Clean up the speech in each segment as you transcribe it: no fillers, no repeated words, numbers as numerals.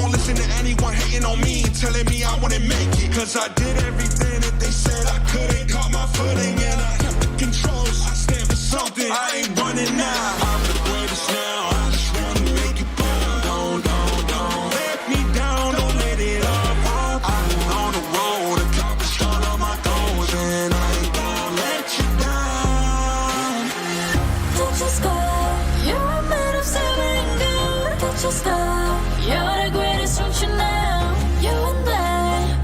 won't listen to anyone hating on me, telling me I wouldn't make it. Cause I did everything that they said I couldn't. Caught my footing and I kept the controls. I stand for something, I ain't running now. I'm the greatest now, I just wanna make it burn. Don't let me down, don't let it all. I'm on the road, accomplished all of my goals, and I ain't gonna let you down. Don't you stop, you're a man of silver and gold. Don't you stop, you're the greatest future now. You and I,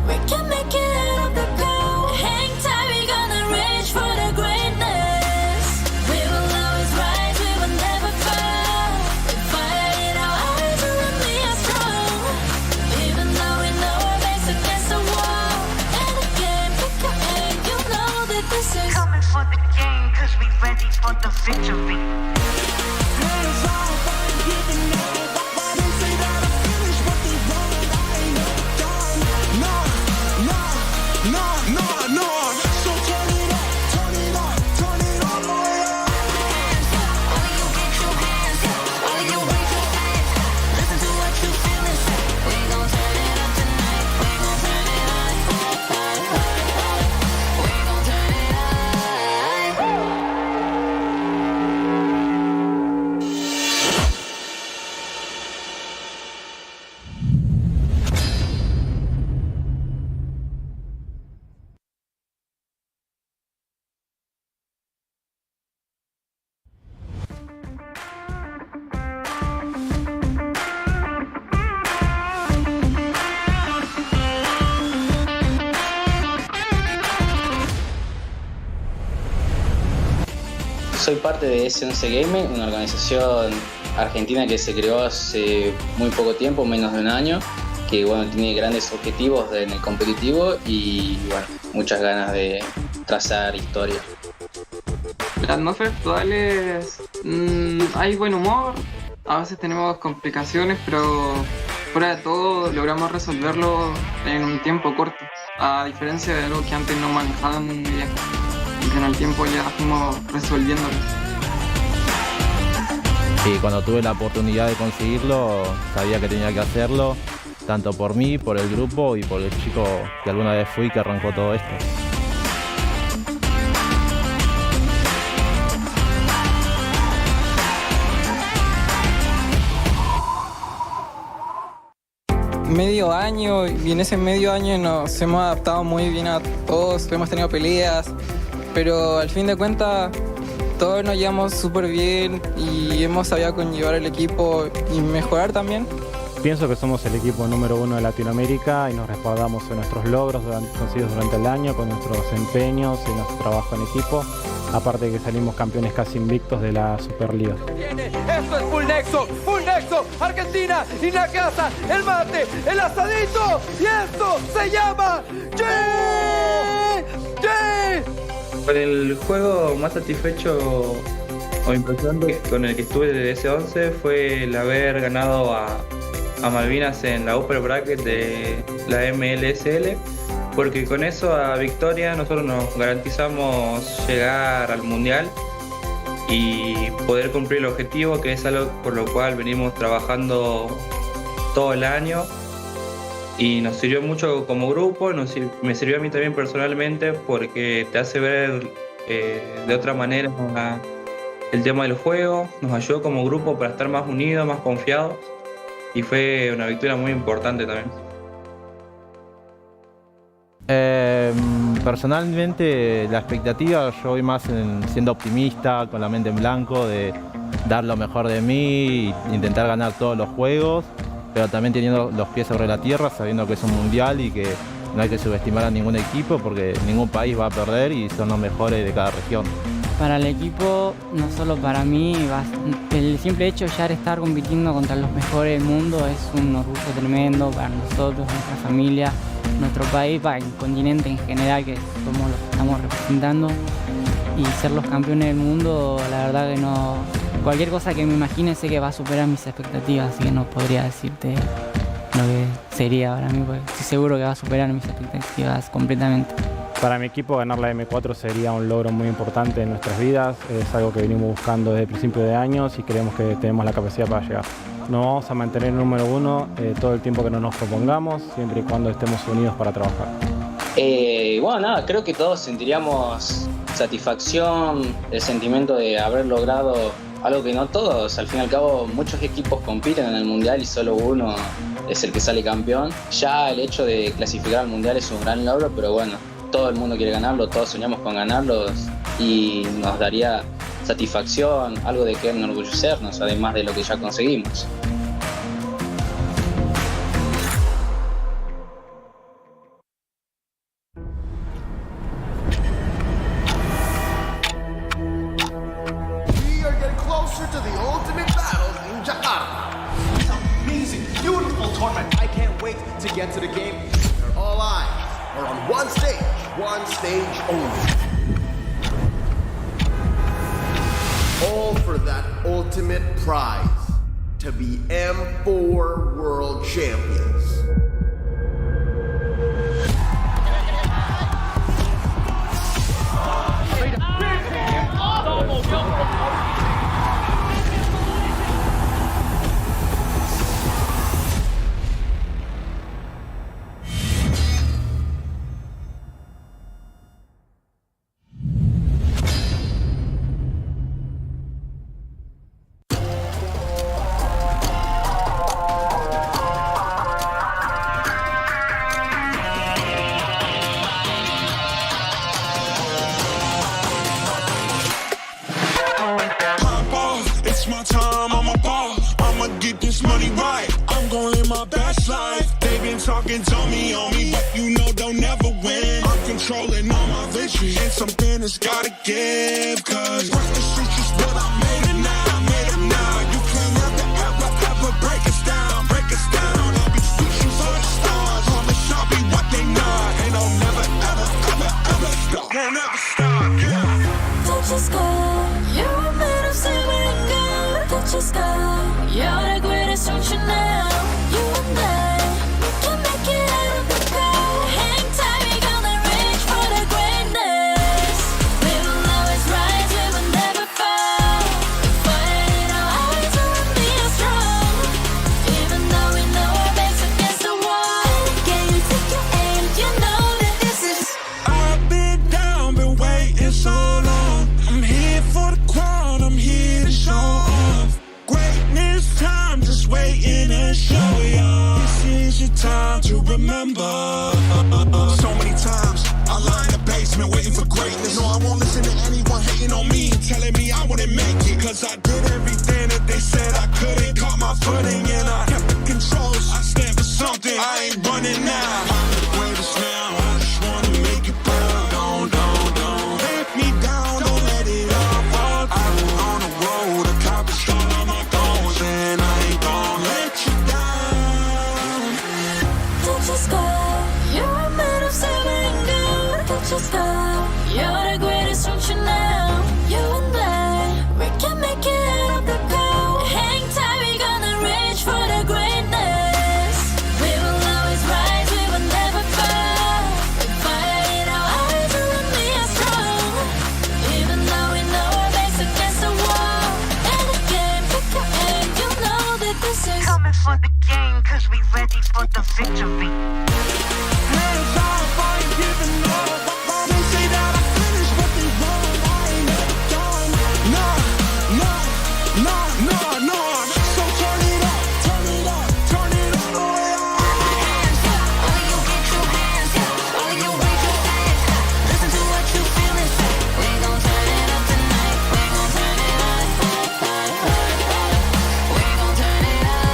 we can make it out of the cold. Hang tight, we're gonna reach for the greatness. We will always rise, we will never fall. We fire in our eyes and we are strong. Even though we know our backs against the wall. And again, pick your aim, you know that this is coming for the game, cause we ready for the victory. Soy parte de S11 Gaming, una organización argentina que se creó hace muy poco tiempo, menos de un año, que bueno, tiene grandes objetivos en el competitivo y bueno, muchas ganas de trazar historia. La atmósfera actual es... hay buen humor, a veces tenemos complicaciones, pero fuera de todo logramos resolverlo en un tiempo corto, a diferencia de algo que antes no manejaban muy bien. Que en el tiempo ya fuimos resolviéndolo. Y cuando tuve la oportunidad de conseguirlo, sabía que tenía que hacerlo, tanto por mí, por el grupo y por el chico que alguna vez fui que arrancó todo esto. Medio año, y en ese medio año nos hemos adaptado muy bien a todos, hemos tenido peleas, pero al fin de cuentas todos nos llevamos súper bien y hemos sabido conllevar el equipo y mejorar también. Pienso que somos el equipo número 1 de Latinoamérica y nos respaldamos en nuestros logros conseguidos durante el año, con nuestros empeños y nuestro trabajo en equipo, aparte de que salimos campeones casi invictos de la Superliga. Esto es Full Nexo, Argentina, y la casa, el mate, el asadito, y esto se llama Con el juego más satisfecho o impresionante con el que estuve de S11 fue el haber ganado a Malvinas en la Upper Bracket de la MLSL, porque con eso a victoria nosotros nos garantizamos llegar al Mundial y poder cumplir el objetivo, que es algo por lo cual venimos trabajando todo el año. Y nos sirvió mucho como grupo, me sirvió a mí también personalmente porque te hace ver de otra manera el tema del juego, nos ayudó como grupo para estar más unidos, más confiados y fue una victoria muy importante también. Personalmente la expectativa, yo voy más siendo optimista, con la mente en blanco, de dar lo mejor de mí e intentar ganar todos los juegos, pero también teniendo los pies sobre la tierra, sabiendo que es un mundial y que no hay que subestimar a ningún equipo porque ningún país va a perder y son los mejores de cada región. Para el equipo, no solo para mí, el simple hecho ya de estar compitiendo contra los mejores del mundo es un orgullo tremendo para nosotros, nuestra familia, nuestro país, para el continente en general, que somos los que estamos representando. Y ser los campeones del mundo, la verdad que no... Cualquier cosa que me imagine sé que va a superar mis expectativas, así que no podría decirte lo que sería para mí, porque estoy seguro que va a superar mis expectativas completamente. Para mi equipo ganar la M4 sería un logro muy importante en nuestras vidas, es algo que venimos buscando desde el principio de años y creemos que tenemos la capacidad para llegar. nos vamos a mantener en número 1 todo el tiempo que nos propongamos, siempre y cuando estemos unidos para trabajar. Bueno, nada, creo que todos sentiríamos satisfacción, el sentimiento de haber logrado algo que no todos. Al fin y al cabo, muchos equipos compiten en el Mundial y solo uno es el que sale campeón. Ya el hecho de clasificar al Mundial es un gran logro, pero bueno, todo el mundo quiere ganarlo, todos soñamos con ganarlos y nos daría satisfacción, algo de que enorgullecernos, además de lo que ya conseguimos. We are getting closer to the ultimate battle in Jakarta. It's an amazing, beautiful tournament. I can't wait to get to the game. All eyes are on one stage only. All for that ultimate prize, to be M4 World Champions. It's my time, I'm a ball. I'ma get this money right. I'm gonna live my best life. They've been talking, told me on me, but you know they'll never win. I'm controlling all my vision, and something has gotta give. Cause rest the streets is what I made it now. I made it now. You can't ever break us down, break us down. I'll be reaching for the stars. Promise I'll be what they not. And I'll never stop. Won't ever stop, yeah. Touch the sky, you're made of silver and gold. Touch the sky, you're the greatest function now. You and I, we can make it out of the cold. Hang tight, we gonna reach for the greatness. We will always rise, we will never fall. We fight it out, always will be strong. Even though we know our backs against the wall. Can you take your aim? You know that this is. I've been down, been waiting so long. I'm here for the crown, I'm here to show off. Greatness time, just waiting to show y'all. This is your time to remember. So many times, I lie in the basement waiting for greatness. No, I won't listen to anyone hating on me, telling me I wouldn't make it. Cause I did everything that they said I couldn't. Caught my footing and I kept the controls. I stand for something, I ain't running now. I'm the greatest now, I just wanna make it proud. Don't let me down, don't let it all fall. I've been on the road, accomplished all of my goals, and I ain't gon' let you down. Touch the sky, you're made of silver and gold. Touch the sky, you're the greatest function now. You and I, we can make it out of the cold. Hang tight, we gonna reach for the greatness. We will always rise, we will never fall. We fight it out, always will be strong. Even though we know our backs against the wall. And again, pick your aim, you know that this is. Coming for the game, cause we ready for the victory. Hands off, I ain't giving up. They say that I finished, but they wrong. I ain't never done. No. So turn it up, turn it all the way up. Hands up, all of you get your hands up. All of you raise your hands up. Listen to what you feel and say. We gon' turn it up tonight. We gon' turn it up. We gon' turn it up.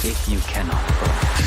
if you cannot burn.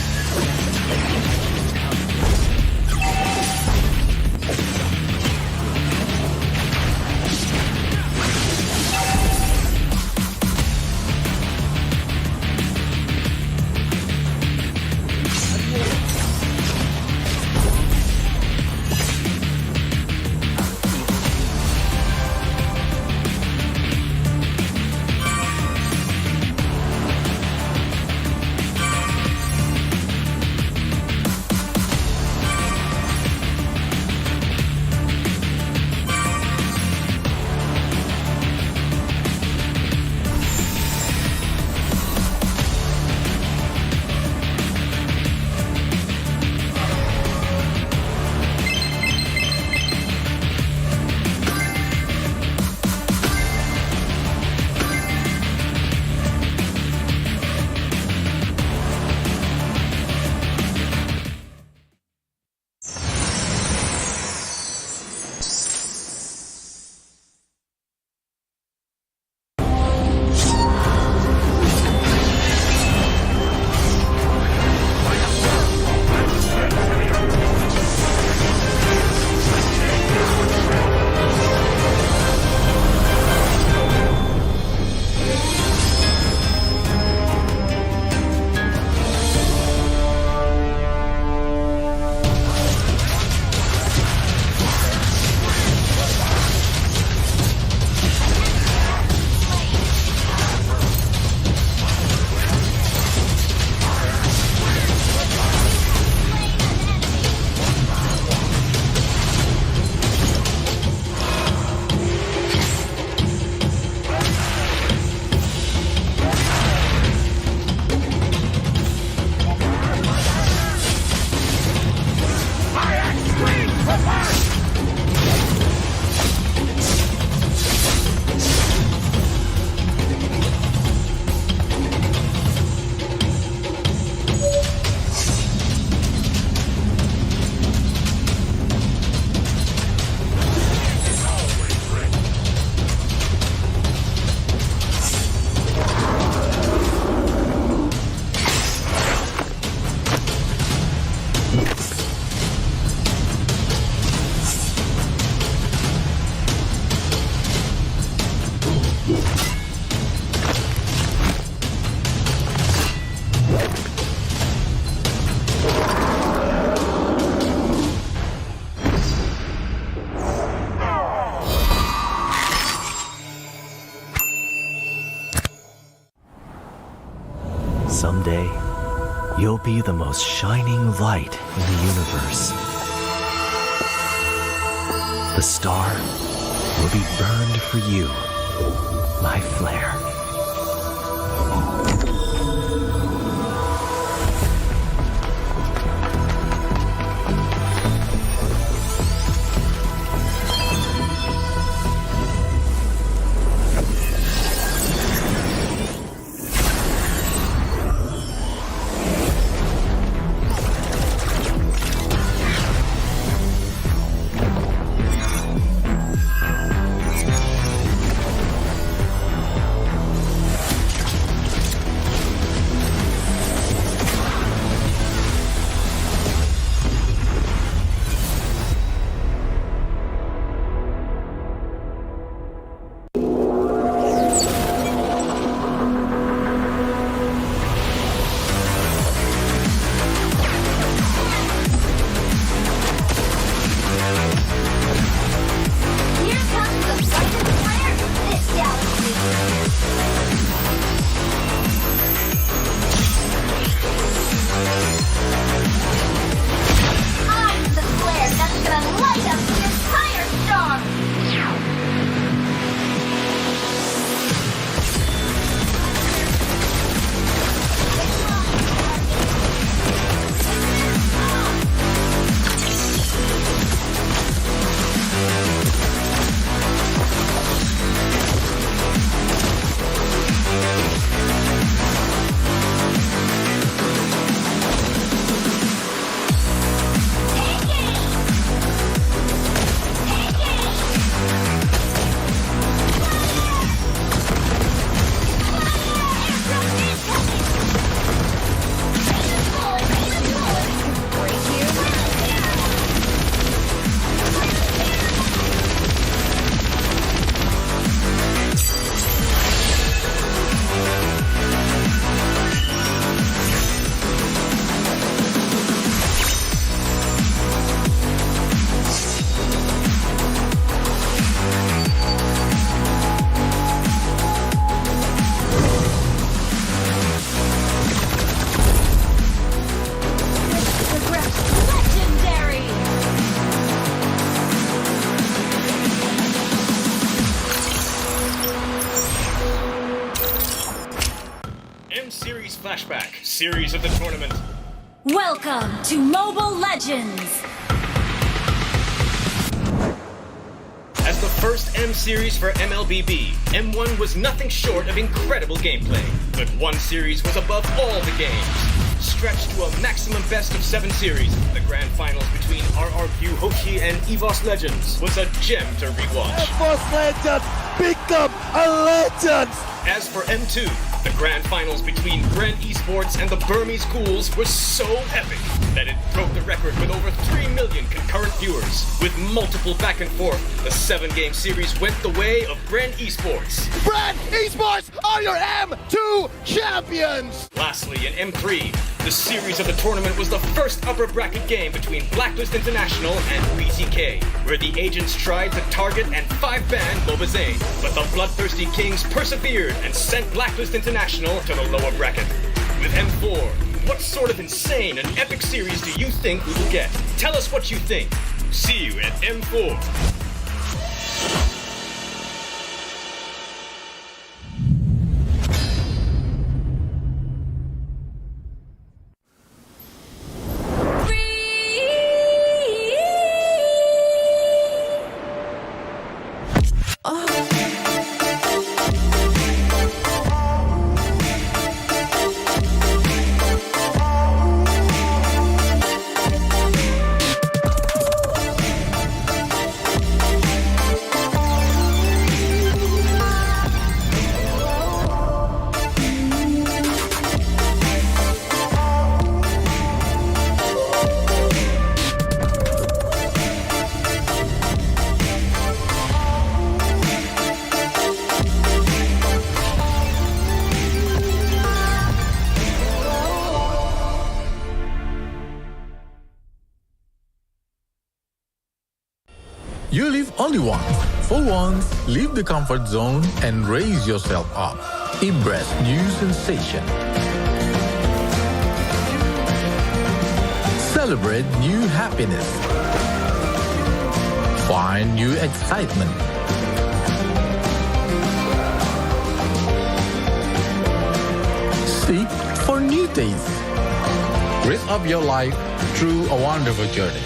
Someday, you'll be the most shining light in the universe. The star will be burned for you, my flare. flashback series of the tournament. Welcome to Mobile Legends! As the first M series for MLBB, M1 was nothing short of incredible gameplay. But one series was above all the games. Stretched to a maximum best of 7 series, the grand finals between RRQ Hoshi and EVOS Legends was a gem to rewatch. EVOS Legends become a legend! As for M2, the grand finals between Grand Esports and the Burmese Ghouls was so epic that it broke the record with over 3 million concurrent viewers. With multiple back and forth, the 7-game series went the way of Grand Esports. Grand Esports are your M2 champions! Lastly, in M3, the series of the tournament was the first upper bracket game between Blacklist International and BTK, where the agents tried to target and 5-ban Mobazane. But the bloodthirsty Kings persevered and sent Blacklist International to the lower bracket. With M4, what sort of insane and epic series do you think we will get? Tell us what you think. See you at M4. You live only once. For once, leave the comfort zone and raise yourself up. Embrace new sensation. Celebrate new happiness. Find new excitement. Seek for new tastes. Raise up your life through a wonderful journey.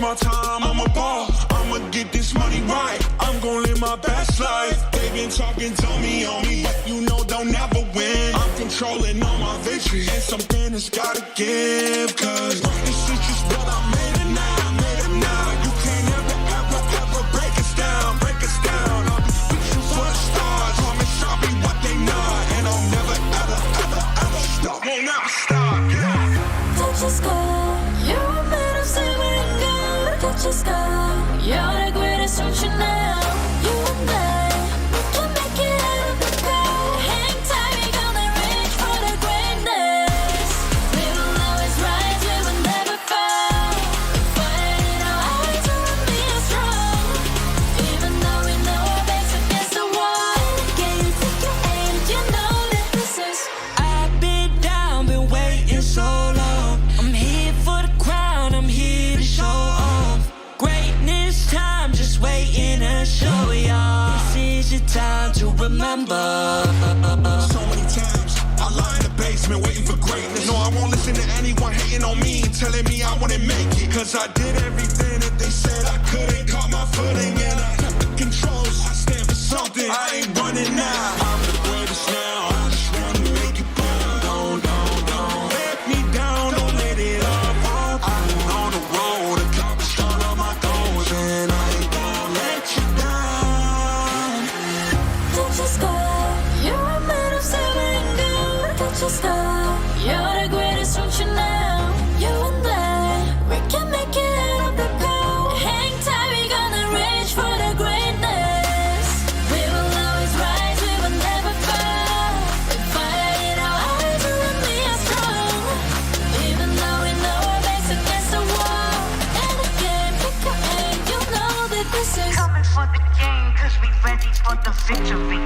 My time, I'm a ball. I'ma get this money right. I'm gon' live my best life. They been talking to me on me, but you know don't ever win. I'm controlling all my victories, and something has gotta give. Cause this is just what I made it now. I made it now. You can't ever break us down. Break us down. I'll be reaching for the stars. Promise I'll be what they not, and I'll never ever stop. Won't never stop. Yeah. Touch the sky. You're made of silver and gold. Touch the sky. You're the greatest future now. You and I, we can make it out of the crowd. Hang tight, we gonna reach for the greatness. time to remember. So many times I lie in the basement waiting for greatness. No, I won't listen to anyone hating on me, telling me I wouldn't make it. Cause I did everything that they said I couldn't. Caught my footing and I kept the controls. I stand for something, I ain't running now. I'm the greatest now, I just wanna make it down. Don't let me down, don't let it up. I'm on the road, accomplish all of my goals, and I ain't gonna let you down. Don't you stop, you're a man of seven gold. Don't you stop, you're the greatest, don't you know? You and I, we can make it up the coast. Hang tight, we gonna reach for the greatness. We will always rise, we will never fall. We fire in our eyes, you and me are strong. Even though we know our backs against the wall. And again, pick your aim, you know that this is Coming for the game, cause we ready for the victory.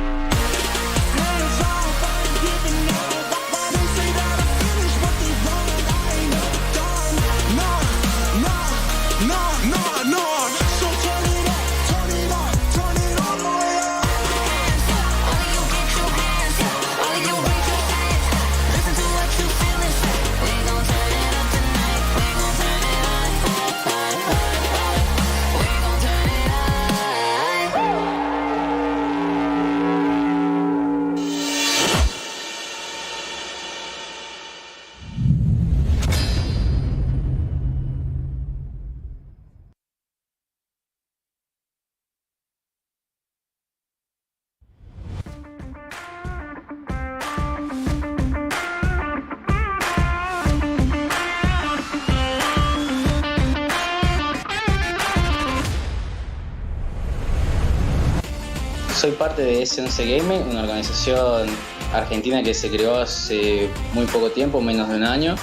Soy parte de S11 Gaming, una organización argentina que se creó hace muy poco tiempo, menos de un año,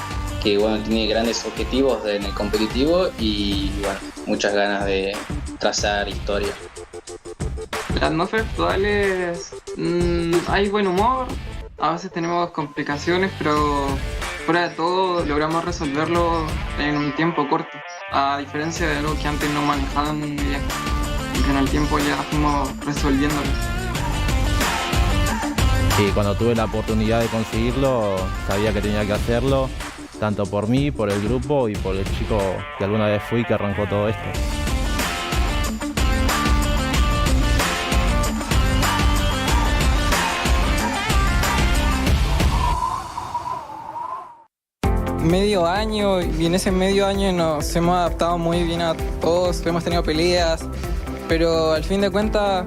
que bueno, tiene grandes objetivos en el competitivo y bueno, muchas ganas de trazar historia. La atmósfera actual es... hay buen humor, a veces tenemos complicaciones, pero fuera de todo logramos resolverlo en un tiempo corto, a diferencia de algo que antes no manejaban muy bien, y que en el tiempo ya fuimos resolviéndolo. Y cuando tuve la oportunidad de conseguirlo, sabía que tenía que hacerlo, tanto por mí, por el grupo y por el chico que alguna vez fui que arrancó todo esto. Medio año y en ese medio año nos hemos adaptado muy bien a todos, hemos tenido peleas, pero al fin de cuentas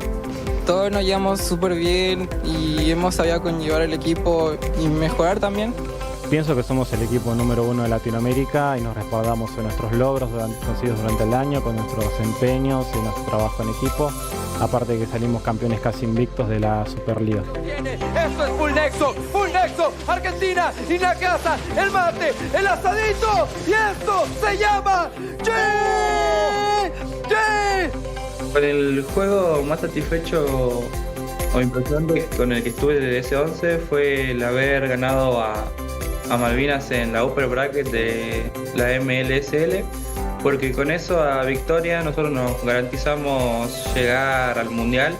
todos nos llevamos súper bien y hemos sabido conllevar el equipo y mejorar también. Pienso que somos el equipo número 1 de Latinoamérica y nos respaldamos en nuestros logros conseguidos durante el año, con nuestros empeños y nuestro trabajo en equipo, aparte de que salimos campeones casi invictos de la Superliga. Esto es Full Nexo, Argentina, y la casa, el mate, el asadito, y esto se llama Con el juego más satisfecho o impresionante con el que estuve de S11 fue el haber ganado a Malvinas en la upper bracket de la MLSL, porque con eso a victoria nosotros nos garantizamos llegar al mundial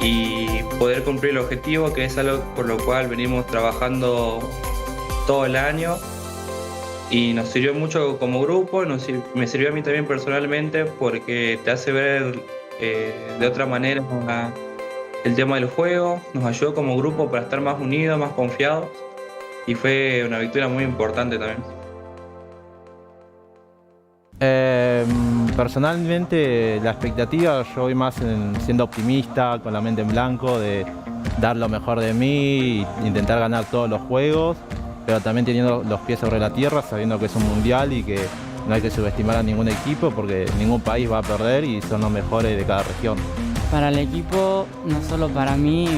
y poder cumplir el objetivo, que es algo por lo cual venimos trabajando todo el año, y nos sirvió mucho como grupo, me sirvió a mí también personalmente, porque te hace ver de otra manera el tema del juego, nos ayudó como grupo para estar más unidos, más confiados, y fue una victoria muy importante también. Personalmente la expectativa, yo voy más siendo optimista, con la mente en blanco, de dar lo mejor de mí, intentar ganar todos los juegos, pero también teniendo los pies sobre la tierra, sabiendo que es un mundial y que no hay que subestimar a ningún equipo porque ningún país va a perder y son los mejores de cada región. Para el equipo, no solo para mí,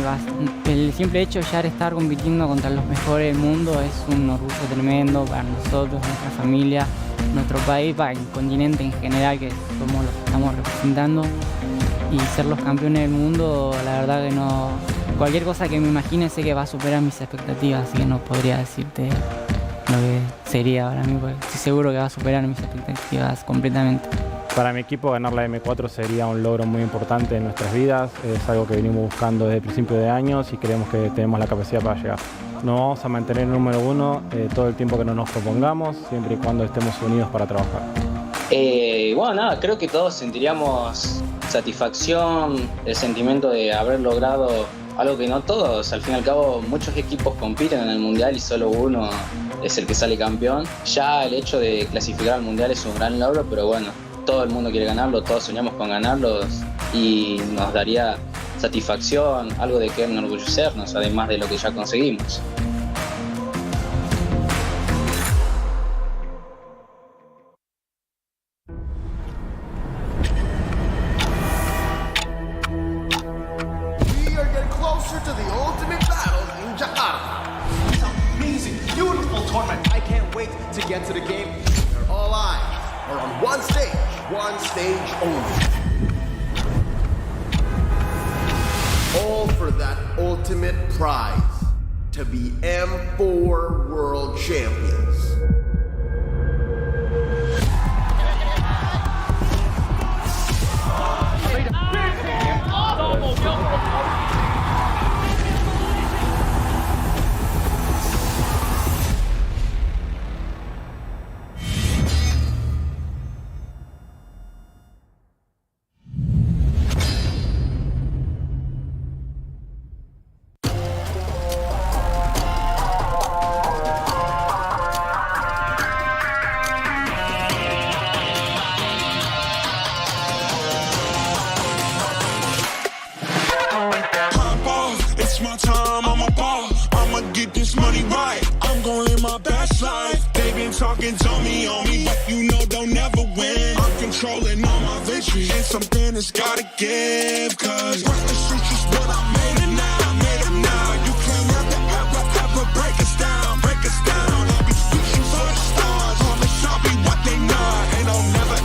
el simple hecho de ya estar compitiendo contra los mejores del mundo es un orgullo tremendo para nosotros, nuestra familia, nuestro país, para el continente en general, que somos los que estamos representando. Y ser los campeones del mundo, la verdad que no... Cualquier cosa que me imagine sé que va a superar mis expectativas, así que no podría decirte lo que sería para mí, porque estoy seguro que va a superar mis expectativas completamente. Para mi equipo ganar la M4 sería un logro muy importante en nuestras vidas, es algo que venimos buscando desde el principio de años y creemos que tenemos la capacidad para llegar. Nos vamos a mantener en número 1 todo el tiempo que no nos propongamos, siempre y cuando estemos unidos para trabajar. Bueno, nada, creo que todos sentiríamos satisfacción, el sentimiento de haber logrado algo que no todos. Al fin y al cabo, muchos equipos compiten en el Mundial y solo uno es el que sale campeón. Ya el hecho de clasificar al Mundial es un gran logro, pero bueno, todo el mundo quiere ganarlo, todos soñamos con ganarlos y nos daría satisfacción, algo de que enorgullecernos, además de lo que ya conseguimos. We are getting closer to the ultimate battle in Jakarta. It's an amazing, beautiful tournament. I can't wait to get to the game. Where all eyes are on one stage only. All for that ultimate prize, to be M4 World Champions. It's my time, I'm a ball. I'ma get this money right. I'm gon' live my best life. They been talking to me on me, but you know they'll never win. I'm controlling all my victories, and something has gotta give. Cause rest the streets is what I made it now. I made it now. You can't ever break us down, break us down. I'll be reaching for the stars. Promise I'll be what they not. And I'll never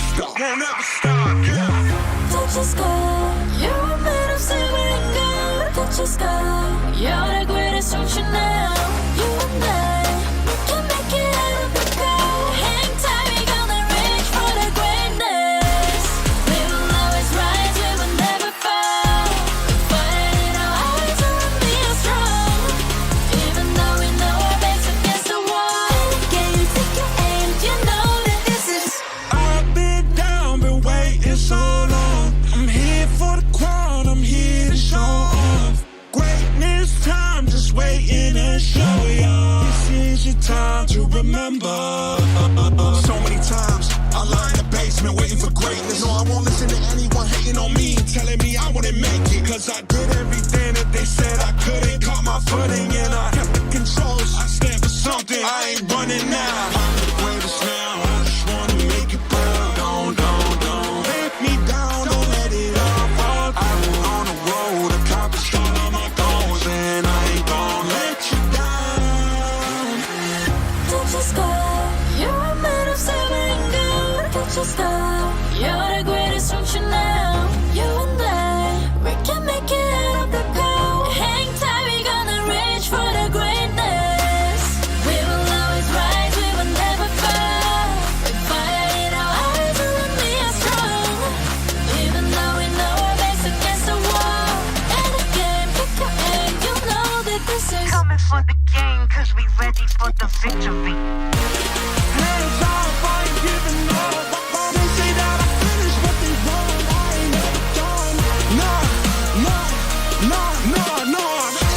stop. Won't ever stop, yeah. Touch the sky, you're made of silver and gold. Touch the sky, you're the greatest ocean now. You and I, we can make it out of the cold. Hang tight, we gonna reach for the greatness. We will always rise, we will never fall. Fight in our eyes, and we are strong. Even though we know our backs against the wall. Can you take your aim? You know that this is. I've been down, been waiting so long. I'm here for the crown, I'm here to show off. Greatness time, just waiting to show y'all. This is your time to remember. So many times, I lie in the basement waiting for greatness. No, I won't listen to anyone hating on me, telling me I wouldn't make it. Cause I did everything that they said I couldn't. Caught my footing and I kept the controls. I stand for something, I ain't running now. I'm the greatest now, I just wanna make it proud. Don't let me down, don't let it all fall. I've been on the road, accomplished all of my goals, and I ain't gon' let you down. Touch the sky, you're made of silver and gold. Touch the sky, you're the greatest ocean now. You and I, we can make it out of the cold. Hang tight, we gonna reach for the greatness. We will always rise, we will never fall. We fire in our eyes, and we are strong. Even though we know our backs against the wall. And again, pick your aim, you know that this is. Coming for the game, cause we ready for the victory. Hands off, I ain't giving up. They say that I finished what they want, I ain't never done. Nah.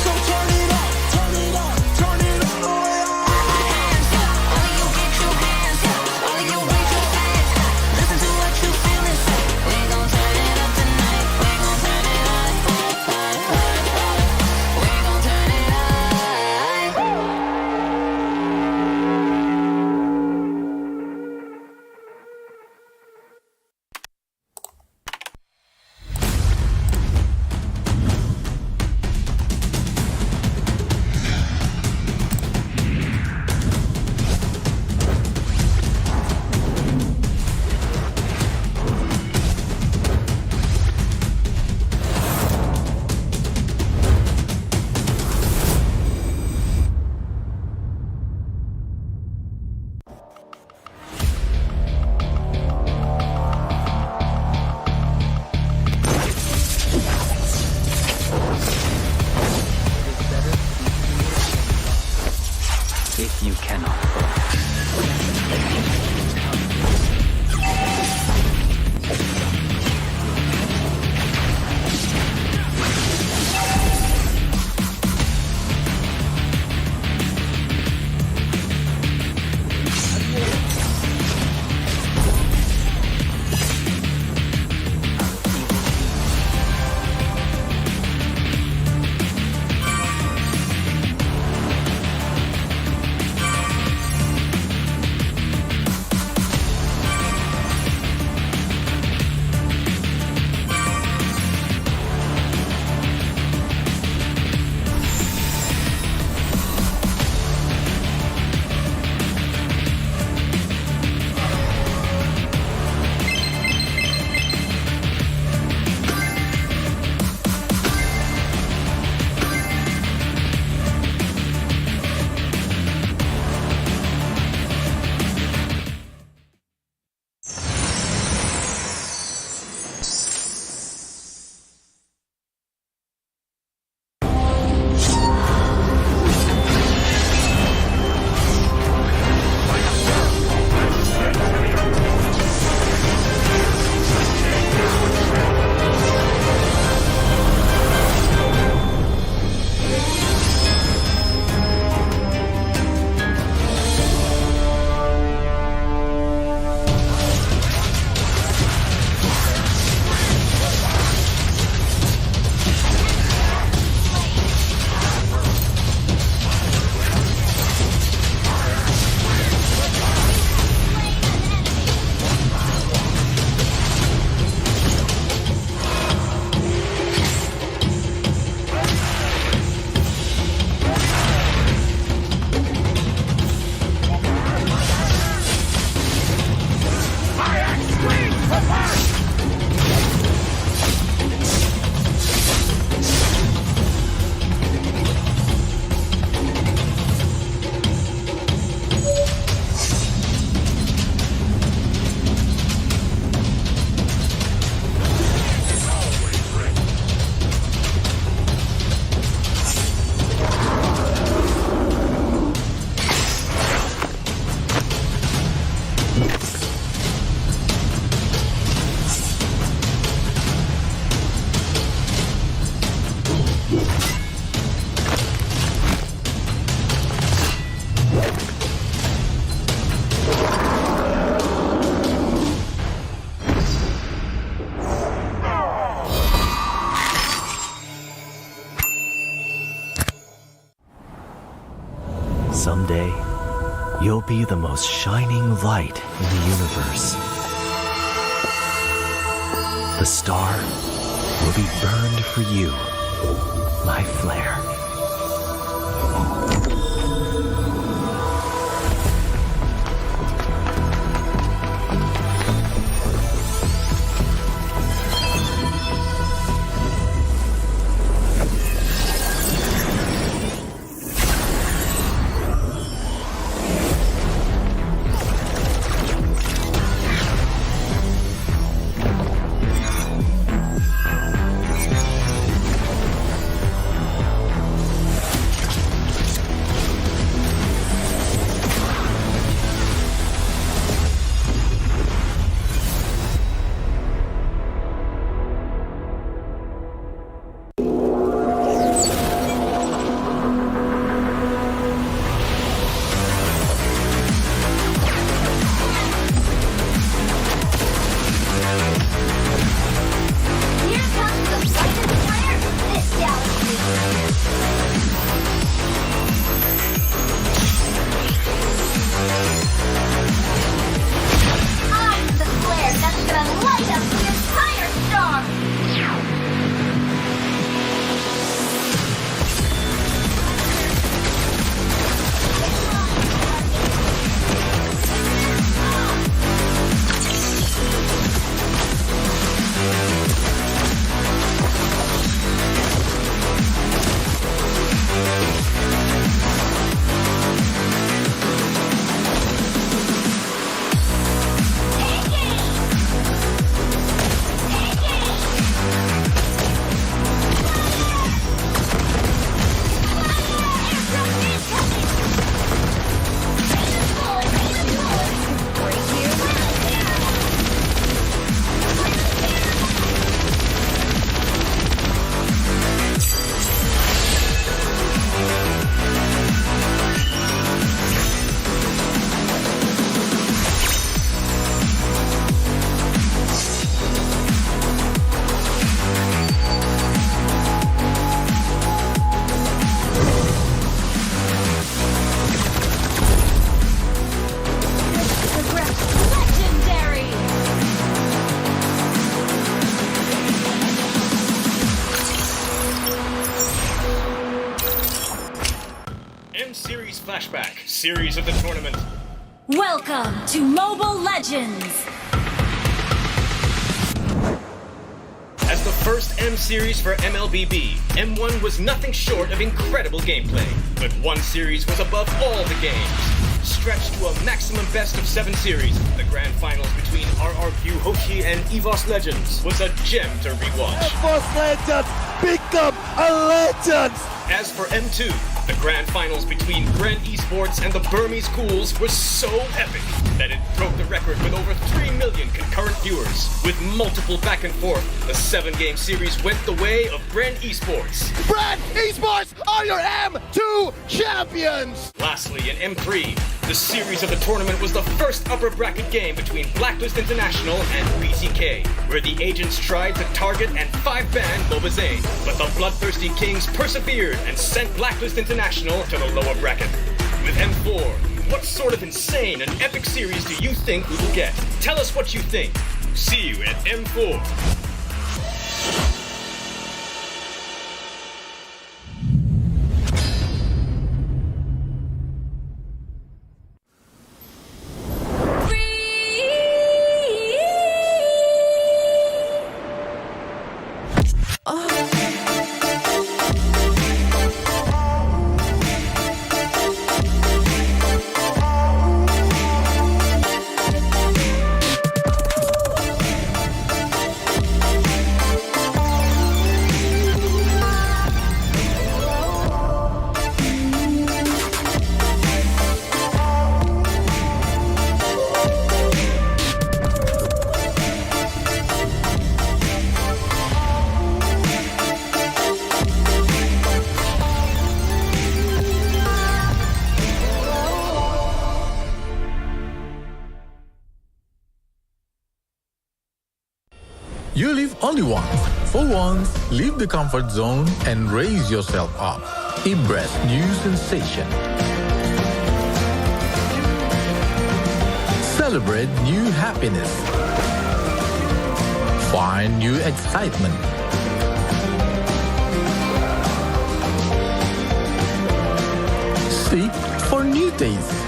So turn it up, turn it up, turn it up. Hands up, all of you get your hands up. All of you raise your hands up. Listen to what you feel and say. We gon' turn it up tonight. We gon' turn it up. We gon' turn it up. if you cannot burn. Someday, you'll be the most shining light in the universe. The star will be burned for you, my flare. series of the tournament. Welcome to Mobile Legends! As the first M series for MLBB, M1 was nothing short of incredible gameplay. But one series was above all the games. Stretched to a maximum best of 7 series, the grand finals between RRQ Hoshi and EVOS Legends was a gem to rewatch. EVOS Legends, become a legend! As for M2, the grand finals between Grand Esports and the Burmese Ghouls was so epic that it broke the record with over 3 million concurrent viewers. With multiple back and forth, the 7-game series went the way of Grand Esports. Grand Esports are your M2 champions! Lastly, in M3, the series of the tournament was the first upper bracket game between Blacklist International and BCK, where the agents tried to target and 5-ban Bobazane, but the bloodthirsty Kings persevered and sent Blacklist International to the lower bracket. With M4, what sort of insane and epic series do you think we will get? Tell us what you think. See you at M4. You live only once. For once, leave the comfort zone and raise yourself up. Embrace new sensation. Celebrate new happiness. Find new excitement. Seek for new tastes.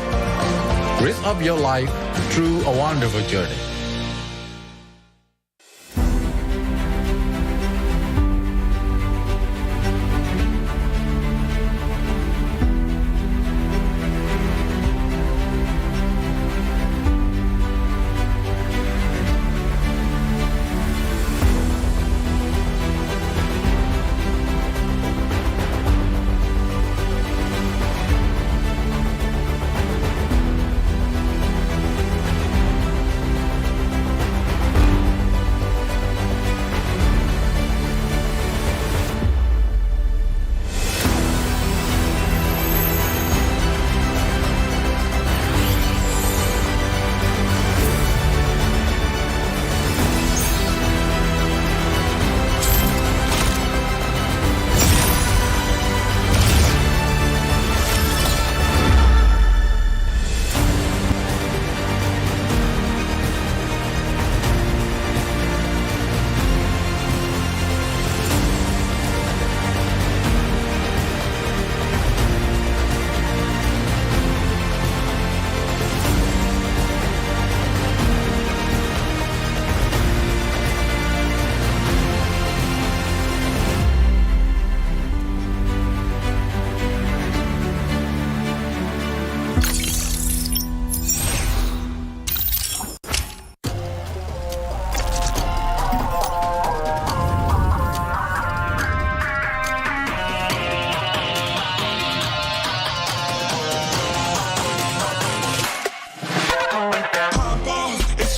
Raise up your life through a wonderful journey.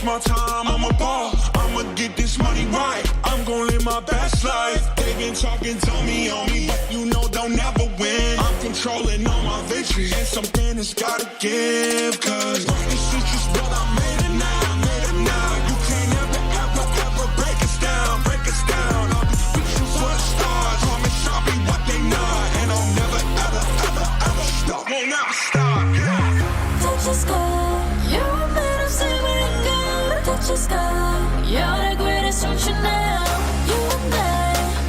my time, I'm a ball. I'ma get this money right. I'm gon' live my best life. They been talking, tell me on me, but you know they'll never win. I'm controlling all my victories, and something has gotta give. Cause this is just what I made it now, made it now. You can't ever, ever, ever break us down, break us down. I'll be reaching for the stars, promise I'll be what they not. And I'll never, ever, ever, ever stop. Won't never stop, yeah. Touch the sky, you're made of silver and gold. Touch the sky, you're the greatest, don't you know? You and I,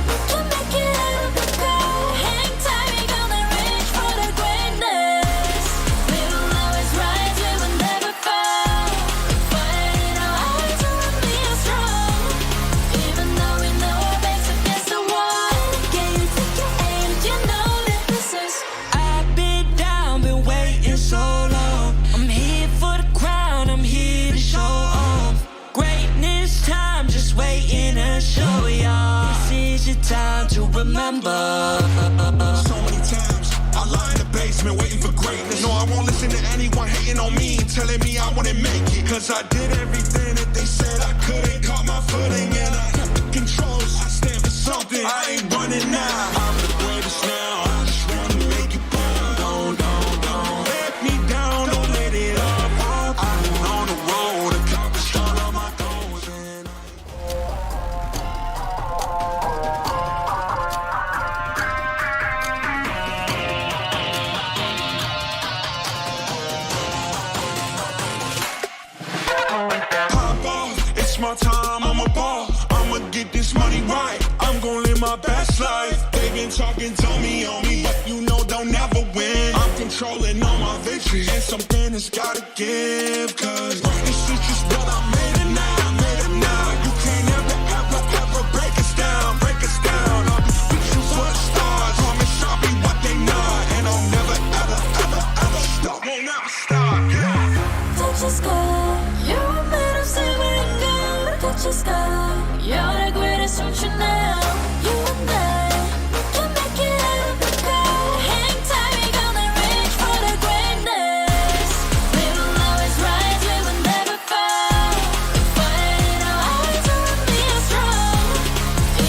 we can make it out of the cold. Hang tight, we gonna reach for the greatness. We'll remember. So many times I lie in the basement waiting for greatness. No, I won't listen to anyone hating on me, telling me I wouldn't make it. Cause I did everything that they said I couldn't. Caught my footing and I kept the controls. I stand for something, I ain't running now. I'm the greatest now, I just wanna make it burn. Don't let me down, don't let it up. I've been on the road, accomplished all of my goals and pop off, it's my time, I'm a ball. I'ma get this money right, I'm gon' live my best life. They been talking, tell me on me, but you know they'll never win. I'm controlling all my victories, and something has gotta give. Cause this is just what I made it now, You can't ever break us down, We choose for the stars, promise I'll be what they not. And I'll never ever stop, won't never stop, yeah. Touch the sky, you're made of silver and gold. Touch the sky, you're the greatest, don't you know? You and I, we can make it out of the cold. Hang tight, we gonna reach for the greatness. We will always rise, we will never fall. We fight in our eyes, we are strong.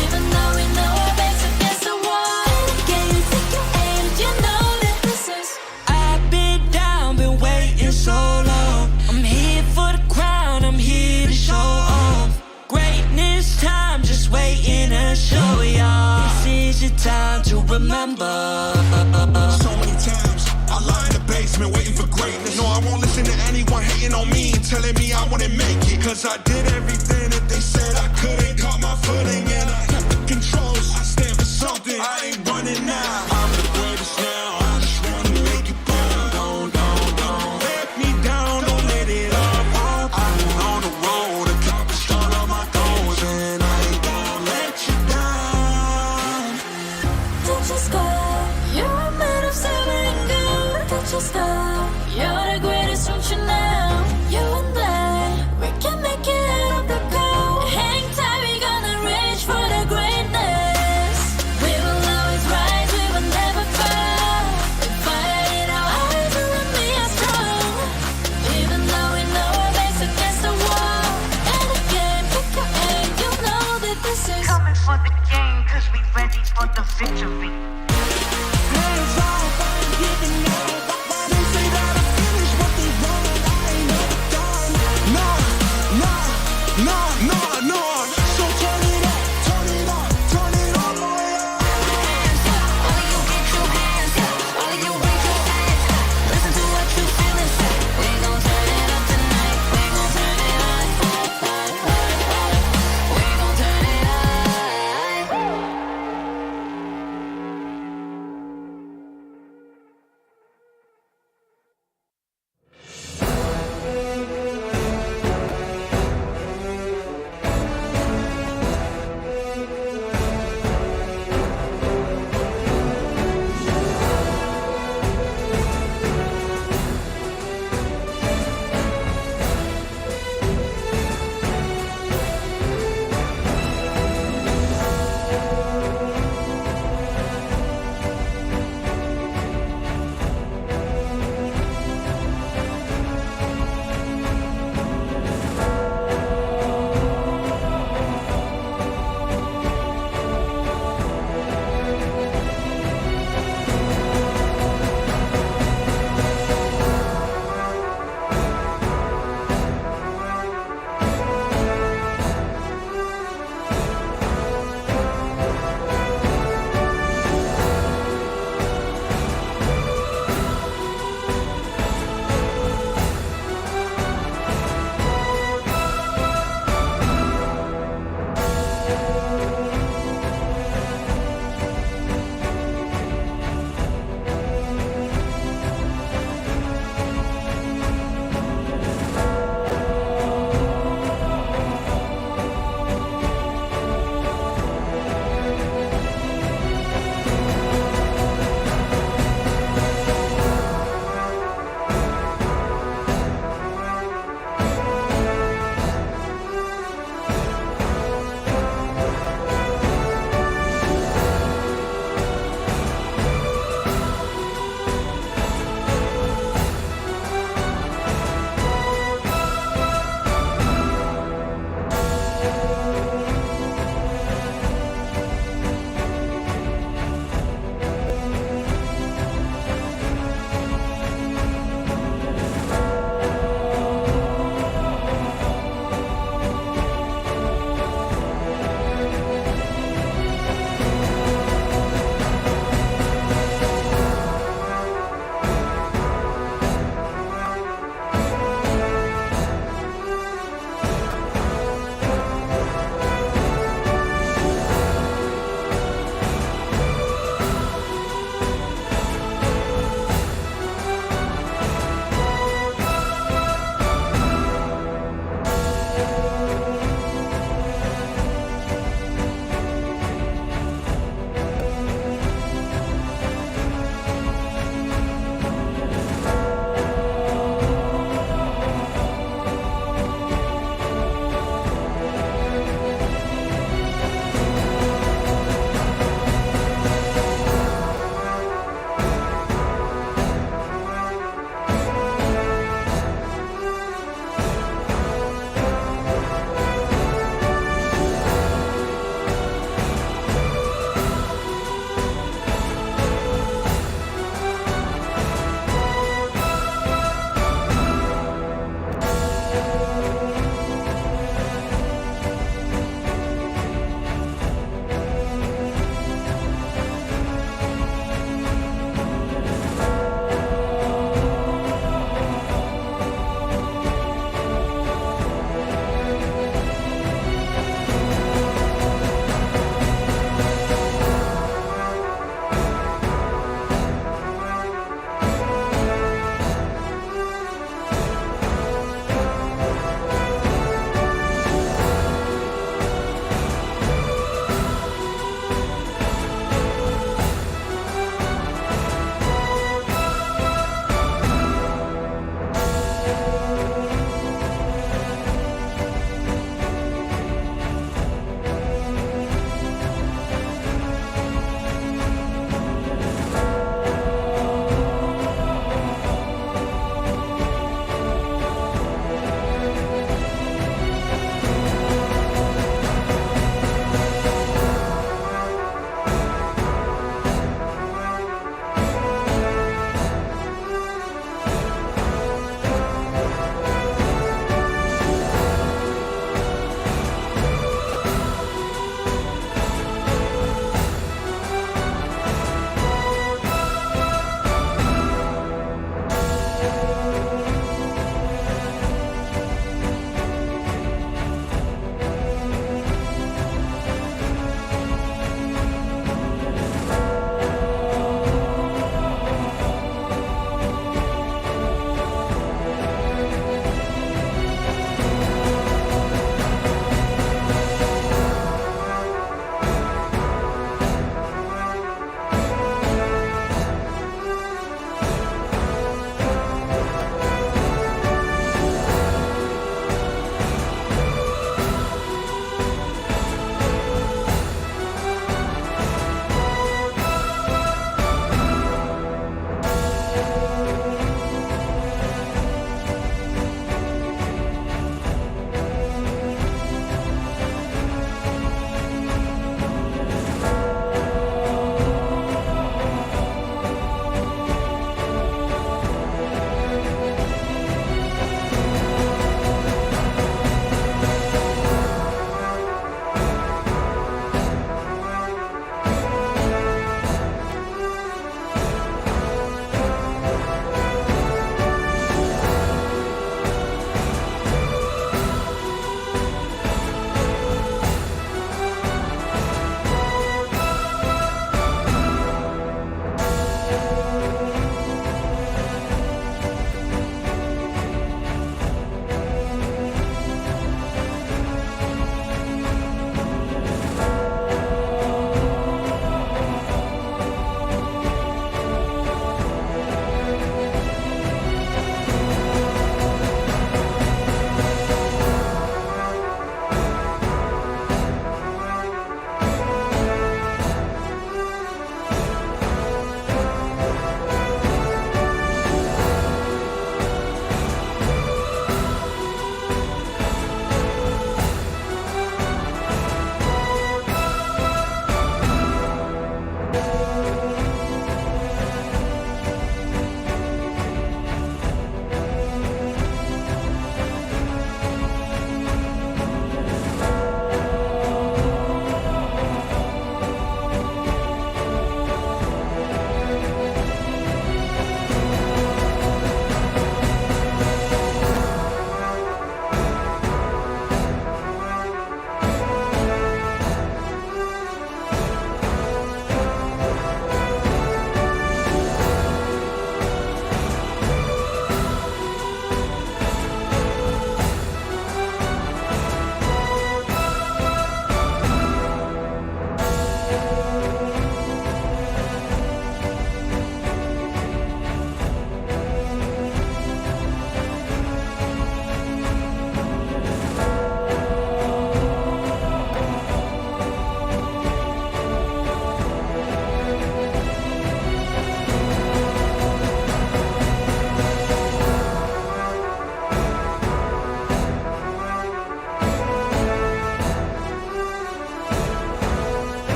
Even though we know our backs against the wall. Can you take your aim? You know that this is. I've been down, been waiting so long. I'm here for the crown, I'm here to show off. Greatness time, just waiting to show y'all. This is your time to remember. So many times I lie in the basement waiting for greatness. No, I won't listen to anyone hating on me, telling me I wouldn't make it. Cause I did everything that they said I couldn't. Caught my footing and I kept the controls. I stand for something, I ain't running now. I'm the greatest now, I just wanna make it burn. Don't let me down, don't let it up. I've been on the road, accomplished all of my goals, and I ain't gonna let you down. Touch the sky, you're made of silver and gold. Touch the sky, you're the greatest, don't you know? You and I, we can make it out of the cold. Hang tight, we gonna reach for the greatness. We will always rise, we will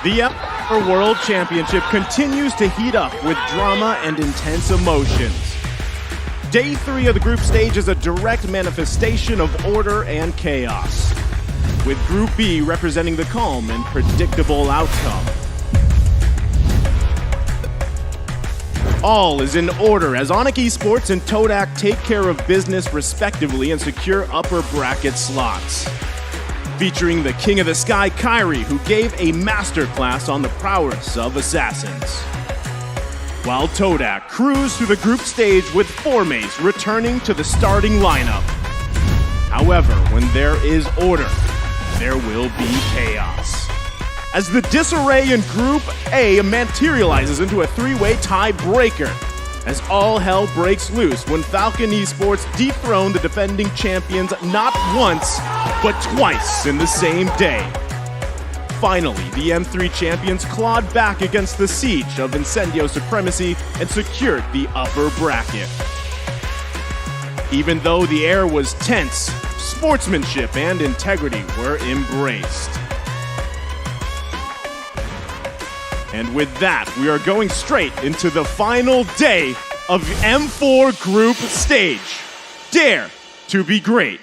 The M4 World Championship continues to heat up with drama and intense emotions. Day 3 of the group stage is a direct manifestation of order and chaos, with Group B representing the calm and predictable outcome. All is in order as Onic Esports and Todak take care of business respectively and secure upper bracket slots. Featuring the King of the Sky, Kyrie, who gave a masterclass on the prowess of assassins. While Todak cruised through the group stage with Formace returning to the starting lineup. However, when there is order, there will be chaos. As the disarray in Group A materializes into a 3-way tiebreaker, as all hell breaks loose when Falcon Esports dethrone the defending champions not once, but twice in the same day. Finally, the M3 champions clawed back against the siege of Incendio supremacy and secured the upper bracket. Even though the air was tense, sportsmanship and integrity were embraced. And with that, we are going straight into the final day of M4 Group Stage. Dare to be great.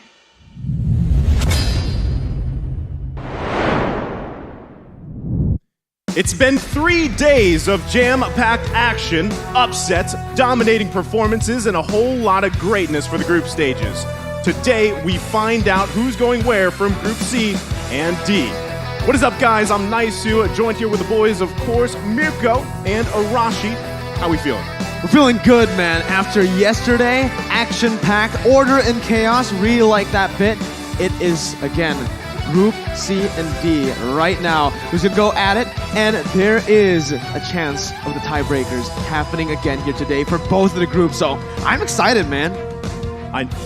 It's been 3 days of jam-packed action, upsets, dominating performances, and a whole lot of greatness for the group stages. Today, we find out who's going where from Group C and D. What is up, guys? I'm Naisu, joined here with the boys, of course, Mirko and Arashi. How we feeling? We're feeling good, man. After yesterday, action-packed, order and chaos, really like that bit. It is, again, Group C and D right now. Who's gonna go at it? And there is a chance of the tiebreakers happening again here today for both of the groups. So I'm excited, man.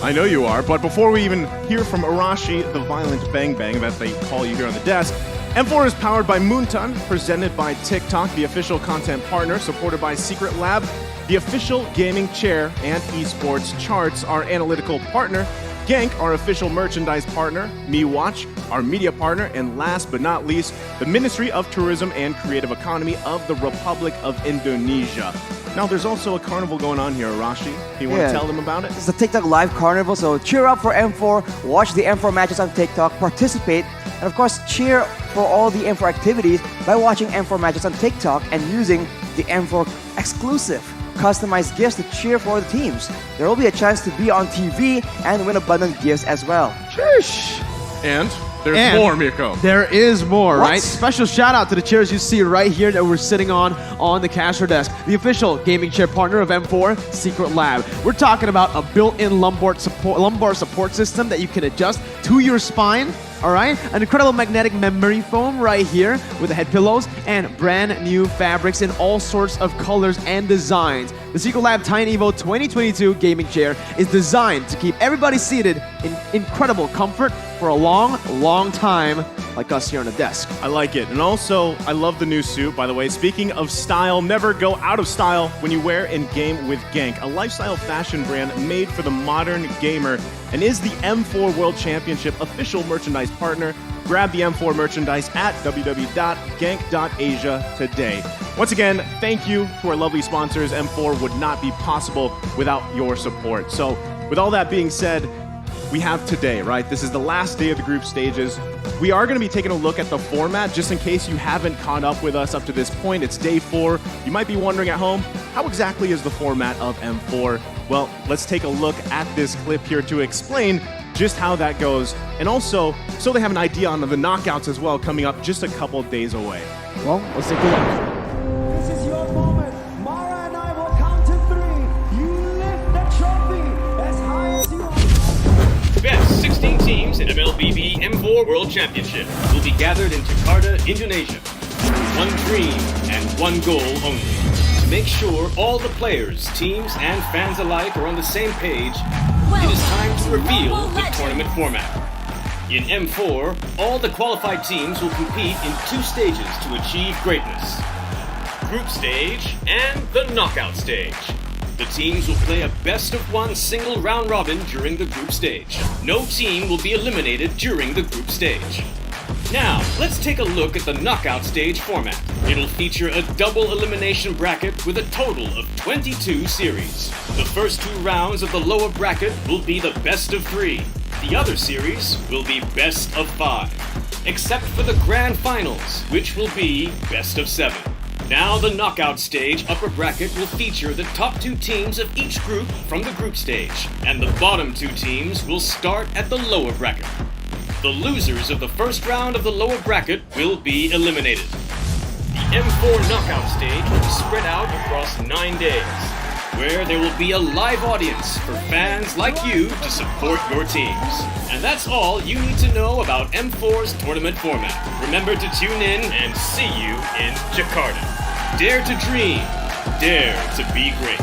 I know you are, but before we even hear from Arashi, the violent bang bang that they call you here on the desk, M4 is powered by Moonton, presented by TikTok, the official content partner, supported by Secret Lab, the official gaming chair, and esports charts, our analytical partner, Gank, our official merchandise partner, MeWatch, our media partner, and last but not least, the Ministry of Tourism and Creative Economy of the Republic of Indonesia. Now, there's also a carnival going on here, Arashi. Do you want to tell them about it? It's a TikTok live carnival, so cheer up for M4, watch the M4 matches on TikTok, participate, and of course, cheer for all the M4 activities by watching M4 matches on TikTok and using the M4 exclusive customized gifts to cheer for the teams. There will be a chance to be on TV and win abundant gifts as well. Sheesh. And there's more, Mirko. There is more, What? right? Special shout out to the chairs you see right here that we're sitting on the caster desk. The official gaming chair partner of M4, Secret Lab. We're talking about a built-in lumbar support system that you can adjust to your spine. All right, an incredible magnetic memory foam right here with the head pillows and brand new fabrics in all sorts of colors and designs. The Secret Lab Tiny Evo 2022 gaming chair is designed to keep everybody seated in incredible comfort for a long, long time, like us here on the desk. I like it. And also, I love the new suit, by the way. Speaking of style, never go out of style when you wear and game with Gank, a lifestyle fashion brand made for the modern gamer and is the M4 World Championship official merchandise partner. Grab the M4 merchandise at www.gank.asia today. Once again, thank you to our lovely sponsors. M4 would not be possible without your support. So, with all that being said, we have today, right? This is the last day of the group stages. We are going to be taking a look at the format, just in case you haven't caught up with us up to this point. It's day 4. You might be wondering at home, how exactly is the format of M4? Well, let's take a look at this clip here to explain just how that goes, and also so they have an idea on the knockouts as well, coming up just a couple days away. Well, let's take a look. This is your moment. Mara and I will count to 3. You lift the trophy as high as you want. Best 16 teams in MLBB M4 World Championship will be gathered in Jakarta, Indonesia. One dream and one goal only. To make sure all the players, teams, and fans alike are on the same page, it is time to reveal the tournament format. In M4, all the qualified teams will compete in 2 stages to achieve greatness. Group stage and the knockout stage. The teams will play a best-of-1 single round-robin during the group stage. No team will be eliminated during the group stage. Now, let's take a look at the knockout stage format. It'll feature a double elimination bracket with a total of 22 series. The first 2 rounds of the lower bracket will be the best of 3. The other series will be best of 5. Except for the grand finals, which will be best of 7. Now the knockout stage upper bracket will feature the top 2 teams of each group from the group stage, and the bottom 2 teams will start at the lower bracket. The losers of the first round of the lower bracket will be eliminated. The M4 knockout stage will be spread out across 9 days, where there will be a live audience for fans like you to support your teams. And that's all you need to know about M4's tournament format. Remember to tune in and see you in Jakarta. Dare to dream, dare to be great.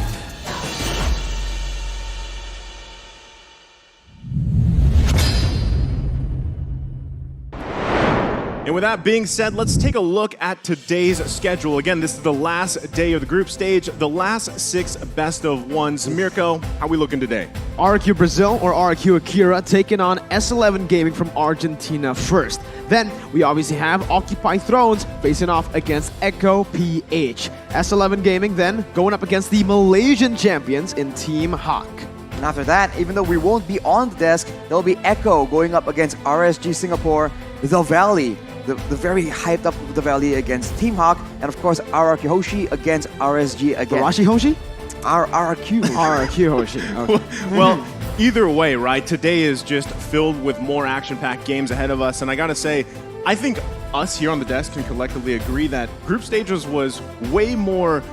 And with that being said, let's take a look at today's schedule. Again, this is the last day of the group stage, the last 6 best of ones. Mirko, how are we looking today? RRQ Brazil or RRQ Akira taking on S11 Gaming from Argentina first. Then we obviously have Occupy Thrones facing off against Echo PH. S11 Gaming then going up against the Malaysian champions in Team Hawk. And after that, even though we won't be on the desk, there'll be Echo going up against RSG Singapore, The Valley, the very hyped up The Valley against Team Hawk, and of course RRQ Hoshi against RSG again. Rashi Hoshi? RRQ Hoshi. RRQ Hoshi. Okay. Well, either way, right? Today is just filled with more action-packed games ahead of us, and I gotta say, I think us here on the desk can collectively agree that group stages was way more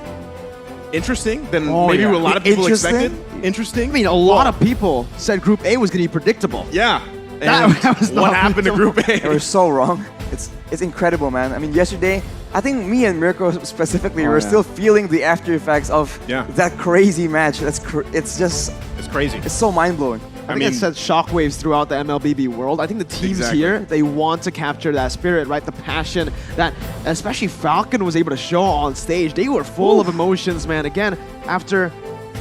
interesting than maybe a lot of people expected. Interesting. I mean, a lot of people said Group A was going to be predictable. Yeah. That was what happened to Group A? They were so wrong. It's incredible, man. I mean, yesterday, I think me and Mirko specifically were still feeling the after effects of that crazy match. It's crazy. It's so mind-blowing. I think it sets shockwaves throughout the MLBB world. I think the teams here, they want to capture that spirit, right? The passion that especially Falcon was able to show on stage. They were full of emotions, man. Again, after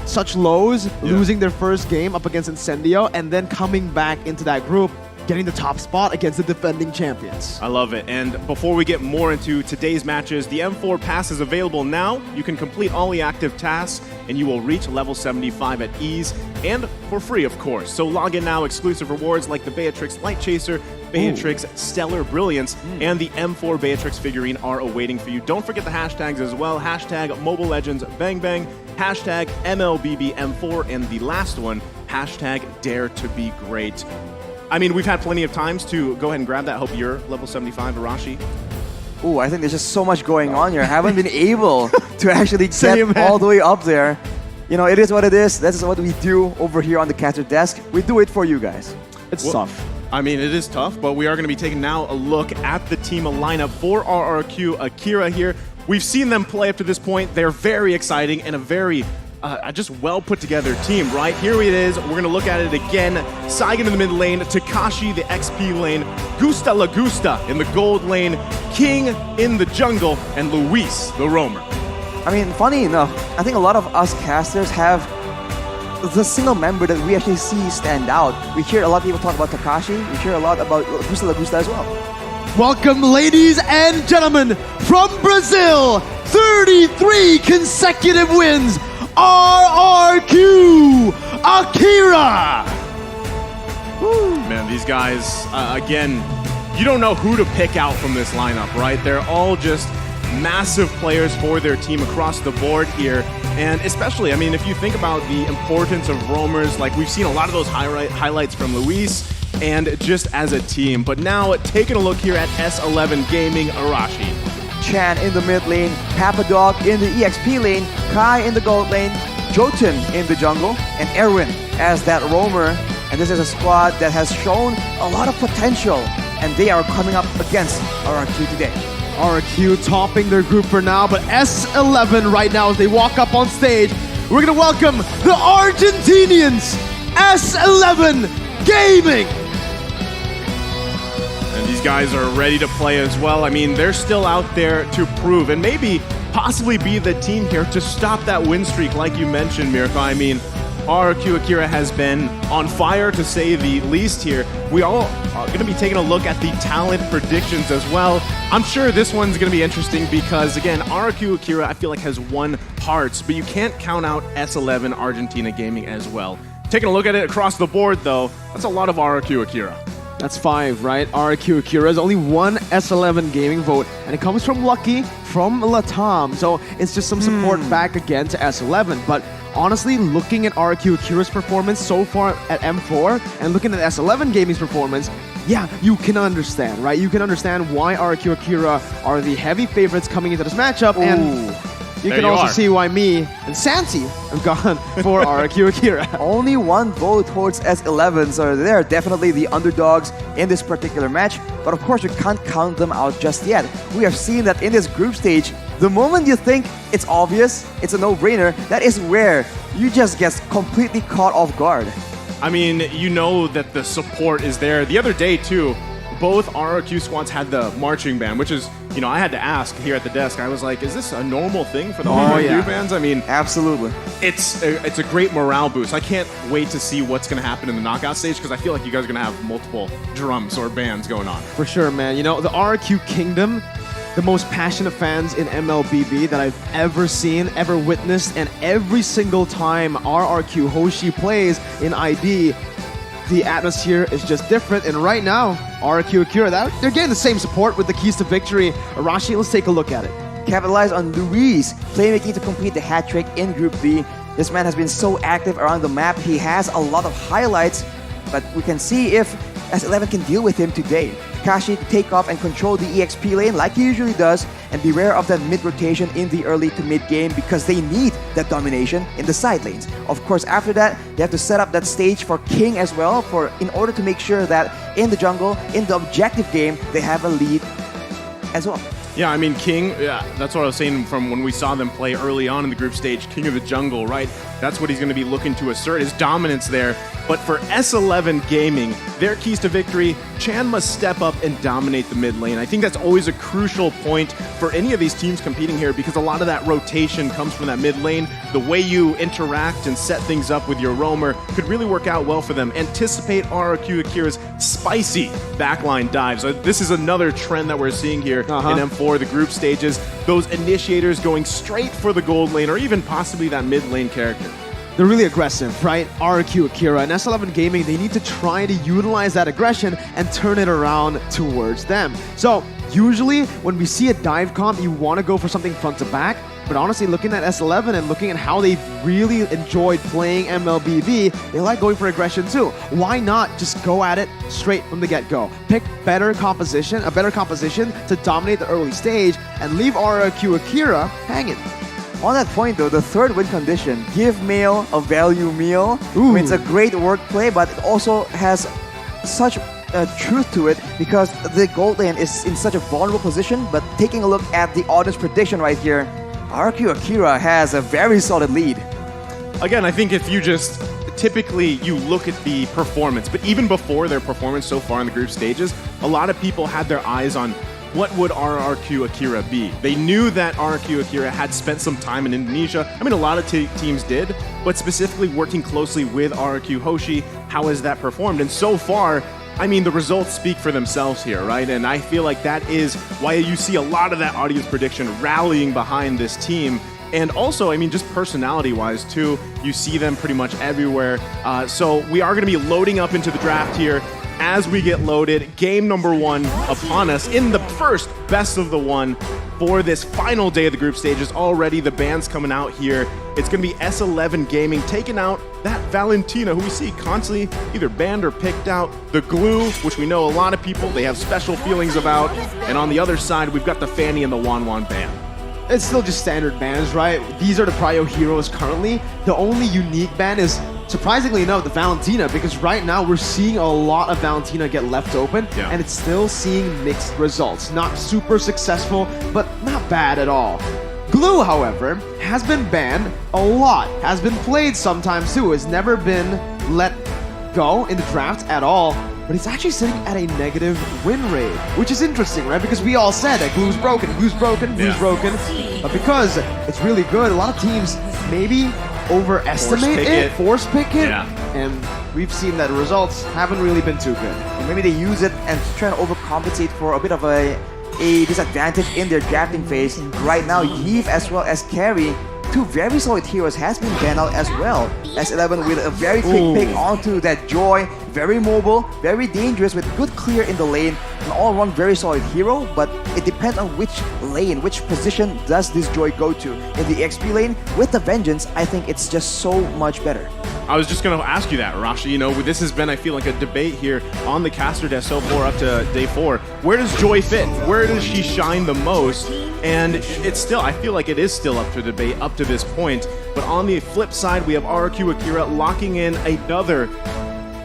such lows, losing their first game up against Incendio, and then coming back into that group, getting the top spot against the defending champions. I love it. And before we get more into today's matches, the M4 pass is available now. You can complete all the active tasks and you will reach level 75 at ease and for free, of course. So log in now. Exclusive rewards like the Beatrix Light Chaser, Beatrix Stellar Brilliance, and the M4 Beatrix figurine are awaiting for you. Don't forget the hashtags as well. Hashtag Mobile Legends Bang Bang, hashtag MLBB M4, and the last one, hashtag Dare to Be Great. I mean, we've had plenty of times to go ahead and grab that. I hope you're level 75, Arashi. Ooh, I think there's just so much going on here. I haven't been able to actually get all the way up there. You know, it is what it is. That's what we do over here on the catcher desk. We do it for you guys. It's tough. I mean, it is tough, but we are going to be taking now a look at the team lineup for RRQ Akira here. We've seen them play up to this point. They're very exciting and a very just well put together team, right? Here it is. We're going to look at it again. Saigon in the mid lane, Takashi the XP lane, Gusta La Gusta in the gold lane, King in the jungle, and Luis the roamer. I mean, funny enough, I think a lot of us casters have the single member that we actually see stand out. We hear a lot of people talk about Takashi. We hear a lot about Gusta La Gusta as well. Welcome, ladies and gentlemen, from Brazil, 33 consecutive wins, RRQ Akira! Woo. Man, these guys, again, you don't know who to pick out from this lineup, right? They're all just massive players for their team across the board here. And especially, I mean, if you think about the importance of roamers, like we've seen a lot of those highlights from Luis and just as a team. But now, taking a look here at S11 Gaming, Arashi. Chan in the mid lane, Papadog in the EXP lane, Kai in the gold lane, Jotun in the jungle, and Erwin as that roamer. And this is a squad that has shown a lot of potential, and they are coming up against RRQ today. RRQ topping their group for now, but S11 right now as they walk up on stage. We're going to welcome the Argentinians, S11 Gaming. And these guys are ready to play as well. I mean, they're still out there to prove and maybe possibly be the team here to stop that win streak like you mentioned, Mirko. I mean, RRQ Akira has been on fire to say the least here. We all are going to be taking a look at the talent predictions as well. I'm sure this one's going to be interesting because, again, RRQ Akira I feel like has won hearts, but you can't count out S11 Argentina Gaming as well. Taking a look at it across the board, though, that's a lot of RRQ Akira. That's 5, right? RRQ Akira is only one S11 gaming vote, and it comes from Lucky, from Latam. So it's just some support back again to S11. But honestly, looking at RRQ Akira's performance so far at M4, and looking at S11 Gaming's performance, yeah, you can understand, right? You can understand why RRQ Akira are the heavy favorites coming into this matchup, and you can also see why me and Santi have gone for RRQ Akira. Only one vote towards S11, so they're definitely the underdogs in this particular match. But of course, you can't count them out just yet. We have seen that in this group stage, the moment you think it's obvious, it's a no-brainer, that is where you just get completely caught off guard. I mean, you know that the support is there. The other day, too, both RRQ squads had the marching band, which is, you know, I had to ask here at the desk. I was like, is this a normal thing for the RRQ bands? I mean, absolutely. It's a great morale boost. I can't wait to see what's going to happen in the knockout stage because I feel like you guys are going to have multiple drums or bands going on. For sure, man. You know, the RRQ Kingdom, the most passionate fans in MLBB that I've ever seen, ever witnessed, and every single time RRQ Hoshi plays in ID, the atmosphere is just different. And right now, RRQ Akira, they're getting the same support with the keys to victory. Arashi, let's take a look at it. Capitalize on Luis playmaking to complete the hat trick in Group B. This man has been so active around the map. He has a lot of highlights, but we can see if S11 can deal with him today. Kashi to take off and control the EXP lane like he usually does, and beware of that mid-rotation in the early to mid-game because they need that domination in the side lanes. Of course, after that, they have to set up that stage for King as well in order to make sure that in the jungle, in the objective game, they have a lead as well. Yeah, I mean, King, that's what I was saying from when we saw them play early on in the group stage, King of the Jungle, right? That's what he's going to be looking to assert, his dominance there. But for S11 Gaming, their keys to victory, Chan must step up and dominate the mid lane. I think that's always a crucial point for any of these teams competing here because a lot of that rotation comes from that mid lane. The way you interact and set things up with your roamer could really work out well for them. Anticipate RRQ Akira's spicy backline dives. So this is another trend that we're seeing here in M4, the group stages. Those initiators going straight for the gold lane or even possibly that mid lane character. They're really aggressive, right? RRQ Akira and S11 Gaming, they need to try to utilize that aggression and turn it around towards them. So usually when we see a dive comp, you want to go for something front to back. But honestly, looking at S11 and looking at how they've really enjoyed playing MLBB, they like going for aggression too. Why not just go at it straight from the get-go? Pick a better composition to dominate the early stage and leave RRQ Akira hanging. On that point though, the third win condition, give meal a value meal. I mean, it's a great work play, but it also has such truth to it because the gold lane is in such a vulnerable position. But taking a look at the audience prediction right here, RRQ Akira has a very solid lead. Again, I think if you just typically you look at the performance, but even before their performance so far in the group stages, a lot of people had their eyes on what would RRQ Akira be? They knew that RRQ Akira had spent some time in Indonesia. I mean, a lot of teams did, but specifically working closely with RRQ Hoshi, how has that performed? And so far, I mean, the results speak for themselves here, right? And I feel like that is why you see a lot of that audience prediction rallying behind this team. And also, I mean, just personality-wise, too, you see them pretty much everywhere. So we are going to be loading up into the draft here. As we get loaded, game number 1 upon us in the first best of the one for this final day of the group stages. Already the band's coming out here. It's going to be S11 Gaming taking out that Valentina, who we see constantly either banned or picked out. The Glue, which we know a lot of people, they have special feelings about. And on the other side, we've got the Fanny and the Wan Wan band. It's still just standard bans, right? These are the prio heroes currently. The only unique ban is, surprisingly enough, the Valentina, because right now we're seeing a lot of Valentina get left open, and it's still seeing mixed results. Not super successful, but not bad at all. Glue, however, has been banned a lot, has been played sometimes too, has never been let go in the draft at all, but it's actually sitting at a negative win rate, which is interesting, right? Because we all said that Glue's broken, Glue's broken, Glue's broken, but because it's really good, a lot of teams maybe overestimate force pick it, Yeah. and we've seen that results haven't really been too good. Or maybe they use it and try to overcompensate for a bit of a disadvantage in their drafting phase. Right now, Yves as well as Carry, two very solid heroes, has been banned out as well. S11 with a very quick pick onto that Joy, very mobile, very dangerous with good clear in the lane, an all-round very solid hero, but it depends on which lane, which position does this Joy go to. In the XP lane, with the Vengeance, I think it's just so much better. I was just going to ask you that, Rashi. You know, this has been, I feel like, a debate here on the caster desk so far up to day 4. Where does Joy fit? Where does she shine the most? And it's still, I feel like it is still up for debate up to this point. But on the flip side, we have RRQ Akira locking in another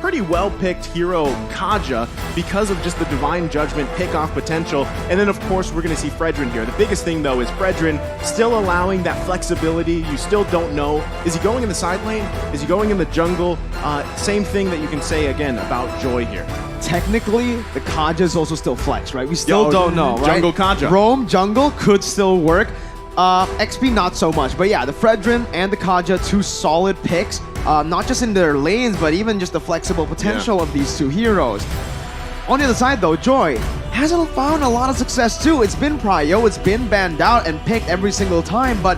pretty well-picked hero, Kaja, because of just the Divine Judgment pick-off potential. And then, of course, we're going to see Fredrin here. The biggest thing, though, is Fredrin still allowing that flexibility. You still don't know. Is he going in the side lane? Is he going in the jungle? Same thing that you can say, again, about Joy here. Technically, the Kaja is also still flex, right? We still don't know, right? Jungle Kaja. Roam, jungle could still work. XP not so much, but yeah, the Fredrin and the Kaja, two solid picks, not just in their lanes, but even just the flexible potential of these two heroes. On the other side though, Joy hasn't found a lot of success too. It's been prio, it's been banned out and picked every single time, but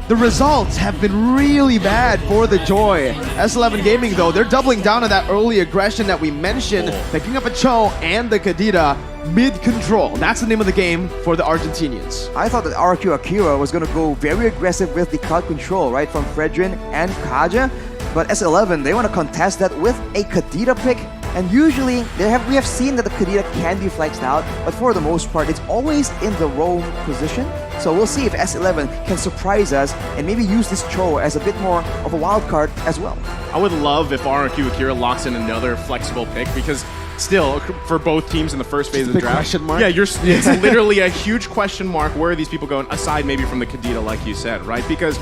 the results have been really bad for the Joy. S11 Gaming though, they're doubling down on that early aggression that we mentioned, picking up a Cho and the Kadira mid-control. That's the name of the game for the Argentinians. I thought that RRQ Akira was going to go very aggressive with the crowd control, right, from Fredrin and Kaja, but S11, they want to contest that with a Kadira pick, and usually we have seen that the Kadira can be flexed out, but for the most part, it's always in the roam position. So we'll see if S11 can surprise us and maybe use this Cho as a bit more of a wild card as well. I would love if RRQ Akira locks in another flexible pick, because still, for both teams in the first phase of the draft, question mark. yeah, it's literally a huge question mark. Where are these people going? Aside maybe from the Kadita, like you said, right? Because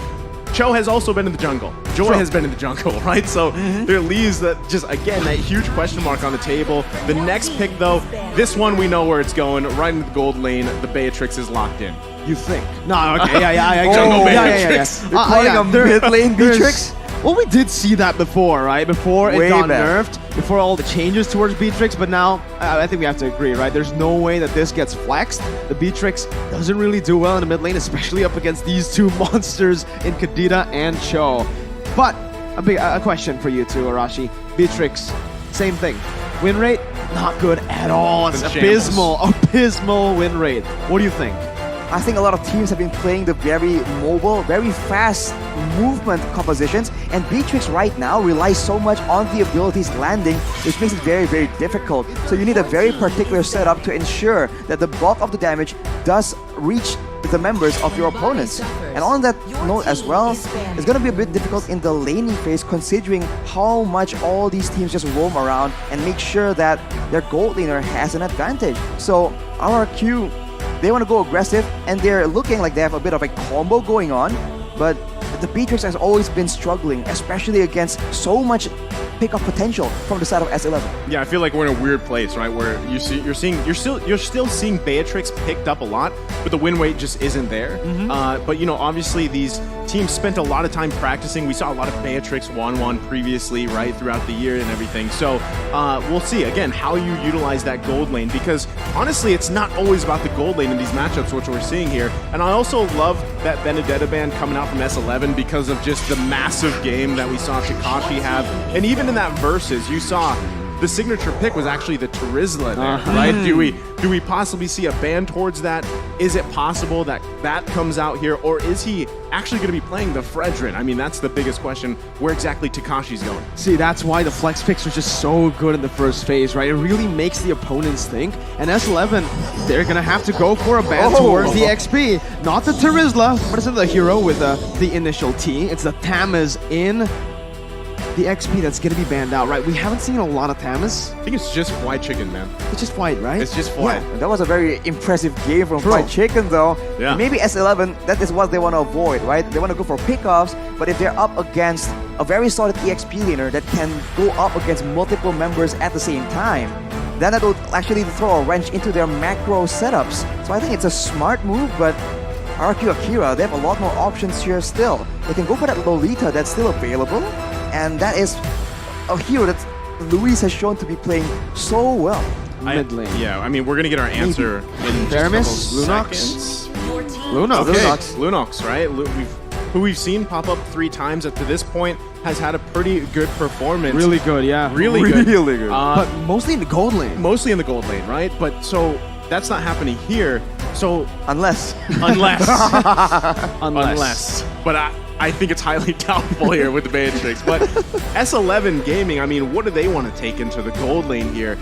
Cho has also been in the jungle. Joy has been in the jungle, right? So there leaves that, just again, that huge question mark on the table. The next pick, though, this one we know where it's going. Right into the gold lane, the Beatrix is locked in. You think? No, okay, yeah. Jungle Beatrix. You're playing a mid-lane Beatrix? Well, we did see that before, right? Before it got nerfed, before all the changes towards Beatrix, but now I think we have to agree, right? There's no way that this gets flexed. The Beatrix doesn't really do well in the mid lane, especially up against these two monsters in Kadita and Cho. But a question for you too, Arashi. Beatrix, same thing. Win rate, not good at all. It's abysmal win rate. What do you think? I think a lot of teams have been playing the very mobile, very fast movement compositions, and Beatrix right now relies so much on the abilities landing, which makes it very, very difficult. So you need a very particular setup to ensure that the bulk of the damage does reach the members of your opponents. And on that note as well, it's going to be a bit difficult in the laning phase, considering how much all these teams just roam around and make sure that their gold laner has an advantage. So RRQ, they want to go aggressive, and they're looking like they have a bit of a combo going on, but the Beatrix has always been struggling, especially against so much pick-up potential from the side of S11. Yeah, I feel like we're in a weird place, right? Where you're still seeing Beatrix picked up a lot, but the win rate just isn't there. But you know, obviously these teams spent a lot of time practicing. We saw a lot of Beatrix 1-1 previously, right, throughout the year and everything. So we'll see again how you utilize that gold lane, because honestly, it's not always about the gold lane in these matchups, which we're seeing here. And I also love that Benedetta ban coming out from S11 because of just the massive game that we saw Takashi have, and even in that versus, you saw the signature pick was actually the Terizla there, right? Do we possibly see a ban towards that? Is it possible that that comes out here, or is he actually going to be playing the Fredrin? I mean, that's the biggest question, where exactly Takashi's going. See, that's why the flex picks are just so good in the first phase, right? It really makes the opponents think, and S11, they're going to have to go for a ban towards the XP. Not the Terizla, but it's the hero with the initial T. It's the Tamaz in the XP that's going to be banned out, right? We haven't seen a lot of Tamas. I think it's just White Chicken, man. It's just White, right? It's just White. Yeah, that was a very impressive game from White Chicken, though. Yeah. Maybe S11, that is what they want to avoid, right? They want to go for pickoffs, but if they're up against a very solid EXP laner that can go up against multiple members at the same time, then that will actually throw a wrench into their macro setups. So I think it's a smart move, but RRQ Akira, they have a lot more options here still. They can go for that Lolita that's still available, and that is a hero that Luis has shown to be playing so well. Mid lane. Yeah, I mean, we're going to get our answer in just a couple Lunox? seconds. Lunox. Okay, Lunox. Lunox, right? Who we've seen pop up 3 times up to this point, has had a pretty good performance. Really good, yeah. Really good. Really good. But mostly in the gold lane. Mostly in the gold lane, right? But so that's not happening here. So unless. Unless. But I think it's highly doubtful here with the Matrix. But S11 Gaming, I mean, what do they want to take into the gold lane here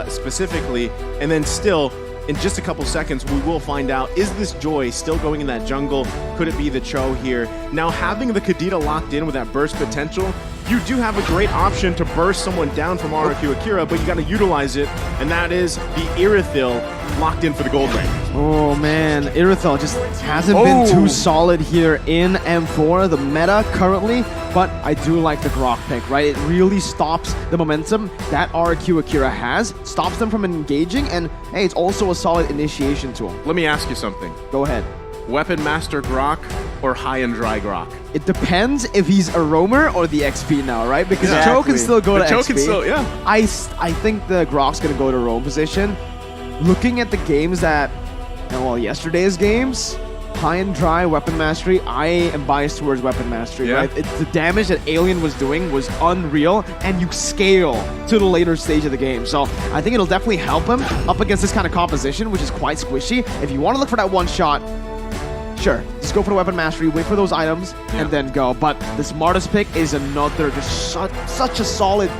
specifically? And then still, in just a couple seconds, we will find out, is this Joy still going in that jungle? Could it be the Cho here? Now, having the Kadita locked in with that burst potential, you do have a great option to burst someone down from RRQ Akira, but you got to utilize it, and that is the Irithil locked in for the gold lane. Oh man, Irithil just hasn't been too solid here in M4, the meta currently, but I do like the Grok pick, right? It really stops the momentum that RRQ Akira has, stops them from engaging, and hey, it's also a solid initiation tool. Let me ask you something. Go ahead. Weapon Master Grok or High and Dry Grok? It depends if he's a roamer or the XP now, right? Because Exactly. Cho can still go to Cho XP. can still, yeah. I think the Grok's going to go to roam position. Looking at the games that, well, yesterday's games, High and Dry, Weapon Mastery, I am biased towards Weapon Mastery, Yeah. right? The damage that Alien was doing was unreal, and you scale to the later stage of the game. So I think it'll definitely help him up against this kind of composition, which is quite squishy. If you want to look for that one shot, sure, just go for the Weapon Mastery, wait for those items, and then go. But the smartest pick is another, just such a solid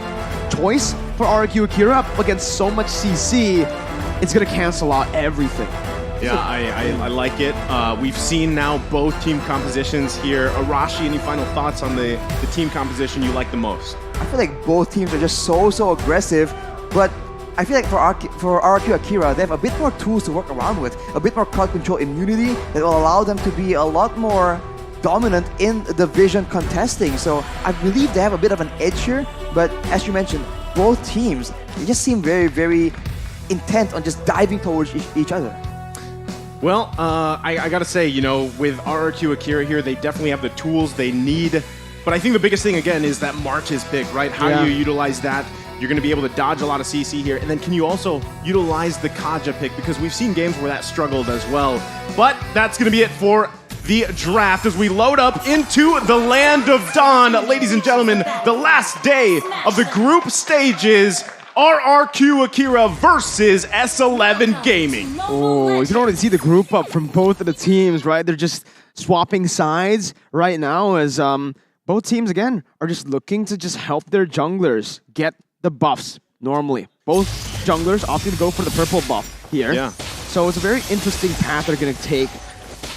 choice for RRQ Akira up against so much CC. It's going to cancel out everything. Yeah, I like it. We've seen now both team compositions here. Arashi, any final thoughts on the team composition you like the most? I feel like both teams are just so aggressive, but I feel like for RRQ Akira, they have a bit more tools to work around with, a bit more crowd control immunity that will allow them to be a lot more dominant in the vision contesting. So I believe they have a bit of an edge here, but as you mentioned, both teams, they just seem very intent on just diving towards each other. Well, I gotta say, you know, with RRQ Akira here, they definitely have the tools they need. But I think the biggest thing, again, is that Marches pick, right? How do you utilize that? You're going to be able to dodge a lot of CC here. And then can you also utilize the Kaja pick? Because we've seen games where that struggled as well. But that's going to be it for the draft as we load up into the Land of Dawn. Ladies and gentlemen, the last day of the group stages. RRQ Akira versus S11 Gaming. Oh, you can already see the group up from both of the teams, right? They're just swapping sides right now as both teams, again, are just looking to just help their junglers get the buffs normally. Both junglers opting to go for the purple buff here. Yeah. So it's a very interesting path they're going to take.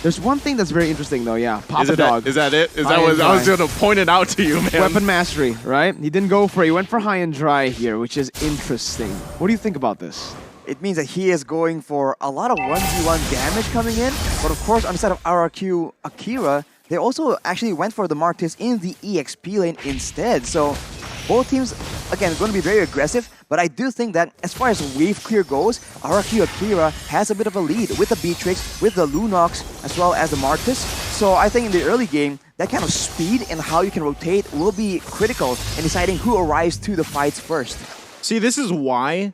There's one thing that's very interesting, though, yeah. Papa Dog. Is that it? Is that what I was going to point it out to you, man? Weapon Mastery, right? He didn't go for it. He went for High and Dry here, which is interesting. What do you think about this? It means that he is going for a lot of 1v1 damage coming in, but of course on the side of RRQ Akira, they also actually went for the Martis in the EXP lane instead. So both teams, again, going to be very aggressive, but I do think that as far as wave clear goes, RRQ Akira has a bit of a lead with the Beatrix, with the Lunox, as well as the Martis. So I think in the early game, that kind of speed and how you can rotate will be critical in deciding who arrives to the fights first. See, this is why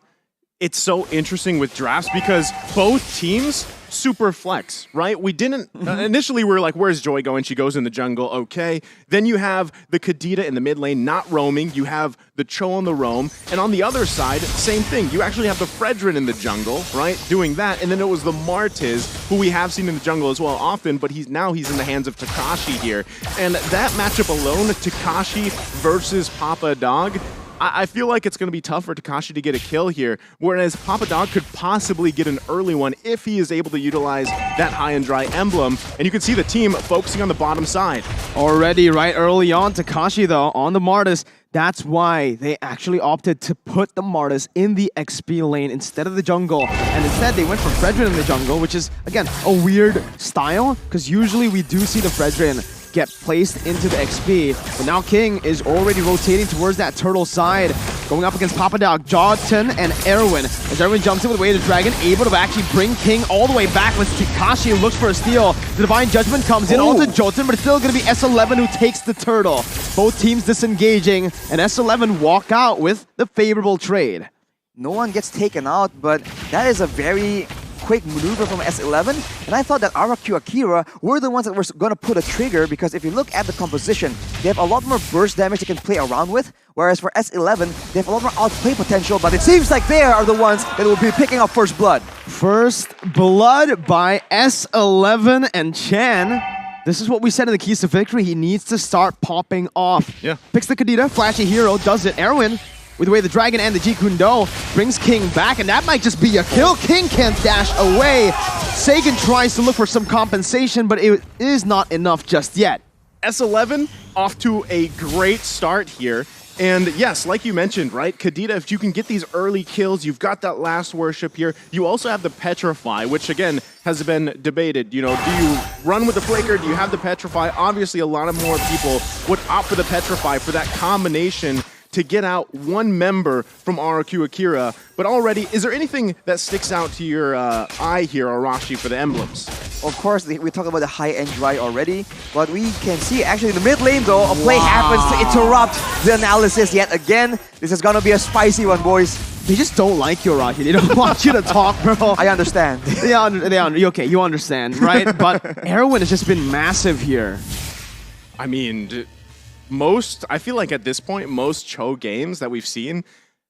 it's so interesting with drafts, because both teams super flex, right? We didn't initially we were like, where's Joy going? She goes in the jungle, okay. Then you have the Kadita in the mid lane not roaming. You have the Cho on the roam, and on the other side, same thing. You actually have the Fredrin in the jungle, right, doing that, and then it was the Martis, who we have seen in the jungle as well often, but he's in the hands of Takashi here, and that matchup alone, Takashi versus Papa Dog, I feel like it's going to be tough for Takashi to get a kill here, whereas Papa Dog could possibly get an early one if he is able to utilize that High and Dry emblem. And you can see the team focusing on the bottom side. Already right early on, Takashi though, on the Martis, that's why they actually opted to put the Martis in the XP lane instead of the jungle. And instead, they went for Fredrin in the jungle, which is, again, a weird style, because usually we do see the Fredrin get placed into the XP. But now King is already rotating towards that turtle side. going up against Papa Dog, Jawton, and Erwin. As Erwin jumps in with Way of the Dragon, able to actually bring King all the way back. Let's see, Kashi looks for a steal. The Divine Judgment comes in onto Jawton, but it's still going to be S11 who takes the turtle. Both teams disengaging, and S11 walk out with the favorable trade. No one gets taken out, but that is a very quick maneuver from S11, and I thought that RRQ Akira were the ones that were going to put a trigger, because if you look at the composition, they have a lot more burst damage they can play around with, whereas for S11, they have a lot more outplay potential, but it seems like they are the ones that will be picking up first blood. First blood by S11 and Chan. This is what we said in the keys to victory. He needs to start popping off. Yeah. Picks the Kadita, flashy hero, does it. Erwin, with the way the Dragon and the Jikundo, brings King back, and that might just be a kill. King can't dash away. Sagan tries to look for some compensation, but it is not enough just yet. S11 off to a great start here. And yes, like you mentioned, right, Kadita, if you can get these early kills, you've got that last worship here. You also have the Petrify, which again has been debated. You know, do you run with the Flicker? Do you have the Petrify? Obviously, a lot of more people would opt for the Petrify for that combination to get out one member from RRQ Akira. But already, is there anything that sticks out to your eye here, Arashi, for the emblems? Of course, we talked about the high-end dry already, but we can see actually in the mid lane though, a play happens to interrupt the analysis yet again. This is gonna be a spicy one, boys. They just don't like you, Arashi. They don't want you to talk, bro. I understand. Okay, you understand, right? But Erwin has just been massive here. I mean, I feel like at this point, most Cho games that we've seen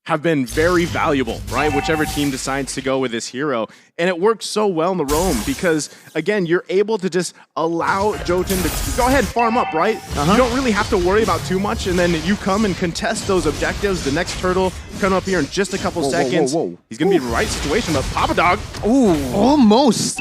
have been very valuable, right? Whichever team decides to go with this hero. And it works so well in the roam because, again, you're able to just allow Jotun to go ahead and farm up, right? You don't really have to worry about too much, and then you come and contest those objectives. The next turtle come up here in just a couple seconds. He's going to be in the right situation, but Papa Dog. Ooh, almost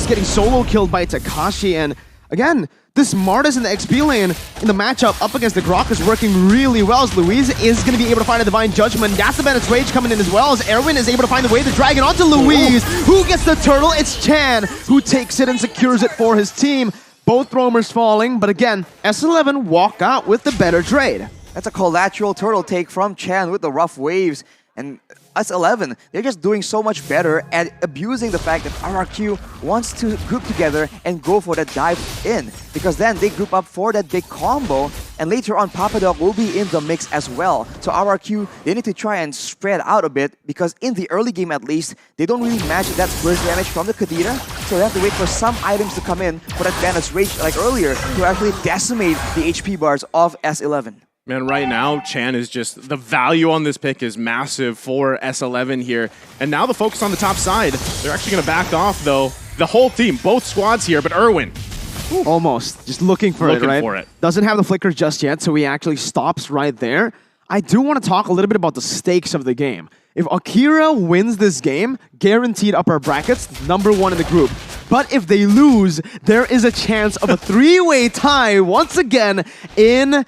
getting solo killed by Takashi. And again, the smartest in the XP lane in the matchup up against the Grok is working really well, as Louise is going to be able to find a Divine Judgment. That's the Bandit's Rage coming in as well, as Erwin is able to find the way to Dragon onto Louise. Who gets the turtle? It's Chan, who takes it and secures it for his team. Both roamers falling, but again, S11 walk out with the better trade. That's a collateral turtle take from Chan with the rough waves. And S11, they're just doing so much better at abusing the fact that RRQ wants to group together and go for that dive in, because then they group up for that big combo, and later on Papa Dog will be in the mix as well. So RRQ, they need to try and spread out a bit, because in the early game at least, they don't really match that burst damage from the Kadita, so they have to wait for some items to come in for that Bandit's Rage like earlier to actually decimate the HP bars of S11. Man, right now, Chan is just, the value on this pick is massive for S11 here. And now the focus on the top side. They're actually going to back off, though. The whole team, both squads here, but Erwin. Almost. Just looking for it, right? Doesn't have the flicker just yet, so he actually stops right there. I do want to talk a little bit about the stakes of the game. If Akira wins this game, guaranteed upper brackets, #1 in the group. But if they lose, there is a chance of a three-way tie once again in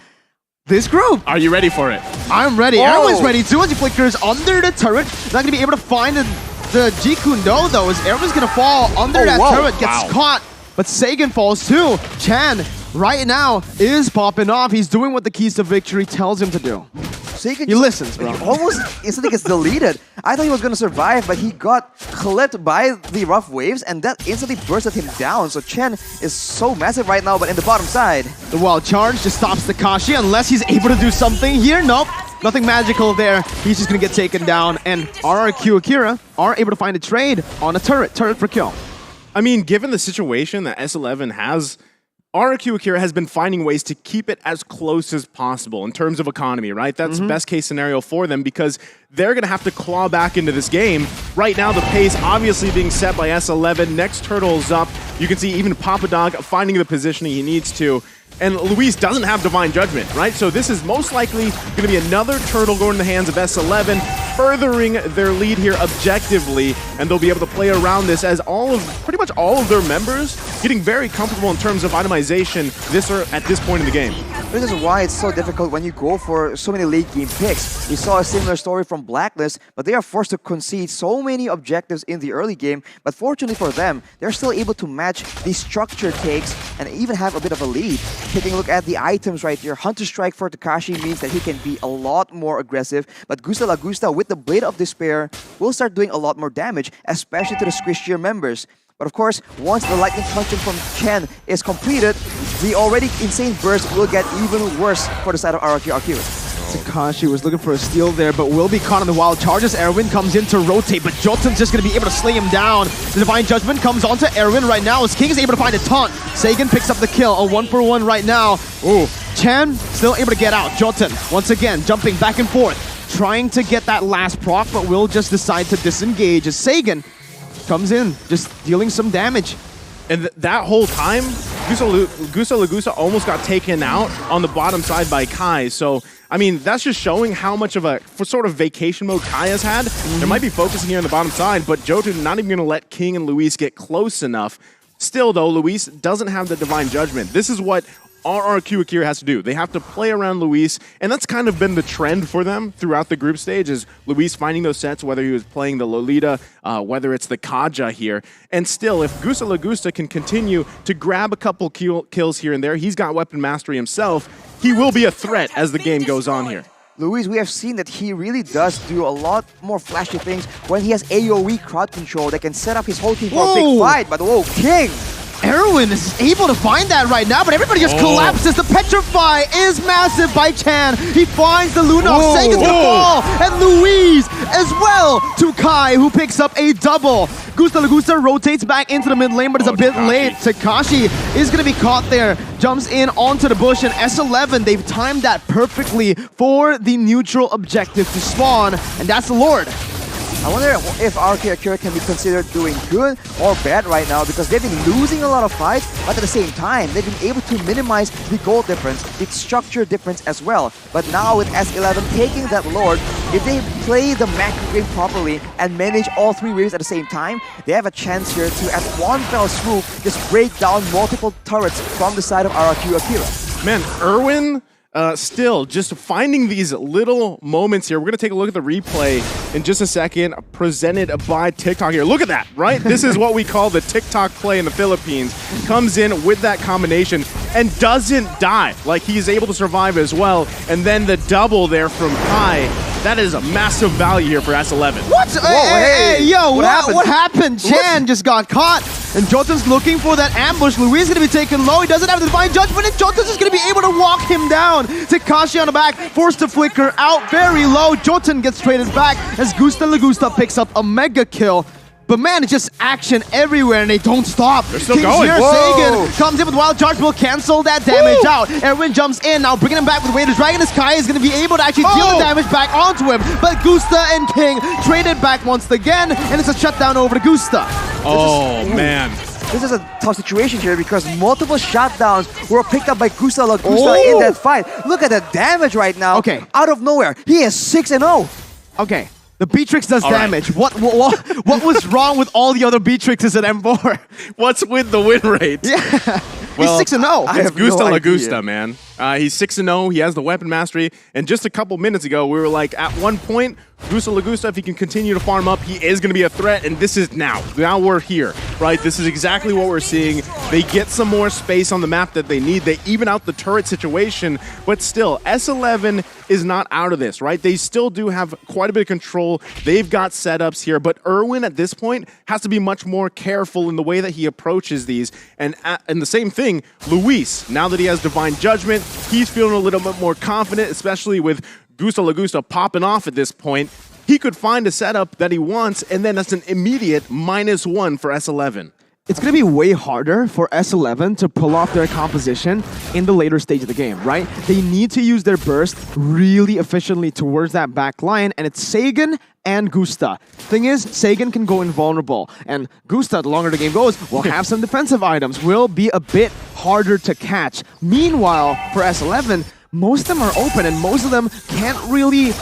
this group. Are you ready for it? I'm ready. Everyone's ready too, as he flickers under the turret. Not going to be able to find the Jikundo though, as everyone's going to fall under that turret, gets caught. But Sagan falls too. Chan, right now, is popping off. He's doing what the keys to victory tells him to do. Sagan, he listens, bro. Almost instantly gets deleted. I thought he was going to survive, but he got clipped by the rough waves, and that instantly bursted him down. So Chen is so massive right now, but in the bottom side. The wild charge just stops Takashi unless he's able to do something here. Nope, nothing magical there. He's just going to get taken down, and RRQ Akira are able to find a trade on a turret for kill. I mean, given the situation that S11 has, RRQ Akira has been finding ways to keep it as close as possible in terms of economy, right? That's best case scenario for them, because they're going to have to claw back into this game. Right now, the pace obviously being set by S11. Next turtle's up. You can see even Papa Dog finding the positioning he needs to. And Luis doesn't have Divine Judgment, right? So this is most likely going to be another turtle going in the hands of S11, furthering their lead here objectively, and they'll be able to play around this as pretty much all of their members getting very comfortable in terms of itemization at this point in the game. This is why it's so difficult when you go for so many late game picks. We saw a similar story from Blacklist, but they are forced to concede so many objectives in the early game. But fortunately for them, they're still able to match the structure takes and even have a bit of a lead. Taking a look at the items right here, Hunter Strike for Takashi means that he can be a lot more aggressive, but Gusta Lagusta with the Blade of Despair will start doing a lot more damage, especially to the Squishier members. But of course, once the Lightning Punching from Chen is completed, the already insane burst will get even worse for the side of RRQ Akira. Takashi was looking for a steal there, but will be caught on the wild charges. Erwin comes in to rotate, but Jotun's just going to be able to slay him down. The Divine Judgment comes onto Erwin right now as King is able to find a taunt. Sagan picks up the kill, a 1-for-1 right now. Ooh, Chen still able to get out. Jotun, once again, jumping back and forth, trying to get that last proc, but will just decide to disengage as Sagan comes in, just dealing some damage. And that whole time, Gusta Lagusta almost got taken out on the bottom side by Kai. So, I mean, that's just showing how much of a sort of vacation mode Kai has had. There might be focusing here on the bottom side, but Jotun not even going to let King and Luis get close enough. Still, though, Luis doesn't have the Divine Judgment. This is what RRQ Akira has to do. They have to play around Luis, and that's kind of been the trend for them throughout the group stage, is Luis finding those sets, whether he was playing the Lolita, whether it's the Kaja here. And still, if Gusta Lagusta can continue to grab a couple kills here and there, he's got weapon mastery himself, he will be a threat as the game goes on here. Luis, we have seen that he really does do a lot more flashy things when he has AoE crowd control that can set up his whole team for a big fight. But whoa, King! Erwin is able to find that right now, but everybody just collapses. The Petrify is massive by Chan. He finds the Lunox, Sagan's the fall, and Luis as well to Kai, who picks up a double. Gusta Lagusta rotates back into the mid lane, but it's a bit late. Takashi is going to be caught there, jumps in onto the bush, and S11, they've timed that perfectly for the neutral objective to spawn, and that's the Lord. I wonder if RRQ Akira can be considered doing good or bad right now, because they've been losing a lot of fights, but at the same time, they've been able to minimize the goal difference, the structure difference as well. But now with S11 taking that Lord, if they play the macro game properly and manage all three waves at the same time, they have a chance here to, at one fell swoop, just break down multiple turrets from the side of RRQ Akira. Man, Erwin... still, just finding these little moments here. We're going to take a look at the replay in just a second, presented by TikTok here. Look at that, right? This is what we call the TikTok play in the Philippines. Comes in with that combination and doesn't die. Like, he's able to survive as well. And then the double there from Kai. That is a massive value here for S11. What? Hey, yo, what happened? Chan just got caught, and Jotun's looking for that ambush. Luis is going to be taken low. He doesn't have the Divine Judgment, and Jotun's just going to be able to walk him down. Takashi on the back, forced to flicker out very low. Jotun gets traded back as Gusta Lagusta picks up a mega kill. But man, it's just action everywhere, and they don't stop. They're still going. Here, Sagan comes in with Wild Charge, will cancel that damage out. Erwin jumps in, now bringing him back with Wader's Dragon. This Kai is going to be able to actually deal the damage back onto him. But Gusta and King traded back once again, and it's a shutdown over to Gusta. Man. This is a tough situation here because multiple shutdowns were picked up by Gusta Lagusta in that fight. Look at the damage right now. Okay. Out of nowhere, he is 6-0. Okay. The Beatrix does damage. What was wrong with all the other Beatrixes at M4? What's with the win rate? Yeah. Well, he's 6-0. It's Gusta Lagusta, man. He's 6-0. He has the weapon mastery. And just a couple minutes ago, we were like, at one point, Gusta Lagusta, if he can continue to farm up, he is going to be a threat. And this is now. Now we're here, right? This is exactly what we're seeing. They get some more space on the map that they need. They even out the turret situation. But still, S11 is not out of this, right? They still do have quite a bit of control. They've got setups here. But Erwin, at this point, has to be much more careful in the way that he approaches these. And the same thing, Luis, now that he has Divine Judgment, he's feeling a little bit more confident, especially with Gusta Lagusta popping off at this point. He could find a setup that he wants, and then that's an immediate -1 for S11. It's going to be way harder for S11 to pull off their composition in the later stage of the game, right? They need to use their burst really efficiently towards that back line, and it's Sagan and Gusta. Thing is, Sagan can go invulnerable, and Gusta, the longer the game goes, will have some defensive items, will be a bit harder to catch. Meanwhile, for S11, most of them are open, and most of them can't really,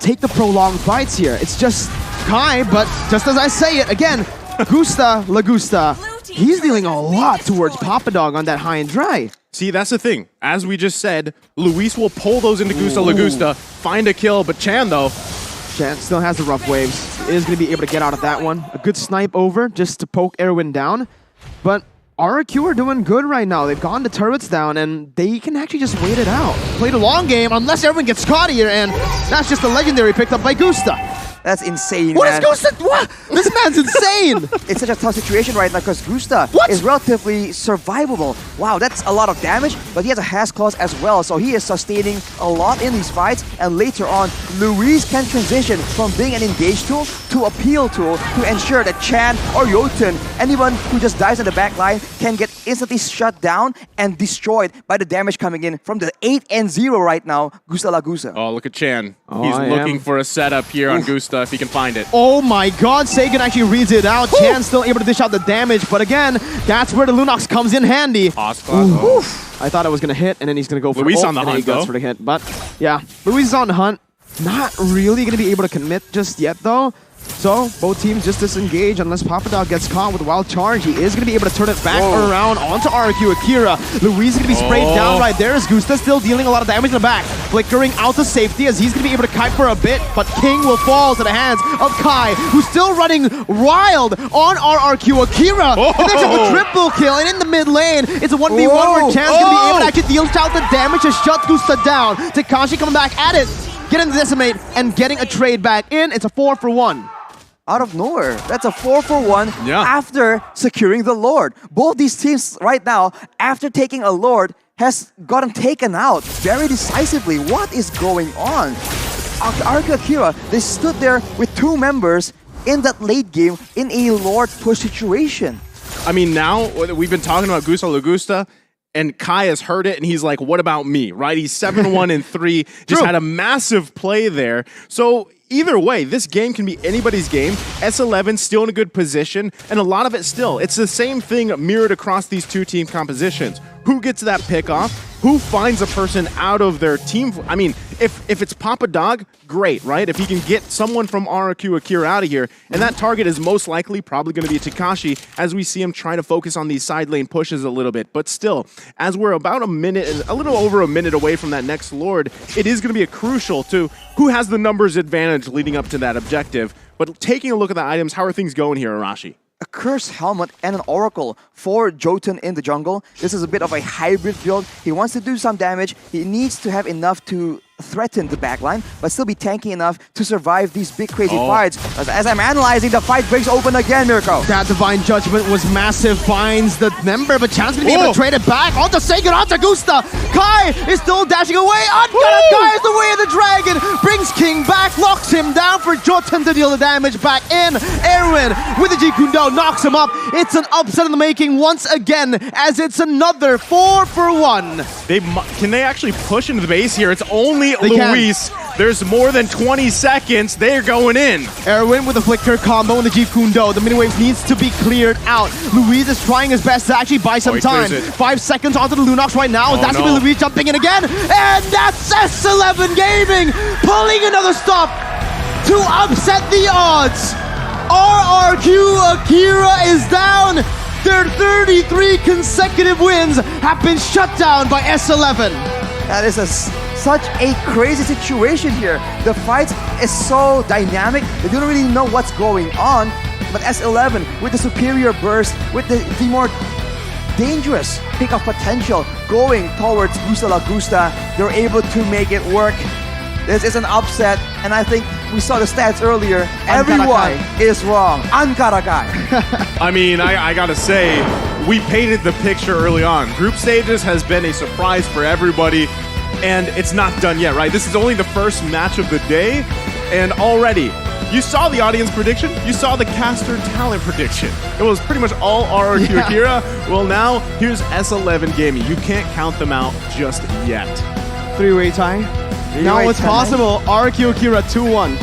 take the prolonged fights here. It's just Kai, but just as I say it, again, Gusta Lagusta, he's dealing a lot towards Papa Dog on that high and dry. See, that's the thing. As we just said, Luis will pull those into Gusta Lagusta, find a kill, but Chan, though... Chan still has the rough waves. Is going to be able to get out of that one. A good snipe over just to poke Erwin down. But RRQ are doing good right now. They've gone the turrets down, and they can actually just wait it out. Play the long game, unless Erwin gets caught here, and that's just a legendary picked up by Gusta. That's insane, What man. is Gusta? What? This man's insane! It's such a tough situation right now because Gusta is relatively survivable. Wow, that's a lot of damage, but he has a Has clause as well, so he is sustaining a lot in these fights. And later on, Luis can transition from being an engage tool to a peel tool to ensure that Chan or Jotun, anyone who just dies in the back line, can get instantly shut down and destroyed by the damage coming in from the 8-0 right now, Gusta Lagusa. Oh, look at Chan. He's looking for a setup here on Gusta if he can find it. Oh my god, Sagan actually reads it out. Chan still able to dish out the damage, but again, that's where the Lunox comes in handy. I thought it was going to hit, and then he's going to go for Luis ult, on the and then he hunt, goes though. for the hit. But yeah, Luis is on the hunt. Not really going to be able to commit just yet, though. So, both teams just disengage unless Papadog gets caught with a wild charge. He is going to be able to turn it back around onto RRQ Akira. Luis is going to be sprayed down right there as Gusta still dealing a lot of damage in the back. Flickering out to safety as he's going to be able to kite for a bit, but King will fall to the hands of Kai, who's still running wild on RRQ Akira. And there's a triple kill, and in the mid lane, it's a 1v1 where Chan's going to be able to actually deal out the damage to shut Gusta down. Takashi coming back at it, getting the decimate, and getting a trade back in. It's a 4-for-1. Out of nowhere. That's a 4-for-1 after securing the Lord. Both these teams right now, after taking a Lord, has gotten taken out very decisively. What is going on? RRQ Akira, they stood there with 2 members in that late game in a Lord push situation. I mean, now we've been talking about Gusta Lagusta, and Kai has heard it, and he's like, what about me, right? He's 7-1 and 3, just had a massive play there. So either way, this game can be anybody's game. S11 still in a good position, and a lot of it still. It's the same thing mirrored across these two team compositions. Who gets that pick off? Who finds a person out of their team? I mean, if it's Papa Dog, great, right? If he can get someone from RRQ Akira out of here, and that target is most likely probably going to be Takashi, as we see him try to focus on these side lane pushes a little bit. But still, as we're about a little over a minute away from that next Lord, it is going to be a crucial to who has the numbers advantage leading up to that objective. But taking a look at the items, how are things going here, Arashi? A Cursed Helmet and an Oracle for Jotun in the jungle. This is a bit of a hybrid build. He wants to do some damage. He needs to have enough to threaten the backline, but still be tanky enough to survive these big crazy fights. As I'm analyzing, the fight breaks open again, Mirko. That Divine Judgment was massive, finds the member, but Chan's gonna be able to trade it back onto Sagan, onto Gusta. Kai is still dashing away. Kai is the way of the dragon, brings King back, locks him down for Jotun to deal the damage back in. Erwin with the Jikundo knocks him up. It's an upset in the making once again, as it's another 4-for-1. Can they actually push into the base here? It's only Luis. There's more than 20 seconds. They're going in. Erwin with the Flicker combo and the Jeep Kundo. The mini-waves needs to be cleared out. Luis is trying his best to actually buy some time. 5 seconds onto the Lunox right now. That's going to be Luis jumping in again. And that's S11 Gaming pulling another stop to upset the odds. RRQ Akira is down. Their 33 consecutive wins have been shut down by S11. That is such a crazy situation here. The fight is so dynamic, they don't really know what's going on. But S11, with the superior burst, with the more dangerous pick of potential going towards Gusta Lagusta, they're able to make it work. This is an upset, and I think we saw the stats earlier. Everyone is wrong. Ankarakai. I mean, I gotta say, we painted the picture early on. Group stages has been a surprise for everybody, and it's not done yet, right? This is only the first match of the day, and already, you saw the audience prediction, you saw the caster talent prediction. It was pretty much all RRQ Akira. Well, now, here's S11 Gaming. You can't count them out just yet. 3-way tie. Now it's possible. RRQ Akira 2-1.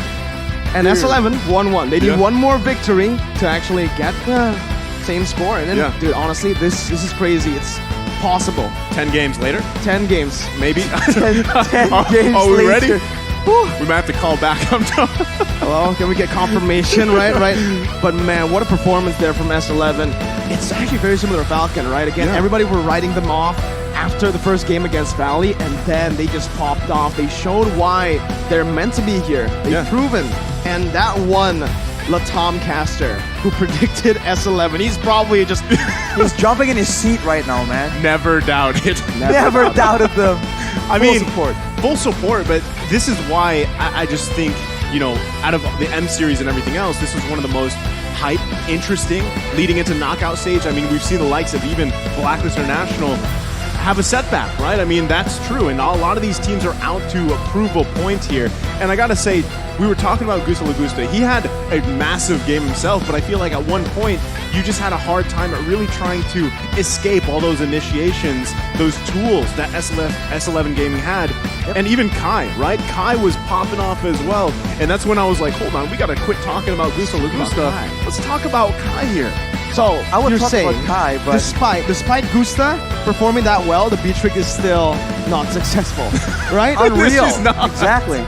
And S11 1-1. They need one more victory to actually get the same score. And then, dude, honestly, this is crazy. It's possible. 10 games later? 10 games. Maybe. 10 games Are we later. ready? We might have to call back. Hello? Can we get confirmation, right? But man, what a performance there from S11. It's actually very similar to Falcon, right? Again, everybody were writing them off after the first game against Valley, and then they just popped off. They showed why they're meant to be here. They've proven. And that one, Latom Caster, who predicted S11, he's probably just... He's jumping in his seat right now, man. Never doubted. Never doubted them. I mean, full support, but this is why I just think, you know, out of the M series and everything else, this was one of the most hype, interesting, leading into knockout stage. I mean, we've seen the likes of even Blacklist International have a setback, right? I mean, that's true, and a lot of these teams are out to prove a point here. And I gotta say, we were talking about Gusta Lagusta. He had a massive game himself, but I feel like at one point, you just had a hard time at really trying to escape all those initiations, those tools that S11 Gaming had, and even Kai, right? Kai was popping off as well, and that's when I was like, hold on, we gotta quit talking about Gusta Lagusta. Let's talk about Kai here. So, I would you're talk saying, about Kai, but despite Gusta performing that well, the B-Trick is still not successful, right? Unreal. This is not. Exactly.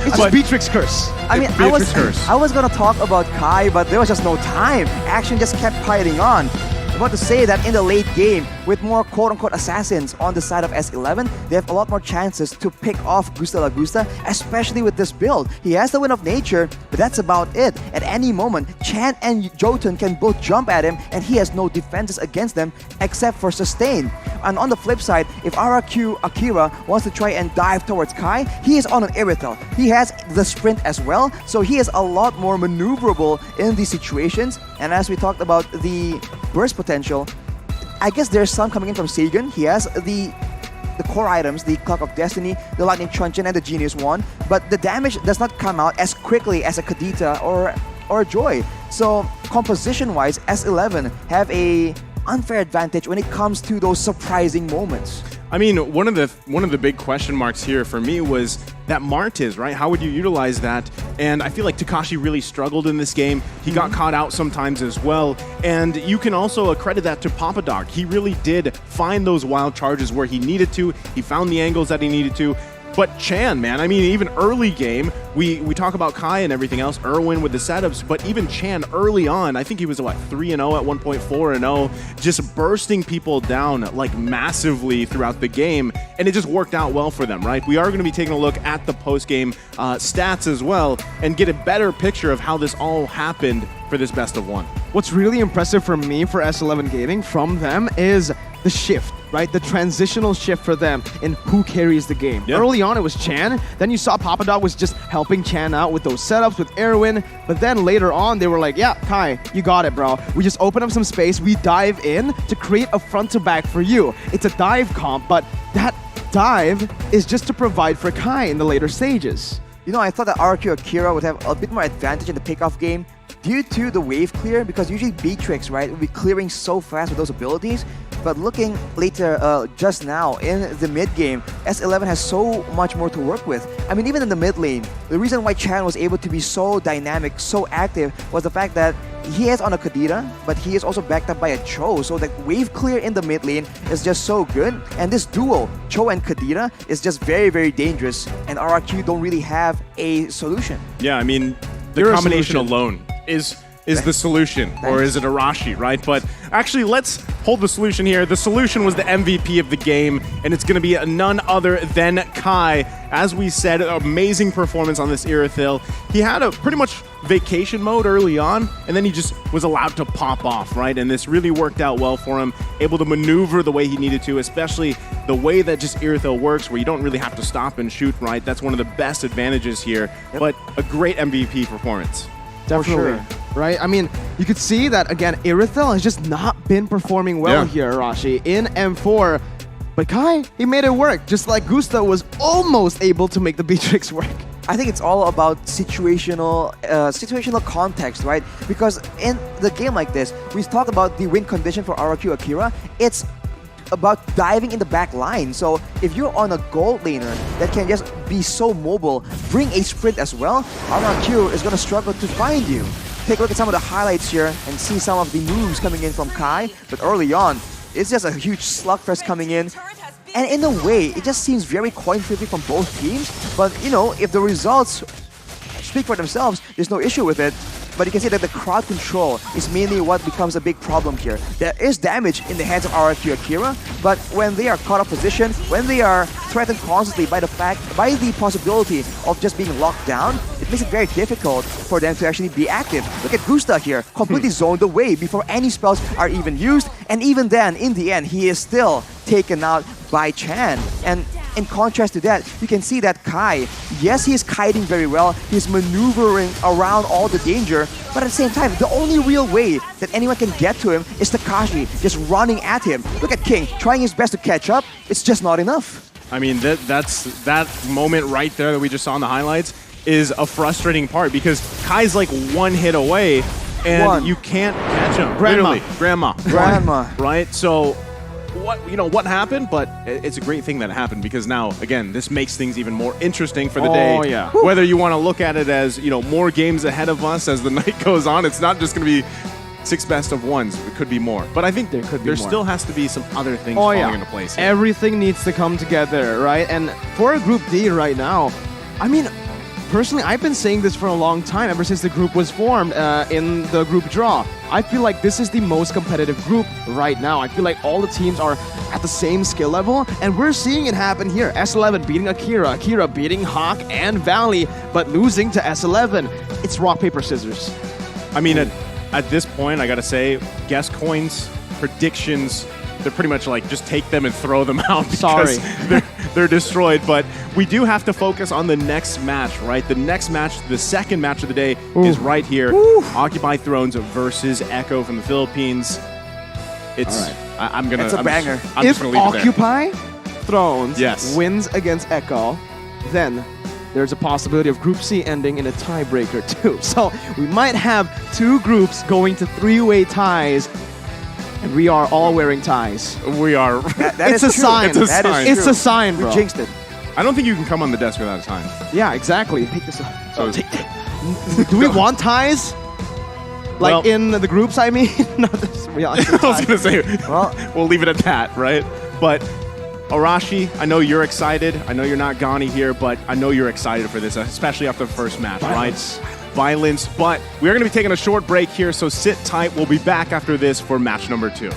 It's just B-Trick's curse. I mean, I was gonna talk about Kai, but there was just no time. Action just kept piling on. I'm about to say that in the late game, with more quote-unquote assassins on the side of S11, they have a lot more chances to pick off Gusta Lagusta, especially with this build. He has the Wind of Nature, but that's about it. At any moment, Chan and Jotun can both jump at him, and he has no defenses against them except for sustain. And on the flip side, if RRQ Akira wants to try and dive towards Kai, he is on an Irithel. He has the sprint as well, so he is a lot more maneuverable in these situations. And as we talked about the burst potential, I guess there's some coming in from Sagan. He has the core items, the Clock of Destiny, the Lightning Truncheon, and the Genius Wand, but the damage does not come out as quickly as a Kadita or a Joy. So composition-wise, S11 have a unfair advantage when it comes to those surprising moments. I mean, one of the big question marks here for me was that Martiz, right? How would you utilize that? And I feel like Takashi really struggled in this game. He got caught out sometimes as well. And you can also accredit that to Papa Dog. He really did find those wild charges where he needed to. He found the angles that he needed to. But Chan, man, I mean, even early game, we talk about Kai and everything else, Irwin with the setups, but even Chan early on, I think he was, what, 3-0 at one point, 4-0, just bursting people down, like, massively throughout the game, and it just worked out well for them, right? We are going to be taking a look at the post-game stats as well, and get a better picture of how this all happened for this best of one. What's really impressive for me for S11 Gaming from them is the shift, right? The transitional shift for them in who carries the game. Yeah. Early on, it was Chan. Then you saw Papa Dog was just helping Chan out with those setups with Erwin. But then later on, they were like, yeah, Kai, you got it, bro. We just open up some space. We dive in to create a front to back for you. It's a dive comp, but that dive is just to provide for Kai in the later stages. You know, I thought that RRQ Akira would have a bit more advantage in the pickoff game due to the wave clear, because usually B-Tricks, right, will be clearing so fast with those abilities. But looking later, just now, in the mid game, S11 has so much more to work with. I mean, even in the mid lane, the reason why Chan was able to be so dynamic, so active, was the fact that he is on a Kadira, but he is also backed up by a Cho, so that wave clear in the mid lane is just so good. And this duo, Cho and Kadira, is just very, very dangerous, and RRQ don't really have a solution. Yeah, I mean, the combination alone is the solution, or is it Arashi, right? But actually, let's hold the solution here. The solution was the MVP of the game, and it's going to be none other than Kai. As we said, amazing performance on this Irithil. He had a pretty much vacation mode early on, and then he just was allowed to pop off, right? And this really worked out well for him, able to maneuver the way he needed to, especially the way that just Irithil works, where you don't really have to stop and shoot, right? That's one of the best advantages here, but a great MVP performance. Definitely. Right? I mean, you could see that, again, Irithel has just not been performing well here, Arashi, in M4. But Kai, he made it work, just like Gusta was almost able to make the B-Tricks work. I think it's all about situational context, right? Because in the game like this, we talk about the win condition for RRQ Akira. It's about diving in the back line. So if you're on a gold laner that can just be so mobile, bring a sprint as well, RRQ is going to struggle to find you. Take a look at some of the highlights here and see some of the moves coming in from Kai. But early on, it's just a huge slugfest coming in. And in a way, it just seems very coin-flipping from both teams. But, you know, if the results speak for themselves, there's no issue with it. but you can see that the crowd control is mainly what becomes a big problem here. There is damage in the hands of RRQ Akira, but when they are caught off position, when they are threatened constantly by the possibility of just being locked down, it makes it very difficult for them to actually be active. Look at Gusta here, completely zoned away before any spells are even used, and even then, in the end, he is still taken out by Chan. And in contrast to that, you can see that Kai, yes, he is kiting very well, he's maneuvering around all the danger, but at the same time, the only real way that anyone can get to him is Takashi just running at him. Look at King, trying his best to catch up, it's just not enough. I mean, that moment right there that we just saw in the highlights is a frustrating part because Kai's like one hit away and you can't catch him. Grandma. Right? So what happened, but it's a great thing that happened because now, again, this makes things even more interesting for the day. Yeah. Whether you want to look at it as, more games ahead of us as the night goes on, it's not just going to be 6 best of ones. It could be more. But I think there still has to be some other things falling into place here. Everything needs to come together, right? And for Group D right now, I mean, personally, I've been saying this for a long time, ever since the group was formed in the group draw. I feel like this is the most competitive group right now. I feel like all the teams are at the same skill level, and we're seeing it happen here. S11 beating Akira, Akira beating Hawk and Valley, but losing to S11. It's rock, paper, scissors. I mean, at this point, I gotta say, guess coins, predictions, they're pretty much like just take them and throw them out because they're destroyed. But we do have to focus on the next match, right? The next match, the second match of the day is right here. Occupy Thrones versus Echo from the Philippines. It's It's a banger. If Occupy Thrones wins against Echo, then there's a possibility of Group C ending in a tiebreaker too. So we might have 2 groups going to 3-way ties. And we are all wearing ties. We are. It's a sign. It's a sign, bro. We jinxed it. I don't think you can come on the desk without a tie. Yeah, exactly. Pick this up. So do we want ties? Like in the groups, I mean? No, I was going to say, we'll leave it at that, right? But Arashi, I know you're excited. I know you're not Ghani here, but I know you're excited for this, especially after the first match, right? Violence, but we're going to be taking a short break here, so sit tight. We'll be back after this for match number 2.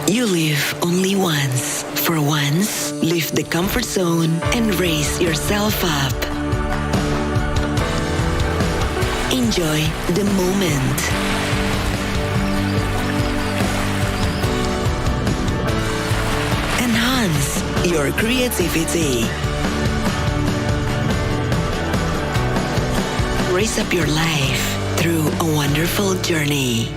You live only once. For once, leave the comfort zone and raise yourself up. Enjoy the moment. Enhance your creativity. Raise up your life through a wonderful journey.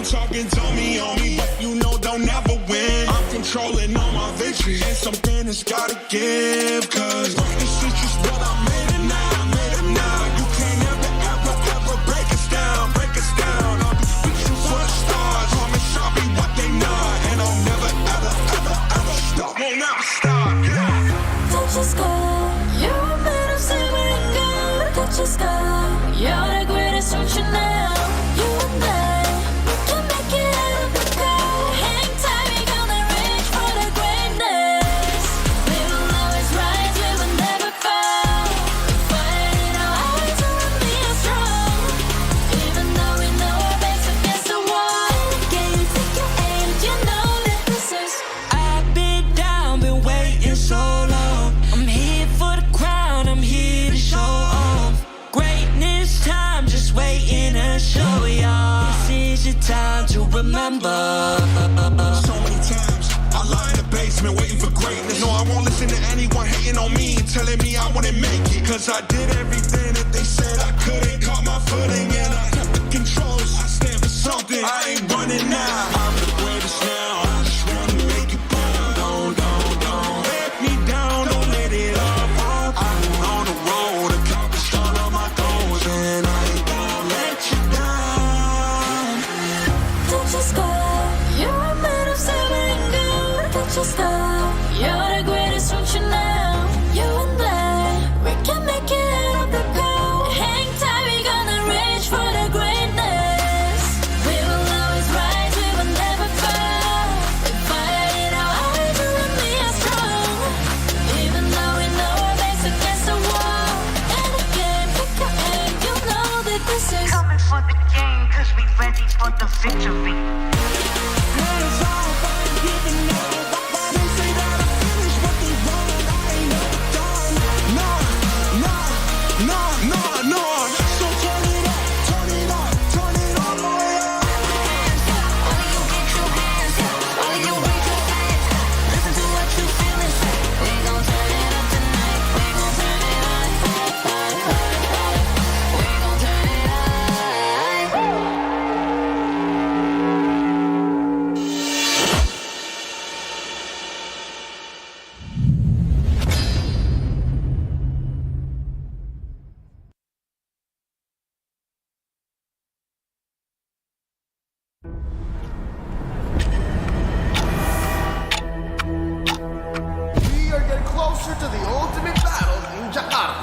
been talking to me on me, but you know they'll never win. I'm controlling all my victories, and something has gotta give. Cause this is just what I made it now, made it now. You can't ever break us down, break us down. I'll be reaching for the stars, promise I'll be what they not, and I'll never ever stop, won't never stop, yeah. Touch the sky, you're made of silver and gold. Touch the sky, you're the greatest future now. You and I, we can make it out of the cold. Hang tight, we gonna reach for the greatness. We will always rise, we will never fall. We fight in our eyes, and we are strong. Even though we know our backs against the wall. Can you take your aim? You know that this is. I've been down, been waiting so long. I'm here for the crown, I'm here to show off. Greatness time, just waiting to show y'all. This is your time to remember. So many times I lie in the basement waiting for greatness. No, I won't listen to anyone hating on me, telling me I wouldn't make it. Cause I did everything that they said I couldn't. Caught my footing and I kept the controls. I stand for something, I ain't running now. I'm the greatest now, I just wanna make it proud. Don't let me down, don't let it off. I've been on the road, accomplished all of my goals, and I ain't gonna let you down. Touch the sky, you're made of silver and gold. Touch the sky, you're the greatest future now. You and I, we can make it out of the cold. Hang tight, we gonna reach for the greatness. We will always rise, we will never fall. We fight in our eyes, and we are strong. Even though we know our backs against the wall. And again, pick your aim, you know that this is. Coming for the game, cause we ready for the victory. No. So turn it up, turn it up, turn it all the way up. All you get your hands up, all you raise your hands up. Listen to what you feel and say. We gon' turn it up tonight. We gon' turn it up. We gon' turn it up. We are getting closer to the ultimate battle in Jakarta.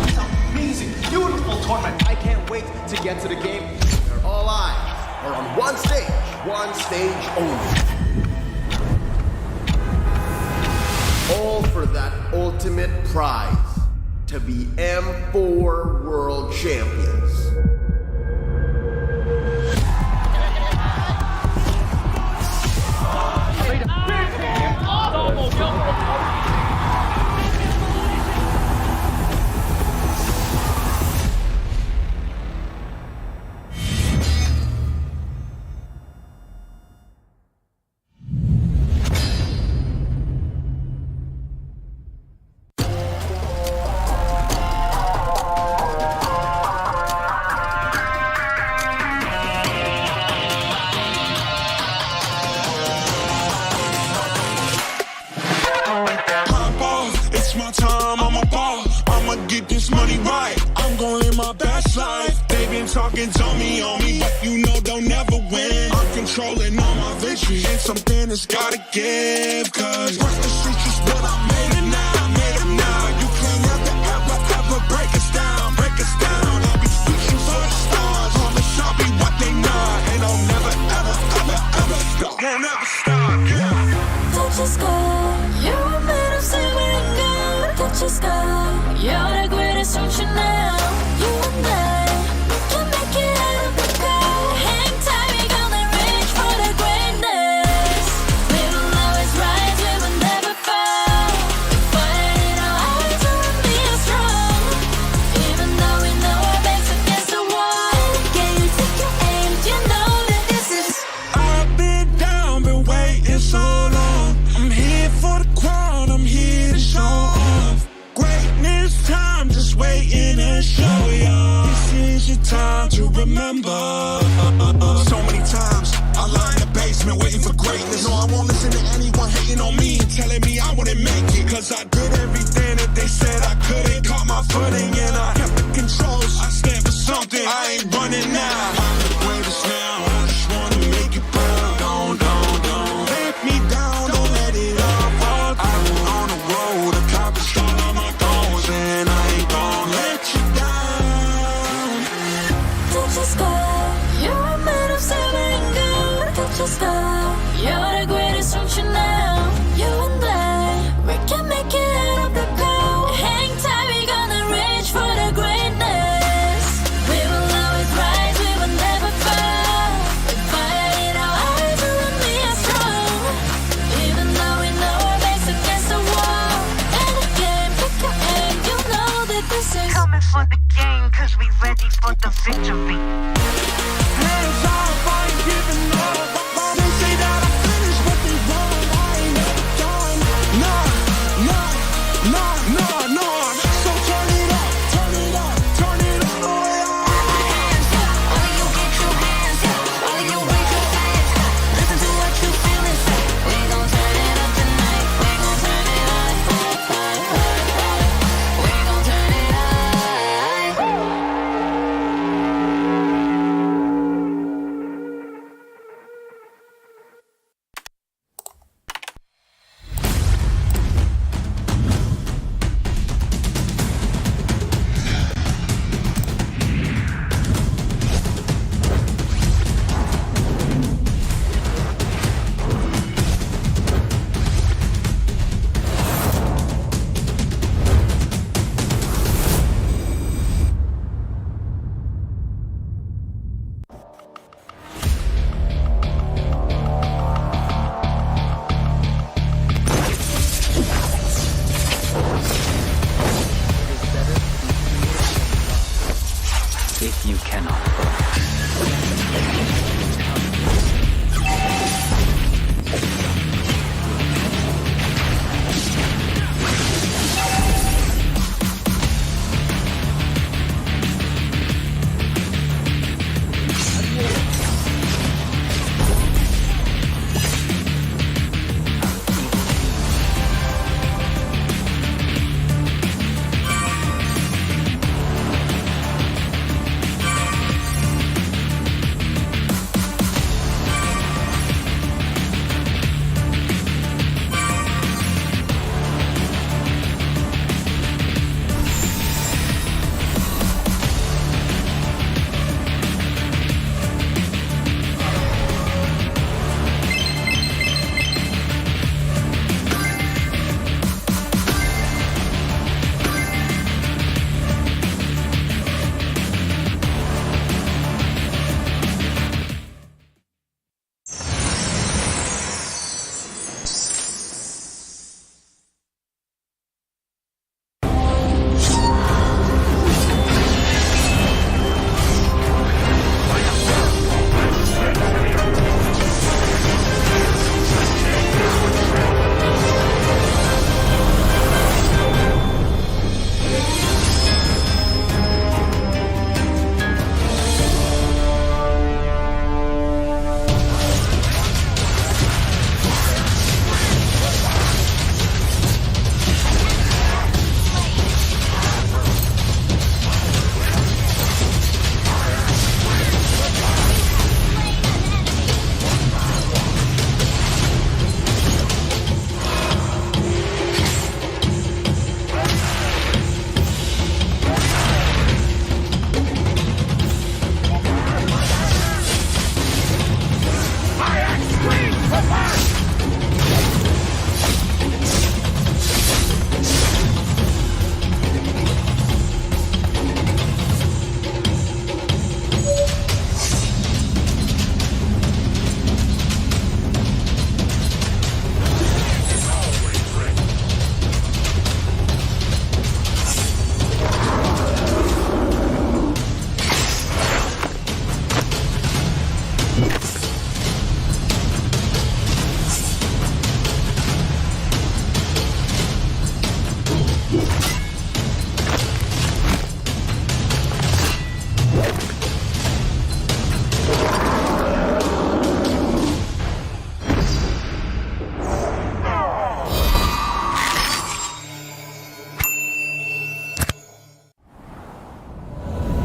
It's an amazing, beautiful tournament. I can't wait to get to the game. Where all eyes are on one stage only. All for that ultimate prize, to be M4 World Champions. It's my time, I'm a ball. I'ma get this money right. I'm gon' live my best life. They been talking to me on me, but you know they'll never win. I'm controlling all my victories, and something has gotta give. Cause this is just what I made it now, made it now. You can't ever break us down, break us down. I'll be reaching for the stars, promise I'll be what they not, and I'll never stop, won't never stop, yeah. Touch the sky, you're made of silver and gold. Touch the sky, you're the greatest future now. You and I, we can make it out of the cold. Hang tight, we gonna reach for the greatness. We will always rise, we will never fall. We fight in our eyes, and we are strong. Even though we know our backs against the wall. Can you take your aim? You know that this is. I've been down, been waiting so long. I'm here for the crown, I'm here to show off. Greatness time, just waiting to show y'all. This is your time to remember. So many times at your style. You're the greatest function now. You and I, we can make it out of the cold. Hang tight, we're gonna reach for the greatness. We will always rise, we will never fall. With fire in our eyes, you and me are strong. Even though we know our backs against the wall. And again, pick your aim, you know that this is coming for the game, cause we ready for the victory. Hands on, fight, giving up. They say that I finished what they want. I ain't never done. Nah. So turn it up, turn it up, turn it all the way up. hands up, all of you get your hands up, all of you raise your hands up. Listen to what you feel and say. We gon' turn it up tonight. We gon' turn it up. We gon' turn it up. If you cannot burn.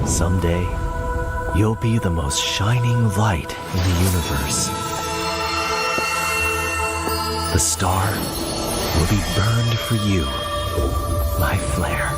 Someday, you'll be the most shining light in the universe. The star will be burned for you, my flare.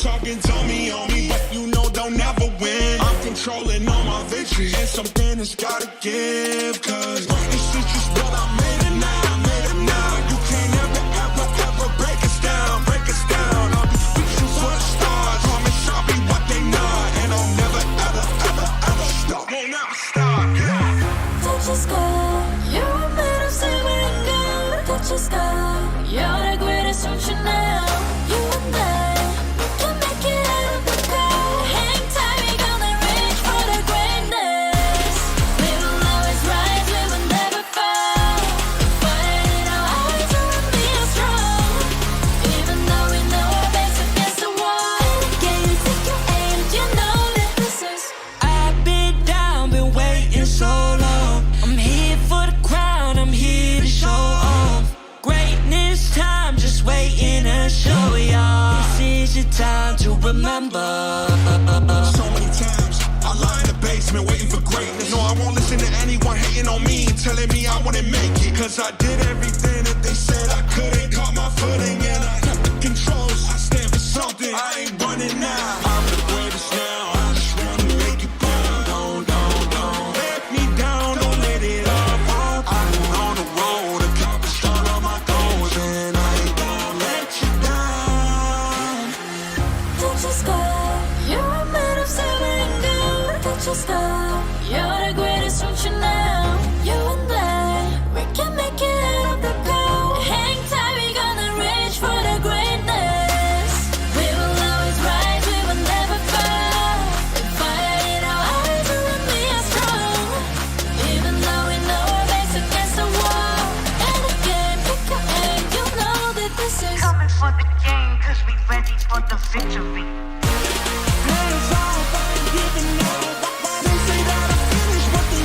talking dummy on me, but you know they'll never win. I'm controlling all my victories, and something has gotta give. Cause this is just what I made it now, made it now. You can't ever, ever, ever break us down, break us down. I'll be reaching for the stars, promise I'll be what they not, and I'll never, ever, ever, ever stop. Won't never stop. Touch the sky, you're made of silver and gold. Touch the sky, you're the greatest, don't you know? You and I, we can make it out of the cold. Hang tight, we gonna reach for the greatness. We will always rise, we will never fall. Fire in our eyes, and we are strong. Even though we know our backs against the wall. Can you take your aim? You know that this is. I've been down, been waiting so long. I'm here for the crown, I'm here to show off. Greatness time, just waiting to show y'all. This is your time to remember. So many times I lie in the basement waiting for greatness. No, I won't listen to anyone hating on me, telling me I wouldn't make it. Cause I did everything that they said I couldn't. Caught my footing and I kept the controls. I stand for something, I ain't running now. I'm the greatest now, I just wanna make it down. Don't let me down, don't let it up. I've been on the road, accomplished all of my goals, and I ain't gonna let you down. Touch the sky, you're made of silver and gold. Touch the sky, you're the greatest, don't you know? You and I, we can make it out of the cold. Hang tight, we gonna reach for the greatness. We will always rise, we will never fall. With fire in our eyes, and we are strong. Even though we know our backs against the wall. And again, pick your aim, you know that this is. Coming for the game, cause we ready for the victory. Hands off, I ain't giving up. They say that I finished, but the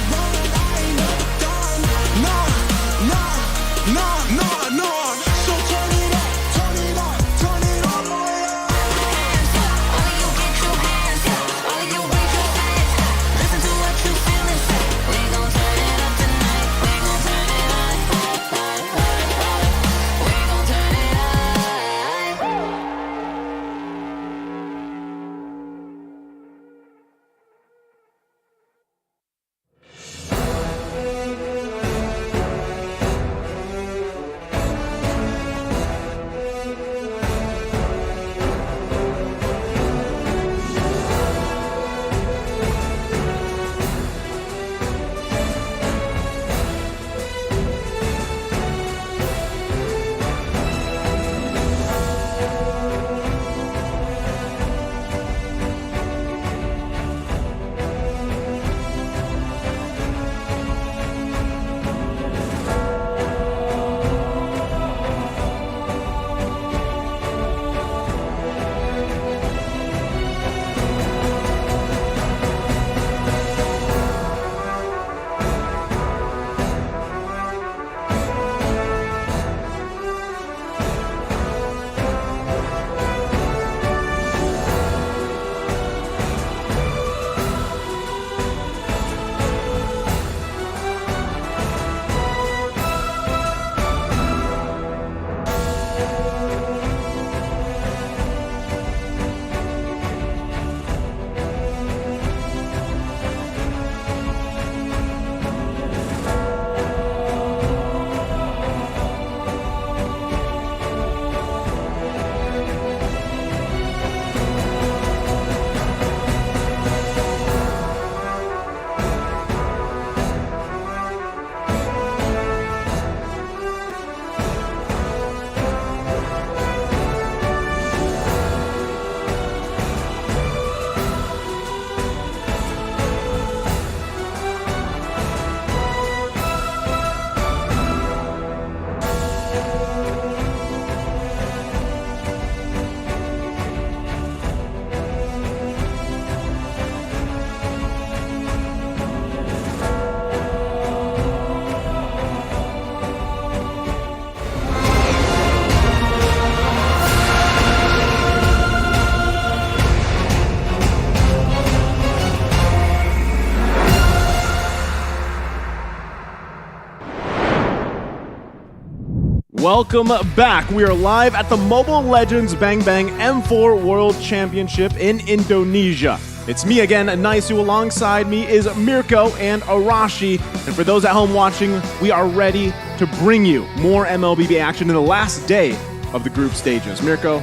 Welcome back. We are live at the Mobile Legends Bang Bang M4 World Championship in Indonesia. It's me again, Naisu. Alongside me is Mirko and Arashi. And for those at home watching, we are ready to bring you more MLBB action in the last day of the group stages. Mirko,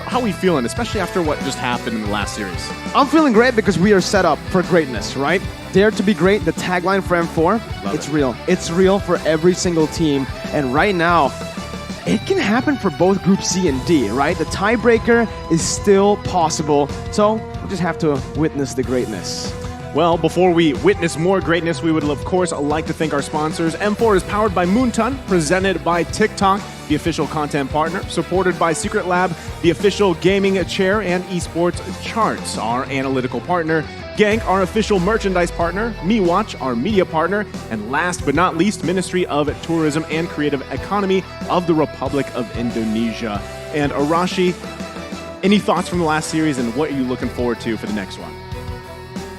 how are we feeling, especially after what just happened in the last series? I'm feeling great because we are set up for greatness, right? Dare to be great, the tagline for M4, it's real. It's real for every single team. And right now, it can happen for both Group C and D, right? The tiebreaker is still possible. So we just have to witness the greatness. Well, before we witness more greatness, we would, of course, like to thank our sponsors. M4 is powered by Moonton, presented by TikTok, the official content partner, supported by Secret Lab, the official gaming chair and esports charts, our analytical partner, Gank, our official merchandise partner, MeWatch, our media partner, and last but not least, Ministry of Tourism and Creative Economy of the Republic of Indonesia. And Arashi, any thoughts from the last series and what are you looking forward to for the next one?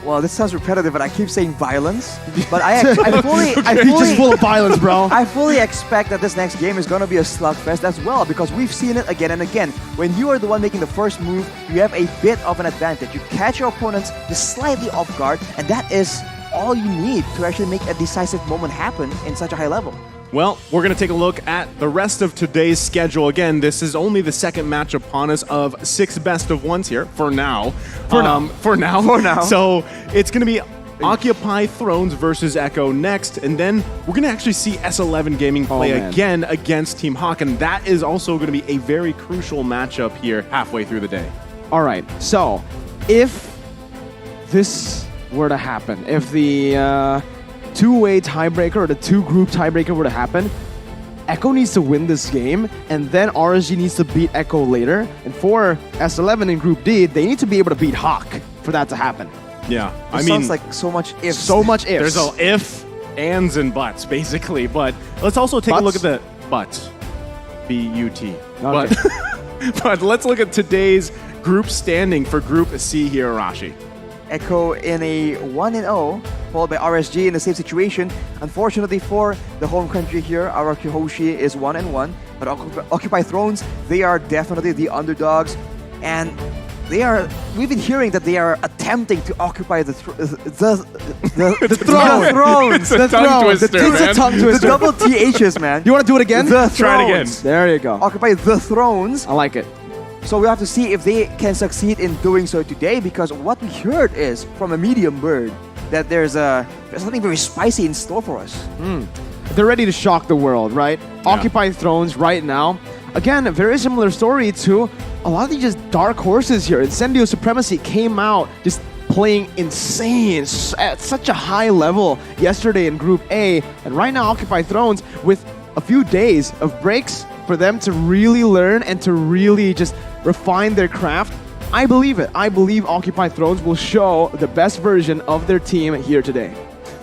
Well, this sounds repetitive, but I keep saying violence. But I fully, He's just full of violence, bro. I fully expect that this next game is going to be a slugfest as well, because we've seen it again and again. When you are the one making the first move, you have a bit of an advantage. You catch your opponents just slightly off guard, and that is all you need to actually make a decisive moment happen in such a high level. Well, we're going to take a look at the rest of today's schedule. Again, this is only the second match upon us of 6 best-of-1s here, for now. For now. So it's going to be Occupy Thrones versus Echo next, and then we're going to actually see S11 Gaming play again against Team Hawk, and that is also going to be a very crucial matchup here halfway through the day. All right, so if this were to happen, if the two-way tiebreaker or the two-group tiebreaker were to happen, Echo needs to win this game, and then RSG needs to beat Echo later. And for S11 in Group D, they need to be able to beat Hawk for that to happen. Yeah, It sounds like so much ifs. So much ifs. There's all if, ands, and buts, basically. But let's also take a look at the buts. B-U-T. Okay. But let's look at today's group standing for Group C here, Arashi. Echo in a 1-0, followed by RSG in the same situation. Unfortunately for the home country here, RRQ Hoshi is 1-1, but Occupy Thrones, they are definitely the underdogs, and we've been hearing that they are attempting to occupy the thrones. It's a tongue twister. The double THs, man. You want to do it again? Try it again. There you go. Occupy the thrones. I like it. So we have to see if they can succeed in doing so today, because what we heard is from a medium bird that there's something very spicy in store for us. They're ready to shock the world, right? Yeah. Occupy Thrones right now. Again, a very similar story to a lot of these just dark horses here. Incendio Supremacy came out just playing insane at such a high level yesterday in Group A. And right now, Occupy Thrones with a few days of breaks for them to really learn and to really just refine their craft. I believe it. I believe Occupy Thrones will show the best version of their team here today.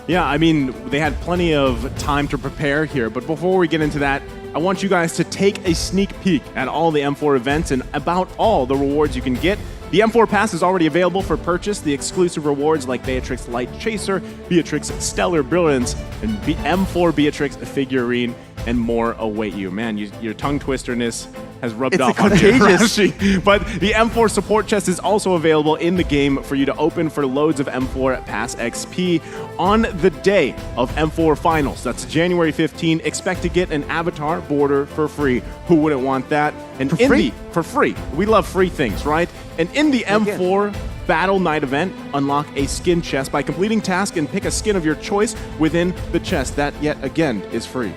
Yeah, I mean, they had plenty of time to prepare here, but before we get into that, I want you guys to take a sneak peek at all the M4 events and about all the rewards you can get. The M4 Pass is already available for purchase. The exclusive rewards like Beatrix Light Chaser, Beatrix Stellar Brilliance, and M4 Beatrix figurine, and more await you. Man, your tongue twisterness has rubbed off on you, Rashi. But the M4 support chest is also available in the game for you to open for loads of M4 Pass XP on the day of M4 Finals. That's January 15. Expect to get an avatar border for free. Who wouldn't want that? And for free. We love free things, right? And in the M4 Battle Night event, unlock a skin chest by completing task and pick a skin of your choice within the chest. That, yet again, is free.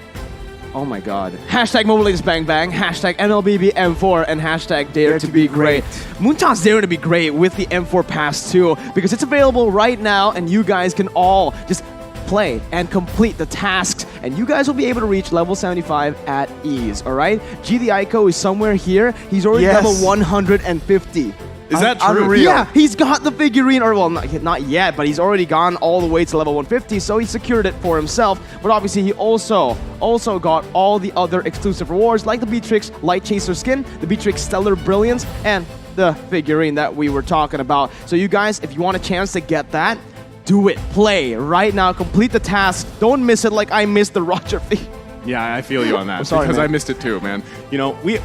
Oh my god. Hashtag Mobile Legends Bang Bang, hashtag MLBB M4, and hashtag Dare to be Great. Moonton's Dare to be Great with the M4 Pass too, because it's available right now and you guys can all just play and complete the tasks, and you guys will be able to reach level 75 at ease, alright? G the Ico is somewhere here. He's already level 150. Is that true? Unreal. Yeah, he's got the figurine, or well, not yet, but he's already gone all the way to level 150, so he secured it for himself. But obviously, he also got all the other exclusive rewards, like the Beatrix Light Chaser skin, the Beatrix Stellar Brilliance, and the figurine that we were talking about. So you guys, if you want a chance to get that, do it. Play right now. Complete the task. Don't miss it like I missed the Roger fee. Yeah, I feel you on that sorry, because man. I missed it too, man. You know, we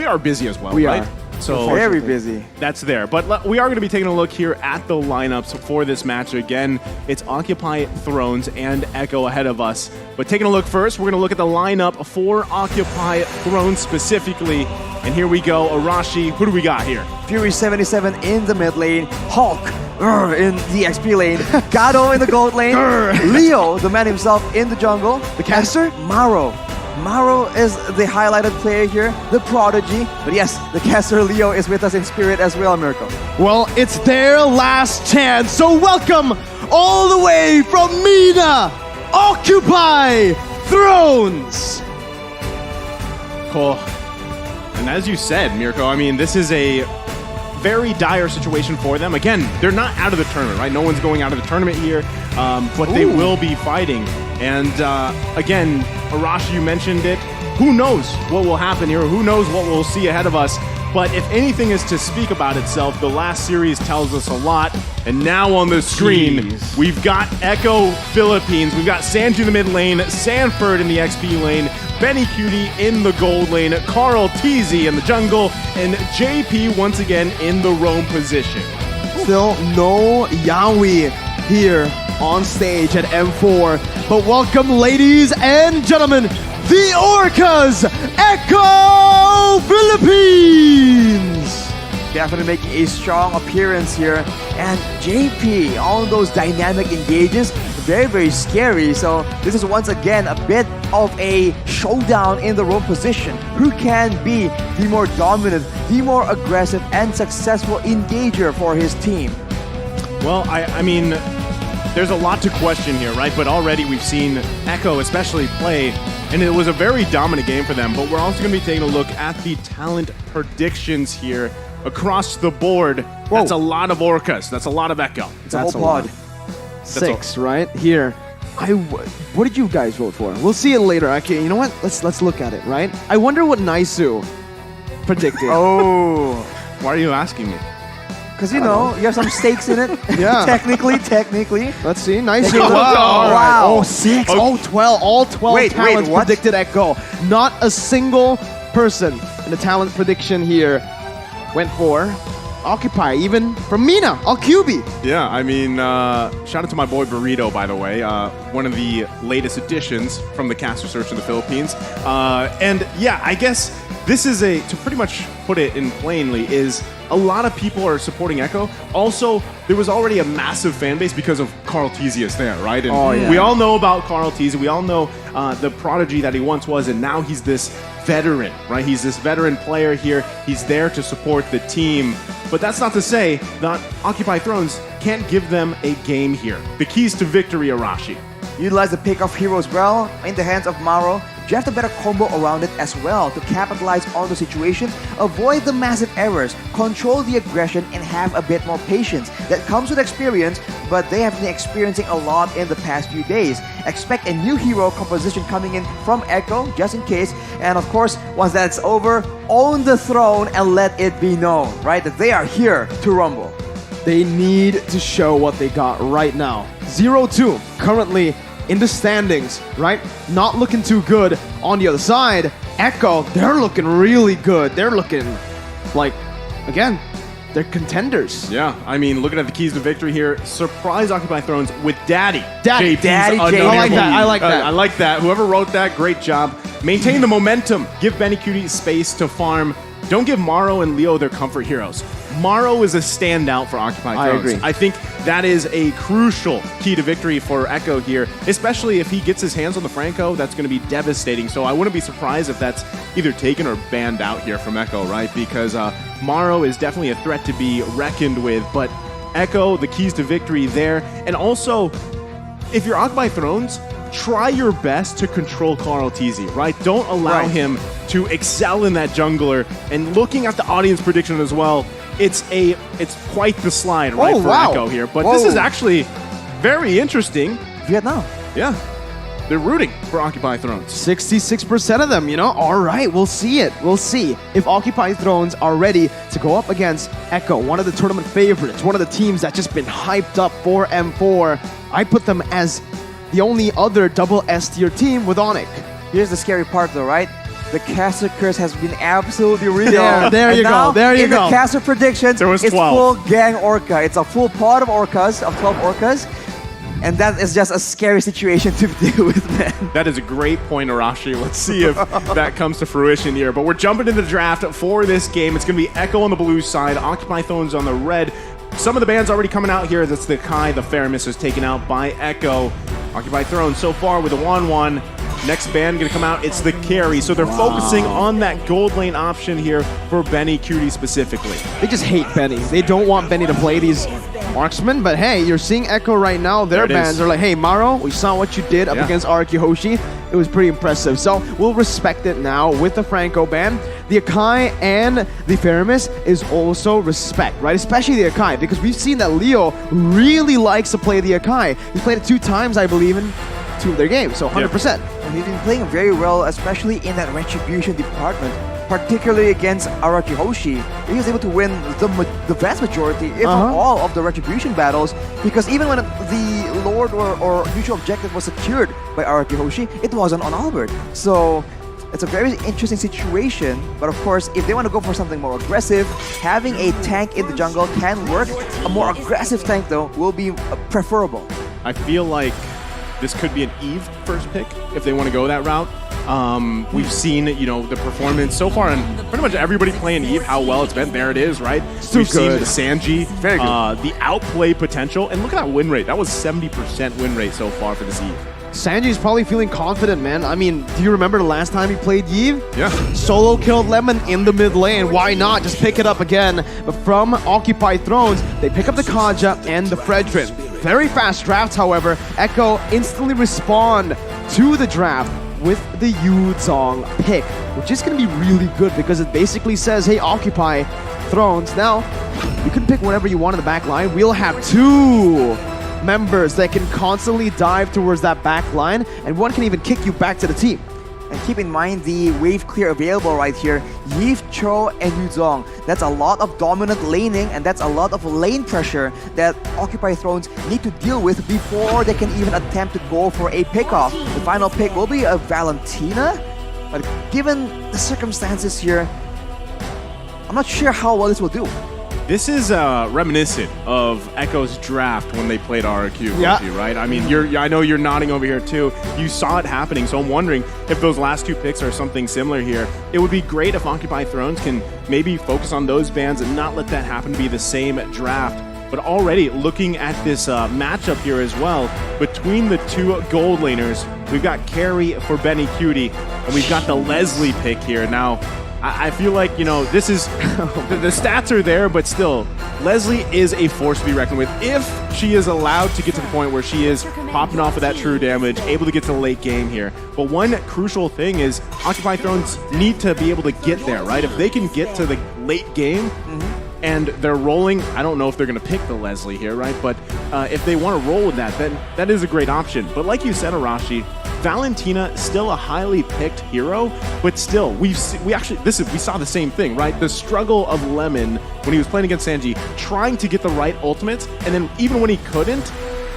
are busy as well, We right? are. So Very busy. That's there. But we are going to be taking a look here at the lineups for this match. Again, it's Occupy Thrones and Echo ahead of us. But taking a look first, we're going to look at the lineup for Occupy Thrones specifically. And here we go. Arashi, who do we got here? Fury 77 in the mid lane, Hulk in the XP lane, Gado in the gold lane, Leo, the man himself, in the jungle, the caster, Maro. Maro is the highlighted player here, the prodigy. But yes, the caster Leo is with us in spirit as well, Mirko. Well, it's their last chance, so welcome all the way from MENA, Occupy Thrones! Cool. And as you said, Mirko, I mean, this is a very dire situation for them. Again, they're not out of the tournament, right? No one's going out of the tournament here, but they will be fighting. And again, Arashi, you mentioned it. Who knows what will happen here? Who knows what we'll see ahead of us? But if anything is to speak about itself, the last series tells us a lot. And now on the screen, we've got Echo Philippines. We've got Sanju in the mid lane, Sanford in the XP lane, Benny Cutie in the gold lane, Carl Teasy in the jungle, and JP once again in the roam position. Still no Yaoi here on stage at M4. But welcome, ladies and gentlemen, the Orcas, Echo Philippines! Definitely making a strong appearance here. And JP, all those dynamic engages, very, very scary. So this is once again a bit of a showdown in the roam position. Who can be the more dominant, the more aggressive and successful engager for his team? Well, I mean, there's a lot to question here, right? But already we've seen Echo especially play, and it was a very dominant game for them. But we're also going to be taking a look at the talent predictions here across the board. Whoa. That's a lot of Orcas. That's a lot of Echo. That's a whole pod. 6, right? Here. What did you guys vote for? We'll see it later. Okay, you know what? Let's look at it, right? I wonder what Naisu predicted. Oh. Why are you asking me? Because, you know, you have some stakes in it. Yeah. Technically. Let's see. Naisu. Wow. Oh, 6. Okay. Oh, 12. All 12 talents what? predicted Echo. Not a single person in the talent prediction here went for Occupy, even from Mina, Alcubi. Yeah, I mean, shout out to my boy Burrito, by the way, one of the latest additions from the caster search in the Philippines. And yeah, I guess this is to pretty much put it in plainly, is a lot of people are supporting Echo. Also, there was already a massive fan base because of Carl Teasius there, right? And we all know about Carl Teasy. We all know the prodigy that he once was, and now he's this veteran, right? He's this veteran player here. He's there to support the team. But that's not to say that Occupy Thrones can't give them a game here. The keys to victory, Arashi. Utilize the pick-off heroes well in the hands of Maro. Draft a better combo around it as well to capitalize on the situation, avoid the massive errors, control the aggression, and have a bit more patience. That comes with experience, but they have been experiencing a lot in the past few days. Expect a new hero composition coming in from Echo, just in case. And of course, once that's over, own the throne and let it be known, right? That they are here to rumble. They need to show what they got right now. 0-2 currently in the standings, right? Not looking too good on the other side. Echo, they're looking really good. They're looking like, again, they're contenders. Yeah, I mean, looking at the keys to victory here, surprise Occupy Thrones with Daddy. Daddy, JP. I like that. I like that. Whoever wrote that, great job. Maintain the momentum. Give Benny Cutie space to farm. Don't give Maro and Leo their comfort heroes. Maro is a standout for Occupy Thrones. I agree. I think that is a crucial key to victory for Echo here, especially if he gets his hands on the Franco. That's going to be devastating. So I wouldn't be surprised if that's either taken or banned out here from Echo, right? Because Maro is definitely a threat to be reckoned with. But Echo, the keys to victory there. And also, if you're Occupy Thrones, try your best to control Carl Teasy, right? Don't allow him to excel in that jungler. And looking at the audience prediction as well, it's quite the slide, right, for Echo here. But this is actually very interesting. Vietnam. Yeah. They're rooting for Occupy Thrones. 66% of them, you know? All right, we'll see it. We'll see if Occupy Thrones are ready to go up against Echo, one of the tournament favorites, one of the teams that's just been hyped up for M4. I put them as the only other double S tier team with Onyx. Here's the scary part though, right? The caster curse has been absolutely real. There you go. There you in go. the caster predictions, There was it's 12. full gang orca. It's a full pod of orcas, of 12 orcas. And that is just a scary situation to deal with, man. That is a great point, Arashi. Let's see if that comes to fruition here. But we're jumping into the draft for this game. It's going to be Echo on the blue side, Occupy Thrones on the red. Some of the bands already coming out here. That's the Kai, the Faramis is taken out by Echo. Occupy Thrones so far with a 1-1. Next band going to come out, it's the Carry. So they're focusing on that gold lane option here for Benny Cutie specifically. They just hate Benny. They don't want Benny to play these marksmen, but hey, you're seeing Echo right now. Their bands are like, hey, Maro, we saw what you did up against RRQ Hoshi. It was pretty impressive. So we'll respect it now with the Franco band. The Akai and the Faramis is also respect, right? Especially the Akai, because we've seen that Leo really likes to play the Akai. He's played it 2 times, I believe, in 2 of their games, so 100%. And he's been playing very well, especially in that retribution department, particularly against RRQ Hoshi. He was able to win the vast majority, if not all, of the retribution battles, because even when the Lord or neutral objective was secured by RRQ Hoshi, it wasn't on Albert. So it's a very interesting situation, but of course, if they want to go for something more aggressive, having a tank in the jungle can work. A more aggressive tank, though, will be preferable. I feel like this could be an Eve first pick if they want to go that route. We've seen, the performance so far, and pretty much everybody playing Eve, how well it's been. There it is, right? We've seen the Sanji, Very good. the outplay potential, and look at that win rate. That was 70% win rate so far for this Eve. Sanji's probably feeling confident, man. I mean, do you remember the last time he played Yves? Yeah. Solo killed Lemon in the mid lane. Why not? Just pick it up again. But from Occupy Thrones, they pick up the Kaja and the Fredrin. Very fast drafts, however. Echo instantly respond to the draft with the Yuzong pick, which is going to be really good because it basically says, hey, Occupy Thrones. Now, you can pick whatever you want in the back line. We'll have 2 members that can constantly dive towards that back line, and one can even kick you back to the team. And keep in mind the wave clear available right here. Yves, Cho, and Yuzong. That's a lot of dominant laning, and that's a lot of lane pressure that Occupy Thrones need to deal with before they can even attempt to go for a pickoff. The final pick will be a Valentina, but given the circumstances here, I'm not sure how well this will do. This is reminiscent of Echo's draft when they played RRQ Hoshi, right? I mean, I know you're nodding over here too. You saw it happening, so I'm wondering if those last 2 picks are something similar here. It would be great if Occupy Thrones can maybe focus on those bands and not let that happen to be the same draft. But already looking at this matchup here as well, between the 2 gold laners, we've got Carry for Benny Cutie, and we've got the Leslie pick here. Now, I feel like, this is, the stats are there, but still, Leslie is a force to be reckoned with if she is allowed to get to the point where she is popping off of that true damage, able to get to the late game here. But one crucial thing is Occupy Thrones need to be able to get there, right? If they can get to the late game, and they're rolling, I don't know if they're going to pick the Leslie here, right? But if they want to roll with that, then that is a great option. But like you said, Arashi, Valentina still a highly picked hero, but still, we saw the same thing, right? The struggle of Lemon when he was playing against Sanji, trying to get the right ultimates, and then even when he couldn't,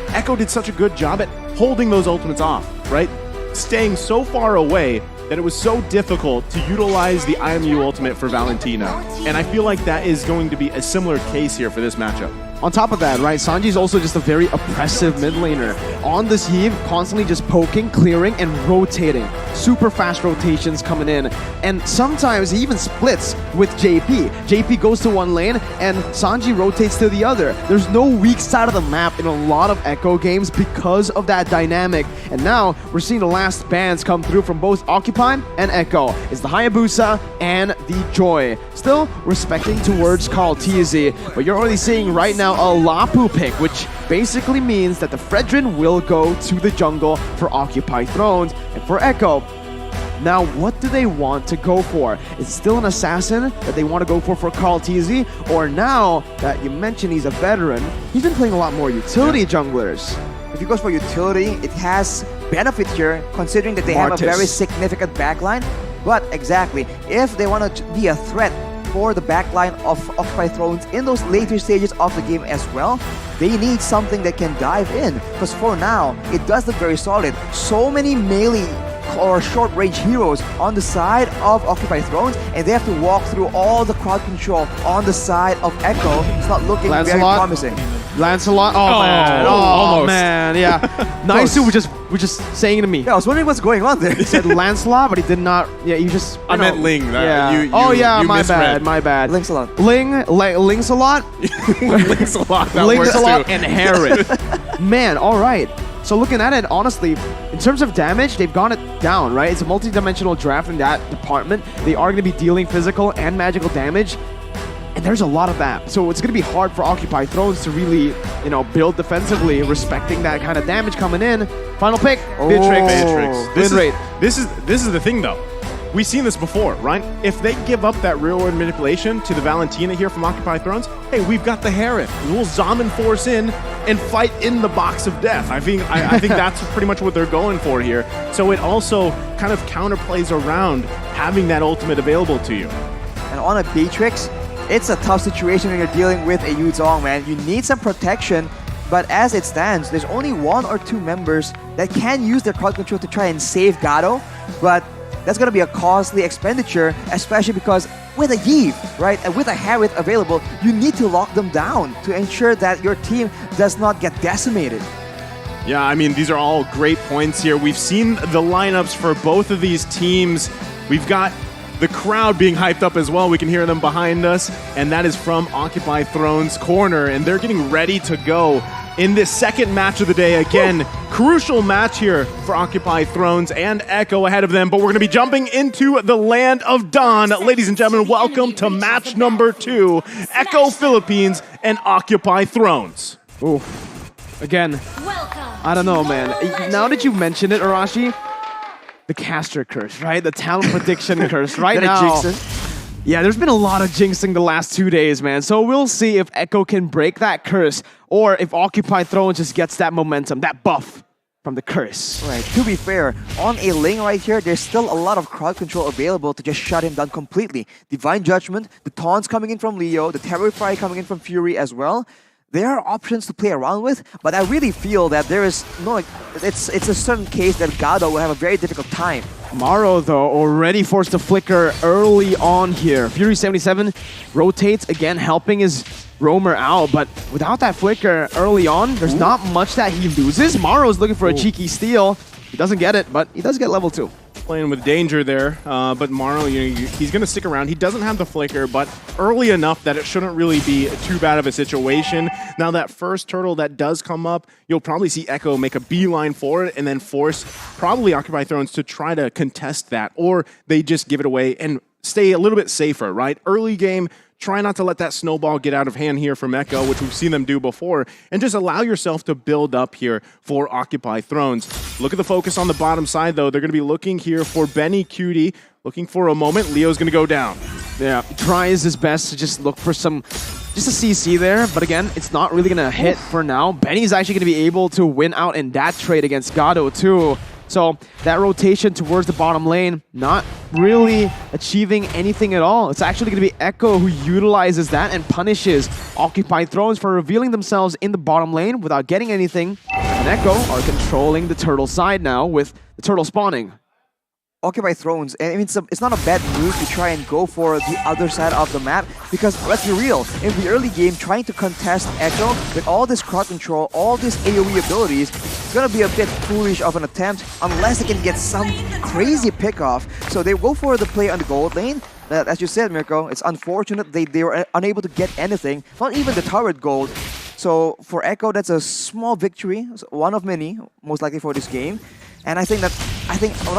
Echo did such a good job at holding those ultimates off, right? Staying so far away that it was so difficult to utilize the IMU ultimate for Valentina. And I feel like that is going to be a similar case here for this matchup. On top of that, right, Sanji's also just a very oppressive mid laner. On this Yves, constantly just poking, clearing, and rotating. Super fast rotations coming in. And sometimes he even splits with JP. JP goes to one lane, and Sanji rotates to the other. There's no weak side of the map in a lot of Echo games because of that dynamic. And now, we're seeing the last bans come through from both Occupy and Echo. It's the Hayabusa and the Joy. Still respecting towards Carl TZ, but you're already seeing right now a Lapu pick, which basically means that the Fredrin will go to the jungle for Occupy Thrones and for Echo. Now, what do they want to go for? Is it still an assassin that they want to go for Carl TZ? Or now that you mentioned he's a veteran, he's been playing a lot more utility junglers. If he goes for utility, it has benefit here, considering that they have a very significant backline. But exactly, if they want to be a threat for the backline of Occupy Thrones in those later stages of the game as well, they need something that can dive in. Because for now, it does look very solid. So many melee or short-range heroes on the side of Occupy Thrones, and they have to walk through all the crowd control on the side of Echo. It's not looking very promising. Lancelot. Oh, man. Oh, man. Yeah. Naisu was just saying to me. Yeah, I was wondering what's going on there. He said Lancelot, but he did not. Yeah, you just. I meant Ling. Yeah. You my misread. bad. My bad. Lancelot. Lancelot. Lancelot. Lancelot and Herod. Man, all right. So looking at it, honestly, in terms of damage, they've gone it down, right? It's a multi-dimensional draft in that department. They are going to be dealing physical and magical damage. And there's a lot of that. So it's going to be hard for Occupy Thrones to really, build defensively, respecting that kind of damage coming in. Final pick, Beatrix. This is the thing, though. We've seen this before, right? If they give up that real-world manipulation to the Valentina here from Occupy Thrones, hey, we've got the Herod. We'll Zaman Force in and fight in the box of death. I think that's pretty much what they're going for here. So it also kind of counterplays around having that ultimate available to you. And on a Beatrix, it's a tough situation when you're dealing with a Yu Zhong, man. You need some protection, but as it stands, there's only 1 or 2 members that can use their crowd control to try and save Gado, but that's going to be a costly expenditure, especially because with a Yve, right, and with a Harith available, you need to lock them down to ensure that your team does not get decimated. Yeah, I mean, these are all great points here. We've seen the lineups for both of these teams. We've got the crowd being hyped up as well. We can hear them behind us, and that is from Occupy Thrones corner, and they're getting ready to go in this second match of the day. Again, crucial match here for Occupy Thrones and Echo ahead of them, but we're going to be jumping into the land of Dawn. Ladies and gentlemen, welcome to match number 2, Echo Philippines and Occupy Thrones. Ooh. Again, I don't know, man. Now that you mentioned it, Arashi, the caster curse, right? The talent prediction curse right now. Yeah, there's been a lot of jinxing the last 2 days, man. So we'll see if Echo can break that curse or if Occupy Thrones just gets that momentum, that buff from the curse. Right, to be fair, on a Ling right here, there's still a lot of crowd control available to just shut him down completely. Divine Judgment, the taunts coming in from Leo, the Terrify coming in from Fury as well. There are options to play around with, but I really feel that there is no, it's a certain case that Gado will have a very difficult time. Maro, though, already forced to flicker early on here. Fury 77 rotates, again, helping his roamer out, but without that flicker early on, there's not much that he loses. Maro's looking for a cheeky steal. He doesn't get it, but he does get level 2. Playing with danger there, but Maro, he's going to stick around. He doesn't have the flicker, but early enough that it shouldn't really be too bad of a situation. Now that first turtle that does come up, you'll probably see Echo make a beeline for it and then force probably Occupy Thrones to try to contest that, or they just give it away and stay a little bit safer, right? Early game, try not to let that snowball get out of hand here from Echo, which we've seen them do before, and just allow yourself to build up here for Occupy Thrones. Look at the focus on the bottom side, though. They're going to be looking here for Benny Cutie, looking for a moment. Leo's going to go down. Yeah, tries his best to just look for just a CC there, but again, it's not really going to hit for now. Benny's actually going to be able to win out in that trade against Gado, too. So that rotation towards the bottom lane, not really achieving anything at all. It's actually going to be Echo who utilizes that and punishes Occupy Thrones for revealing themselves in the bottom lane without getting anything. And Echo are controlling the turtle side now with the turtle spawning. Occupy Thrones, I mean, it's not a bad move to try and go for the other side of the map, because let's be real, in the early game, trying to contest Echo with all this crowd control, all these AoE abilities, it's gonna be a bit foolish of an attempt unless they can get some crazy pick-off. So they go for the play on the gold lane. As you said, Mirko, it's unfortunate they were unable to get anything, not even the turret gold. So for Echo, that's a small victory, one of many, most likely for this game. And I think now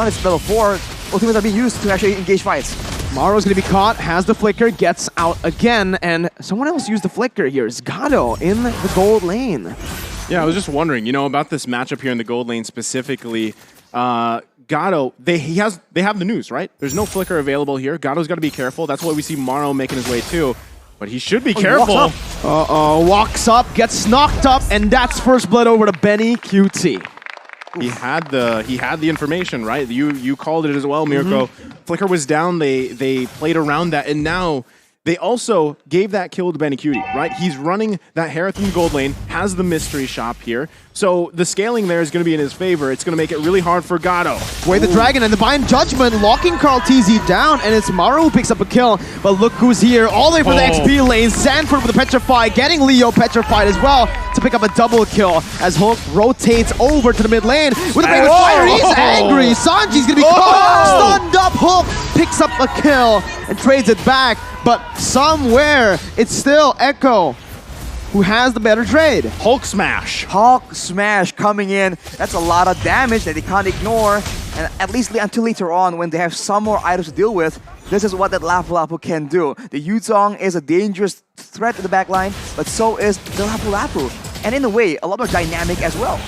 it's level 4, ultimates are being used to actually engage fights. Maro's going to be caught, has the flicker, gets out again, and someone else used the flicker here. It's Gado in the gold lane. Yeah, I was just wondering, about this matchup here in the gold lane specifically. Gado, they have the news, right? There's no flicker available here. Gado's got to be careful. That's why we see Maro making his way too. But he should be careful. Walks up, gets knocked up, and that's first blood over to Benny QT. He had the information, right? You called it as well, Mirko. Flicker was down. They played around that, and now They also gave that kill to Benny Cutie, right? He's running that Herathon gold lane, has the mystery shop here. So the scaling there is going to be in his favor. It's going to make it really hard for Gato. Way the Dragon and Divine Judgment locking Carl TZ down, and it's Maru who picks up a kill. But look who's here, all the way from the XP lane. Sanford with the Petrify, getting Leo petrified as well to pick up a double kill as Hulk rotates over to the mid lane with a Ring of Fire. He's angry. Sanji's going to be caught. Stunned up. Hulk picks up a kill and trades it back. But somewhere, it's still Echo who has the better trade. Hulk Smash. Hulk Smash coming in. That's a lot of damage that they can't ignore. And at least until later on, when they have some more items to deal with, this is what that Lapu Lapu can do. The Yuzong is a dangerous threat in the backline, but so is the Lapu Lapu. And in a way, a lot more dynamic as well.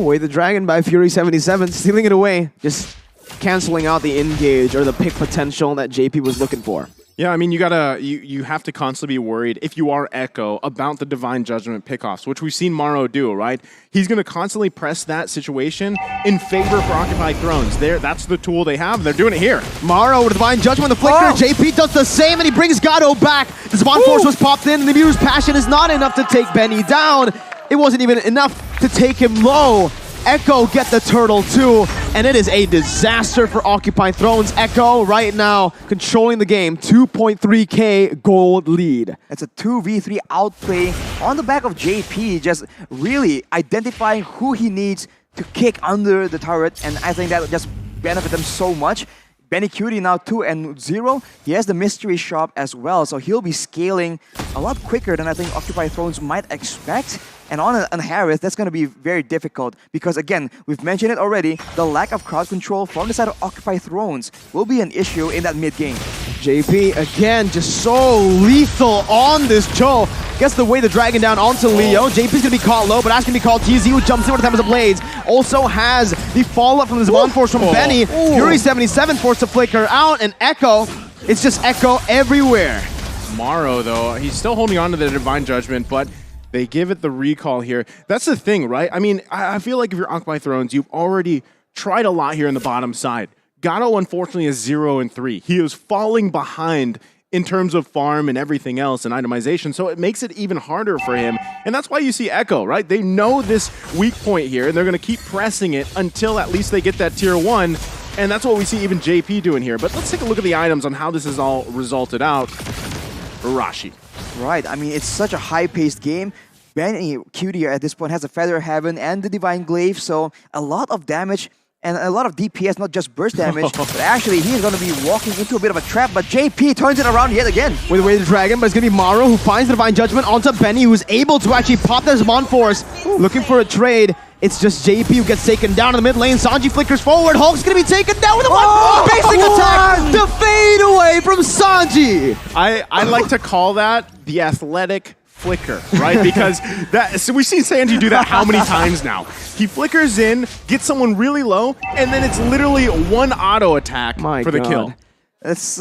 Way the Dragon by Fury77, stealing it away. Just canceling out the engage or the pick potential that JP was looking for. Yeah, I mean, you have to constantly be worried if you are Echo about the Divine Judgment pickoffs, which we've seen Maro do, right? He's going to constantly press that situation in favor for Occupied Thrones. That's the tool they have. They're doing it here. Maro with Divine Judgment, the flicker. JP does the same, and he brings Gato back. The Spawn Force was popped in, and the Mure's Passion is not enough to take Benny down. It wasn't even enough to take him low. Echo get the turtle too, and it is a disaster for Occupied Thrones. Echo right now controlling the game, 2.3k gold lead. It's a 2v3 outplay on the back of JP, just really identifying who he needs to kick under the turret, and I think that would just benefit them so much. Benny Cutie now 2-0. He has the mystery shop as well, so he'll be scaling a lot quicker than I think Occupied Thrones might expect. And on Harith, that's going to be very difficult because, again, we've mentioned it already, the lack of crowd control from the side of Occupied Thrones will be an issue in that mid-game. JP, again, just so lethal on this Cho. Gets the way the Dragon down onto Leo. JP's going to be caught low, but that's going to be called TZ, who jumps in with the Tempest of Blades. Also has the follow-up from the Zaman Force from Benny. Fury77 forced to flicker out, and Echo, it's just Echo everywhere. Maro, though, he's still holding on to the Divine Judgment, but they give it the recall here. That's the thing, right? I mean, I feel like if you're Occupied Thrones, you've already tried a lot here in the bottom side. Gato, unfortunately, is 0-3. He is falling behind in terms of farm and everything else and itemization, so it makes it even harder for him. And that's why you see Echo, right? They know this weak point here, and they're going to keep pressing it until at least they get that tier 1. And that's what we see even JP doing here. But let's take a look at the items on how this is all resulted out. Rashi. Right, I mean, it's such a high-paced game. Benny Cutie at this point has a Feather Heaven and the Divine Glaive, so a lot of damage and a lot of DPS, not just burst damage, but actually he's going to be walking into a bit of a trap, but JP turns it around yet again. With the way the Dragon, but it's going to be Maru who finds the Divine Judgment onto Benny, who's able to actually pop this Zaman Force, looking for a trade. It's just JP who gets taken down in the mid lane. Sanji flickers forward. Hulk's going to be taken down with a basic attack. The fade away from Sanji. I like to call that the athletic flicker, right? Because so we've seen Sanji do that how many times now? He flickers in, gets someone really low, and then it's literally one auto attack for the kill. It's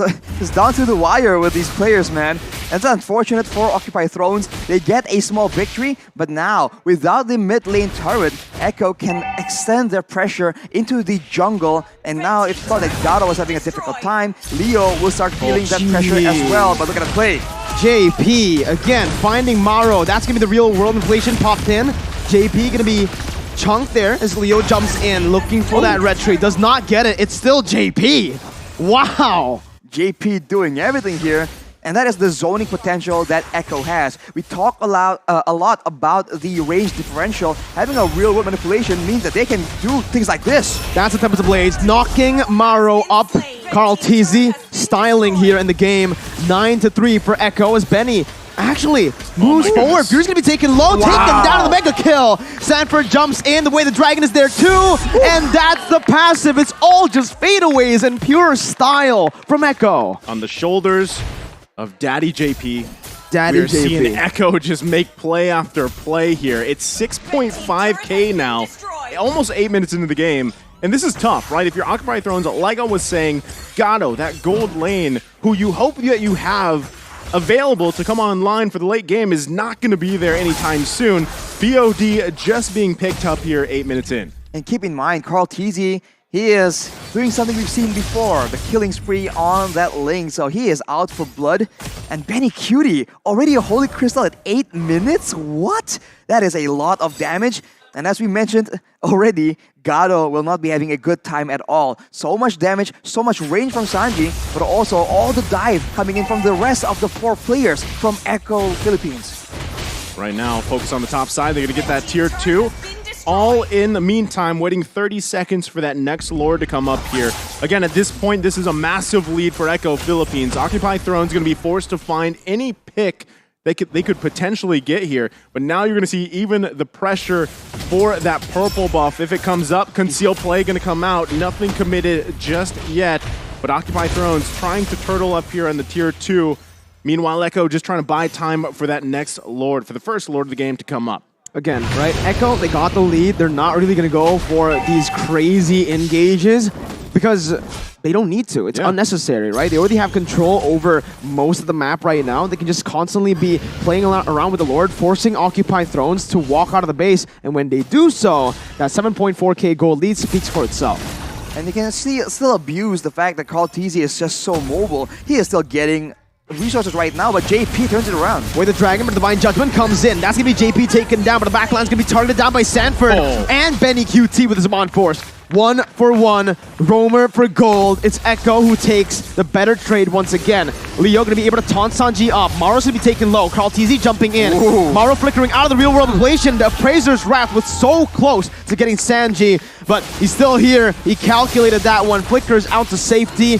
down to the wire with these players, man. It's unfortunate for Occupied Thrones. They get a small victory, but now, without the mid lane turret, Echo can extend their pressure into the jungle. And now it thought that Gato was having a difficult time. Leo will start feeling that pressure as well, but look at the play. JP, again, finding Maro. That's going to be the real world inflation popped in. JP going to be chunked there as Leo jumps in, looking for that red tree. Does not get it. It's still JP. Wow! JP doing everything here, and that is the zoning potential that Echo has. We talk a lot about the range differential. Having a real-world manipulation means that they can do things like this. That's the Tempest of Blades, knocking Maro up. Carl TZ styling here in the game. 9-3 for Echo as Benny actually moves forward. Fury's gonna be taken low, taken down to the mega kill. Sanford jumps in, the way the Dragon is there too, and that's the passive. It's all just fadeaways and pure style from Echo. On the shoulders of Daddy JP, we're seeing Echo just make play after play here. It's 6.5k now, almost 8 minutes into the game. And this is tough, right? If you're Occupied Thrones, like I was saying, Gato, that gold lane, who you hope that you have available to come online for the late game, is not going to be there anytime soon. BOD just being picked up here 8 minutes in. And keep in mind, Carl TZ, He is doing something we've seen before, the killing spree on that Ling. So he is out for blood. And Benny Cutie, already a Holy Crystal at 8 minutes? What? That is a lot of damage. And as we mentioned already, Gado will not be having a good time at all. So much damage, so much range from Sanji, but also all the dive coming in from the rest of the 4 players from Echo Philippines. Right now, focus on the top side. They're going to get that tier 2. All in the meantime, waiting 30 seconds for that next Lord to come up here. Again, at this point, this is a massive lead for Echo Philippines. Occupy Throne's going to be forced to find any pick they could potentially get here. But now you're going to see even the pressure for that purple buff. If it comes up, Conceal Play going to come out. Nothing committed just yet. But Occupy Throne's trying to turtle up here in the tier 2. Meanwhile, Echo just trying to buy time for that next Lord, for the first Lord of the game to come up. Again, right? Echo, they got the lead. They're not really going to go for these crazy engages because they don't need to. It's unnecessary, right? They already have control over most of the map right now. They can just constantly be playing around with the Lord, forcing Occupy Thrones to walk out of the base. And when they do so, that 7.4k gold lead speaks for itself. And you can still abuse the fact that Carl TZ is just so mobile. He is still getting resources right now, but JP turns it around. Where the Dragon, but Divine Judgment comes in. That's going to be JP taken down, but the backline's going to be targeted down by Sanford and Benny QT with his Amon Force. 1-for-1, Roamer for gold. It's Echo who takes the better trade once again. Leo going to be able to taunt Sanji up. Maro's going to be taken low. Carl TZ jumping in. Maro flickering out of the real world equation. The Appraiser's Wrath was so close to getting Sanji, but he's still here. He calculated that one. Flickers out to safety.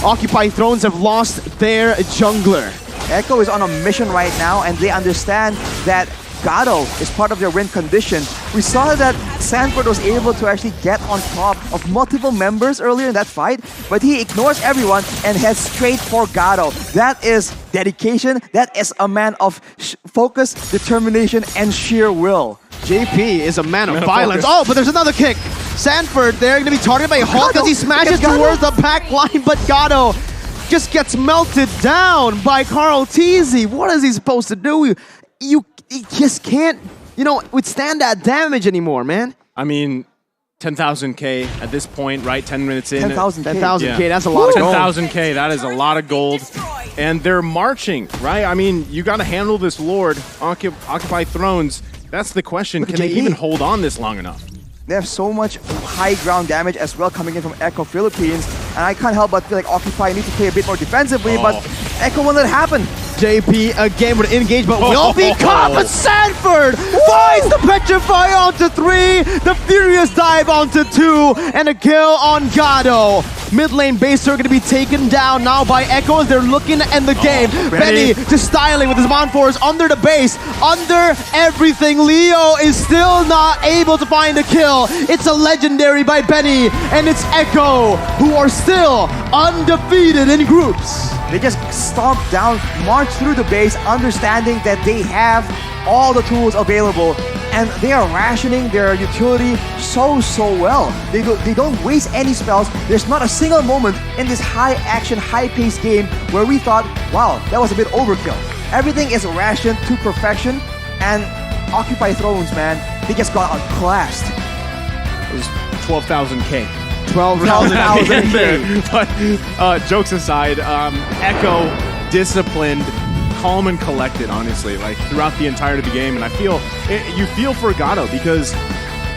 Occupy Thrones have lost their jungler. Echo is on a mission right now, and they understand that Gado is part of their win condition. We saw that Sanford was able to actually get on top of multiple members earlier in that fight, but he ignores everyone and heads straight for Gado. That is dedication. That is a man of focus, determination, and sheer will. JP is a man of violence. Oh, but there's another kick. Sanford, they're going to be targeted by a Hulk as he smashes towards the back line, but Gado just gets melted down by Carl TZ. What is he supposed to do? He just can't, withstand that damage anymore, man. I mean, 10,000k at this point, right? 10 minutes in. 10,000k, that's a lot of gold. 10,000k, that is a lot of gold. And they're marching, right? I mean, you got to handle this Lord, Occupy Thrones. That's the question. Can they even hold on this long enough? They have so much high ground damage as well coming in from Echo Philippines, and I can't help but feel like Occupy need to play a bit more defensively, but Echo won't let it happen. JP again with an engage, but will be caught, but Sanford finds the Petrify onto 3, the Furious Dive onto 2, and a kill on Gado. Mid lane baser going to be taken down now by Echo as they're looking to end the game. Benny just styling with his Mon Force under the base, under everything. Leo is still not able to find a kill. It's a legendary by Benny, and it's Echo who are still undefeated in groups. They just stomp down, march through the base, understanding that they have all the tools available, and they are rationing their utility so well. They don't waste any spells. There's not a single moment in this high-action, high-paced game where we thought, wow, that was a bit overkill. Everything is rationed to perfection, and Occupy Thrones, man, they just got outclassed. It was 12,000k. 12,000. But jokes aside, Echo disciplined, calm and collected, honestly, like throughout the entirety of the game. And I feel you feel for Gado because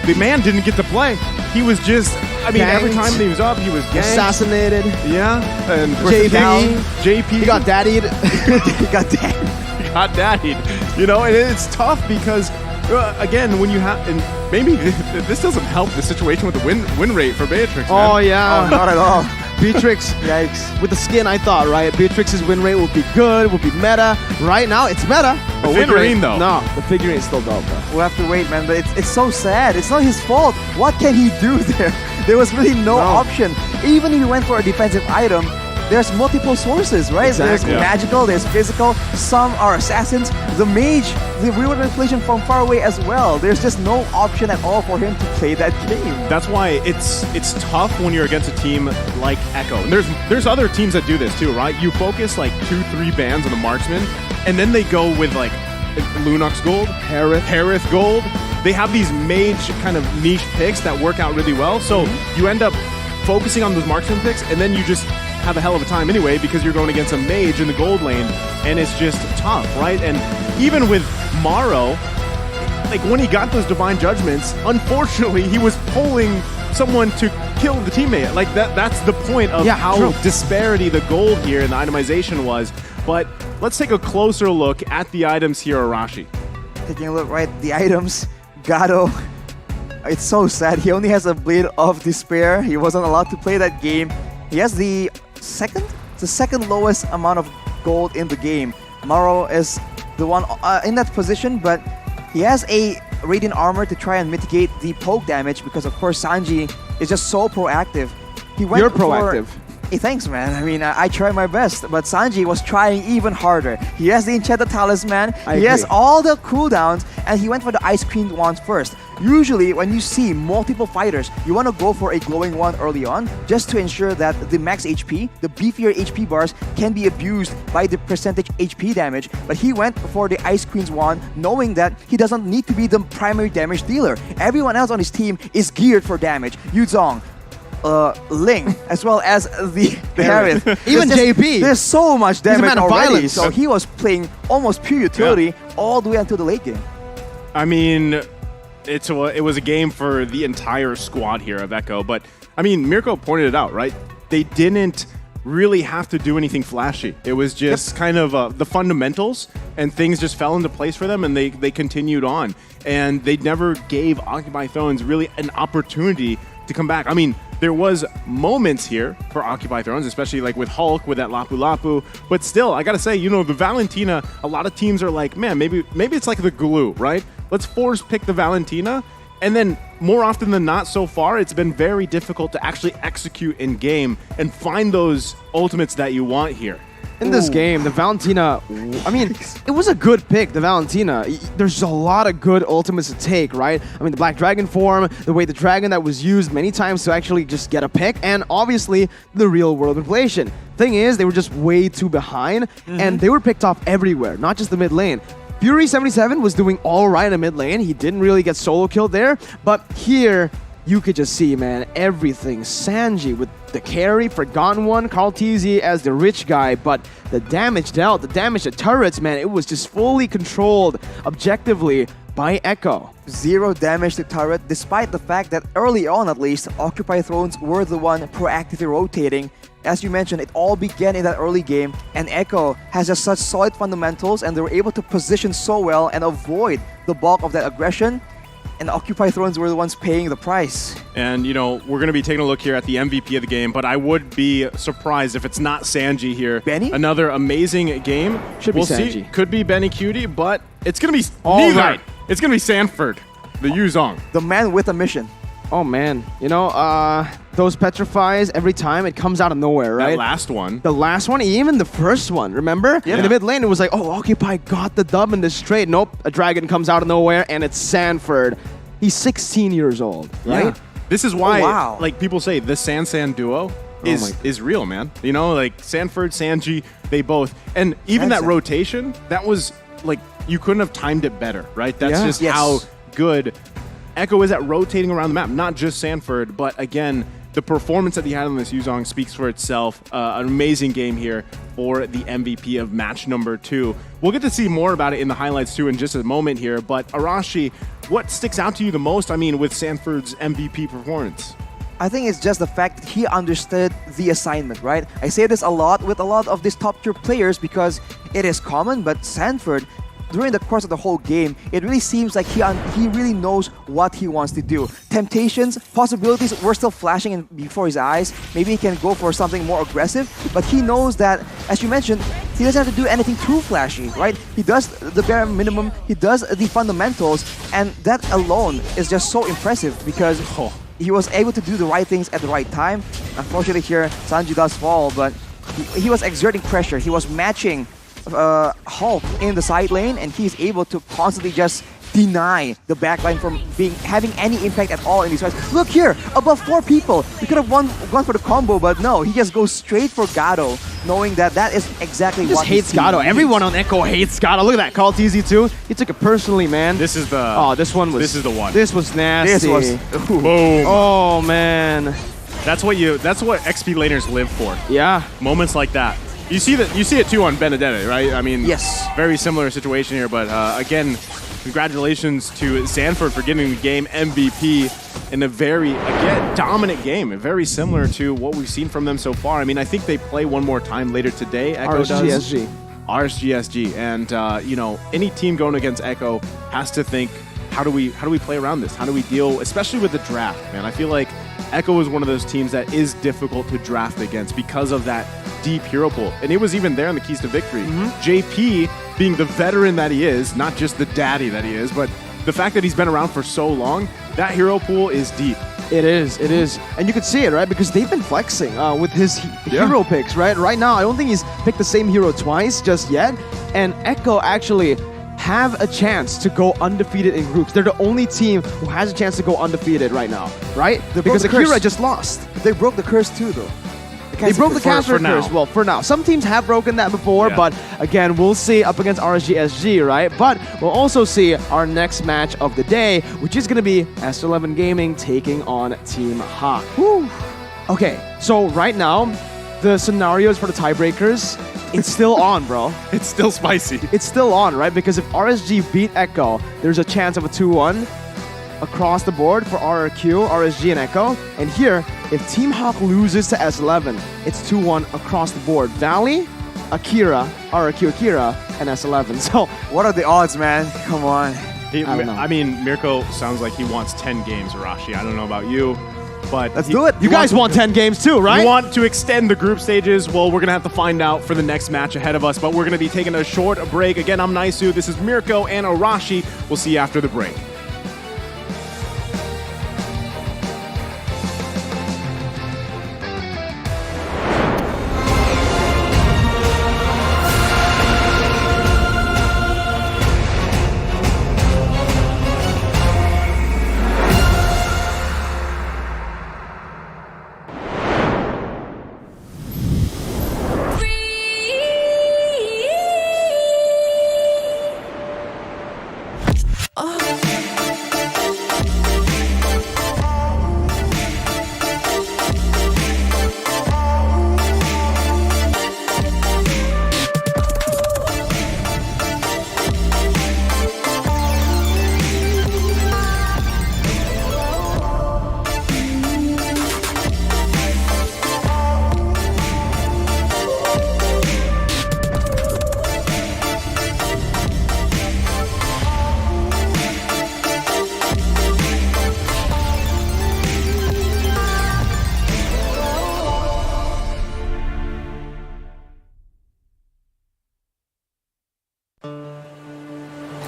the man didn't get to play. He was just, I mean, every time he was up, he was ganked. Assassinated. Yeah. And JP. He got daddied. He got daddied. He got daddied. You know, and it's tough because again, when you have, and maybe this doesn't help the situation with the win rate for Beatrix, man. Oh, yeah. Oh, not at all. Beatrix, yikes. With the skin, I thought, right? Beatrix's win rate would be good, would be meta. Right now, it's meta. The figurine, though. No, the figurine is still dope, bro. We'll have to wait, man, but it's so sad. It's not his fault. What can he do there? There was really no option. Even if he went for a defensive item, there's multiple sources, right? Exactly. There's magical, there's physical, some are assassins. The mage, the real manipulation from far away as well. There's just no option at all for him to play that game. That's why it's tough when you're against a team like Echo. And there's other teams that do this too, right? You focus like 2-3 bands on the marksman, and then they go with like Lunox Gold, Harith Gold. They have these mage kind of niche picks that work out really well. So you end up focusing on those marksman picks, and then you just have a hell of a time anyway because you're going against a mage in the gold lane, and it's just tough, right? And even with Maro, like when he got those divine judgments, unfortunately he was pulling someone to kill the teammate. Like that's the point of how disparity the gold here and the itemization was. But let's take a closer look at the items here, Arashi. Taking a look right, the items, Gato, it's so sad. He only has a Blade of Despair. He wasn't allowed to play that game. He has the second lowest amount of gold in the game. Maro is the one in that position, but he has a Radiant Armor to try and mitigate the poke damage because, of course, Sanji is just so proactive. You're proactive. Hey, thanks, man. I mean, I tried my best, but Sanji was trying even harder. He has the Enchanted Talisman, he has all the cooldowns, and he went for the Ice Queen wand first. Usually, when you see multiple fighters, you want to go for a glowing one early on, just to ensure that the max HP, the beefier HP bars, can be abused by the percentage HP damage. But he went for the Ice Queen's wand, knowing that he doesn't need to be the primary damage dealer. Everyone else on his team is geared for damage. Yuzong, Ling, as well as the Harith. Even JP. There's so much damage man of already. violence. So he was playing almost pure utility all the way until the late game. I mean, it was a game for the entire squad here of Echo. But, I mean, Mirko pointed it out, right? They didn't really have to do anything flashy. It was just kind of the fundamentals, and things just fell into place for them, and they continued on. And they never gave Occupy Thrones really an opportunity to come back. I mean, there was moments here for Occupy Thrones, especially like with Hulk, with that Lapu Lapu. But still, I gotta say, you know, the Valentina, a lot of teams are like, man, maybe it's like the glue, right? Let's force pick the Valentina. And then more often than not, so far, it's been very difficult to actually execute in game and find those ultimates that you want here. In this game, the Valentina, I mean, it was a good pick, the Valentina. There's a lot of good ultimates to take, right? I mean, the Black Dragon form, the way the dragon that was used many times to actually just get a pick, and obviously the real world inflation. Thing is, they were just way too behind, and they were picked off everywhere, not just the mid lane. Fury 77 was doing all right in the mid lane. He didn't really get solo killed there, but here, you could just see, man, everything. Sanji with the carry, Forgotten One, Carl TZ as the rich guy, but the damage dealt, the damage to turrets, man, it was just fully controlled objectively by Echo. 0 damage to turret, despite the fact that early on at least, Occupy Thrones were the one proactively rotating. As you mentioned, it all began in that early game, and Echo has just such solid fundamentals, and they were able to position so well and avoid the bulk of that aggression. And Occupy Thrones were the ones paying the price. And, you know, we're going to be taking a look here at the MVP of the game, but I would be surprised if it's not Sanji here. Benny? Another amazing game. Should be Sanji. See. Could be Benny Cutie, but it's going to be neither. Right. It's going to be Sanford, the Yuzong. The man with a mission. Oh, man. You know, those petrifies, every time it comes out of nowhere, right? That last one. The last one, even the first one, remember? Yeah. In the mid lane, it was like, oh, Occupy got the dub in this trade. Nope, a dragon comes out of nowhere, and it's Sanford. He's 16 years old, right? Yeah. This is why, like, people say the San duo is real, man. You know, like, Sanford, Sanji, they both. And even that rotation, that was, like, you couldn't have timed it better, right? That's just how good Echo is at rotating around the map. Not just Sanford, but, again, the performance that he had on this Yuzong speaks for itself. An amazing game here for the MVP of match number 2. We'll get to see more about it in the highlights too in just a moment here, but Arashi, what sticks out to you the most, I mean, with Sanford's MVP performance? I think it's just the fact that he understood the assignment, right? I say this a lot with a lot of these top tier players because it is common, but Sanford, during the course of the whole game, it really seems like he really knows what he wants to do. Temptations, possibilities were still flashing before his eyes. Maybe he can go for something more aggressive, but he knows that, as you mentioned, he doesn't have to do anything too flashy, right? He does the bare minimum, he does the fundamentals, and that alone is just so impressive because he was able to do the right things at the right time. Unfortunately here, Sanji does fall, but he was exerting pressure. He was matching Hulk in the side lane, and he's able to constantly just deny the backline from having any impact at all in these fights. Look here, above 4 people. He could have gone for the combo, but no, he just goes straight for Gato, knowing that that is exactly what he hates Gato. Everyone on Echo hates Gato. Look at that, Call TZ too. He took it personally, man. This is the. Oh, this one was. This is the one. This was nasty. This was. Boom. Oh man. That's what XP laners live for. Yeah. Moments like that. You see it too on Benedetta, right? I mean, yes. Very similar situation here, but again, congratulations to Zanford for getting the game MVP in a very, again, dominant game. Very similar to what we've seen from them so far. I mean, I think they play one more time later today. Echo does. RSG. And, you know, any team going against Echo has to think, how do we play around this? How do we deal, especially with the draft, man? I feel like Echo is one of those teams that is difficult to draft against because of that deep hero pool. And it was even there in the Keys to Victory. JP, being the veteran that he is, not just the daddy that he is, but the fact that he's been around for so long, that hero pool is deep. It is. And you can see it, right? Because they've been flexing with his hero picks, right? Right now, I don't think he's picked the same hero twice just yet. And Echo actually have a chance to go undefeated in groups. They're the only team who has a chance to go undefeated right now, right? Because Akira just lost. They broke the curse too, though. They broke the caster curse. Well, for now. Some teams have broken that before, but again, we'll see up against RSG SG, right? But we'll also see our next match of the day, which is going to be S11 Gaming taking on Team Hawk. Woo. Okay, so right now, the scenarios for the tiebreakers, it's still on, bro. It's still spicy. It's still on, right? Because if RSG beat Echo, there's a chance of a 2-1 across the board for RRQ, RSG, and Echo. And here, if Team Hawk loses to S11, it's 2-1 across the board. Valley, Akira, RRQ Akira, and S11. So what are the odds, man? Come on. I mean, Mirko sounds like he wants 10 games, Arashi. I don't know about you, but let's do it. You guys want 10 games too, right? You want to extend the group stages? Well, we're going to have to find out for the next match ahead of us, but we're going to be taking a short break. Again, I'm Naisu. This is Mirko and Arashi. We'll see you after the break.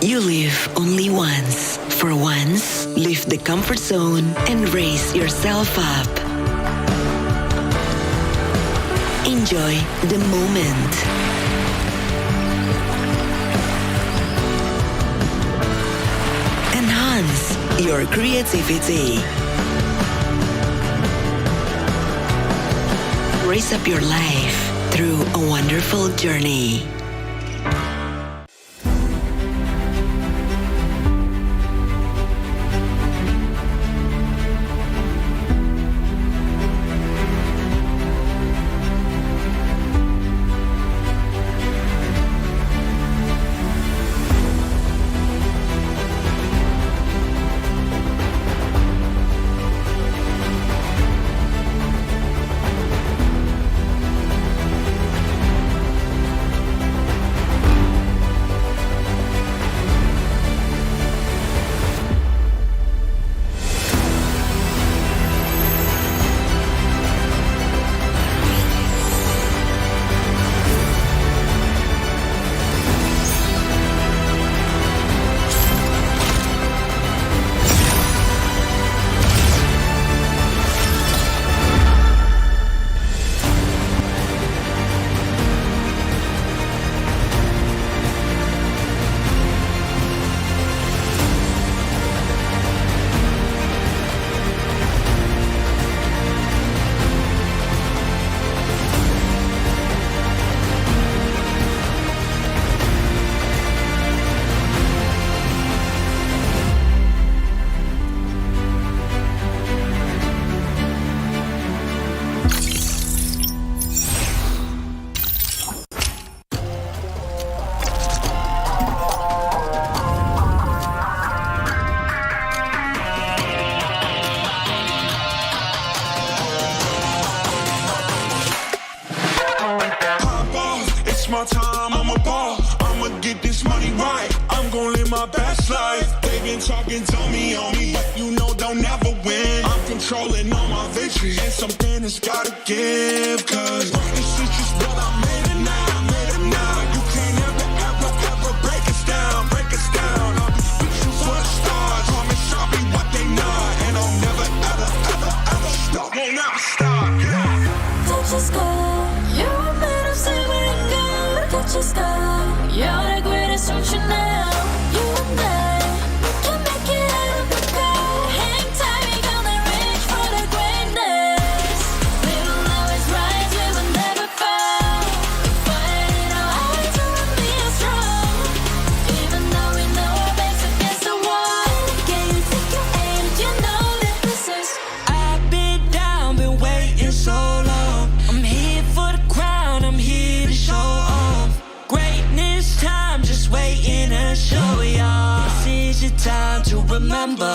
You live only once. For once, leave the comfort zone and raise yourself up. Enjoy the moment. Enhance your creativity. Raise up your life through a wonderful journey. talking, tell me on me, but you know they'll never win. I'm controlling all my victories, and something has gotta give, cause this is just what I made it now, You can't ever break us down, I'll be speaking for the stars, promise I'll be what they not, and I'll never ever stop, won't ever stop, yeah. Touch the sky, you're made of silver and gold. Touch the sky, you're the greatest, don't you know? You and I, we can make it out of the cold. Hang tight, we gonna reach for the greatness. We will always rise, we will never fall. We fight it our eyes, we will be strong. Even though we know our backs against the wall. Can you take your aim? You know that this is. I've been down, been waiting so long. I'm here for the crown, I'm here to show off. Greatness time, just waiting to show y'all. This is your time to remember.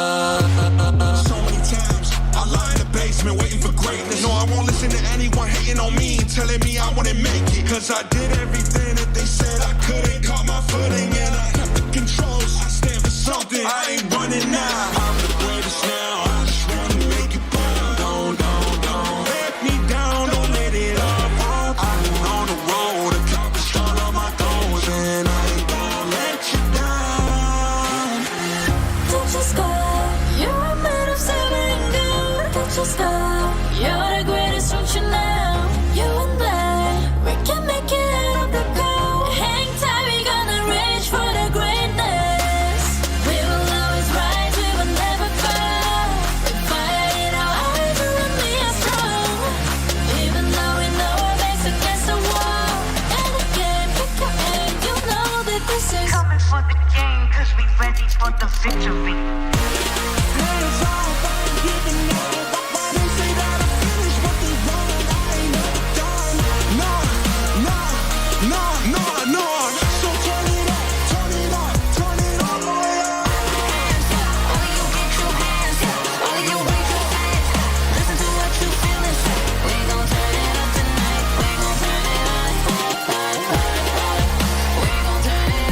So many times I lie in the basement waiting for greatness. No, I won't listen to anyone hating on me, telling me I wouldn't make it, cause I did everything that they said I couldn't. Caught my footing and I kept the controls. I stand for something, I ain't running now. I'm the greatest now, I just wanna make it burn. Don't let me down, don't let it up. I've been on the road, accomplished all of my goals, and I ain't gonna let you down. Touch the sky, you're made of silver and gold. Touch the sky, you're the greatest, don't you know? You and I, we can make it out of the cold. Hang tight, we gonna reach for the greatness. We will always rise, we will never fall. We fight it our eyes, we will be strong. Even though we know our backs against the wall. And again, pick your aim, you know that this is. Coming for the game, cause we ready for the victory. So turn it up all the way up. Listen to what you feel inside. We gon' turn it up tonight. We gon' turn it up. We gon' turn it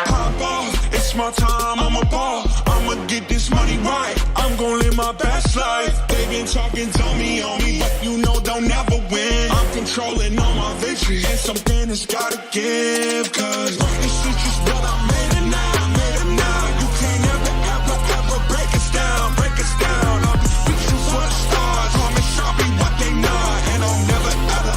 Pop off, it's my time, I'm a ball. I'ma get this money right, I'm gon' live my best life. They been talking, tell me on me, but you know they'll never win. I'm controlling all my victories, and something has gotta give, cause this is just what I made it now. You can't ever break us down, I'll be speaking for the stars, promise I'll be what they not, and I'll never ever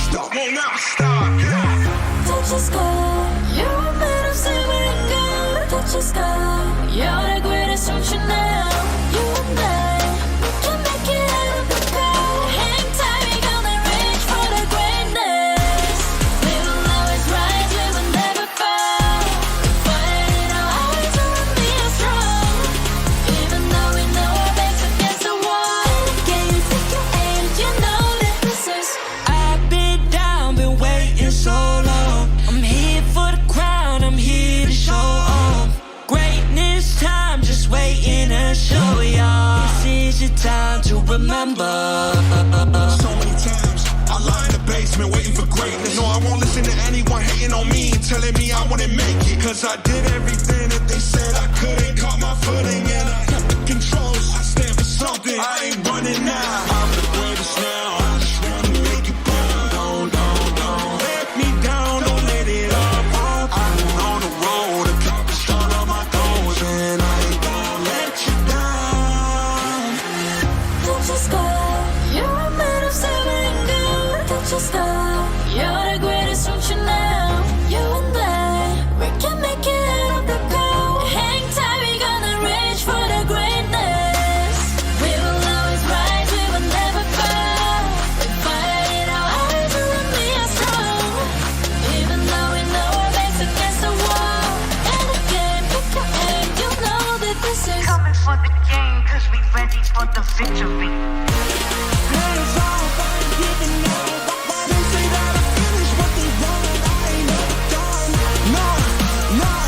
stop, won't ever stop, yeah. touch the sky, you're made of silver and gold. Touch the sky, you're the greatest, don't you know? You and I, we can make it out of the cold. Hang tight, we gonna reach for the greatness. We will always rise, we will never fall. We fight it our eyes, we will be strong. Even though we know our backs against the wall. Can you take your aim? You know that this is. I've been down, been waiting so long. I'm here for the crown, I'm here to show off. Greatness time, just waiting to show y'all. This is your time to remember. So many times I lie in the basement waiting for greatness. No, I won't listen to anyone hating on me, telling me I wouldn't make it, cause I did everything that they said I couldn't. Caught my footing and I kept the controls. I stand for something, I ain't running now. I'm the greatest now, I just wanna make it burn. Don't let me down, don't let it up. I've been on the road, accomplished all of my goals, and I ain't gonna let you down. Touch the sky, you're made of silver and gold. Touch the sky, you're the greatest, don't you know? You and I, we can make it out of the cold. Hang tight, we gonna for the game, cause we ready for the victory. Hands off, I ain't giving up. Why they say that I finished what they wanted? I ain't never done. No.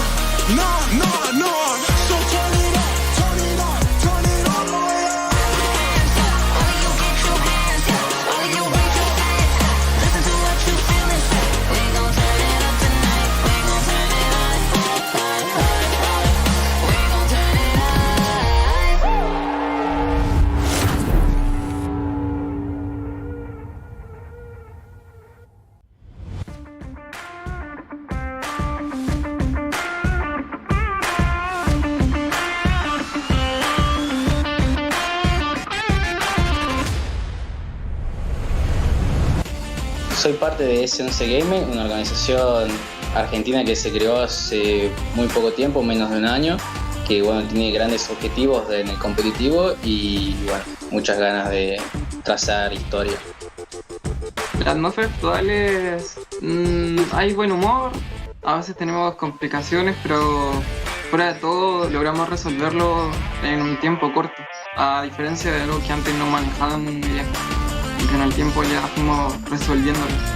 So turn it up, turn it all the way up. Hands up, all you get your hands up, all you raise your hands up. Listen to what you feel and say. We gon' turn it up tonight. We gon' turn it up. We gon' turn it up. Soy parte de S11 Gaming, una organización argentina que se creó hace muy poco tiempo, menos de un año, que bueno, tiene grandes objetivos en el competitivo y bueno, muchas ganas de trazar historia. La atmósfera actual es... hay buen humor, a veces tenemos complicaciones, pero fuera de todo logramos resolverlo en un tiempo corto, a diferencia de algo que antes no manejábamos muy bien, y con el tiempo ya fuimos resolviéndolo.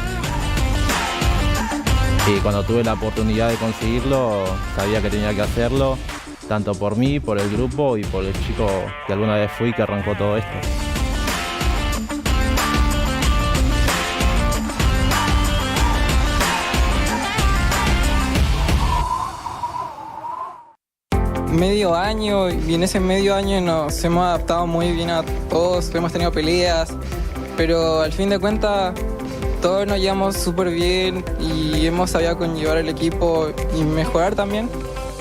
Y cuando tuve la oportunidad de conseguirlo, sabía que tenía que hacerlo, tanto por mí, por el grupo y por el chico que alguna vez fui que arrancó todo esto. Medio año, y en ese medio año nos hemos adaptado muy bien a todos, hemos tenido peleas, pero al fin de cuentas todos nos llevamos súper bien y hemos sabido conllevar el equipo y mejorar también.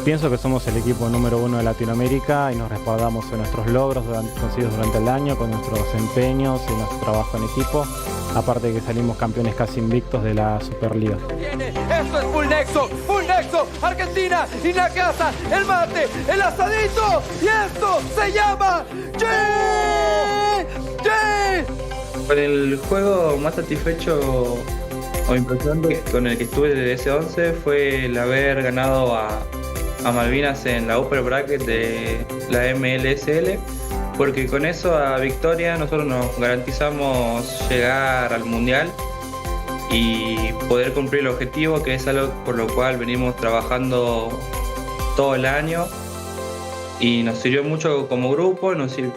Pienso que somos el equipo número 1 de Latinoamérica y nos respaldamos en nuestros logros conseguidos durante el año, con nuestros empeños y nuestro trabajo en equipo, aparte de que salimos campeones casi invictos de la Superliga. Esto es Full Nexo, Argentina, y la casa, el mate, el asadito, y esto se llama Con el juego más satisfecho o impresionante con el que estuve de S11 fue el haber ganado a Malvinas en la upper bracket de la MLSL, porque con eso a victoria nosotros nos garantizamos llegar al mundial y poder cumplir el objetivo, que es algo por lo cual venimos trabajando todo el año, y nos sirvió mucho como grupo,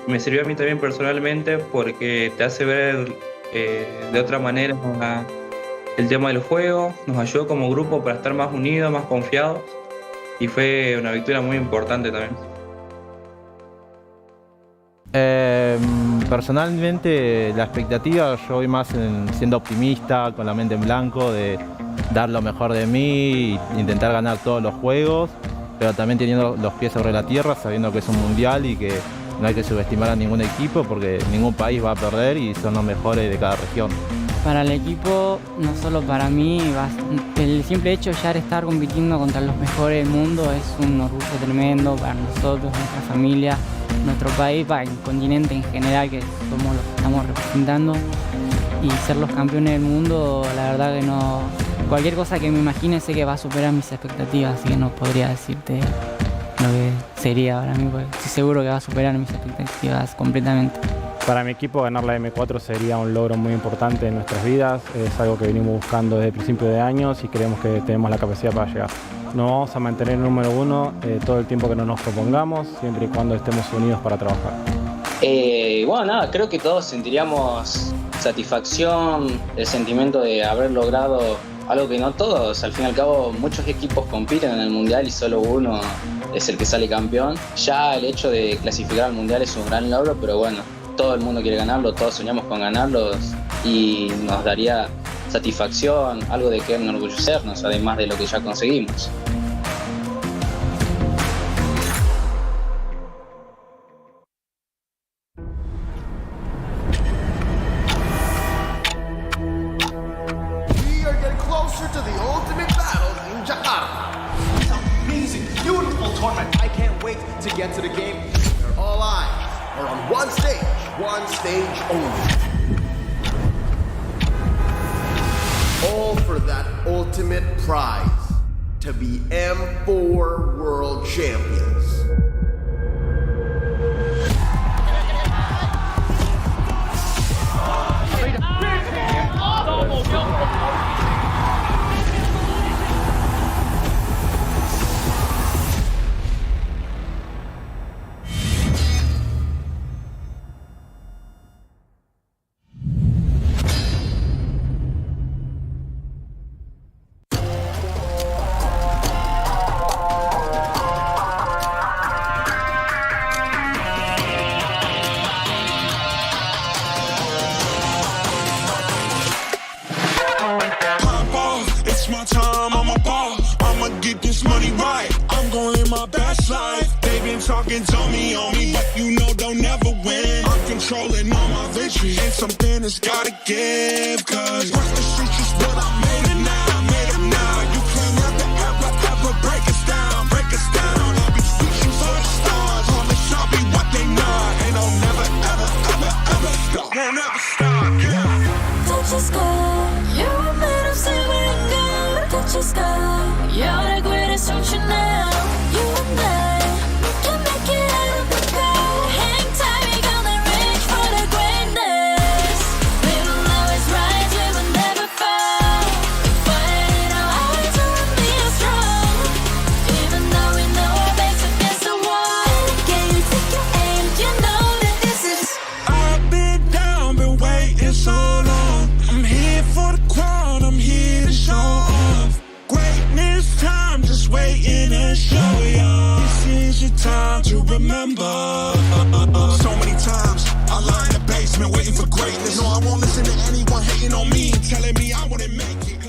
me sirvió a mí también personalmente porque te hace ver de otra manera el tema del juego, nos ayudó como grupo para estar más unidos, más confiados, y fue una victoria muy importante también. Personalmente la expectativa, yo voy más siendo optimista, con la mente en blanco, de dar lo mejor de mí e intentar ganar todos los juegos, pero también teniendo los pies sobre la tierra, sabiendo que es un mundial y que no hay que subestimar a ningún equipo porque ningún país va a perder y son los mejores de cada región. Para el equipo, no solo para mí, el simple hecho ya de estar compitiendo contra los mejores del mundo es un orgullo tremendo para nosotros, nuestra familia, nuestro país, para el continente en general, que somos los que estamos representando, y ser los campeones del mundo, la verdad que no, cualquier cosa que me imagine sé que va a superar mis expectativas, así que no podría decirte lo que sería ahora mismo, porque estoy seguro que va a superar mis expectativas completamente. Para mi equipo ganar la M4 sería un logro muy importante en nuestras vidas, es algo que venimos buscando desde el principio de años y creemos que tenemos la capacidad para llegar. Nos vamos a mantener el número 1 todo el tiempo que no nos propongamos, siempre y cuando estemos unidos para trabajar. Bueno, nada, creo que todos sentiríamos satisfacción, el sentimiento de haber logrado algo que no todos, al fin y al cabo muchos equipos compiten en el mundial y solo uno es el que sale campeón. Ya el hecho de clasificar al mundial es un gran logro, pero bueno, todo el mundo quiere ganarlo, todos soñamos con ganarlos y nos daría satisfacción, algo de que enorgullecernos, además de lo que ya conseguimos. We are getting closer to the ultimate battle in Jakarta. It's an amazing, beautiful tournament. I can't wait to get to the game. All eyes are on one stage only. All for that ultimate prize, to be M4 World Champions. talking, told me on me, but you know they'll never win. I'm controlling all my victories, and something has gotta give. Cause work the streets is what I made it now, made it now. You can't ever break us down, break us down. I'll be reaching for the stars, promise I'll be what they not, and I'll never stop, won't never stop, yeah. Touch the sky, you're made of silver and gold. Touch the sky, you're the greatest ocean now. You and I, we can make it out of the cold. Hang tight, we gonna reach for the greatness. We will always rise, we will never fall. Fighting our eyes on me are strong. Even though we know our backs against the wall. Can you take your aim? You know that this is. I've been down, been waiting so long. I'm here for the crown, I'm here to show off. Greatness time, just waiting and show y'all. This is your time to remember. So many times I lie in the basement waiting for greatness. No, I won't listen to anyone hating on me, telling me I wouldn't make it.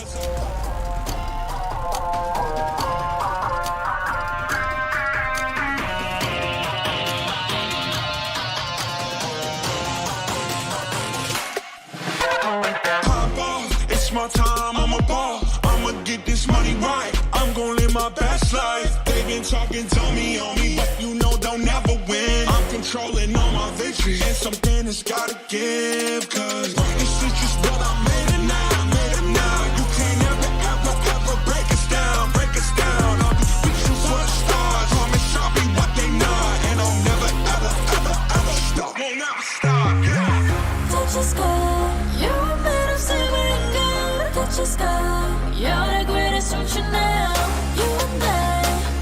Pop off, it's my time, I'm a ball. I'ma get this money right, I'm gon' live my best life. They been talking, told me on me, but you know they'll never win. I'm controlling all my victories, and something has gotta give. Cause this is just what I made it now, made it now. You can't ever break us down, break us down. I'll be reaching for the stars, promise I'll be what they not, and I'll never stop, won't never stop, yeah. Touch the sky, you're made of silver and gold. Touch the sky, you're the greatest ocean now. You and I,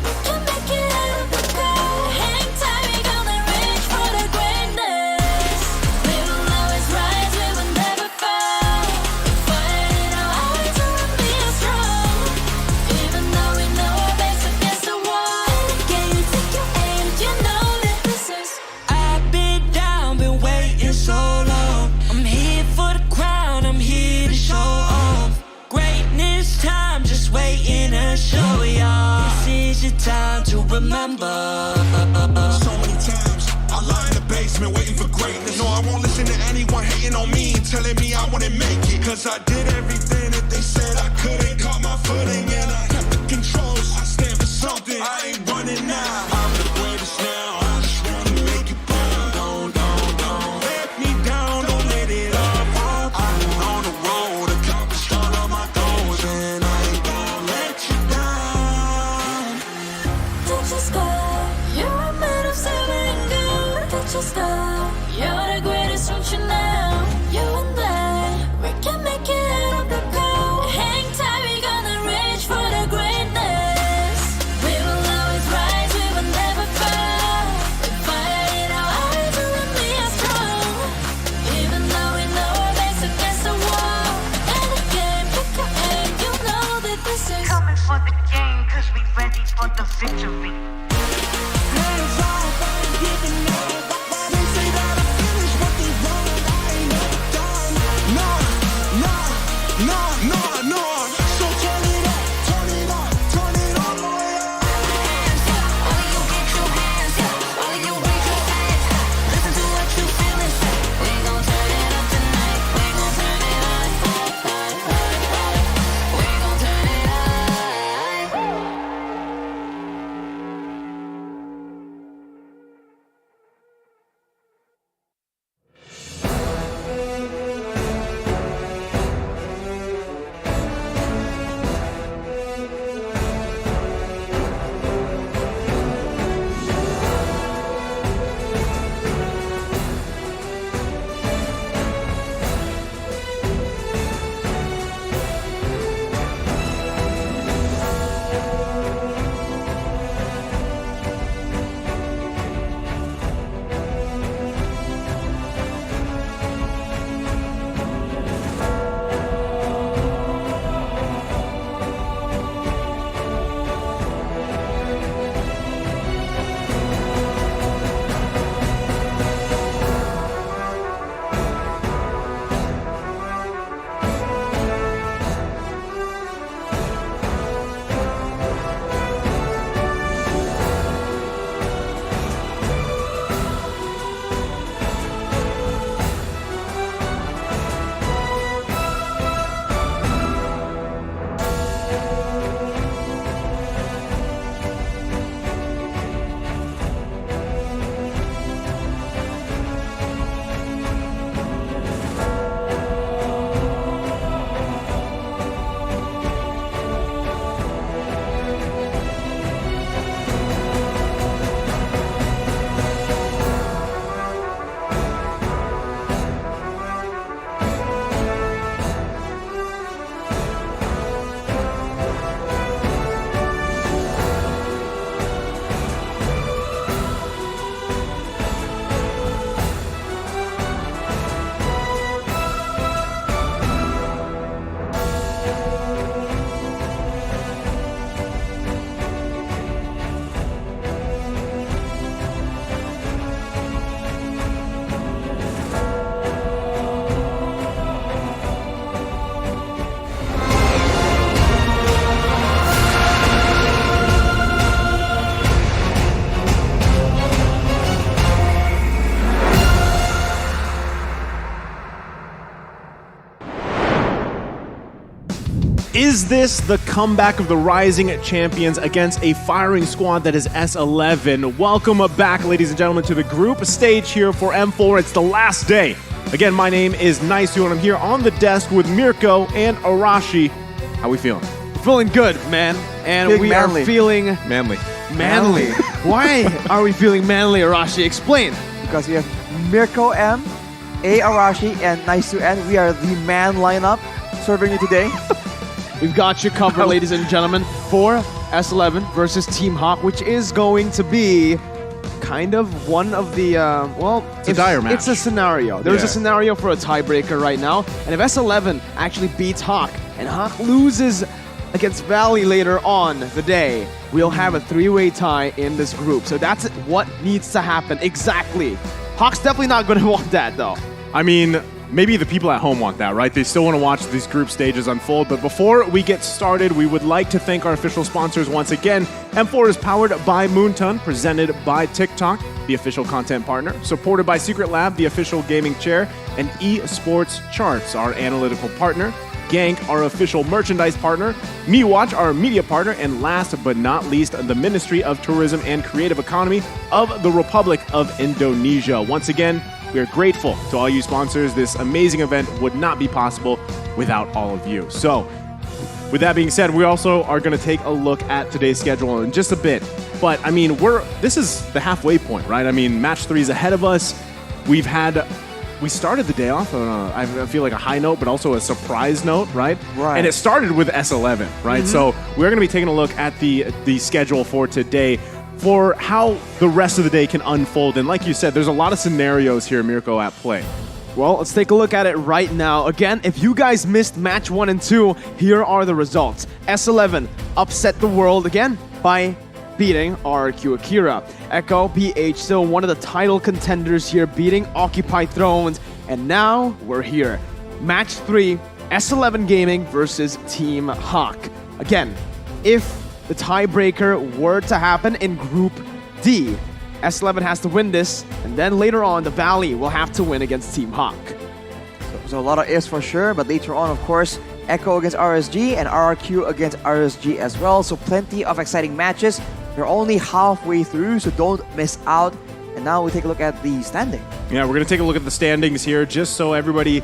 we can make it out of the cold. Hang tight, we gonna reach for the greatness. We will always rise, we will never fall. Fighting our eyes on me are strong. Even though we know our backs against the wall. Can you take your aim? You know that this is. I've been down, been waiting so long. I'm here for the crown, I'm here to show off. Greatness time, just waiting to show y'all. This is your time to remember. So many times I lie in the basement waiting for greatness. No, I won't listen to anyone hating on me, telling me I wouldn't make it. Cause I did everything that they said I couldn't. Caught my footing and I kept the controls. I stand for something, I ain't running now. I'm the greatest now, I just wanna make it proud. Don't let me down, don't let it up. I've been on the road, accomplished all of my goals, and I ain't gonna let you down. Touch the sky, you're made of silver and gold. Touch the sky, you're the greatest ocean now. You and I, we can make it out of the cold. Hang tight, we gonna reach for the greatness. We will always rise, we will never fall. We fight our eyes on me are strong. Even though we know our backs against the wall. And again, pick your aim, you know that this is. Coming for the game, cause we ready for the victory. Hands off, I ain't giving up. They say that I finished what they wanted. Is this the comeback of the rising champions against a firing squad that is S11? Welcome back, ladies and gentlemen, to the group stage here for M4. It's the last day. Again, my name is Naisu, and I'm here on the desk with Mirko and Arashi. How we feeling? Feeling good, man. And Big we manly. are feeling Manly. manly. Why are we feeling manly, Arashi? Explain. Because we have Mirko M, A Arashi, and Naisu N. We are the man lineup serving you today. We've got you covered, ladies and gentlemen, for S11 versus Team Hawk, which is going to be kind of one of the, it's a dire match. It's a scenario. There's a scenario for a tiebreaker right now. And if S11 actually beats Hawk and Hawk loses against Valley later on the day, we'll have a three-way tie in this group. So that's what needs to happen exactly. Hawk's definitely not going to want that, though. I mean, maybe the people at home want that, right? They still want to watch these group stages unfold. But before we get started, we would like to thank our official sponsors once again. M4 is powered by Moonton, presented by TikTok, the official content partner, supported by Secret Lab, the official gaming chair, and eSports Charts, our analytical partner. Gank, our official merchandise partner, MeWatch, our media partner, and last but not least, the Ministry of Tourism and Creative Economy of the Republic of Indonesia. Once again, we are grateful to all you sponsors. This amazing event would not be possible without all of you. So, with that being said, we also are going to take a look at today's schedule in just a bit. But, I mean, this is the halfway point, right? I mean, match 3 is ahead of us. We started the day off on I feel like a high note, but also a surprise note, right? Right. And it started with S11, right? So we're going to be taking a look at the schedule for today for how the rest of the day can unfold. And like you said, there's a lot of scenarios here, Mirko, at play. Well, let's take a look at it right now. Again, if you guys missed match 1 and 2, here are the results. S11 upset the world again by beating RRQ Akira. Echo PH still one of the title contenders here, beating Occupy Thrones. And now we're here. Match 3, S11 Gaming versus Team Hawk. Again, if the tiebreaker were to happen in Group D, S11 has to win this, and then later on, the Valley will have to win against Team Hawk. So a lot of ifs for sure, but later on, of course, Echo against RSG and RRQ against RSG as well. So plenty of exciting matches. We're only halfway through, so don't miss out. And now we take a look at the standing. Yeah, we're going to take a look at the standings here just so everybody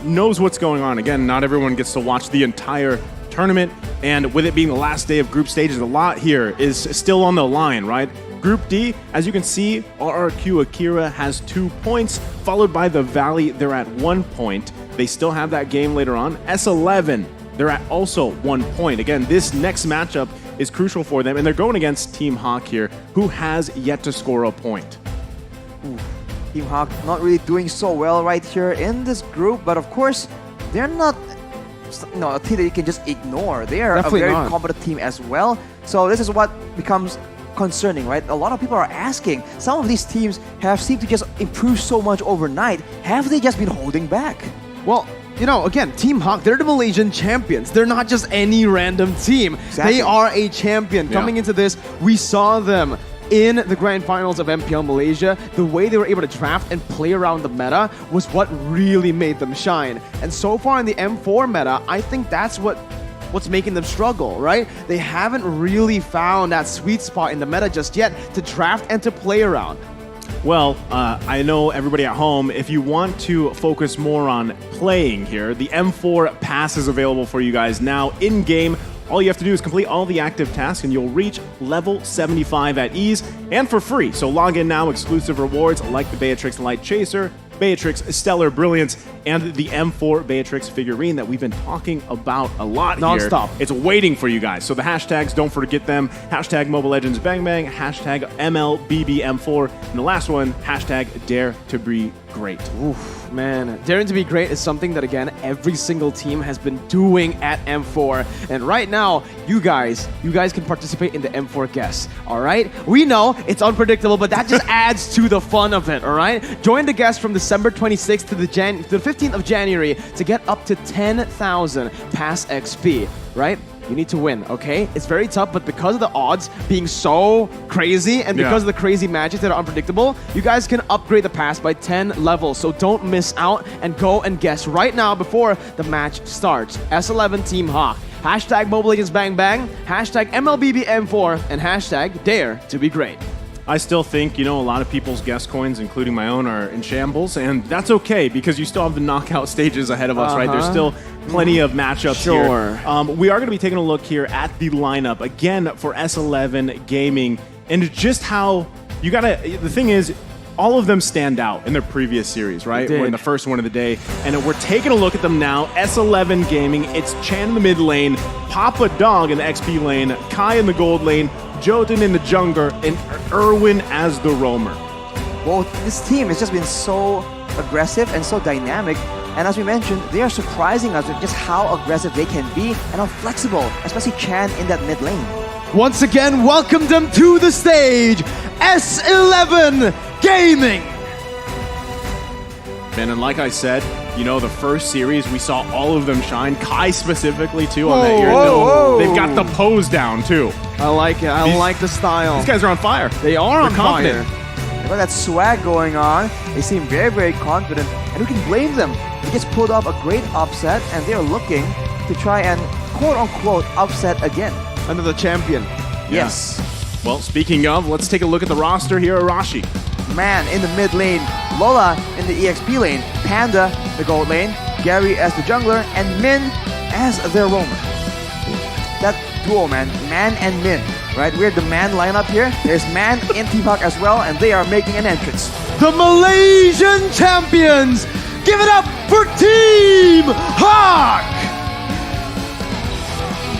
knows what's going on. Again, not everyone gets to watch the entire tournament. And with it being the last day of group stages, a lot here is still on the line, right? Group D, as you can see, RRQ Akira has 2 points, followed by the Valley. They're at 1 point. They still have that game later on. S11, they're at also 1 point. Again, this next matchup is crucial for them, and they're going against Team Hawk here, who has yet to score a point. Ooh, Team Hawk not really doing so well right here in this group, but of course, they're not a team that you can just ignore. They are Definitely a very not. competent team as well. So this is what becomes concerning, right? A lot of people are asking, some of these teams have seemed to just improve so much overnight. Have they just been holding back? Well, you know, again, Team Hawk, they're the Malaysian champions. They're not just any random team. Exactly. They are a champion. Yeah. Coming into this, we saw them in the grand finals of MPL Malaysia. The way they were able to draft and play around the meta was what really made them shine. And so far in the M4 meta, I think that's what's making them struggle, right? They haven't really found that sweet spot in the meta just yet to draft and to play around. Well, I know everybody at home, if you want to focus more on playing here, the M4 Pass is available for you guys now in-game. All you have to do is complete all the active tasks and you'll reach level 75 at ease and for free. So log in now, exclusive rewards like the Beatrix Light Chaser, Beatrix Stellar Brilliance, and the M4 Beatrix figurine that we've been talking about a lot Non-stop. here. It's waiting for you guys. So the hashtags, don't forget them. Hashtag Mobile Legends Bang Bang, hashtag MLBBM4, and the last one, hashtag Dare to Be Great. Oof, man. Daring to be great is something that, again, every single team has been doing at M4. And right now, you guys can participate in the M4 guess, all right? We know it's unpredictable, but that just adds to the fun of it, all right? Join the guess from December 26th to the 15th of January to get up to 10,000 Pass XP, right? You need to win, okay? It's very tough, but because of the odds being so crazy and because of the crazy matches that are unpredictable, you guys can upgrade the pass by 10 levels. So don't miss out and go and guess right now before the match starts. S11 Team Hawk. Hashtag Mobile Legends Bang Bang, hashtag MLBBM4, and hashtag Dare to be Great. I still think, a lot of people's guest coins, including my own, are in shambles, and that's okay because you still have the knockout stages ahead of us, right? There's still plenty of matchups here. We are going to be taking a look here at the lineup again for S11 Gaming, and just how the thing is, all of them stand out in their previous series, right? We're in the first one of the day, and we're taking a look at them now. S11 Gaming, it's Chan in the mid lane, Papa Dog in the XP lane, Kai in the gold lane, Jotun in the jungler, and Erwin as the roamer. Well, this team has just been so aggressive and so dynamic. And as we mentioned, they are surprising us with just how aggressive they can be and how flexible, especially Chan in that mid lane. Once again, welcome them to the stage, S11 Gaming. And like I said, the first series, we saw all of them shine. Kai specifically, too, on that Earthil. They've got the pose down, too. I like it. I like the style. These guys are on fire. They are on confident. fire. They've got that swag going on. They seem very, very confident. And who can blame them? They just pulled off a great upset, and they're looking to try and, quote-unquote, upset again. Another champion. Yes. Well, speaking of, let's take a look at the roster here. Arashi. Man in the mid lane, Lola in the EXP lane, Panda the gold lane, Gary as the jungler, and Min as their roamer. That duo, man and Min, right? We're the man lineup here. There's man in Team Hawk as well, and they are making an entrance. The Malaysian champions, give it up for Team Hawk!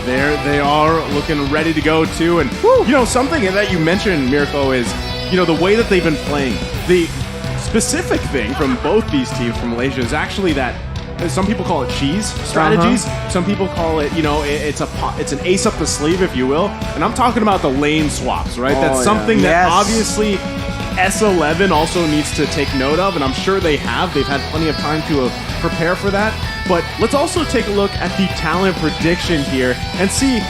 There they are, looking ready to go too. And something that you mentioned, Mirko, is the way that they've been playing. The specific thing from both these teams from Malaysia is actually that some people call it cheese strategies. Some people call it, it's an ace up the sleeve, if you will. And I'm talking about the lane swaps, right? That's something that obviously S11 also needs to take note of, and I'm sure they have. They've had plenty of time to prepare for that. But let's also take a look at the talent prediction here and see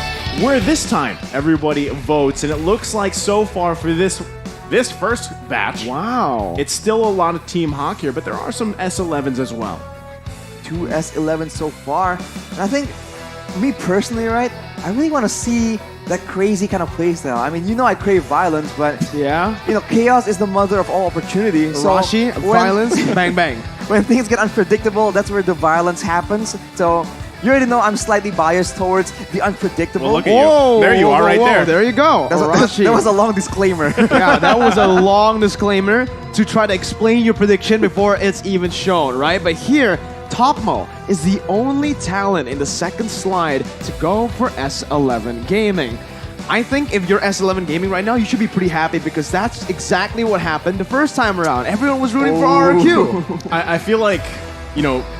where this time everybody votes. And it looks like so far for this first batch, it's still a lot of Team Hawk here, but there are some S11s as well. 2 S11s so far. And I think, me personally, right, I really want to see that crazy kind of playstyle. I mean, I crave violence, but chaos is the mother of all opportunity. So Rashi, violence, bang bang. When things get unpredictable, that's where the violence happens. So you already know I'm slightly biased towards the unpredictable. Well, look at you. There you are, right there. There you go. That was a long disclaimer. Yeah, that was a long disclaimer to try to explain your prediction before it's even shown, right? But here, Topmo is the only talent in the second slide to go for S11 Gaming. I think if you're S11 Gaming right now, you should be pretty happy because that's exactly what happened the first time around. Everyone was rooting for RRQ. I feel like,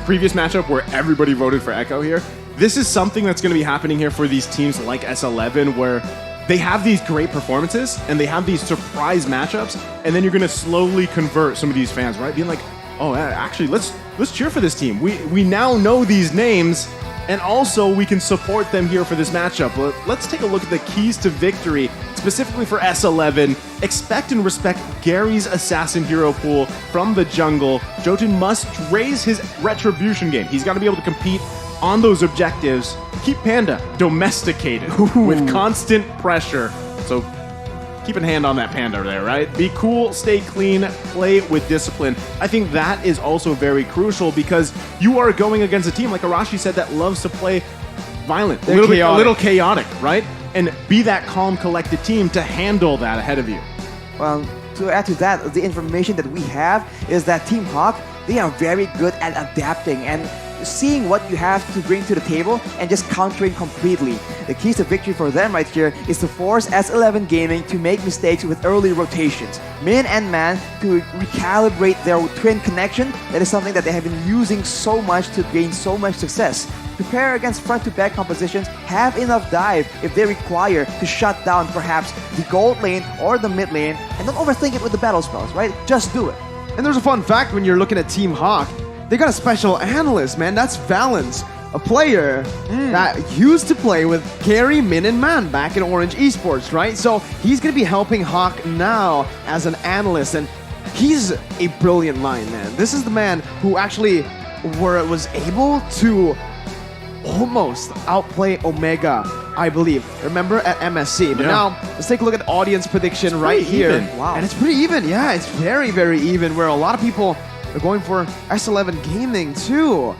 previous matchup where everybody voted for Echo here, this is something that's going to be happening here for these teams like S11 where they have these great performances and they have these surprise matchups, and then you're going to slowly convert some of these fans, right? Being like, oh, actually, let's cheer for this team. We now know these names, and also we can support them here for this matchup. Let's take a look at the keys to victory, specifically for S11. Expect and respect Gary's assassin hero pool from the jungle. Jotun must raise his retribution game. He's got to be able to compete on those objectives. Keep Panda domesticated with constant pressure. So keep a hand on that Panda there, right? Be cool, stay clean, play with discipline. I think that is also very crucial because you are going against a team, like Arashi said, that loves to play violent, a little chaotic, right? And be that calm, collected team to handle that ahead of you. Well, to add to that, the information that we have is that Team Hawk, they are very good at adapting and seeing what you have to bring to the table and just countering completely. The keys to victory for them right here is to force S11 Gaming to make mistakes with early rotations. Min and Man to recalibrate their twin connection. That is something that they have been using so much to gain so much success. Prepare against front-to-back compositions, have enough dive if they require to shut down perhaps the gold lane or the mid lane, and don't overthink it with the battle spells, right? Just do it. And there's a fun fact when you're looking at Team Hawk. They got a special analyst, man. That's Valence, a player that used to play with Gary, Min, and Man back in Orange Esports, right? So he's going to be helping Hawk now as an analyst, and he's a brilliant mind, man. This is the man who actually was able to almost outplay Omega, I believe. Remember at MSC. But now, let's take a look at audience prediction right here. Wow. And it's pretty even. Yeah, it's very, very even, where a lot of people are going for S11 Gaming too.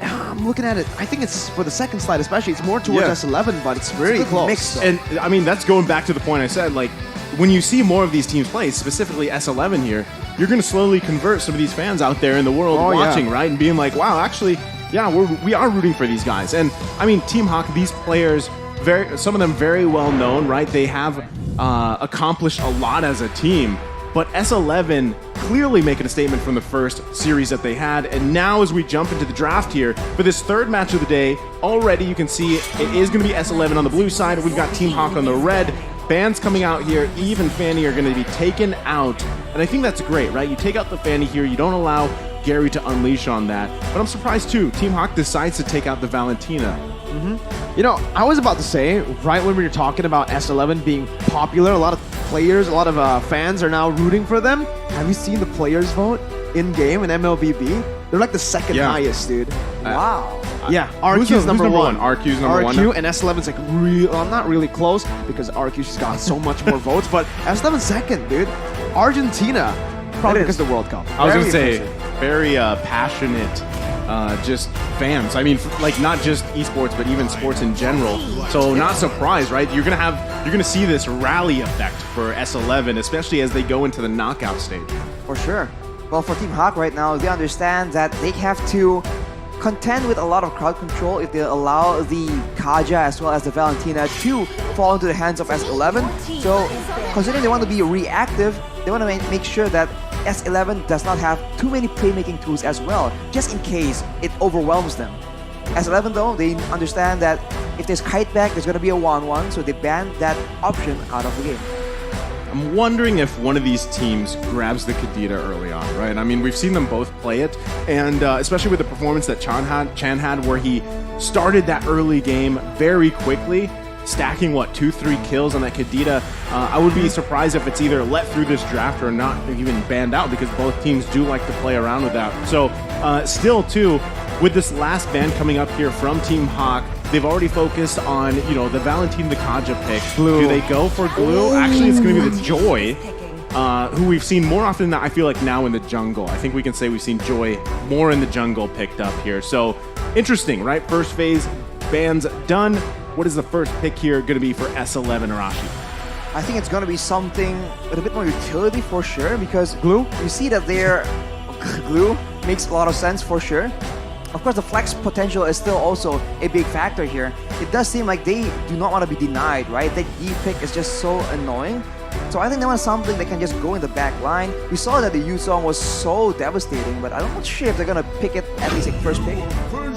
I'm looking at it. I think it's for the second slide, especially. It's more towards S11, but it's very close. Mix, And I mean, that's going back to the point I said. Like, when you see more of these teams play, specifically S11 here, you're going to slowly convert some of these fans out there in the world watching, right? And being like, wow, actually, yeah, we are rooting for these guys. And I mean, Team Hawk, these players, some of them very well known, right? They have accomplished a lot as a team. But S11 clearly making a statement from the first series that they had. And now as we jump into the draft here, for this third match of the day, already you can see it is going to be S11 on the blue side. We've got Team Hawk on the red. Bans coming out here, Eve and Fanny are going to be taken out. And I think that's great, right? You take out the Fanny here, you don't allow Gary to unleash on that. But I'm surprised too, Team Hawk decides to take out the Valentina. You know, I was about to say, right when we were talking about S11 being popular, a lot of players, a lot of fans are now rooting for them. Have you seen the players vote in-game in MLBB? They're like the second highest, dude. Wow. Yeah, RRQ is number one. RRQ's number one. RRQ and S11's like not really close because RRQ's just got so much more votes, but S11's second, dude. Argentina, probably because of the World Cup. I was going to say, very passionate just fans. I mean, like not just esports, but even sports in general. So not surprised, right? You're gonna see this rally effect for S11, especially as they go into the knockout stage. For sure. Well, for Team Hawk right now, they understand that they have to contend with a lot of crowd control if they allow the Kaja as well as the Valentina to fall into the hands of S11. So, considering they want to be reactive, they want to make sure that S11 does not have too many playmaking tools as well, just in case it overwhelms them. S11 though, they understand that if there's kite back, there's going to be a 1-1, so they ban that option out of the game. I'm wondering if one of these teams grabs the Kadita early on, right? I mean, we've seen them both play it, and especially with the performance that Chan had, where he started that early game very quickly, stacking, 2-3 kills on that Kadita. I would be surprised if it's either let through this draft or not even banned out, because both teams do like to play around with that. So still, too, with this last ban coming up here from Team Hawk, they've already focused on, the Valentina the Kaja pick. Glue. Do they go for Glue? Actually, it's going to be the Joy, who we've seen more often than I feel like now in the jungle. I think we can say we've seen Joy more in the jungle picked up here. So interesting, right? First phase bans done. What is the first pick here going to be for S11 Arashi? I think it's going to be something with a bit more utility for sure, because Glue, you see that their Glue makes a lot of sense for sure. Of course, the flex potential is still also a big factor here. It does seem like they do not want to be denied, right? That E pick is just so annoying. So I think they want something that can just go in the back line. We saw that the Yu song was so devastating, but I'm not sure if they're gonna pick it at least like first pick.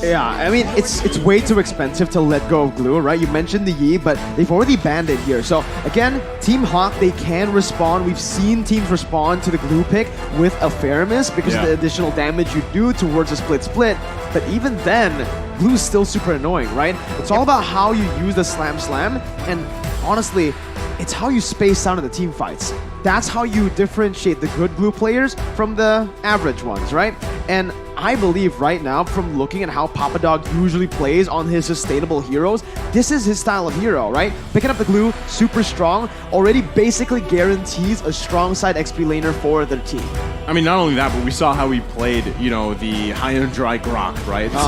Yeah, I mean, it's way too expensive to let go of Glue, right? You mentioned the Yi, but they've already banned it here. So again, Team Hawk, they can respond. We've seen teams respond to the Glue pick with a fairness because of the additional damage you do towards a split. But even then, Glue's still super annoying, right? It's all about how you use the slam, and honestly, it's how you space out in the team fights. That's how you differentiate the good Glue players from the average ones, right? And I believe right now, from looking at how Papa Dog usually plays on his sustainable heroes, this is his style of hero, right? Picking up the Glue, super strong, already basically guarantees a strong side XP laner for their team. I mean, not only that, but we saw how he played, the high and dry Grok, right? So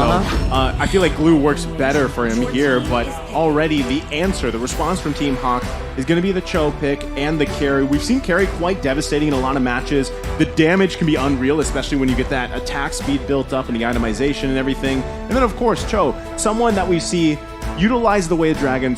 I feel like Glue works better for him here, but already the answer, the response from Team Hawk is going to be the Cho pick and the carry. We've seen carry quite devastating in a lot of matches. The damage can be unreal, especially when you get that attack speed built up and the itemization and everything. And then, of course, Cho, someone that we see utilize the Way of Dragon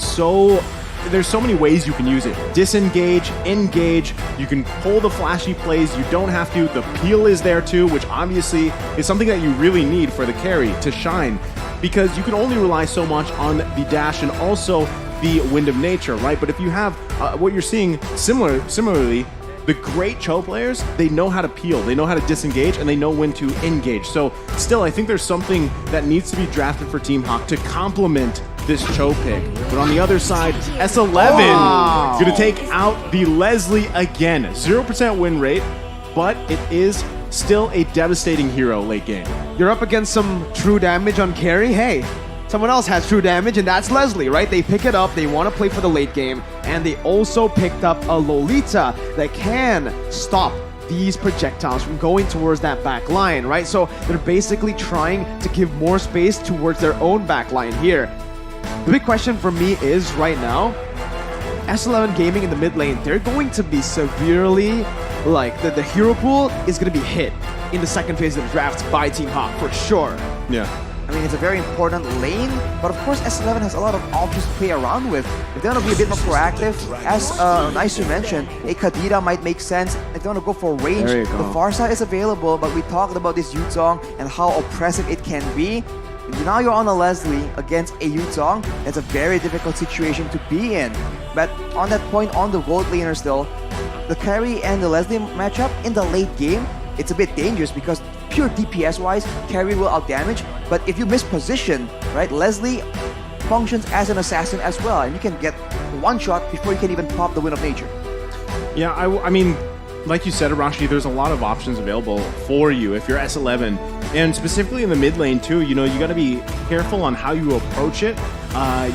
there's so many ways you can use it. Disengage, engage, you can pull the flashy plays, you don't have to. The peel is there too, which obviously is something that you really need for the carry to shine, because you can only rely so much on the dash and also the Wind of Nature, right? But if you have what you're seeing similarly, the great Cho players, they know how to peel, they know how to disengage, and they know when to engage. So still, I think there's something that needs to be drafted for Team Hawk to complement this Cho pick. But on the other side, S11 going to take out the Leslie again. 0% win rate, but it is still a devastating hero late game. You're up against some true damage on carry. Hey, someone else has true damage, and that's Leslie, right? They pick it up, they want to play for the late game, and they also picked up a Lolita that can stop these projectiles from going towards that back line, right? So they're basically trying to give more space towards their own back line here. The big question for me is right now, S11 Gaming in the mid lane, they're going to be severely, like, the hero pool is going to be hit in the second phase of the draft by Team Hawk, for sure. Yeah. I mean, it's a very important lane, but of course S11 has a lot of options to play around with. If they want to be a bit more proactive, as Naisu mentioned, a Kadira might make sense. If they want to go for range, the Farsa is available, but we talked about this Yuzong and how oppressive it can be. Now you're on a Leslie against a Yuzong. It's a very difficult situation to be in. But on that point, on the gold laner still, the carry and the Leslie matchup in the late game, it's a bit dangerous because pure DPS-wise, carry will outdamage. But if you miss position, right, Leslie functions as an assassin as well, and you can get one shot before you can even pop the Wind of Nature. Yeah, I mean, like you said, Arashi, there's a lot of options available for you if you're S11, and specifically in the mid lane too. You know, you got to be careful on how you approach it.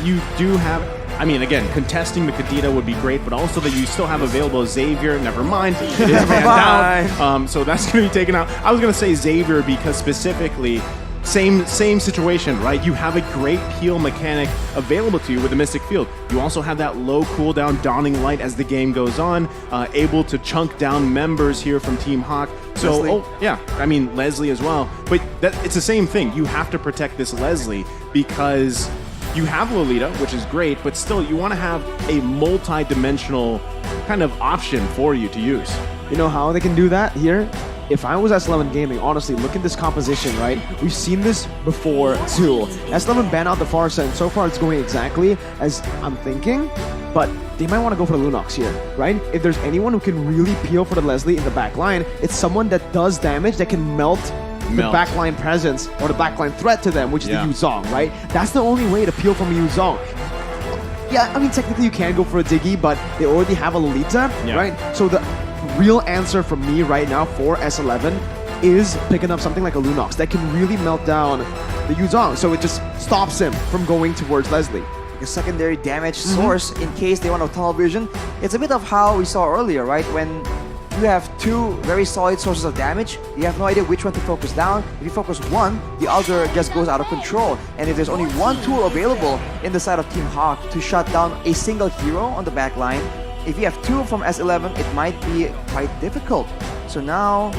You do have, I mean, again, contesting the Kadita would be great, but also that you still have available Xavier. Never mind, it is banned out, so that's going to be taken out. I was going to say Xavier because specifically, same situation, right? You have a great peel mechanic available to you with the Mystic Field. You also have that low cooldown Dawning Light as the game goes on, able to chunk down members here from Team Hawk. So, Leslie. yeah, I mean, Leslie as well. But it's the same thing. You have to protect this Leslie because you have Lolita, which is great, but still you want to have a multi-dimensional kind of option for you to use. You know how they can do that here? If I was S11 Gaming, honestly, look at this composition, right? We've seen this before too. S11 banned out the Farsa, and so far it's going exactly as I'm thinking, but they might want to go for the Lunox here, right? If there's anyone who can really peel for the Leslie in the back line, it's someone that does damage, that can melt the backline presence or the backline threat to them, which is the Yuzong, right? That's the only way to peel from a Yuzong. Yeah, I mean, technically you can go for a Diggy, but they already have a Lolita, right? So the real answer from me right now for S11 is picking up something like a Lunox that can really melt down the Yuzong, so it just stops him from going towards Leslie. A secondary damage source in case they want to tunnel vision. It's a bit of how we saw earlier, right? When you have two very solid sources of damage, you have no idea which one to focus down. If you focus one, the other just goes out of control. And if there's only one tool available in the side of Team Hawk to shut down a single hero on the back line, if you have two from S11, it might be quite difficult. So now,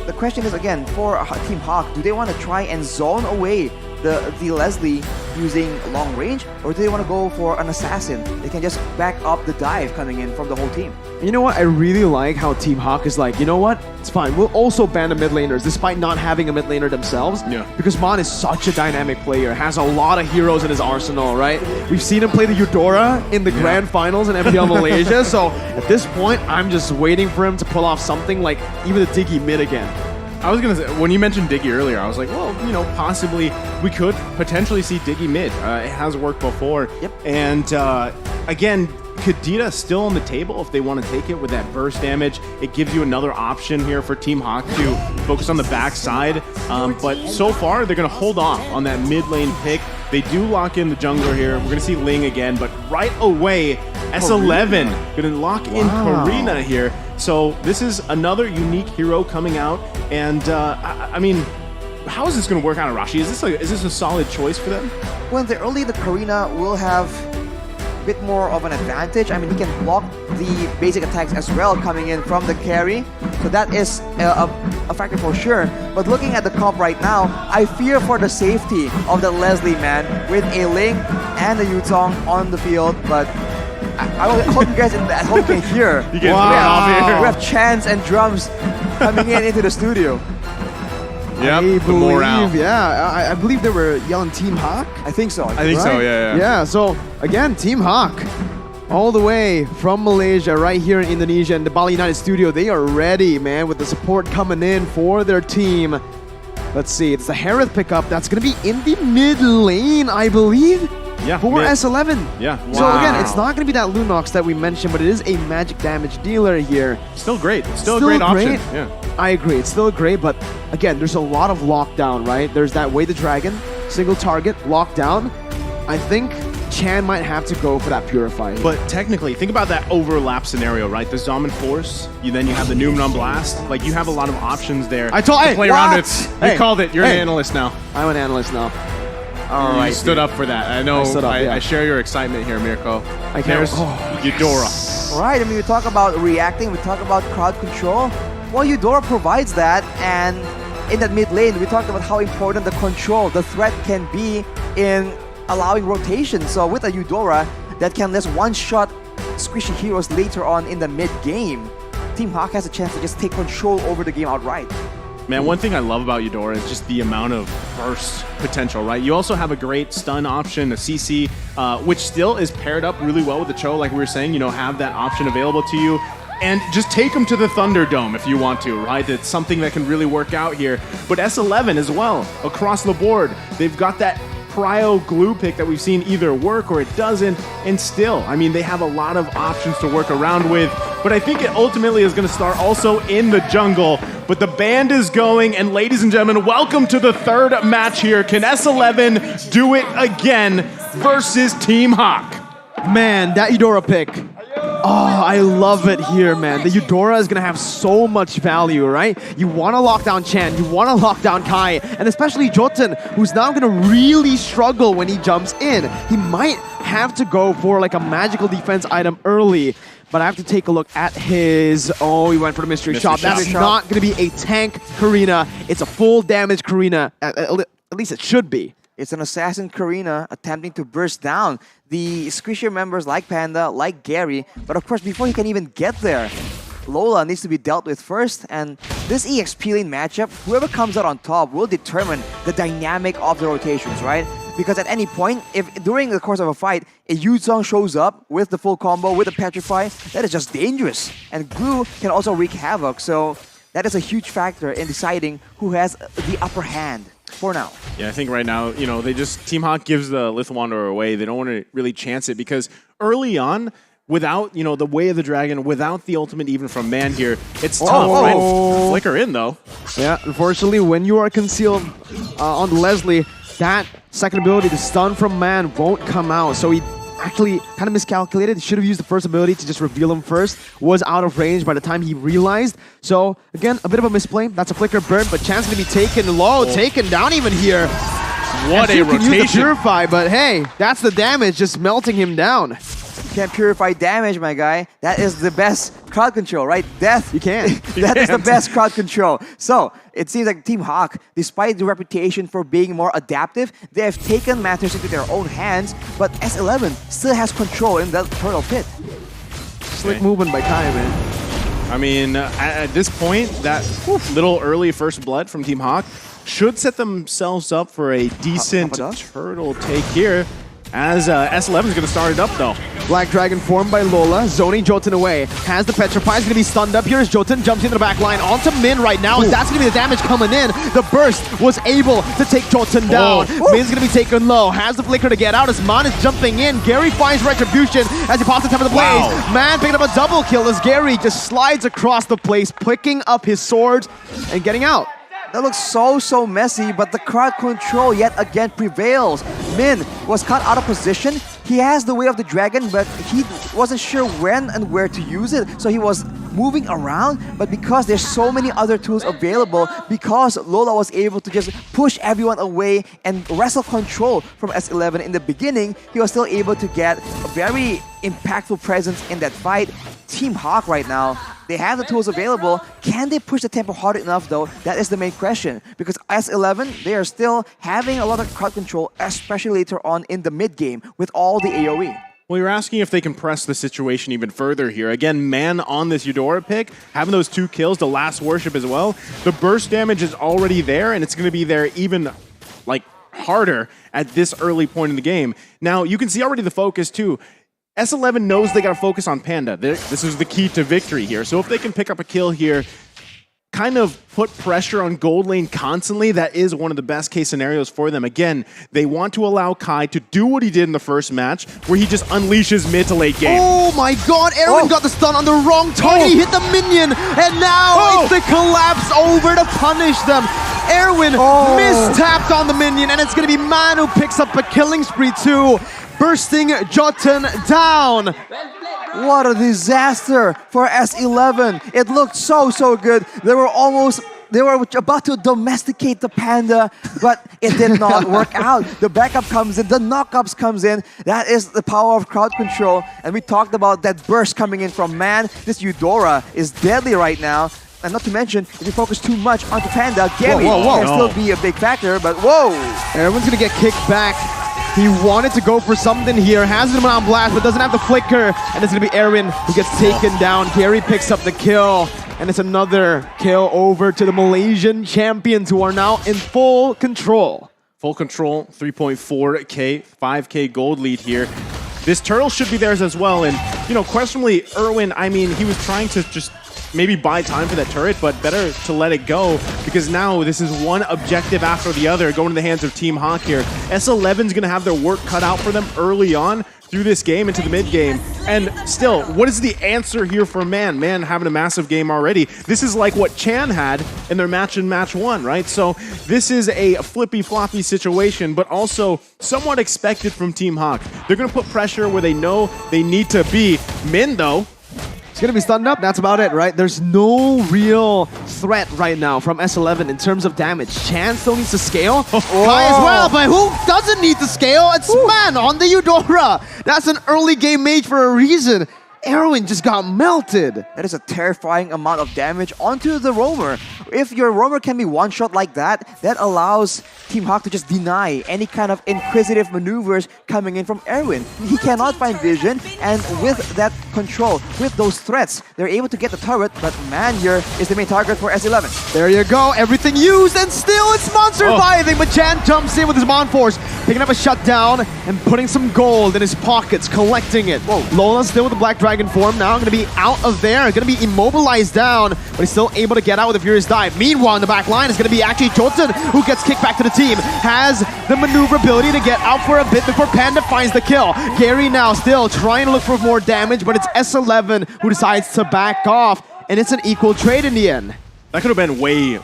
the question is again, for Team Hawk, do they want to try and zone away the Leslie using long range, or do they want to go for an assassin? They can just back up the dive coming in from the whole team. You know what? I really like how Team Hawk is like, you know what? It's fine. We'll also ban the mid laners, despite not having a mid laner themselves. Yeah. Because Mon is such a dynamic player, has a lot of heroes in his arsenal, right? We've seen him play the Eudora in the grand finals in MPL Malaysia. So at this point, I'm just waiting for him to pull off something like even the Diggy mid again. I was going to say, when you mentioned Diggy earlier, I was like, well, you know, possibly we could potentially see Diggy mid. It has worked before. Yep. And again, Kadita still on the table if they want to take it with that burst damage. It gives you another option here for Team Hawk to focus on the backside. But so far, they're going to hold off on that mid lane pick. They do lock in the jungler here. We're going to see Ling again, but right away, S11 going to lock in Karina here. So this is another unique hero coming out, and I mean, how is this going to work out, Arashi? Is this a solid choice for them? Well, the early the Karina will have a bit more of an advantage. I mean, he can block the basic attacks as well coming in from the carry, so that is a factor for sure. But looking at the comp right now, I fear for the safety of the Leslie man with a Ling and a Yuzong on the field, but I hope you guys at home can hear. You get thrown off here. We have chants and drums coming into the studio. Yep, the morale. Yeah, I believe they were yelling Team Hawk. I think so. I think so, yeah. Yeah, so again, Team Hawk, all the way from Malaysia, right here in Indonesia, in the Bali United studio, they are ready, man, with the support coming in for their team. Let's see, it's the Harith pickup that's going to be in the mid lane, I believe. Yeah, for S11. Yeah. So again, it's not going to be that Lunox that we mentioned, but it is a magic damage dealer here. Still great. Still a great option. Yeah. I agree. It's still great, but again, there's a lot of lockdown, right? There's that Way the Dragon, single target, lockdown, I think Chan might have to go for that Purify. But technically, think about that overlap scenario, right? The Zombie Force, then you have the Numenon Blast. Like, you have a lot of options there to play around with. You called it. You're an analyst now. I'm an analyst now. All right. You stood up for that. I know. I share your excitement here, Mirko. There's Eudora. All right, I mean, we talk about reacting, we talk about crowd control. Well, Eudora provides that, and in that mid lane, we talked about how important the control, the threat can be in allowing rotation. So with a Eudora that can just one-shot squishy heroes later on in the mid-game, Team Hawk has a chance to just take control over the game outright. Man, one thing I love about Eudora is just the amount of burst potential, right? You also have a great stun option, a CC, which still is paired up really well with the Cho, like we were saying, have that option available to you. And just take them to the Thunderdome if you want to, right? It's something that can really work out here. But S11 as well, across the board, they've got that Cryo glue pick that we've seen either work or it doesn't, and still, I mean, they have a lot of options to work around with, but I think it ultimately is going to start also in the jungle, but the band is going, and ladies and gentlemen, welcome to the third match here. Can S11 do it again versus Team Hawk? Man, that Eudora pick. Oh, I love it here, man. The Eudora is going to have so much value, right? You want to lock down Chan, you want to lock down Kai, and especially Jotun, who's now going to really struggle when he jumps in. He might have to go for like a magical defense item early, but I have to take a look at his... Oh, he went for the mystery shot. That's not going to be a tank Karina. It's a full damage Karina. At least it should be. It's an assassin Karina attempting to burst down the Squishier members like Panda, like Gary. But of course, before he can even get there, Lola needs to be dealt with first. And this EXP lane matchup, whoever comes out on top will determine the dynamic of the rotations, right? Because at any point, if during the course of a fight, a Yuzong shows up with the full combo, with a Petrify, that is just dangerous. And Glue can also wreak havoc. So that is a huge factor in deciding who has the upper hand. For now. Yeah, I think right now, Team Hawk gives the Lith Wanderer away. They don't want to really chance it because early on, without, the Way of the Dragon, without the ultimate even from Man here, it's tough, right? Flicker in, though. Yeah, unfortunately, when you are concealed on Leslie, that second ability, the stun from Man, won't come out. So he actually kind of miscalculated. He should have used the first ability to just reveal him first. Was out of range by the time he realized. So, again, a bit of a misplay. That's a flicker burn, but chance to be taken low, taken down even here. What a rotation. Use the Purify, but hey, that's the damage, just melting him down. You can't purify damage, my guy. That is the best crowd control, right? Death. You can't. That is the best crowd control. So, it seems like Team Hawk, despite the reputation for being more adaptive, they have taken matters into their own hands, but S11 still has control in that turtle pit. Slick movement by Kai, man. I mean, at this point, that little early first blood from Team Hawk should set themselves up for a decent turtle take here. As S11 is going to start it up, though. Black Dragon formed by Lola, zoning Jotun away. Has the Petrify, is going to be stunned up. Here's Jotun, jumps into the back line, onto Min right now, and that's going to be the damage coming in. The burst was able to take Jotun down. Min's going to be taken low, has the flicker to get out as Man is jumping in. Gary finds retribution as he pops the top of the blaze. Man picking up a double kill as Gary just slides across the place, picking up his sword and getting out. That looks so messy, but the crowd control yet again prevails. Min was caught out of position. He has the Way of the Dragon, but he wasn't sure when and where to use it. So he was moving around, but because there's so many other tools available, because Lola was able to just push everyone away and wrestle control from S11 in the beginning, he was still able to get a very impactful presence in that fight. Team Hawk right now, they have the tools available. Can they push the tempo hard enough though? That is the main question. Because S11, they are still having a lot of crowd control, especially later on in the mid game with all the AoE. Well, you're asking if they can press the situation even further here. Again, Man on this Eudora pick, having those 2 kills, the last worship as well. The burst damage is already there, and it's going to be there even like harder at this early point in the game. Now, you can see already the focus too. S11 knows they got to focus on Panda. This is the key to victory here. So if they can pick up a kill here, kind of put pressure on gold lane constantly, that is one of the best case scenarios for them. Again, they want to allow Kai to do what he did in the first match, where he just unleashes mid to late game. Oh my god, Aaron got the stun on the wrong target. He hit the minion, and now it's the collapse over to punish them. Erwin mistapped on the minion, and it's going to be Man who picks up a killing spree too, bursting Jotun down. What a disaster for S11. It looked so good. They were about to domesticate the panda, but it did not work out. The backup comes in, the knockups comes in. That is the power of crowd control. And we talked about that burst coming in from Man. This Eudora is deadly right now. And not to mention, if you focus too much onto Panda, Gary can still be a big factor, but whoa! Everyone's gonna get kicked back. He wanted to go for something here, has him on blast, but doesn't have the flicker. And it's gonna be Erwin who gets taken down. Gary picks up the kill, and it's another kill over to the Malaysian champions who are now in full control. Full control, 3.4K, 5K gold lead here. This turtle should be theirs as well, and you know, questionably, Erwin, I mean, he was trying to just maybe buy time for that turret, but better to let it go because now this is one objective after the other going to the hands of Team Hawk here. S11's going to have their work cut out for them early on through this game into the mid game. And still, what is the answer here for Man? Man having a massive game already. This is like what Chan had in their match in match 1, right? So this is a flippy-floppy situation, but also somewhat expected from Team Hawk. They're going to put pressure where they know they need to be. Min, though, gonna be stunned up, that's about it, right? There's no real threat right now from S11 in terms of damage. Chan still needs to scale. Kai as well, but who doesn't need to scale? It's Man on the Eudora. That's an early game mage for a reason. Erwin just got melted. That is a terrifying amount of damage onto the roamer. If your roamer can be one-shot like that, that allows Team Hawk to just deny any kind of inquisitive maneuvers coming in from Erwin. He cannot find vision, and with that control, with those threats, they're able to get the turret, but Man here is the main target for S11. There you go, everything used, and still it's Mon surviving, but Chan jumps in with his Mon Force, picking up a shutdown and putting some gold in his pockets, collecting it. Lola still with the Black Dragon form now, going to be out of there, going to be immobilized down, but he's still able to get out with a Furious Dive. Meanwhile, in the back line, it's going to be actually Jotun who gets kicked back to the team, has the maneuverability to get out for a bit before Panda finds the kill. Gary now still trying to look for more damage, but it's S11 who decides to back off, and it's an equal trade in the end. That could have been way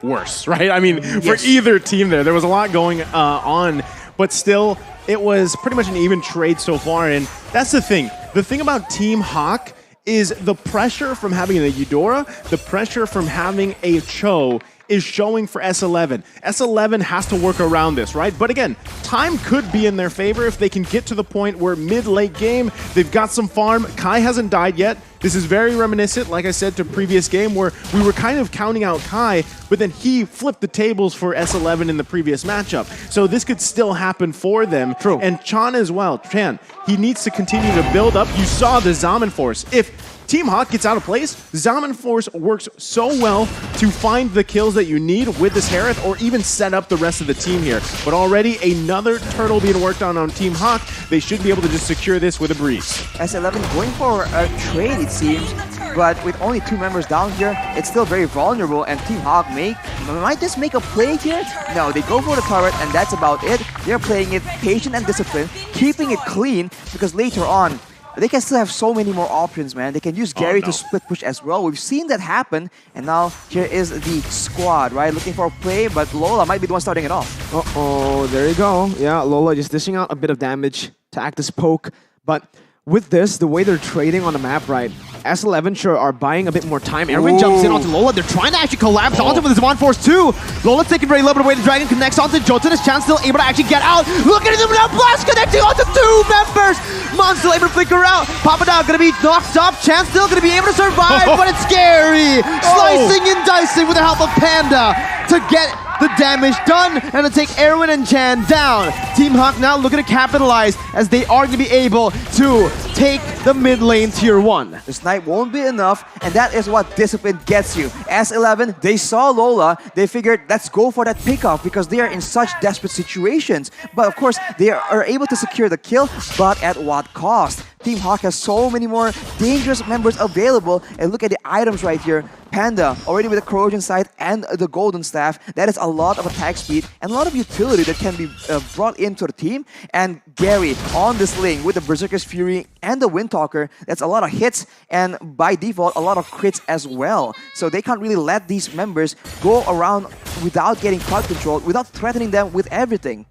worse, right? I mean, for either team there was a lot going on, but still, it was pretty much an even trade so far, and that's the thing. The thing about Team Hawk is the pressure from having a Eudora, the pressure from having a Cho is showing for S11. S11 has to work around this, right? But again, time could be in their favor if they can get to the point where mid-late game, they've got some farm. Kai hasn't died yet. This is very reminiscent, like I said, to previous game where we were kind of counting out Kai, but then he flipped the tables for S11 in the previous matchup. So this could still happen for them. True. And Chan as well. Chan, he needs to continue to build up. You saw the Zaman Force. If Team Hawk gets out of place, Zaman Force works so well to find the kills that you need with this Harith or even set up the rest of the team here. But already another turtle being worked on Team Hawk. They should be able to just secure this with a breeze. S11 going for a trade, it seems, but with only 2 members down here, it's still very vulnerable, and Team Hawk might just make a play here. No, they go for the turret, and that's about it. They're playing it patient and disciplined, keeping it clean, because later on, they can still have so many more options, man. They can use Gary to split push as well. We've seen that happen, and now here is the squad, right? Looking for a play, but Lola might be the one starting it off. Uh-oh, there you go. Yeah, Lola just dishing out a bit of damage to act as poke, but with this, the way they're trading on the map, right, S11 sure are buying a bit more time. Erwin jumps in onto Lola. They're trying to actually collapse onto with his Mon Force too. Lola's taking very little bit away. The Dragon connects onto Jotun. His Chan still able to actually get out. Look at him now. Blast connecting onto 2 members. Mon still able to flicker out. Papadao gonna be knocked up. Chan still gonna be able to survive, but it's scary. Slicing and dicing with the help of Panda to get the damage done and to take Erwin and Chan down. Team Hawk now looking to capitalize as they are going to be able to take the mid lane tier 1. The snipe won't be enough, and that is what discipline gets you. S11, they saw Lola, they figured let's go for that pickoff because they are in such desperate situations. But of course, they are able to secure the kill, but at what cost? Team Hawk has so many more dangerous members available. And look at the items right here. Panda, already with the corrosion sight and the golden staff. That is a lot of attack speed and a lot of utility that can be brought into the team. And Gary on this lane with the Berserker's Fury and the Windtalker. That's a lot of hits and by default a lot of crits as well. So they can't really let these members go around without getting crowd control, without threatening them with everything.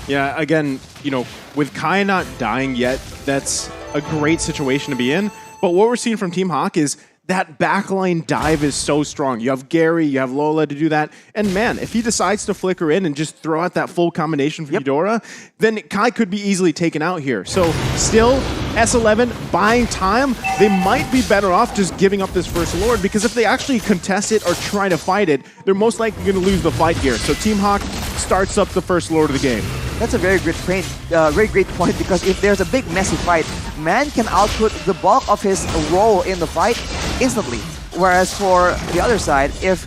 Yeah, again, you know, with Kai not dying yet, that's a great situation to be in. But what we're seeing from Team Hawk is that backline dive is so strong. You have Gary, you have Lola to do that. And man, if he decides to flicker in and just throw out that full combination for Eudora, then Kai could be easily taken out here. So still, S11 buying time. They might be better off just giving up this first Lord, because if they actually contest it or try to fight it, they're most likely going to lose the fight here. So Team Hawk starts up the first Lord of the game. That's a very great point, because if there's a big messy fight, Man can output the bulk of his role in the fight instantly. Whereas for the other side, if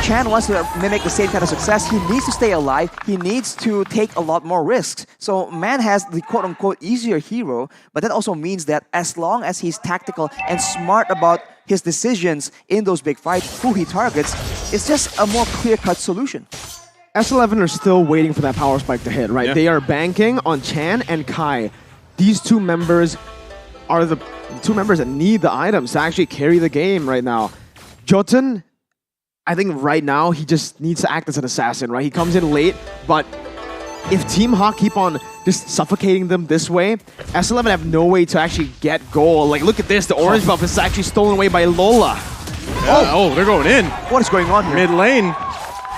Chan wants to mimic the same kind of success, he needs to stay alive, he needs to take a lot more risks. So Man has the quote-unquote easier hero, but that also means that as long as he's tactical and smart about his decisions in those big fights, who he targets, it's just a more clear-cut solution. S11 are still waiting for that power spike to hit, right? Yeah. They are banking on Chan and Kai. These two members are the two members that need the items to actually carry the game right now. Jotun, I think right now he just needs to act as an assassin, right? He comes in late, but if Team Hawk keep on just suffocating them this way, S11 have no way to actually get goal. Like, look at this, the orange buff is actually stolen away by Lola. Yeah, oh, they're going in. What is going on here? Mid lane.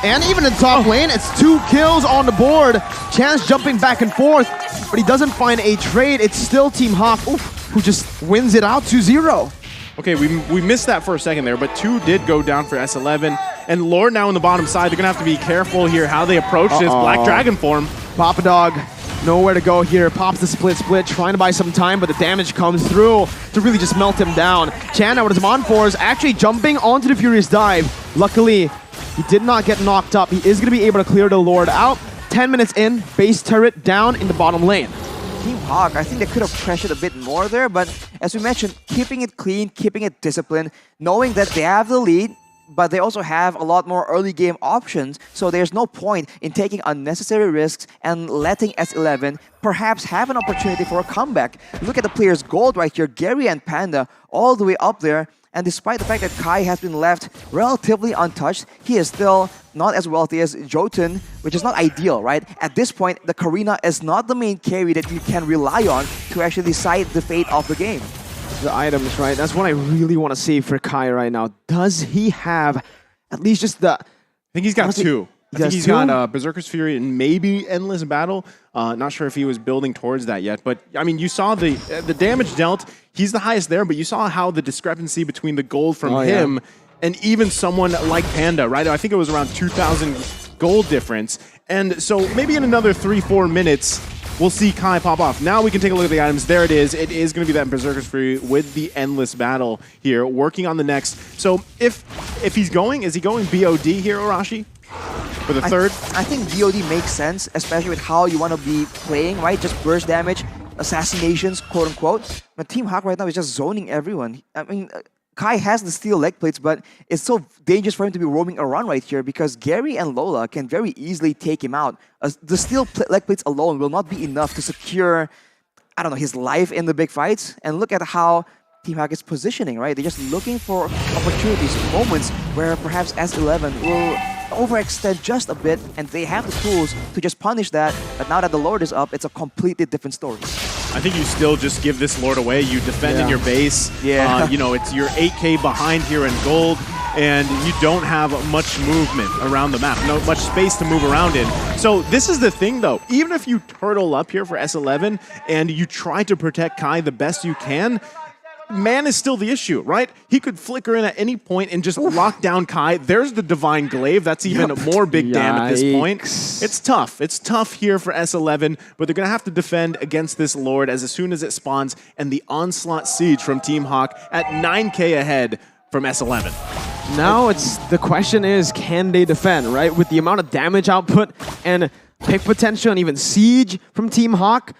And even in top lane, it's 2 kills on the board. Chance jumping back and forth, but he doesn't find a trade. It's still Team Hawk who just wins it out 2-0. Okay, we missed that for a second there, but 2 did go down for S11. And Lord now on the bottom side, they're going to have to be careful here how they approach this Black Dragon form. Papa Dog, nowhere to go here. Pops the split, trying to buy some time, but the damage comes through to really just melt him down. Chan now with his Mon4 is actually jumping onto the Furious Dive. Luckily, he did not get knocked up. He is going to be able to clear the Lord out. 10 minutes in, base turret down in the bottom lane. Team Hawk, I think they could have pressured a bit more there, but as we mentioned, keeping it clean, keeping it disciplined, knowing that they have the lead, but they also have a lot more early game options, so there's no point in taking unnecessary risks and letting S11 perhaps have an opportunity for a comeback. Look at the players' gold right here, Gary and Panda all the way up there. And despite the fact that Kai has been left relatively untouched, he is still not as wealthy as Jotun, which is not ideal, right? At this point, the Karina is not the main carry that you can rely on to actually decide the fate of the game. The items, right? That's what I really want to see for Kai right now. Does he have at least just the... I think he's got 2. I think he's got Berserker's Fury and maybe Endless Battle. Not sure if he was building towards that yet, but I mean, you saw the damage dealt. He's the highest there, but you saw how the discrepancy between the gold from him and even someone like Panda, right? I think it was around 2,000 gold difference. And so maybe in another 3-4 minutes, we'll see Kai pop off. Now we can take a look at the items. There it is. It is going to be that Berserker's Fury with the Endless Battle here, working on the next. So if he's going, is he going BOD here, Arashi? For the third? I think BOD makes sense, especially with how you want to be playing, right? Just burst damage, assassinations, quote unquote. But Team Hawk right now is just zoning everyone. I mean, Kai has the steel leg plates, but it's so dangerous for him to be roaming around right here because Gary and Lola can very easily take him out. The steel leg plates alone will not be enough to secure, I don't know, his life in the big fights. And look at how Team Hawk is positioning, right? They're just looking for opportunities, moments where perhaps S11 will overextend just a bit, and they have the tools to just punish that. But now that the Lord is up, it's a completely different story. I think you still just give this Lord away. You defend in your base. Yeah. You know, it's your 8K behind here in gold, and you don't have much movement around the map. No much space to move around in. So this is the thing, though. Even if you turtle up here for S11 and you try to protect Kai the best you can, Man is still the issue, right? He could flicker in at any point and just lock down Kai. There's the Divine Glaive. That's even more big damn at this point. It's tough. It's tough here for S11, but they're going to have to defend against this Lord as soon as it spawns, and the Onslaught Siege from Team Hawk at 9K ahead from S11. Now the question is, can they defend, right? With the amount of damage output and pick potential and even siege from Team Hawk,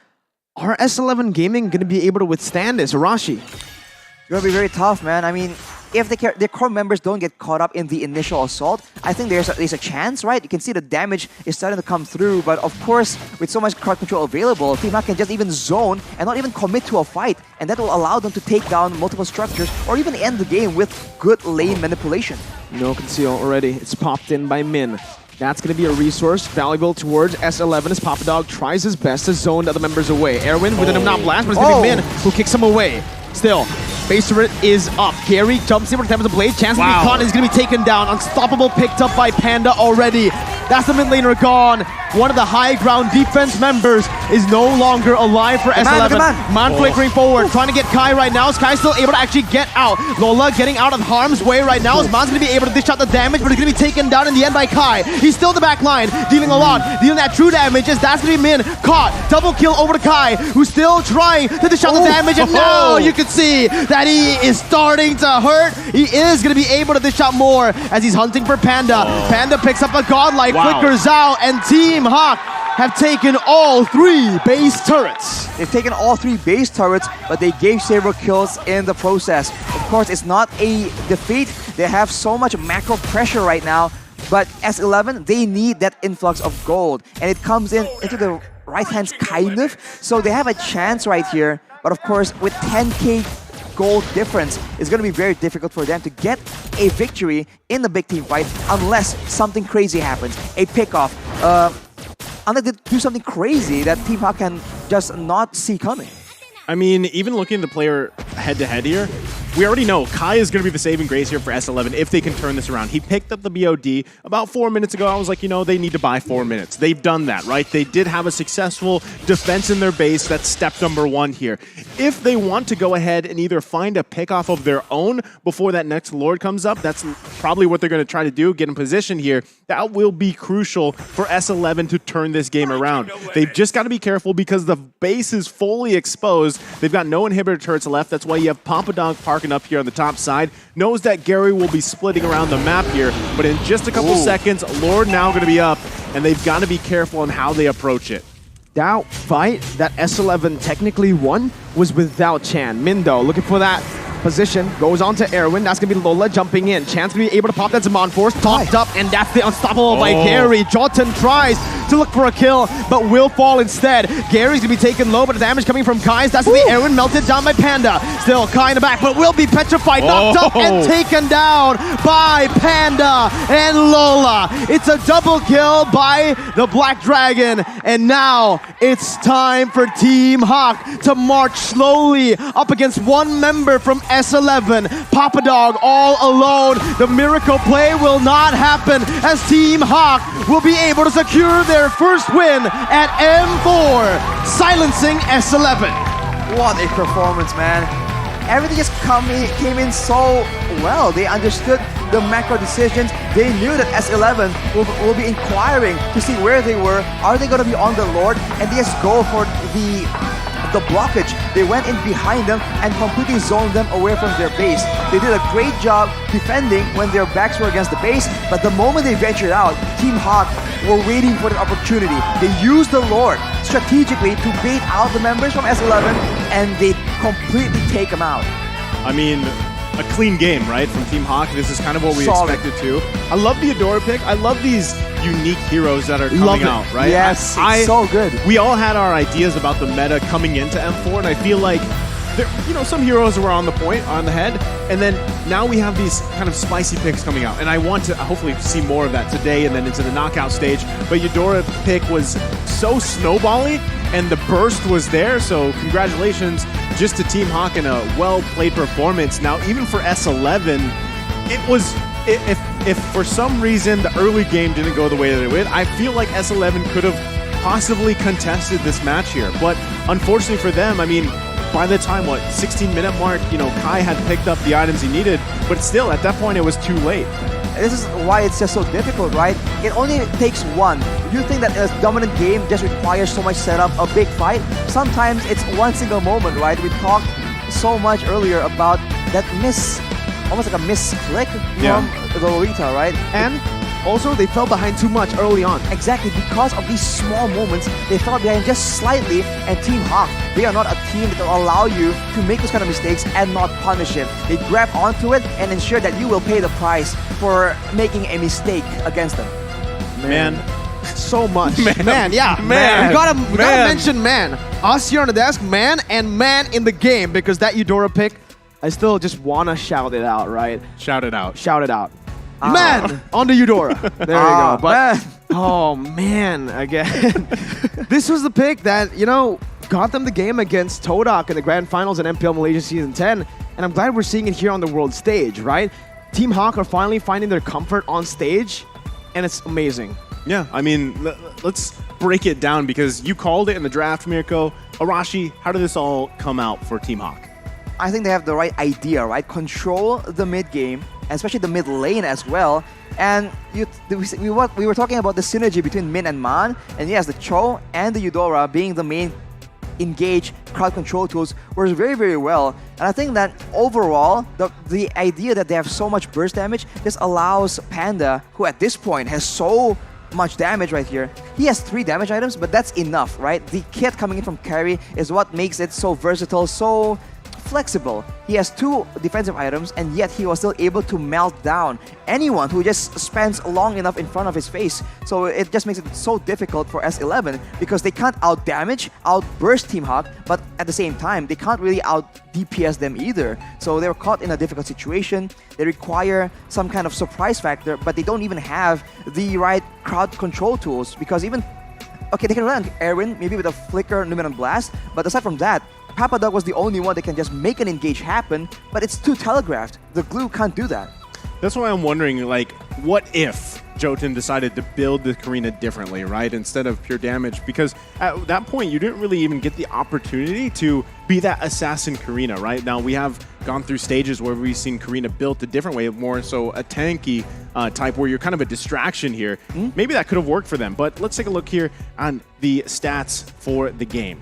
are S11 Gaming going to be able to withstand this? Arashi? It's going to be very tough, man. I mean, if their core members don't get caught up in the initial assault, I think there's a chance, right? You can see the damage is starting to come through, but of course, with so much card control available, Team Hawk can just even zone and not even commit to a fight, and that will allow them to take down multiple structures or even end the game with good lane manipulation. No conceal already. It's popped in by Min. That's going to be a resource valuable towards S11 as Papa Dog tries his best to zone the other members away. Erwin with an not blast, but it's going to be Min who kicks him away. Still, base turret is up. Gary jumps in with the blade. Chance to be caught. He's going to be taken down. Unstoppable picked up by Panda already. That's the mid laner gone. One of the high ground defense members is no longer alive for S11. Man flickering forward, trying to get Kai right now. Is Kai still able to actually get out? Lola getting out of harm's way right now. Man's going to be able to dish out the damage, but he's going to be taken down in the end by Kai. He's still in the back line, dealing a lot, dealing that true damage. As that's going to be Min caught. Double kill over to Kai, who's still trying to dish out the damage. And now you can see that he is starting to hurt. He is going to be able to dish out more as he's hunting for Panda. Panda picks up a godlike, flickers out, and Team Hawk have taken all 3 base turrets. They've taken all 3 base turrets, but they gave several kills in the process. Of course, it's not a defeat. They have so much macro pressure right now, but S11, they need that influx of gold, and it comes into the right hands kind of, so they have a chance right here. But of course, with 10k gold difference, it's going to be very difficult for them to get a victory in the big team fight unless something crazy happens. A pickoff, unless they do something crazy that Team Hawk can just not see coming. I mean, even looking at the player head-to-head here, we already know Kai is going to be the saving grace here for S11 if they can turn this around. He picked up the BOD about 4 minutes ago. I was like, you know, they need to buy 4 minutes. They've done that, right? They did have a successful defense in their base. That's step number 1 here. If they want to go ahead and either find a pick-off of their own before that next Lord comes up, that's probably what they're going to try to do, get in position here. That will be crucial for S11 to turn this game around. They've just got to be careful because the base is fully exposed. They've got no inhibitor turrets left. That's why you have Papa Dog parking up here on the top side. Knows that Gary will be splitting around the map here, but in just a couple seconds, Lord now going to be up, and they've got to be careful on how they approach it. That fight that S11 technically won was without Chan. Mindo looking for that position, goes on to Erwin. That's going to be Lola jumping in. Chance to be able to pop that Zaman Force. Topped up, and that's the unstoppable by Gary. Jotun tries to look for a kill, but will fall instead. Gary's going to be taken low, but the damage coming from Kai. That's the Erwin melted down by Panda. Still Kai in the back, but will be petrified, knocked up, and taken down by Panda and Lola. It's a double kill by the Black Dragon, and now it's time for Team Hawk to march slowly up against one member from S11. Papa Dog all alone. The miracle play will not happen as Team Hawk will be able to secure their first win at M4, silencing S11. What a performance, man. Everything just came in so well. They understood the macro decisions. They knew that S11 will be inquiring to see where they were. Are they going to be on the Lord? And they just go for the blockage. They went in behind them and completely zoned them away from their base. They did a great job defending when their backs were against the base, but the moment they ventured out, Team Hawk were waiting for the opportunity. They used the Lord strategically to bait out the members from S11, and they completely take them out. I mean, a clean game, right, from Team Hawk. This is kind of what we expected too. I love the Adora pick. I love these unique heroes that are coming out, right? Yes, it's so good. We all had our ideas about the meta coming into M4, and I feel like some heroes were on the point, on the head, and then now we have these kind of spicy picks coming out, and I want to hopefully see more of that today and then into the knockout stage. But Eudora pick was so snowbally, and the burst was there, so congratulations just to Team Hawk and a well-played performance. Now, even for S11, it was, if for some reason the early game didn't go the way that it did, I feel like S11 could have possibly contested this match here. But unfortunately for them, I mean, by the time, 16-minute mark, Kai had picked up the items he needed, but still, at that point, it was too late. This is why it's just so difficult, right? It only takes one. You think that a dominant game just requires so much setup, a big fight? Sometimes it's one single moment, right? We talked so much earlier about that almost like a miss click from the Lolita, right? And also they fell behind too much early on. Exactly, because of these small moments, they fell behind just slightly, and Team Hawk, they are not a team that will allow you to make those kind of mistakes and not punish it. They grab onto it and ensure that you will pay the price for making a mistake against them. Man. So much. Man. Yeah. Man. We gotta mention man. Us here on the desk, man, and man in the game, because that Eudora pick, I still just wanna shout it out, right? Shout it out. Shout it out. Man on the Eudora. There you go. But oh man, again. This was the pick that, you know, got them the game against Todak in the grand finals in MPL Malaysia Season 10. And I'm glad we're seeing it here on the world stage, right? Team Hawk are finally finding their comfort on stage, and it's amazing. Yeah, I mean, let's break it down because you called it in the draft, Mirko. Arashi, how did this all come out for Team Hawk? I think they have the right idea, right? Control the mid game, especially the mid lane as well. And we were talking about the synergy between Min and Man, and yes, the Cho and the Eudora being the main engage crowd control tools works very, very well. And I think that overall, the idea that they have so much burst damage just allows Panda, who at this point has so much damage right here. He has 3 damage items, but that's enough, right? The kit coming in from carry is what makes it so versatile, so flexible. He has 2 defensive items, and yet he was still able to melt down anyone who just spends long enough in front of his face. So it just makes it so difficult for S11 because they can't out-damage, out-burst Team Hawk, but at the same time, they can't really out-DPS them either. So they're caught in a difficult situation. They require some kind of surprise factor, but they don't even have the right crowd control tools because even... Okay, they can run on Erwin, maybe with a Flicker, Numenon Blast, but aside from that, Papa Dog was the only one that can just make an engage happen, but it's too telegraphed. The glue can't do that. That's why I'm wondering, like, what if Jotun decided to build the Karina differently, right? Instead of pure damage, because at that point, you didn't really even get the opportunity to be that assassin Karina, right? Now, we have gone through stages where we've seen Karina built a different way, more so a tanky type where you're kind of a distraction here. Maybe that could have worked for them, but let's take a look here on the stats for the game.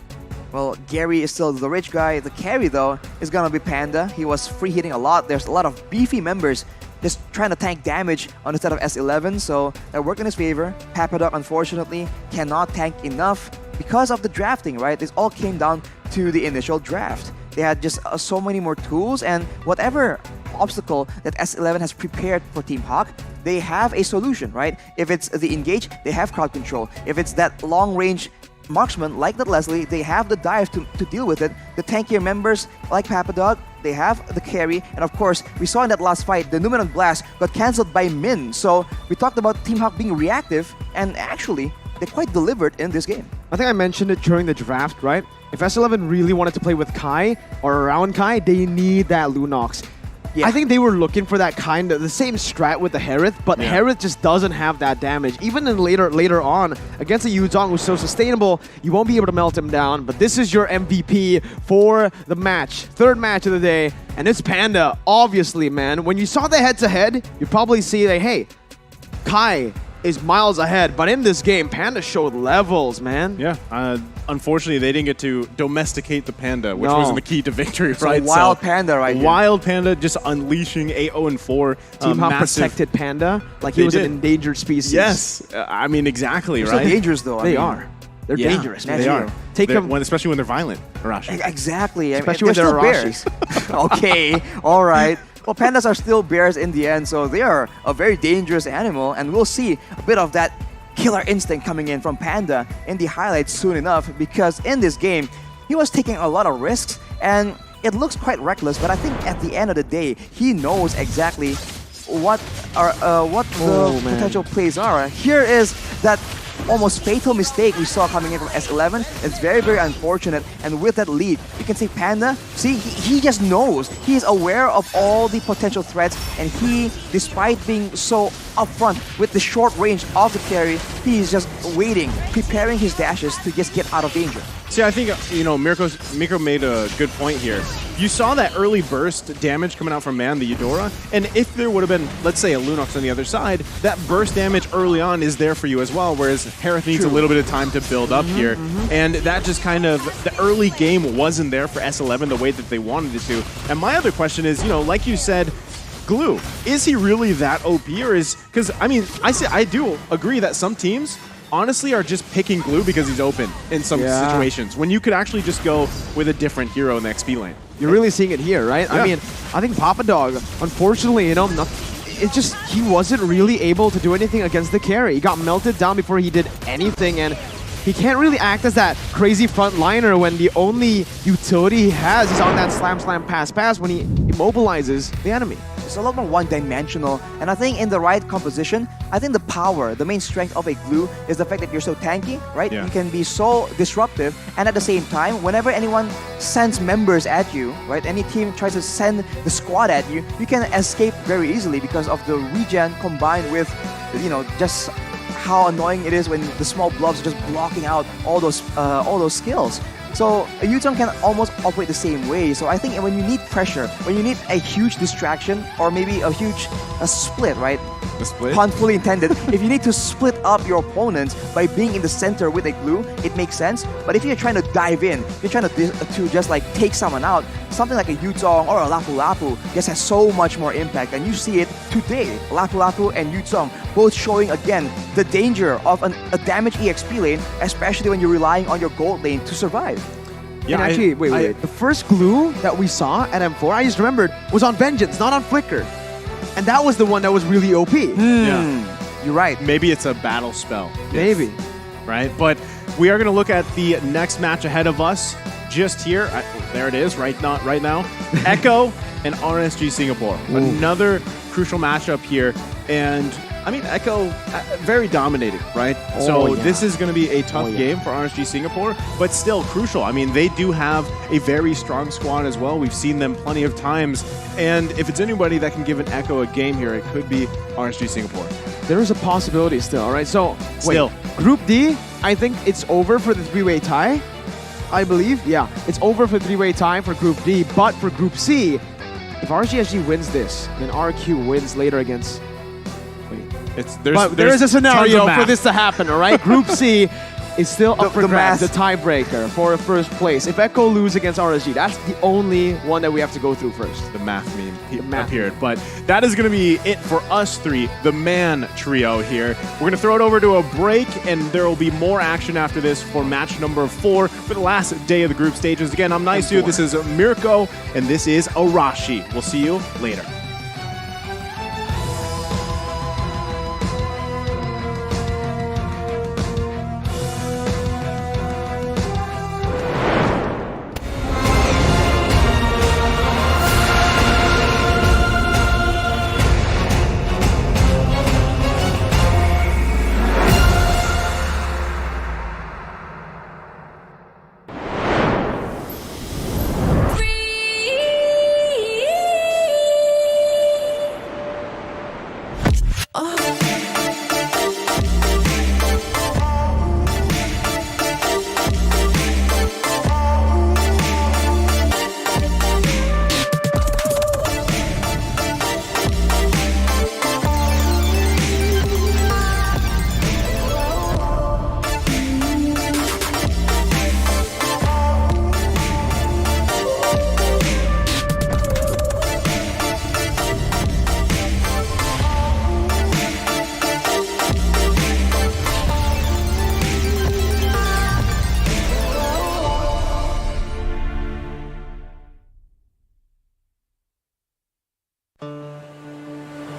Well, Gary is still the rich guy. The carry, though, is gonna be Panda. He was free hitting a lot. There's a lot of beefy members just trying to tank damage on the set of S11, so that worked in his favor. Papadok, unfortunately, cannot tank enough because of the drafting, right? This all came down to the initial draft. They had just so many more tools, and whatever obstacle that S11 has prepared for Team Hawk, they have a solution, right? If it's the engage, they have crowd control. If it's that long-range marksman like that Leslie, they have the dive to deal with it. The tankier members like Papadog, they have the carry, and of course, we saw in that last fight, the Numenon Blast got cancelled by Min. So we talked about Team Hawk being reactive, and actually, they quite delivered in this game. I think I mentioned it during the draft, right? If S11 really wanted to play with Kai or around Kai, they need that Lunox. Yeah. I think they were looking for that kind of the same strat with the Harith, but Harith just doesn't have that damage. Even in later on against a Yuzong who's so sustainable, you won't be able to melt him down. But this is your MVP for the match, 3rd match of the day, and it's Panda. Obviously, man, when you saw the head-to-head, you probably see that hey, Kai is miles ahead, but in this game, Panda showed levels, man. Yeah, unfortunately, they didn't get to domesticate the Panda, which was the key to victory, right? A wild Panda right here. Wild Panda just unleashing a 0-4. Team Hawk protected Panda like he was an endangered species. Yes, I mean, exactly, They're right? so dangerous, though. They are. They're dangerous, man. They are. Take them, especially when they're violent, Arashi. Exactly. Especially when they're bears. Okay, all right. Well, pandas are still bears in the end, so they are a very dangerous animal, and we'll see a bit of that killer instinct coming in from Panda in the highlights soon enough, because in this game, he was taking a lot of risks, and it looks quite reckless, but I think at the end of the day, he knows exactly what the potential plays are. Here is that almost fatal mistake we saw coming in from S11. It's very, very unfortunate. And with that lead, you can see Panda, see, he just knows. He is aware of all the potential threats, and he, despite being so upfront with the short range of the carry, he is just waiting, preparing his dashes to just get out of danger. See, I think, you know, Mirko made a good point here. You saw that early burst damage coming out from Man, the Eudora, and if there would have been, let's say, a Lunox on the other side, that burst damage early on is there for you as well, whereas Harith needs a little bit of time to build up here. And that just kind of, the early game wasn't there for S11 the way that they wanted it to. And my other question is, you know, like you said, Glue. Is he really that OP, or is, because I mean, I do agree that some teams honestly are just picking Glue because he's open in some situations, when you could actually just go with a different hero in the XP lane. You're really seeing it here, right? Yeah. I mean, I think Papa Dog, unfortunately, you know, he wasn't really able to do anything against the carry. He got melted down before he did anything, and he can't really act as that crazy frontliner when the only utility he has is on that slam, pass when he immobilizes the enemy. It's a lot more one-dimensional, and I think in the right composition, I think the power, the main strength of a Glue is the fact that you're so tanky, right? Yeah. You can be so disruptive, and at the same time, whenever anyone sends members at you, right? Any team tries to send the squad at you, you can escape very easily because of the regen combined with, you know, just how annoying it is when the small blobs are just blocking out all those skills. So a Yuzong can almost operate the same way. So I think when you need pressure, when you need a huge distraction, or maybe a huge split, right? The split? Pun fully intended. If you need to split up your opponents by being in the center with a Glue, it makes sense. But if you're trying to dive in, if you're trying to just like take someone out, something like a Yuzong or a Lapu Lapu just has so much more impact. And you see it today. Lapu Lapu and Yuzong both showing again the danger of a damaged EXP lane, especially when you're relying on your gold lane to survive. Yeah, and actually, wait. The first Glue that we saw at M4, I just remembered, was on Vengeance, not on Flicker. And that was the one that was really OP. Yeah. You're right. Maybe it's a battle spell. Maybe. Right? But we are going to look at the next match ahead of us just here. There it is, right now. Echo and RSG Singapore. Ooh. Another crucial matchup here. And I mean, Echo, very dominating, right? This is going to be a tough game for RSG Singapore, but still crucial. I mean, they do have a very strong squad as well. We've seen them plenty of times. And if it's anybody that can give an Echo a game here, it could be RSG Singapore. There is a possibility still, all right? So, Group D, I think it's over for the three-way tie, I believe. Yeah, it's over for three-way tie for Group D, but for Group C, if RGSG wins this, then RQ wins later against... There is a scenario for this to happen, all right? Group C is still up for grabs, the tiebreaker for first place. If Echo lose against RSG, that's the only one that we have to go through first. The math meme appeared. But that is going to be it for us three, the man trio here. We're going to throw it over to a break, and there will be more action after this for match number 4 for the last day of the group stages. Again, I'm Naisu, this is Mirko, and this is Arashi. We'll see you later.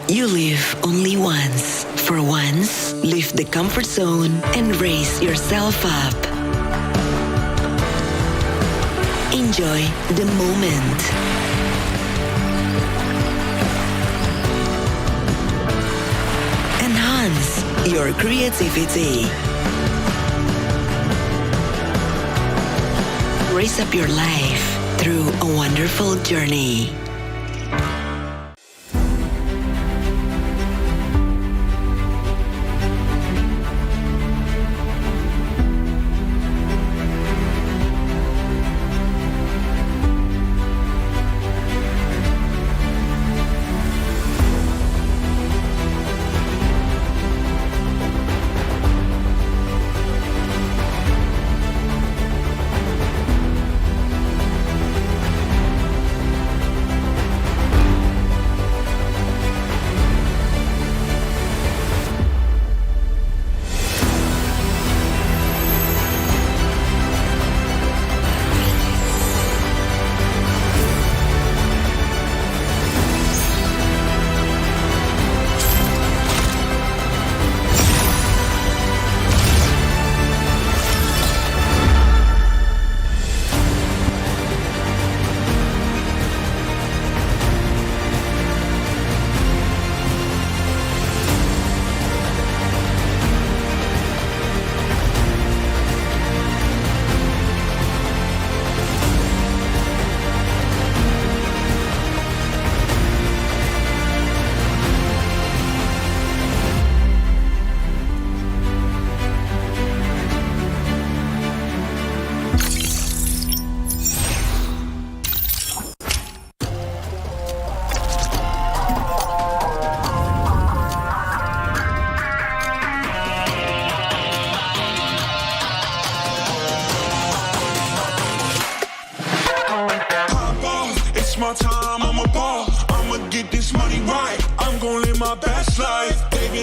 You live only once. For once, leave the comfort zone and raise yourself up. Enjoy the moment. Enhance your creativity. Raise up your life through a wonderful journey.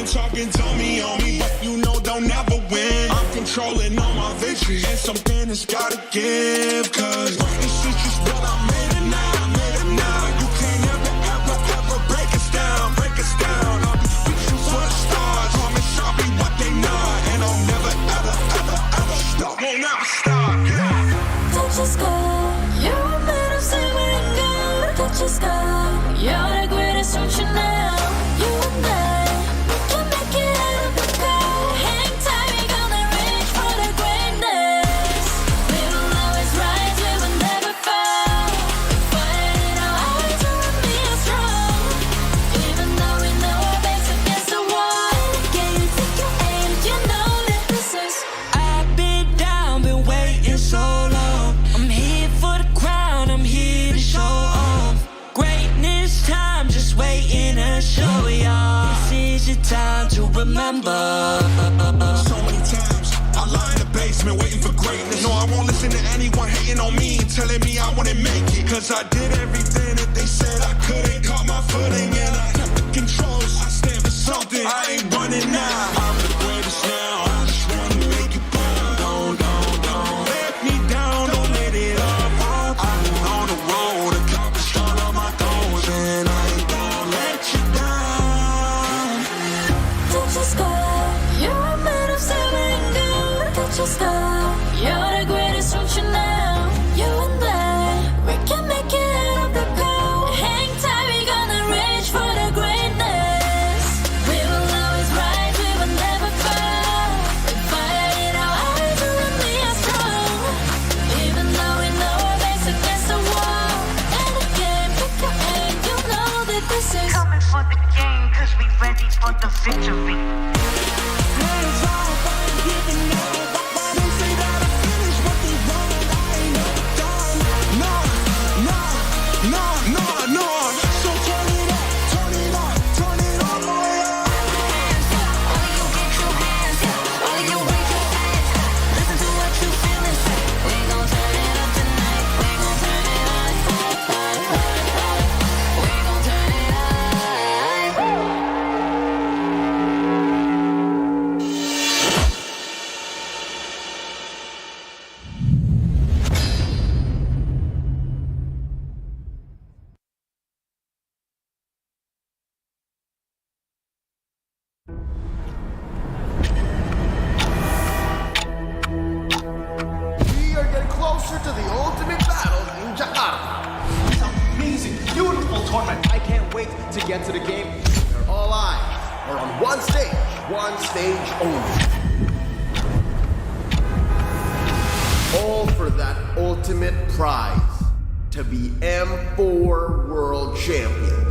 been talking to me on me, but you know don't never win. I'm controlling all my victories, and something has gotta give. Cause this is just what I made it now, You can't ever break us down, I'll be reaching for the stars, promise I'll be what they not, and I'll never ever stop, won't never stop, yeah. Touch the sky, you're made of silver and gold. Touch the sky, you're the greatest function now. You and I, we can make it out of the cold. Hang tight, we gonna reach for the greatness. We will always rise, we will never fall. Fighting our hearts, you and me are strong. Even though we know our backs against the wall. Can you take your aim? You know that this is. I've been down, been waiting so long. I'm here for the crown, I'm here to show off. Greatness time, just waiting to show y'all. This is your time to remember. So many times I lie in the basement waiting for greatness. No, I won't listen to anyone hating on me, telling me I wouldn't make it. Cause I did everything that they said I couldn't. Caught my footing and I kept the controls. I stand for something, I ain't running now. I'm the greatest now, I just wanna make it proud. Don't let me down, don't let it up. I've been on the road, accomplished all of my goals, and I ain't gonna let you down. Touch the sky, you're made of silver and gold. Touch the sky, you're the greatest function now. You and I, we can make it out of the cold. Hang tight, we gonna reach for the greatness. We will always rise, we will never fall. We fight it our eyes, you and me are strong. Even though we know our backs against the wall. And again, pick your aim, you know that this is. Coming for the game, cause we ready for the victory. We are getting closer to the ultimate battle in Jakarta. It's an amazing, beautiful tournament. I can't wait to get to the game. Where all eyes are on one stage only. All for that ultimate prize, to be M4 World Champions.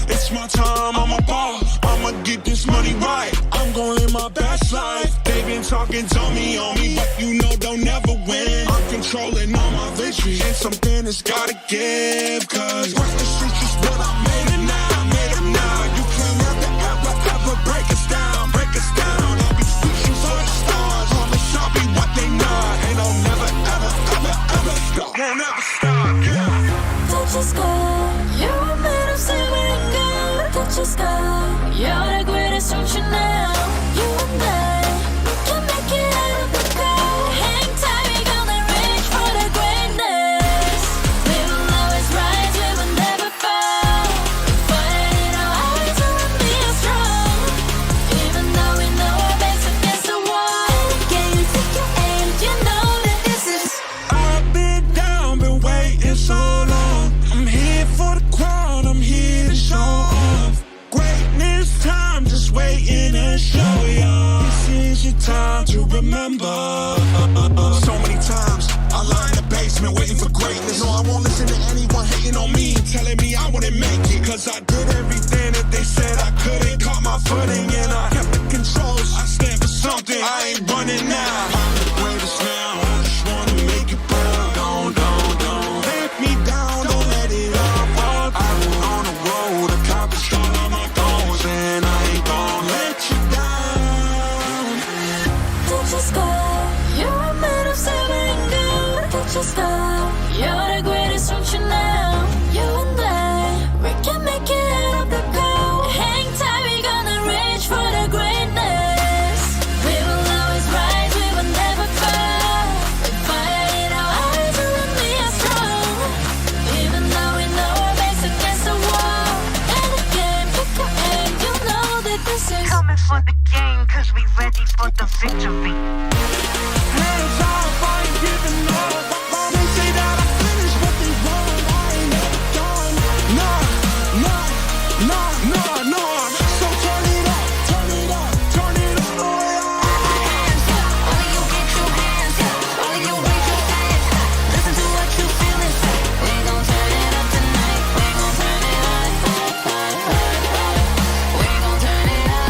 It's my time, I'm a ball. I'ma get this money right. I'm gonna live my best life. They been talking to me on me, but you know don't never win. I'm controlling all my victories, and something has gotta give. Cause this is just what I made it now, You can't ever break us down, I'll be reaching for the stars, promise I'll be what they not, and I'll never ever stop, won't ever stop, yeah. Touch the sky, you're made of silver and gold. Touch the sky, you're the greatest function now. You and I, we can make it out of the cold. Hang tight, we gonna reach for the greatness. We will always rise, we will never fall. Fighting our hearts, you and me are strong. Even though we know our backs against the wall. Can you take your aim? You know that this is. I've been down, been waiting so long. I'm here for the crown, I'm here to show off. Great hating on me, telling me I wouldn't make it. Cause I did everything that they said I couldn't. Caught my footing and I kept the controls. I stand for something, I ain't running now. I'm the greatest now, I just wanna make it proud. Don't let me down, don't let it all fall. I've been on the road, accomplished all of my goals, and I ain't gonna let you down. Don't just go, you're a man of silver and gold. Don't just go, you're the greatest future now. You and I, we can make it out of the cold. Hang tight, we gonna reach for the greatness. We will always rise, we will never fall. With fire in our eyes, you and me are strong. Even though we know our backs against the wall. And again, pick your aim, you know that this is coming for the game, cause we ready for the victory. Hands off, I ain't giving up. They say that I finished, but they wrong. I ain't never done. Nah. So turn it up, turn it all the way up. hands up. Only you get your hands up. Only you raise your hands up. Listen to what you feel inside. We gon' turn it up tonight. We gon' turn it up. We gon' turn it up.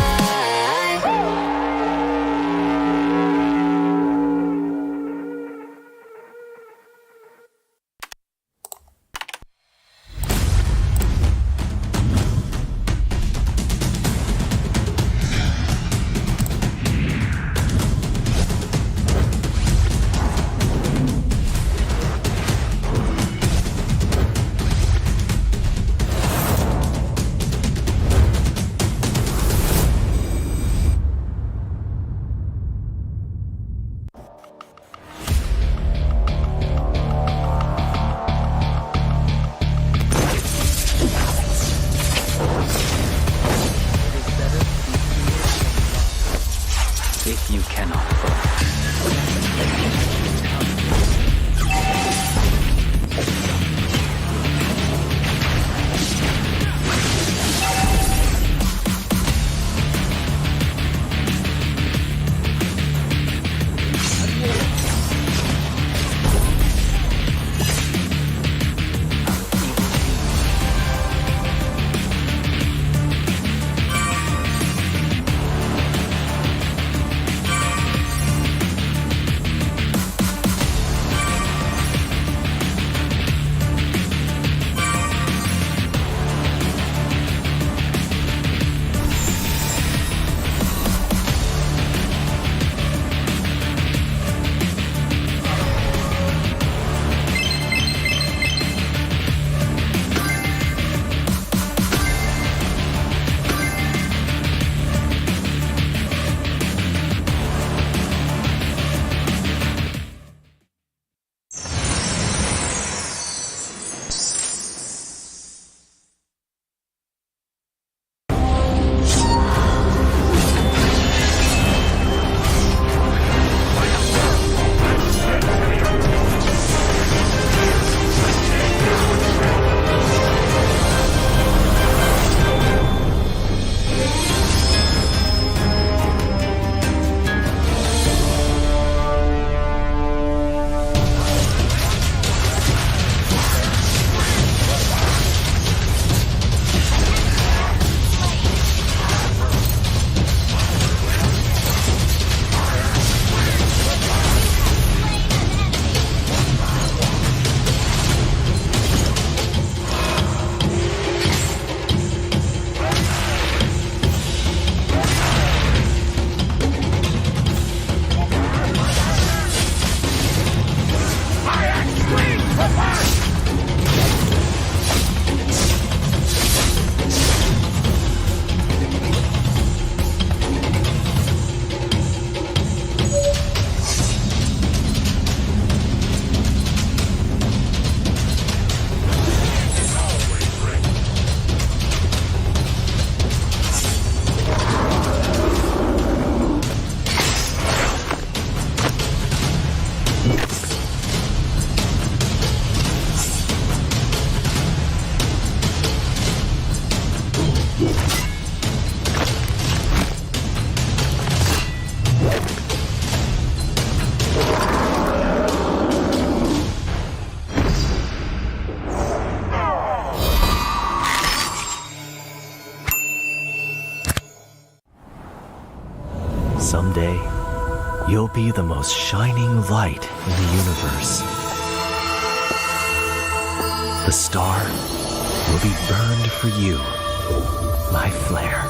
Someday, you'll be the most shining light in the universe. The star will be burned for you, my flare.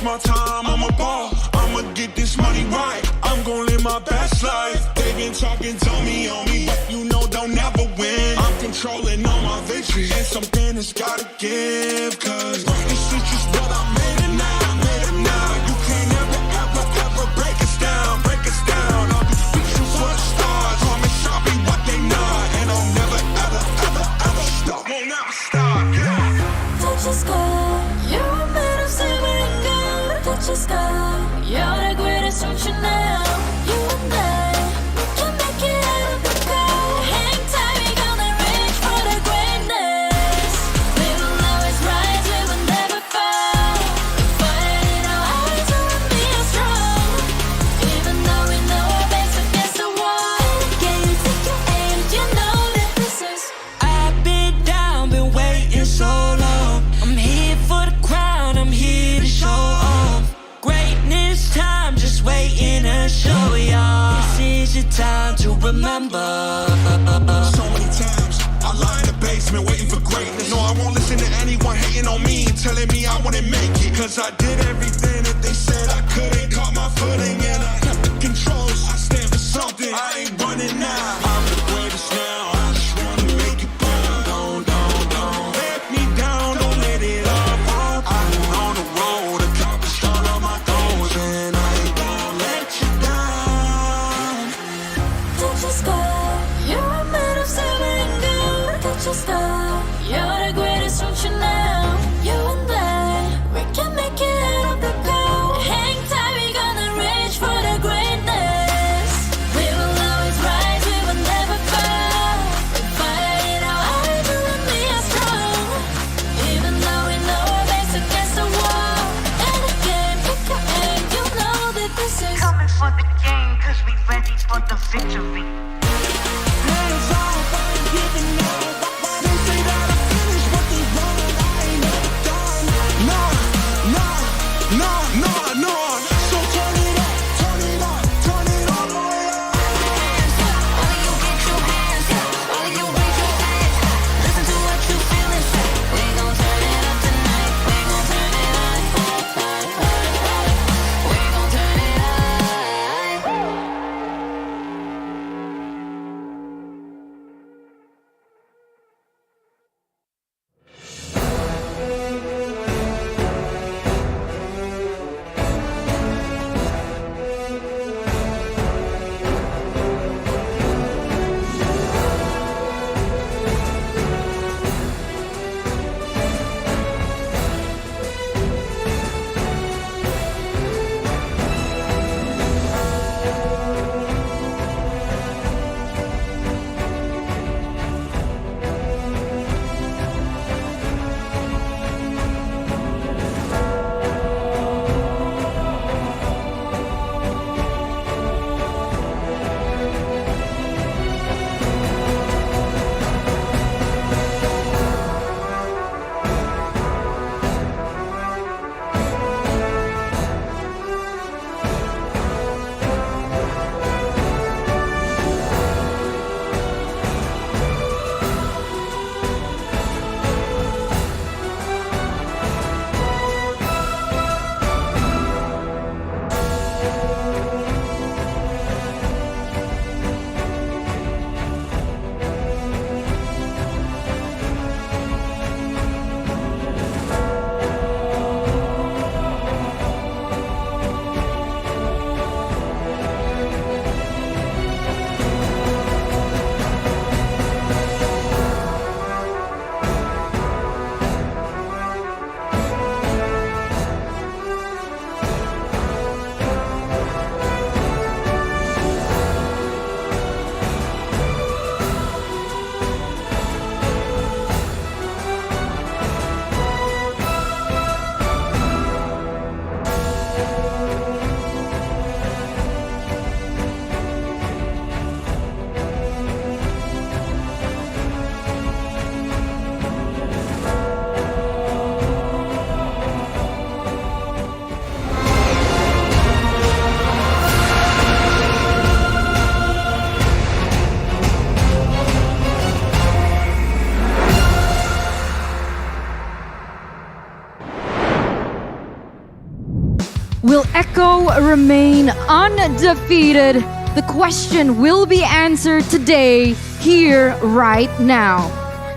My time, I'm a ball. I'ma get this money right. I'm gonna live my best life. They been talking, tell me on me, but you know they'll never win. I'm controlling all my victories, and something has gotta give. Cause this is just what I made it now, made it now. You can't ever break us down, break us down. I'll be reaching for the stars. Promise I'll be what they not, and I'll never ever stop. Won't never stop. Yeah. Touch the sky, you're made of silver and gold. Touch the sky, you're the greatest function now. You and I, we can make it out of the cold. Hang tight, we gonna reach for the greatness. We will always rise, we will never fall. We fight in our eyes, we will be strong. Even though we know our backs against the wall. Can you take your aim? You know that this is. I've been down, been waiting so long. I'm here for the crown, I'm here to show off. Greatness time, just waiting to show y'all. This is your time to remember. So many times I lie in the basement waiting for greatness. No, I won't listen to anyone hating on me and telling me I wouldn't make it. Cause I did everything that they said I couldn't. Caught my footing and I kept the controls. I stand for something, I ain't running now. I'm the greatest now, I just wanna make it burn. Don't let me down, don't let it up. I've been on the road, accomplished all of my goals, and I ain't gonna let you down. Touch the sky, you're made of silver and gold. Touch the sky, you're the greatest function now. You and I, we can make it out of the cold. Hang tight, we gonna reach for the greatness. We will always rise, we will never fall. We fight in our eyes, we will be strong. Even though we know our backs against the wall. And again, pick your aim, you know that this is. Coming for the game, cause we ready for the victory. Hands off, I ain't giving up. They say that I finished what they wanna Will Echo remain undefeated? The question will be answered today, here, right now.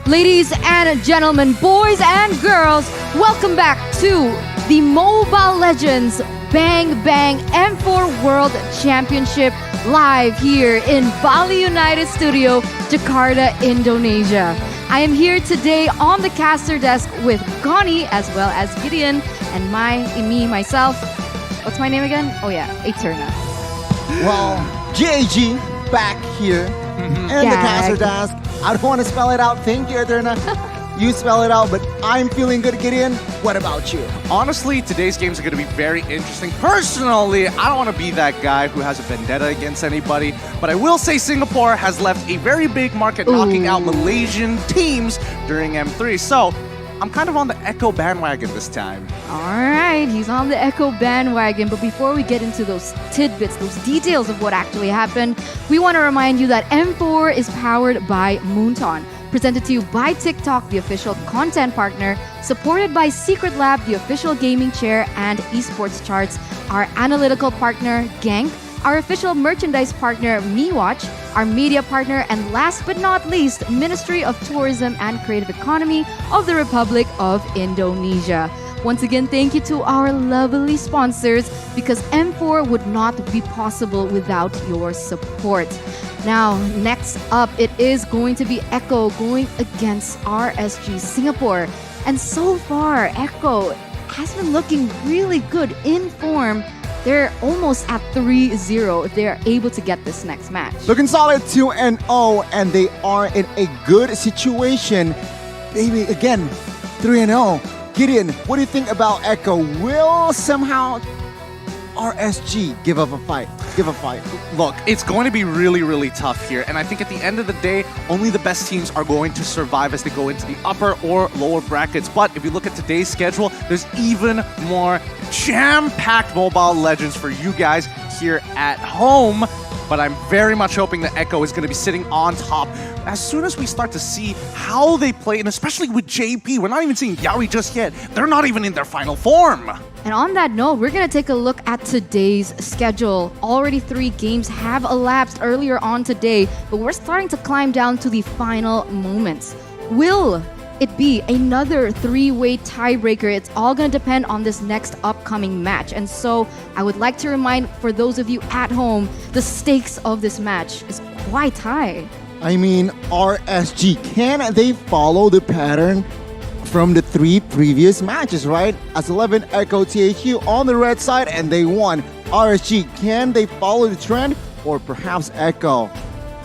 Ladies and gentlemen, boys and girls, welcome back to the Mobile Legends Bang Bang M4 World Championship live here in Bali United Studio, Jakarta, Indonesia. I am here today on the caster desk with Connie as well as Gideon and myself. What's my name again? Oh yeah, Eterna. Well, GAG back here in the caster desk. I don't want to spell it out. Thank you, Eterna. You spell it out, but I'm feeling good, Gideon. What about you? Honestly, today's games are going to be very interesting. Personally, I don't want to be that guy who has a vendetta against anybody, but I will say Singapore has left a very big mark at knocking out Malaysian teams during M3. So I'm kind of on the Echo bandwagon this time. All right, he's on the Echo bandwagon. But before we get into those tidbits, those details of what actually happened, we want to remind you that M4 is powered by Moonton. Presented to you by TikTok, the official content partner, supported by Secret Lab, the official gaming chair and esports charts, our analytical partner, Gank, our official merchandise partner, MeWatch, our media partner, and last but not least, Ministry of Tourism and Creative Economy of the Republic of Indonesia. Once again, thank you to our lovely sponsors, because M4 would not be possible without your support. Now, next up, it is going to be Echo going against RSG Singapore. And so far, Echo has been looking really good in form. They're almost at 3-0 if they're able to get this next match. Looking solid 2-0, and they are in a good situation. Baby, again, 3-0. Gideon, what do you think about Echo? Will somehow RSG give up a fight? Look, it's going to be really, really tough here. And I think at the end of the day, only the best teams are going to survive as they go into the upper or lower brackets. But if you look at today's schedule, there's even more jam-packed Mobile Legends for you guys here at home. But I'm very much hoping that Echo is going to be sitting on top as soon as we start to see how they play, and especially with JP. We're not even seeing Yaoi just yet. They're not even in their final form. And on that note, we're going to take a look at today's schedule. Already 3 games have elapsed earlier on today, but we're starting to climb down to the final moments. Will it be another 3-way tiebreaker? It's all going to depend on this next upcoming match. And so I would like to remind, for those of you at home, the stakes of this match is quite high. I mean, RSG, can they follow the pattern from the 3 previous matches, right? As 11 Echo THQ on the red side, and they won. RSG, can they follow the trend? Or perhaps Echo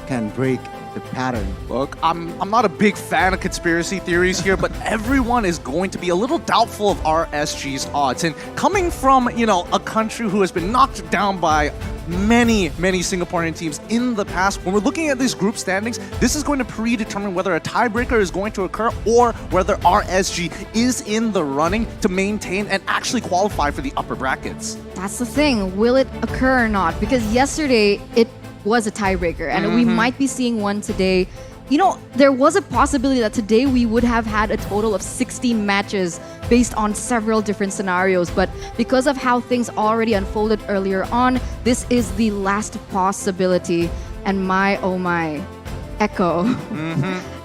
can break the pattern? Look, I'm not a big fan of conspiracy theories here, but everyone is going to be a little doubtful of RSG's odds. And coming from, a country who has been knocked down by many Singaporean teams in the past, when we're looking at these group standings, this is going to predetermine whether a tiebreaker is going to occur or whether RSG is in the running to maintain and actually qualify for the upper brackets. That's the thing. Will it occur or not? Because yesterday, it was a tiebreaker, and we might be seeing one today. There was a possibility that today we would have had a total of 16 matches based on several different scenarios, but because of how things already unfolded earlier on, this is the last possibility. And my, oh my, Echo.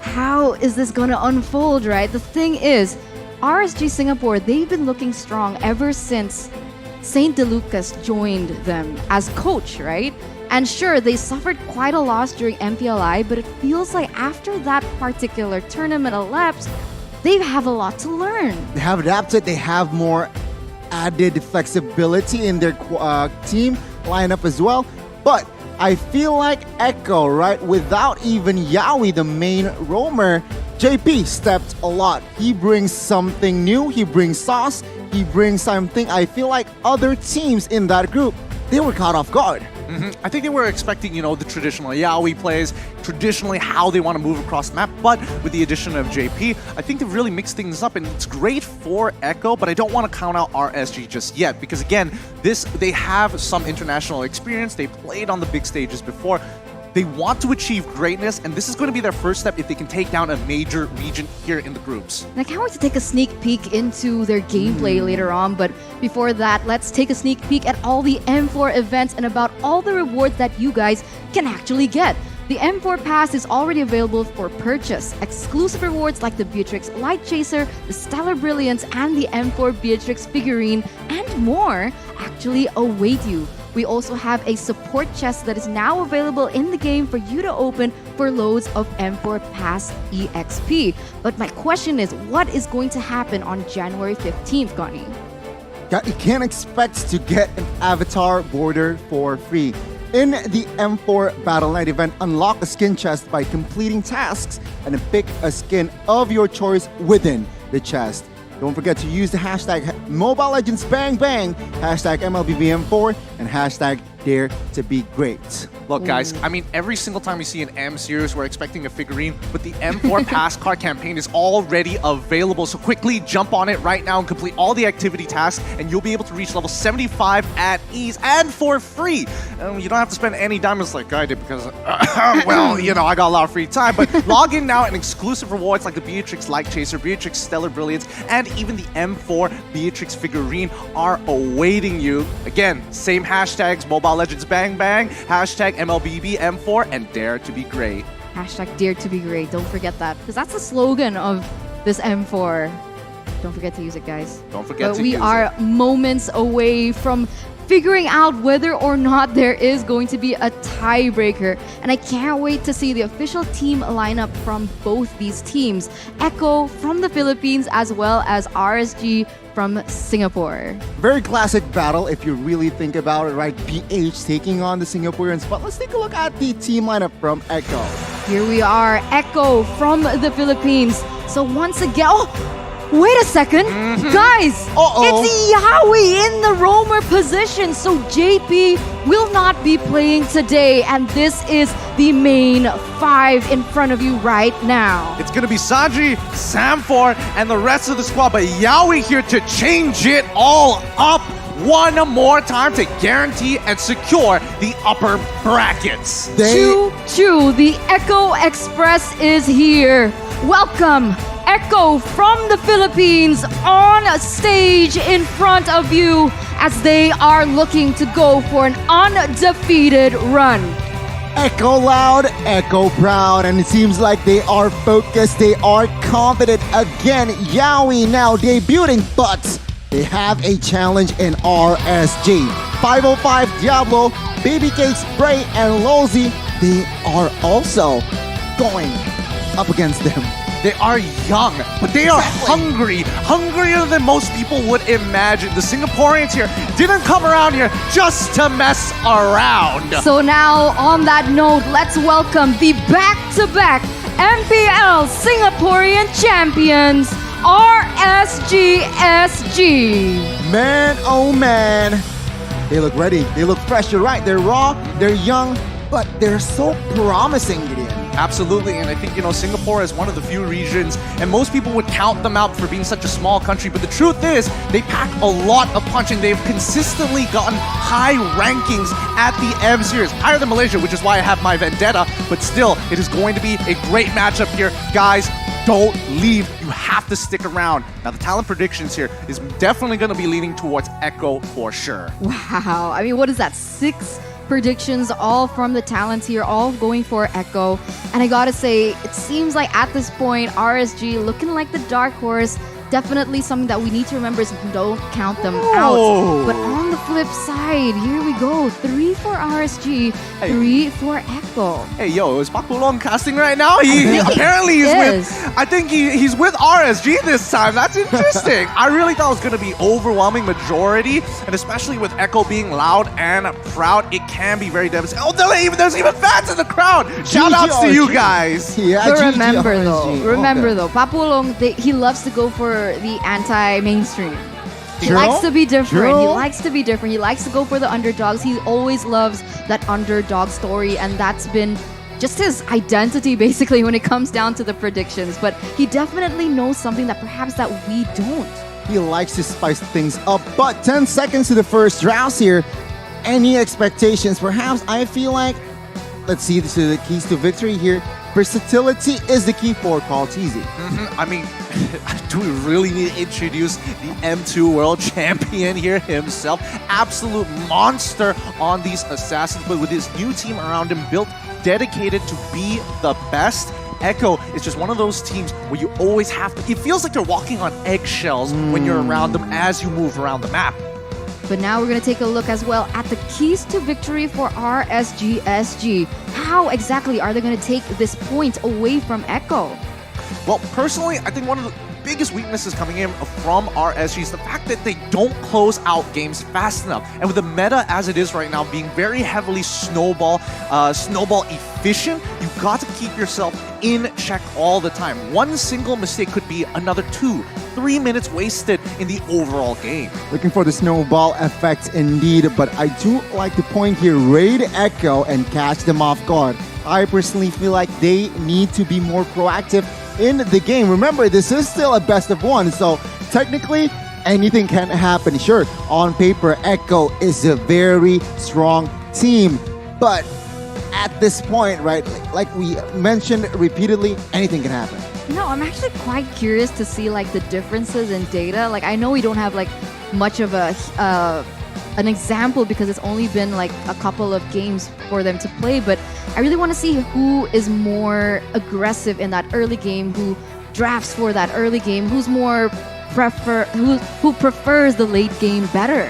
How is this going to unfold, right? The thing is, RSG Singapore, they've been looking strong ever since Saint DeLucas joined them as coach, right? And sure, they suffered quite a loss during MPLI, but it feels like after that particular tournament elapsed, they have a lot to learn. They have adapted, they have more added flexibility in their team lineup as well. But I feel like Echo, right, without even Yaoi, the main roamer, JP stepped a lot. He brings something new, he brings sauce, he brings something I feel like other teams in that group, they were caught off guard. I think they were expecting, the traditional Yaoi plays, traditionally how they want to move across the map, but with the addition of JP, I think they've really mixed things up, and it's great for Echo, but I don't want to count out RSG just yet, because again, they have some international experience, they played on the big stages before. They want to achieve greatness, and this is going to be their first step if they can take down a major region here in the groups. And I can't wait to take a sneak peek into their gameplay later on, but before that, let's take a sneak peek at all the M4 events and about all the rewards that you guys can actually get. The M4 Pass is already available for purchase. Exclusive rewards like the Beatrix Light Chaser, the Stellar Brilliance, and the M4 Beatrix figurine, and more actually await you. We also have a support chest that is now available in the game for you to open for loads of M4 Pass EXP. But my question is, what is going to happen on January 15th, Connie? You can't expect to get an avatar border for free. In the M4 Battle Night event, unlock a skin chest by completing tasks and then pick a skin of your choice within the chest. Don't forget to use the hashtag Mobile Legends Bang Bang, hashtag MLBBM4, and hashtag Dare to Be Great. Look, guys, I mean, every single time we see an M series, we're expecting a figurine, but the M4 Pass Card campaign is already available. So quickly jump on it right now and complete all the activity tasks, and you'll be able to reach level 75 at ease and for free. You don't have to spend any diamonds like I did because, well, you know, I got a lot of free time. But log in now, and exclusive rewards like the Beatrix Light Chaser, Beatrix Stellar Brilliance, and even the M4 Beatrix figurine are awaiting you. Again, same hashtags, Mobile Legends Bang Bang, hashtag MLBB M4, and Dare to Be Great. Hashtag Dare to Be Great. Don't forget that, because that's the slogan of this M4. Don't forget to use it, guys. Don't forget to we use are it. moments away from figuring out whether or not there is going to be a tiebreaker. And I can't wait to see the official team lineup from both these teams. Echo from the Philippines as well as RSG from Singapore. Very classic battle if you really think about it, right? PH taking on the Singaporeans. But let's take a look at the team lineup from Echo. Here we are, Echo from the Philippines. So once again, wait a second. Guys, it's Yawi in the roamer position. So JP will not be playing today. And this is the main five in front of you right now. It's going to be Sanji, Samfor, and the rest of the squad. But Yawi here to change it all up one more time to guarantee and secure the upper brackets. Choo, the Echo Express is here. Welcome, Echo from the Philippines on stage in front of you as they are looking to go for an undefeated run. Echo loud, Echo proud, and it seems like they are focused, they are confident again. Yawi now debuting, but they have a challenge in RSG. 505 Diablo, Baby Cakes, Bray, and Lolzy, they are also going up against them. They are young, but they are hungry. Hungrier than most people would imagine. The Singaporeans here didn't come around here just to mess around. So now, on that note, let's welcome the back-to-back MPL Singaporean champions, RSG SG. Man, oh man. They look ready. They look fresh. You're right. They're raw. They're young. But they're so promising, Gideon. Absolutely, and I think, you know, Singapore is one of the few regions, and most people would count them out for being such a small country, but the truth is, they pack a lot of punch, and they've consistently gotten high rankings at the M Series, higher than Malaysia, which is why I have my vendetta, but still, it is going to be a great matchup here. Guys, don't leave. You have to stick around. Now, the talent predictions here is definitely going to be leaning towards Echo for sure. Wow, I mean, what is that, 6 predictions all from the talents here, all going for Echo. And I gotta say, it seems like at this point, RSG looking like the dark horse. Definitely something that we need to remember is don't count them out. But on the flip side, here we go. 3 for RSG, 3 for Echo. Hey, yo, is Pak Pulong casting right now? He apparently he's with, I think he's with RSG this time. That's interesting. I really thought it was going to be overwhelming majority, and especially with Echo being loud and proud, it can be very devastating. Oh, there's even fans in the crowd. Shout outs to you guys. But remember though, Papulong, he loves to go for the anti-mainstream. He likes to be different. He likes to be different. He likes to go for the underdogs. He always loves that underdog story, and that's been just his identity basically when it comes down to the predictions. But he definitely knows something that perhaps that we don't. He likes to spice things up. But 10 seconds to the first round here. Any expectations? Perhaps I feel like let's see the keys to victory here. Versatility is the key for Carl Teasy. I mean, do we really need to introduce the M2 world champion here himself? Absolute monster on these assassins, but with his new team around him built, dedicated to be the best. Echo is just one of those teams where you always have to, it feels like you're walking on eggshells when you're around them as you move around the map. But now we're going to take a look as well at the keys to victory for RSG SG. How exactly are they going to take this point away from Echo? Well, personally, I think one of the biggest weaknesses coming in from RSG is the fact that they don't close out games fast enough. And with the meta as it is right now being very heavily snowball efficient, you've got to keep yourself in check all the time. One single mistake could be another 2-3 minutes wasted in the overall game. Looking for the snowball effect indeed, but I do like the point here, raid Echo and catch them off guard. I personally feel like they need to be more proactive in the game. Remember, this is still a best of one, so technically anything can happen. Sure, on paper, Echo is a very strong team, but at this point, right, like we mentioned repeatedly, anything can happen. No, I'm actually quite curious to see like the differences in data. Like I know we don't have like much of an example because it's only been like a couple of games for them to play, but I really want to see who is more aggressive in that early game, who drafts for that early game, who's more who prefers the late game better.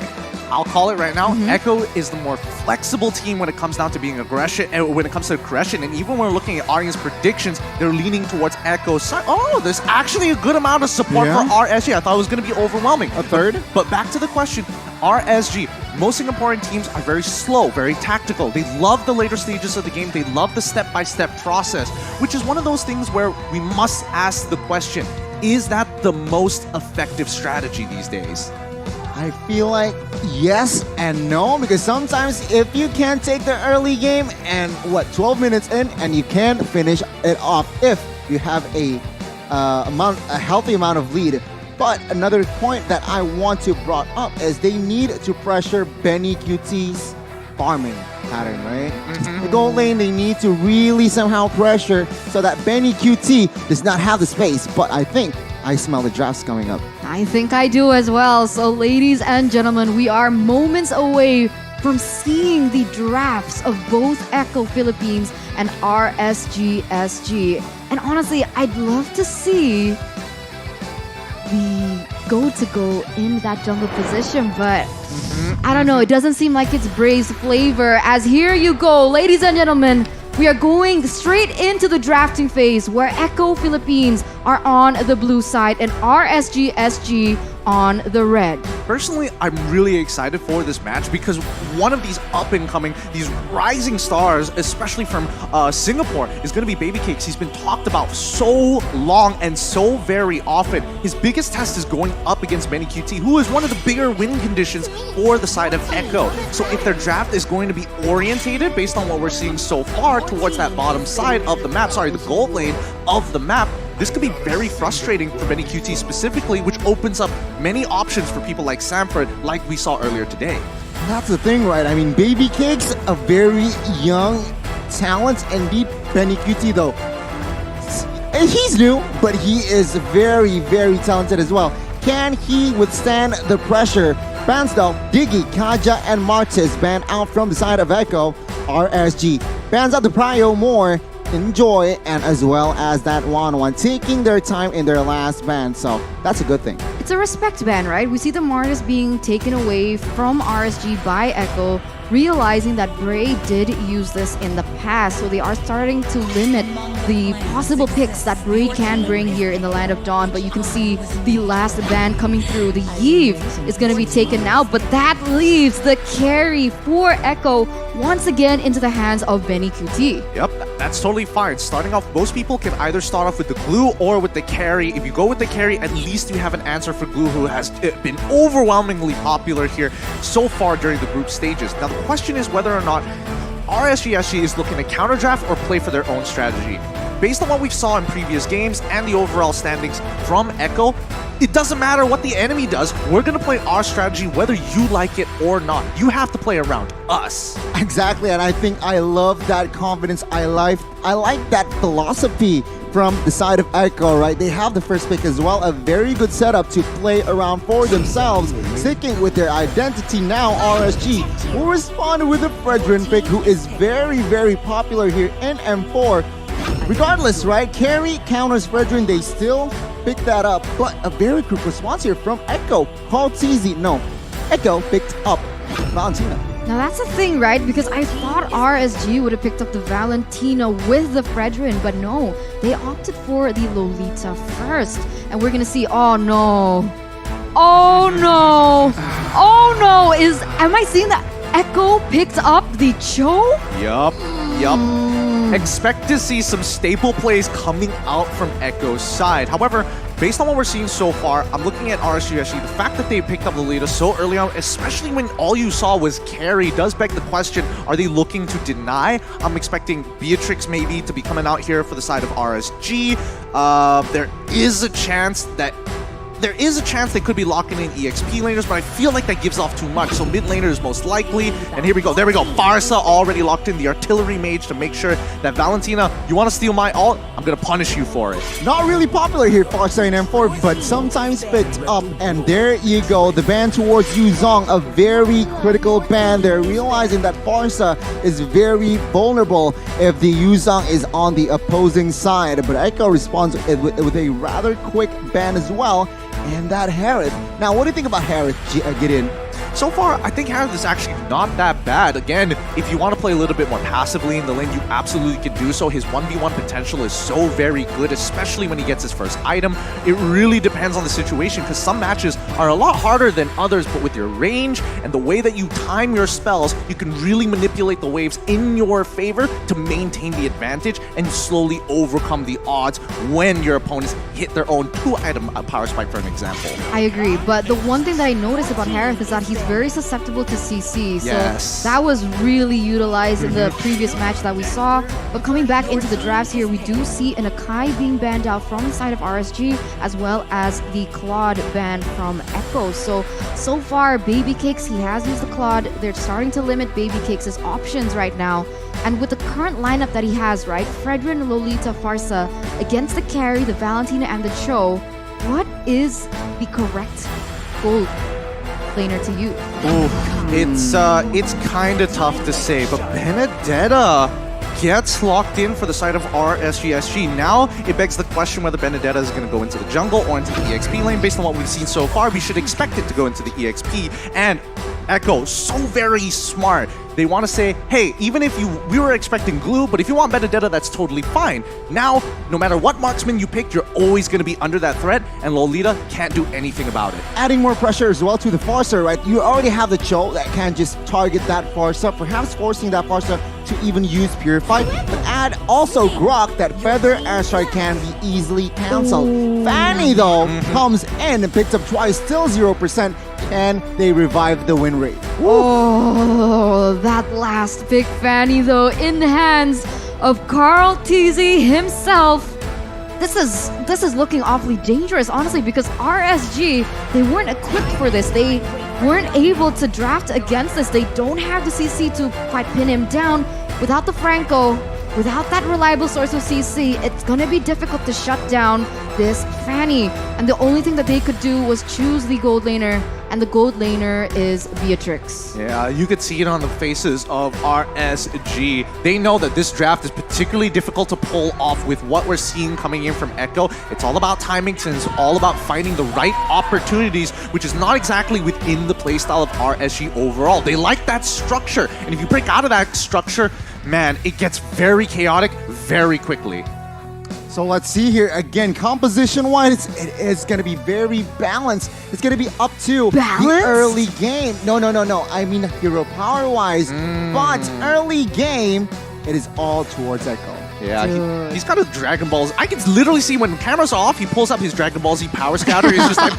I'll call it right now. Echo is the more flexible team when it comes down to being aggression, and even when we're looking at audience predictions, they're leaning towards Echo's side. Oh, there's actually a good amount of support for RSG. I thought it was going to be overwhelming. A third? But back to the question, RSG, most Singaporean teams are very slow, very tactical. They love the later stages of the game. They love the step-by-step process, which is one of those things where we must ask the question, is that the most effective strategy these days? I feel like yes and no, because sometimes if you can't take the early game and 12 minutes in and you can't finish it off if you have a healthy amount of lead. But another point that I want to brought up is they need to pressure Benny QT's farming pattern, right? The gold lane, they need to really somehow pressure so that Benny QT does not have the space. But I think I smell the drafts coming up. I think I do as well. So ladies and gentlemen, we are moments away from seeing the drafts of both Echo Philippines and RSG SG. And honestly, I'd love to see the go in that jungle position, but I don't know, it doesn't seem like it's Brave's flavor. As here you go, ladies and gentlemen, we are going straight into the drafting phase where Echo Philippines are on the blue side and RSG SG on the red. Personally, I'm really excited for this match because one of these up-and-coming, these rising stars, especially from Singapore, is going to be Baby Cakes. He's been talked about so long and so very often. His biggest test is going up against Benny QT, who is one of the bigger win conditions for the side of Echo. So if their draft is going to be orientated based on what we're seeing so far towards that bottom side of the map, the gold lane of the map, this could be very frustrating for Benny QT specifically, which opens up many options for people like Sanford, like we saw earlier today. That's the thing, right? I mean, Baby Cake's a very young talent, and beat Benny QT though. He's new, but he is very, very talented as well. Can he withstand the pressure? Bans though, Diggy, Kaja, and Martis ban out from the side of Echo. RSG bans out the Prio more. Enjoy, and as well as that 1-1 taking their time in their last ban, so that's a good thing. It's a respect ban, right? We see the Martis being taken away from RSG by Echo, realizing that Bray did use this in the past, so they are starting to limit the possible picks that Bray can bring here in the Land of Dawn. But you can see the last ban coming through. The Yve is going to be taken now, but that leaves the carry for Echo once again into the hands of Benny QT. Yep, that's totally fine. Starting off, most people can either start off with the glue or with the carry. If you go with the carry, at least you have an answer for glue, who has been overwhelmingly popular here so far during the group stages. Now, the question is whether or not RSG SG is looking to counter draft or play for their own strategy. Based on what we saw in previous games and the overall standings from Echo, it doesn't matter what the enemy does. We're going to play our strategy whether you like it or not. You have to play around us. Exactly, and I think I love that confidence. I like that philosophy from the side of Echo, right? They have the first pick as well, a very good setup to play around for themselves, sticking with their identity now. RSG will respond with a Fredrin pick, who is very, very popular here in M4. Regardless, right? Carry counters Fredrin, they still pick that up, but a very quick response here from Echo. Called TZ, no. Echo picked up Valentina. Now that's the thing, right? Because I thought RSG would have picked up the Valentina with the Fredrin, but no, they opted for the Lolita first. And we're gonna see, oh no. Oh no. Oh no, am I seeing that Echo picked up the Cho? Yup. Expect to see some staple plays coming out from Echo's side. However, based on what we're seeing so far, I'm looking at RSG Hoshi. The fact that they picked up the leader so early on, especially when all you saw was carry, does beg the question, are they looking to deny? I'm expecting Beatrix maybe to be coming out here for the side of RSG. There is a chance they could be locking in EXP laners, but I feel like that gives off too much. So mid laner is most likely. And here we go. There we go. Farsa already locked in the artillery mage to make sure that Valentina, you want to steal my ult? I'm going to punish you for it. Not really popular here, Farsa in M4, but sometimes picked up. And there you go. The ban towards Yuzong, a very critical ban. They're realizing that Farsa is very vulnerable if the Yuzong is on the opposing side. But Echo responds with a rather quick ban as well. And that Harith. Now, what do you think about Harith, Gideon? So far, I think Harith is actually not that bad. Again, if you want to play a little bit more passively in the lane, you absolutely can do so. His 1v1 potential is so very good, especially when he gets his first item. It really depends on the situation, because some matches are a lot harder than others, but with your range and the way that you time your spells, you can really manipulate the waves in your favor to maintain the advantage and slowly overcome the odds when your opponents hit their own 2-item power spike, for an example. I agree, but the one thing that I noticed about Harith is that he's very susceptible to CC. So that was really utilized in the previous match that we saw. But coming back into the drafts here, we do see an Akai being banned out from the side of RSG, as well as the Claude ban from Echo. So far, Baby Cakes, he has used the Claude. They're starting to limit Baby Cakes' options right now. And with the current lineup that he has, right, Fredrin, Lolita, Farsa, against the carry, the Valentina, and the Cho, what is the correct gold laner to you? It's kind of tough to say, but Benedetta gets locked in for the side of RSG. Now it begs the question whether Benedetta is going to go into the jungle or into the EXP lane. Based on what we've seen so far, we should expect it to go into the EXP. And Echo, so very smart. They want to say, hey, even if we were expecting glue, but if you want Benedetta, that's totally fine. Now, no matter what marksman you pick, you're always going to be under that threat, and Lolita can't do anything about it. Adding more pressure as well to the Farsa, right? You already have the Cho that can just target that Farsa, perhaps forcing that Farsa to even use Purify, but add also Grok, that Feather Airstrike can be easily cancelled. Fanny, though, comes in and picks up twice, still 0%, and they revive the win rate. Oh, that last pick, Fanny, though, in the hands of Carl TZ himself. This is looking awfully dangerous, honestly, because RSG, they weren't equipped for this. They weren't able to draft against this. They don't have the CC to quite pin him down. Without the Franco, without that reliable source of CC, it's gonna be difficult to shut down this Fanny. And the only thing that they could do was choose the gold laner, and the gold laner is Beatrix. Yeah, you could see it on the faces of RSG. They know that this draft is particularly difficult to pull off with what we're seeing coming in from Echo. It's all about timing, and it's all about finding the right opportunities, which is not exactly within the playstyle of RSG overall. They like that structure, and if you break out of that structure, man, it gets very chaotic very quickly. So let's see here again. Composition-wise, it is going to be very balanced. It's going to be up to the early game. No. I mean hero power-wise, but early game, it is all towards Echo. Yeah, he's got his Dragon Balls. I can literally see when cameras are off, he pulls up his Dragon Ball Z Power Scouter. He's just like,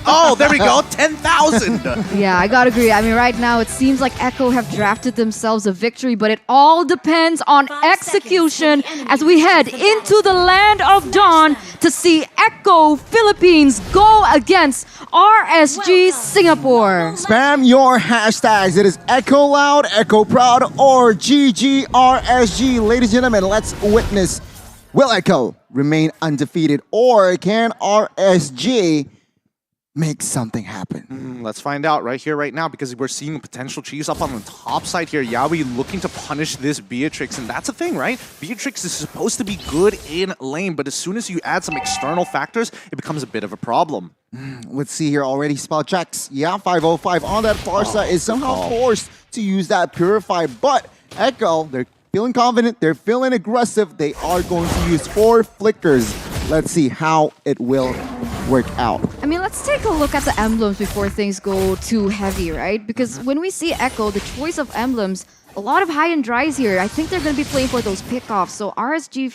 oh, there we go, 10,000. Yeah, I gotta agree. I mean, right now, it seems like Echo have drafted themselves a victory, but it all depends on execution as we head into the land of Dawn. to see Echo Philippines go against RSG Singapore. Spam your hashtags. It is Echo Loud, Echo Proud, or GGRSG. Ladies and gentlemen, let's witness. Will Echo remain undefeated, or can RSG make something happen? Let's find out right here, right now, because we're seeing a potential cheese up on the top side here. Yawi looking to punish this Beatrix, and that's the thing, right? Beatrix is supposed to be good in lane, but as soon as you add some external factors, it becomes a bit of a problem. Let's see here already. Spell checks. Yeah, 505 on that far side is somehow forced to use that Purify, but Echo, they're feeling confident, they're feeling aggressive. They are going to use 4 flickers. Let's see how it will work out. I mean, let's take a look at the emblems before things go too heavy, right? Because when we see Echo, the choice of emblems, a lot of high and dries here. I think they're going to be playing for those pickoffs. So RSG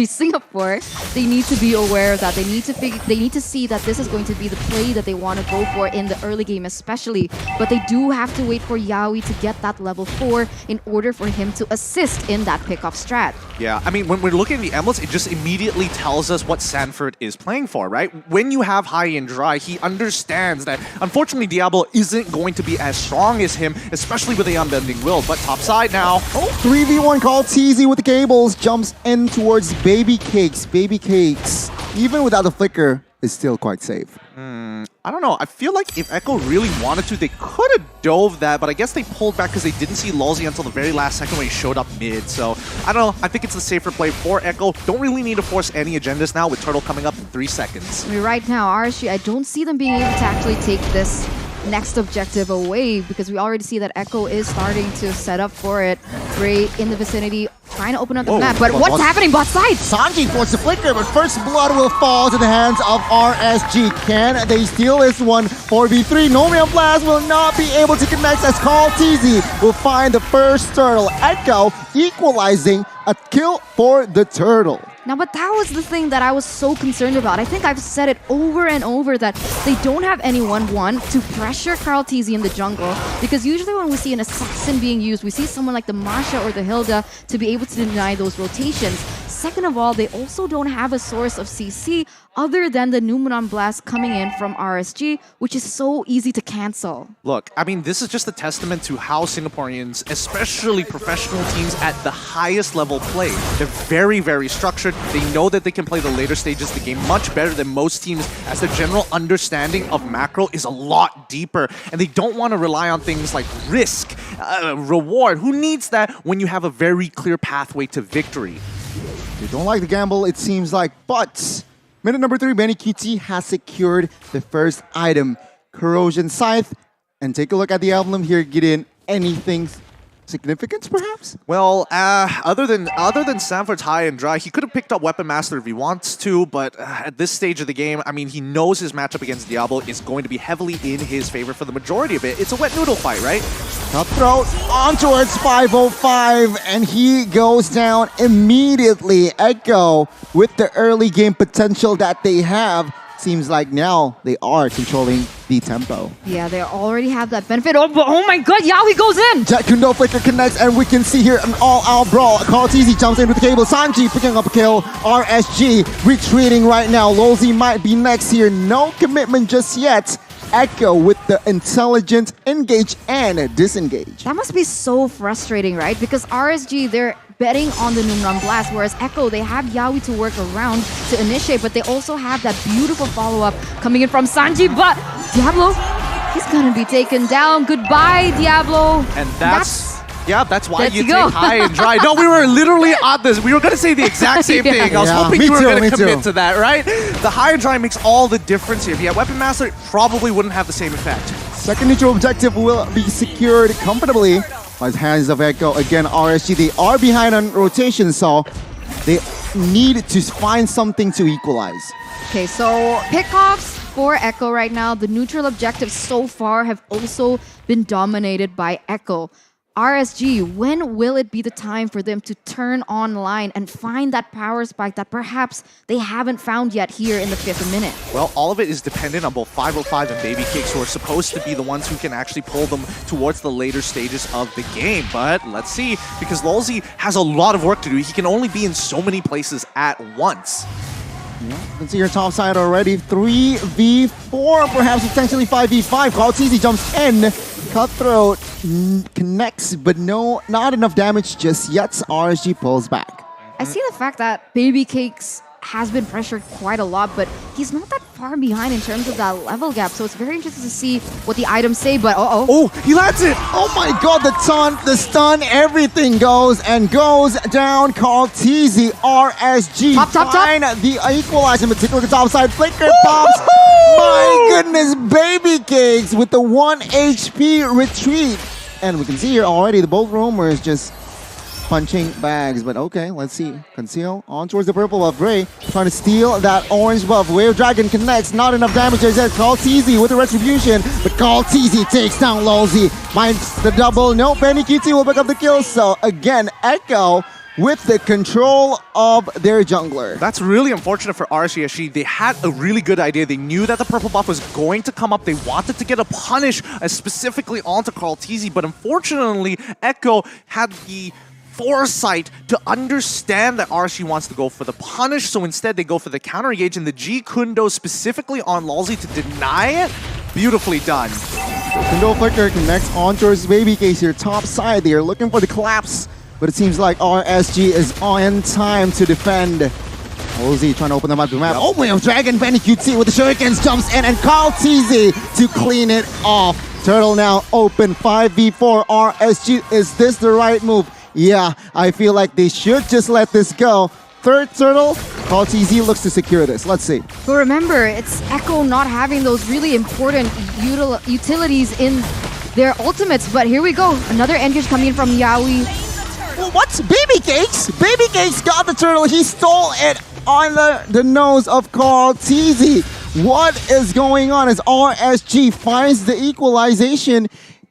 Singapore, they need to be aware of that. They need to see that this is going to be the play that they want to go for in the early game especially. But they do have to wait for Yawi to get that level 4 in order for him to assist in that pickoff strat. Yeah, I mean, when we're looking at the emblems, it just immediately tells us what Sanford is playing for, right? When you have high and dry, he understands that, unfortunately, Diablo isn't going to be as strong as him, especially with the unbending will. But top side now. 3v1 call. TZ with the cables jumps in towards Baby Cakes. Baby Cakes, even without the flicker, is still quite safe. I don't know. I feel like if Echo really wanted to, they could have dove that, but I guess they pulled back because they didn't see Lulzy until the very last second when he showed up mid. So, I don't know. I think it's the safer play for Echo. Don't really need to force any agendas now with Turtle coming up in 3 seconds. I mean, right now, RSG, I don't see them being able to actually take this next objective away because we already see that Echo is starting to set up for it. Ray in the vicinity, trying to open up the map. But what's happening bot side? Sanji forced the flicker, but first blood will fall to the hands of RSG. Can they steal this one? 4v3. Nomian Blast will not be able to connect as Call TZ will find the first turtle. Echo equalizing a kill for the turtle. Now, but that was the thing that I was so concerned about. I think I've said it over and over that they don't have anyone, one, to pressure Carl TZ in the jungle. Because usually when we see an assassin being used, we see someone like the Marsha or the Hilda to be able to deny those rotations. Second of all, they also don't have a source of CC other than the Numenon Blast coming in from RSG, which is so easy to cancel. Look, I mean, this is just a testament to how Singaporeans, especially professional teams at the highest level, play. They're very, very structured. They know that they can play the later stages of the game much better than most teams, as their general understanding of macro is a lot deeper. And they don't want to rely on things like risk, reward. Who needs that when you have a very clear pathway to victory? They don't like the gamble, it seems like, but minute number 3, Benny QT has secured the first item, Corrosion Scythe. And take a look at the emblem here, Gideon. Anything significant, perhaps? Well, other than Sanford's high and dry, he could have picked up Weapon Master if he wants to, but at this stage of the game, I mean, he knows his matchup against Diablo is going to be heavily in his favor for the majority of it. It's a wet noodle fight, right? Cutthroat on towards 505, and he goes down immediately. Echo, with the early game potential that they have, seems like now they are controlling the tempo. Yeah, they already have that benefit. Oh my god, Yawi goes in! Jet Kundo flicker connects, and we can see here an all-out brawl. Carl TZ jumps in with the cable. Sanji picking up a kill. RSG retreating right now. Lulzy might be next here. No commitment just yet. Echo with the intelligent engage and disengage. That must be so frustrating, right? Because RSG, they're betting on the Numenon Blast, whereas Echo, they have Yawi to work around to initiate, but they also have that beautiful follow-up coming in from Sanji, but Diablo, he's gonna be taken down. Goodbye, Diablo. And that's why Let's you go. take high and dry. No, we were literally on this. We were going to say the exact same thing. I was hoping you were going to commit to that, right? The high and dry makes all the difference here. If you had Weapon Master, it probably wouldn't have the same effect. Second neutral objective will be secured comfortably by the hands of Echo. Again, RSG, they are behind on rotation, so they need to find something to equalize. Okay, so pickoffs for Echo right now. The neutral objectives so far have also been dominated by Echo. RSG, when will it be the time for them to turn online and find that power spike that perhaps they haven't found yet here in the 5th minute? Well, all of it is dependent on both 505 and Baby Cakes, who are supposed to be the ones who can actually pull them towards the later stages of the game. But let's see, because Lulzy has a lot of work to do. He can only be in so many places at once. You can see your top side already. 3v4, perhaps potentially 5v5. Cloud jumps in. Cutthroat connects, but no, not enough damage just yet. RSG pulls back. I see the fact that Baby Cakes has been pressured quite a lot, but he's not that far behind in terms of that level gap. So it's very interesting to see what the items say, but Oh, he lands it! Oh my god, the taunt, the stun, everything goes down. Called TZ, RSG. Top. Find the equalizer, in particular the top side. Flicker pops. My goodness, Baby Cakes with the 1 HP retreat. And we can see here already the Bolt Roamer is just punching bags, but okay, let's see. Conceal on towards the purple buff. Bray trying to steal that orange buff. Wave Dragon connects, not enough damage as that. Call TZ with the retribution, but Call TZ takes down Lolzy. Minds the double. No, Benny QT will pick up the kill. So again, Echo with the control of their jungler. That's really unfortunate for RSG. They had a really good idea. They knew that the purple buff was going to come up. They wanted to get a punish specifically onto Carl TZ, but unfortunately, Echo had the foresight to understand that RSG wants to go for the punish, so instead they go for the counter engage, and the G Kundo specifically on Lolzy to deny it. Beautifully done. Kundo Flicker connects on towards Baby Case here, top side. They are looking for the collapse, but it seems like RSG is on time to defend. Lolzy trying to open them up the map. Oh, Way of Dragon, Benny QT with the shurikens jumps in, and Carl TZ to clean it off. Turtle now open, 5v4 RSG. Is this the right move? Yeah, I feel like they should just let this go. Third turtle, Call TZ looks to secure this. Let's see. But remember, it's Echo not having those really important utilities in their ultimates. But here we go. Another engage coming in from Yaoi. Well, what's Baby Cakes? Baby Cakes got the turtle. He stole it on the nose of Call TZ. What is going on as RSG finds the equalization?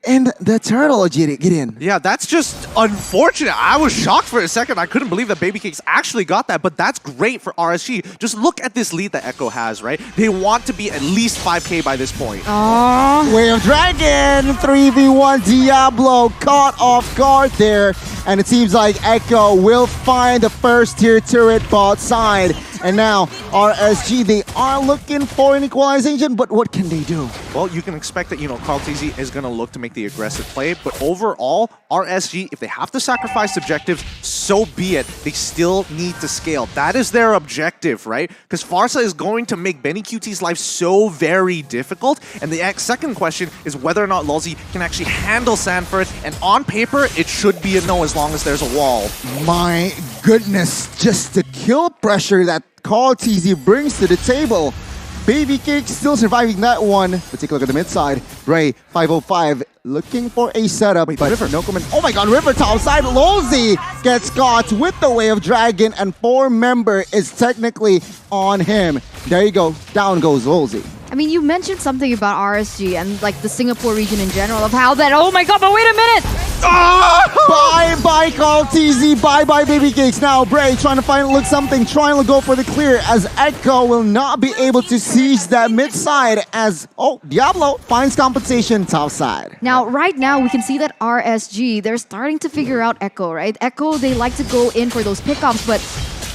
And the turtle, get in. Yeah, that's just unfortunate. I was shocked for a second. I couldn't believe that Baby Cakes actually got that, but that's great for RSG. Just look at this lead that Echo has, right? They want to be at least 5K by this point. Aww. Way of Dragon, 3v1 Diablo caught off guard there. And it seems like Echo will find the first tier turret bot side. And now RSG, they are looking for an equalization, but what can they do? Well, you can expect that, Carl TZ is going to look to make the aggressive play, but overall, RSG, if they have to sacrifice objectives, so be it. They still need to scale. That is their objective, right? Because Farsa is going to make Benny QT's life so very difficult, and the second question is whether or not Lolzy can actually handle Sanford, and on paper, it should be a no as long as there's a wall. My goodness, just the kill pressure that Call TZ brings to the table. Baby Cake still surviving that one. Let's take a look at the mid side. Ray, 505, looking for a setup. Wait, but River, no comment. Oh my god, River top side. Lolzy gets caught with the Way of Dragon, and 4-member is technically on him. There you go. Down goes Lolzy. I mean, you mentioned something about RSG and like the Singapore region in general of how that, oh my god, but wait a minute! Bye-bye, Call TZ. Bye-bye, Baby Cakes. Now, Bray trying to find something, trying to go for the clear as Echo will not be able to seize that mid side as, Diablo finds compensation top side. Now, right now, we can see that RSG, they're starting to figure out Echo, right? Echo, they like to go in for those pickups, but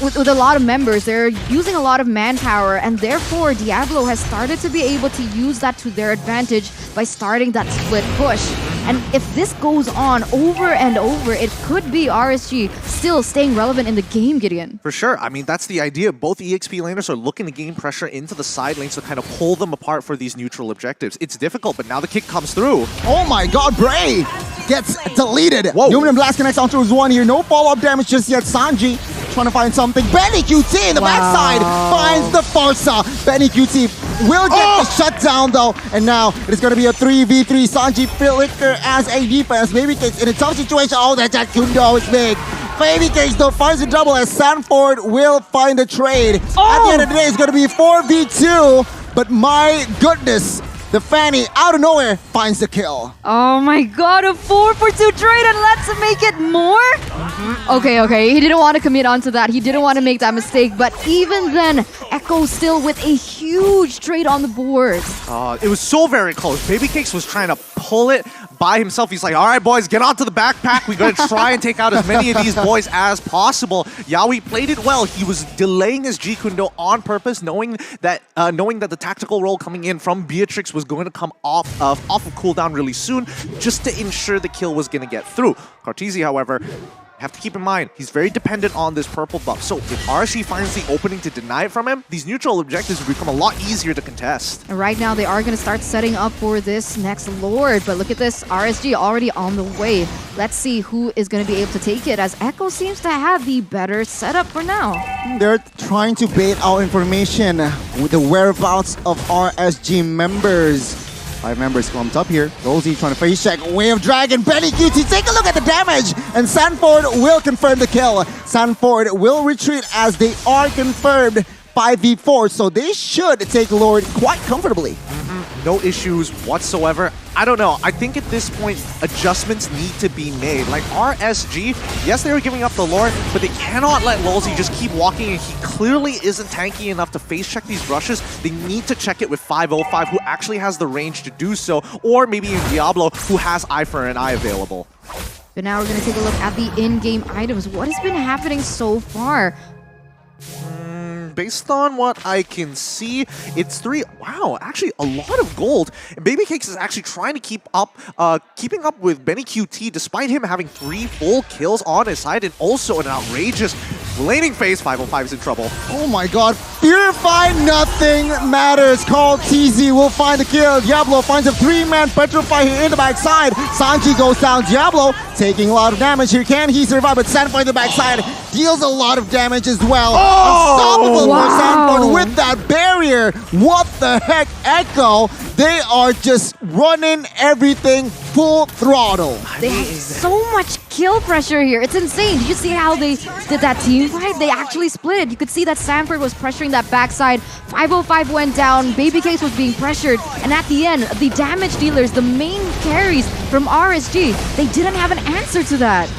with a lot of members, they're using a lot of manpower, and therefore Diablo has started to be able to use that to their advantage by starting that split push. And if this goes on over and over, it could be RSG still staying relevant in the game, Gideon. For sure. I mean, that's the idea. Both EXP laners are looking to gain pressure into the side lanes to kind of pull them apart for these neutral objectives. It's difficult, but now the kick comes through. Oh my god, Bray gets deleted. Whoa. Luminum Blast connects onto his one here. No follow-up damage just yet. Sanji trying to find something. Benny QT in the backside finds the Farsa. Benny QT will get the shutdown though. And now it is going to be a 3v3. Sanji Flicker as a defense. Baby Cakes in a tough situation. Oh, that Kundo is big. Baby Cakes though finds a double as Sanford will find a trade. At the end of the day, it's going to be 4v2. But my goodness, the Fanny out of nowhere finds the kill. Oh my god, a 4-for-2 trade, and let's make it more? Okay, he didn't want to commit onto that. He didn't want to make that mistake, but even then, Echo still with a huge trade on the board. It was so very close. Baby Cakes was trying to pull it by himself. He's like, all right, boys, get onto the backpack. We're going to try and take out as many of these boys as possible. Yawi played it well. He was delaying his G Kundo on purpose, knowing that the tactical roll coming in from Beatrix was going to come off of cooldown really soon, just to ensure the kill was going to get through. Cartesi, however, have to keep in mind, he's very dependent on this purple buff. So if RSG finds the opening to deny it from him, these neutral objectives will become a lot easier to contest. Right now, they are going to start setting up for this next Lord. But look at this, RSG already on the way. Let's see who is going to be able to take it, as Echo seems to have the better setup for now. They're trying to bait out information with the whereabouts of RSG members. 5 members clumped up here. Rosie trying to face check. Wave Dragon, Benny QT, take a look at the damage! And Sanford will confirm the kill. Sanford will retreat as they are confirmed 5v4, so they should take Lord quite comfortably. No issues whatsoever. I don't know. I think at this point, adjustments need to be made. Like RSG, yes, they were giving up the Lord, but they cannot let Lolzy just keep walking, and he clearly isn't tanky enough to face check these rushes. They need to check it with 505, who actually has the range to do so, or maybe even Diablo, who has Eye for an Eye available. But now we're going to take a look at the in-game items. What has been happening so far? Based on what I can see, it's 3. Wow, actually a lot of gold. And Baby Cakes is actually trying to keeping up with Benny QT, despite him having 3 full kills on his side, and also an outrageous laning phase. 505 is in trouble. Oh my god, Purify, nothing matters. Call TZ will find the kill. Diablo finds a 3-man Petrify here in the backside. Sanji goes down. Diablo taking a lot of damage here. Can he survive? But Sanford in the backside deals a lot of damage as well. Unstoppable for Sanford with that barrier. What the heck, Echo? They are just running everything full throttle. They have so much kill pressure here. It's insane. Did you see how they did that team fight? They actually split it. You could see that Sanford was pressuring that backside. 505 went down. Baby Case was being pressured. And at the end, the damage dealers, the main carries from RSG, they didn't have an answer to that.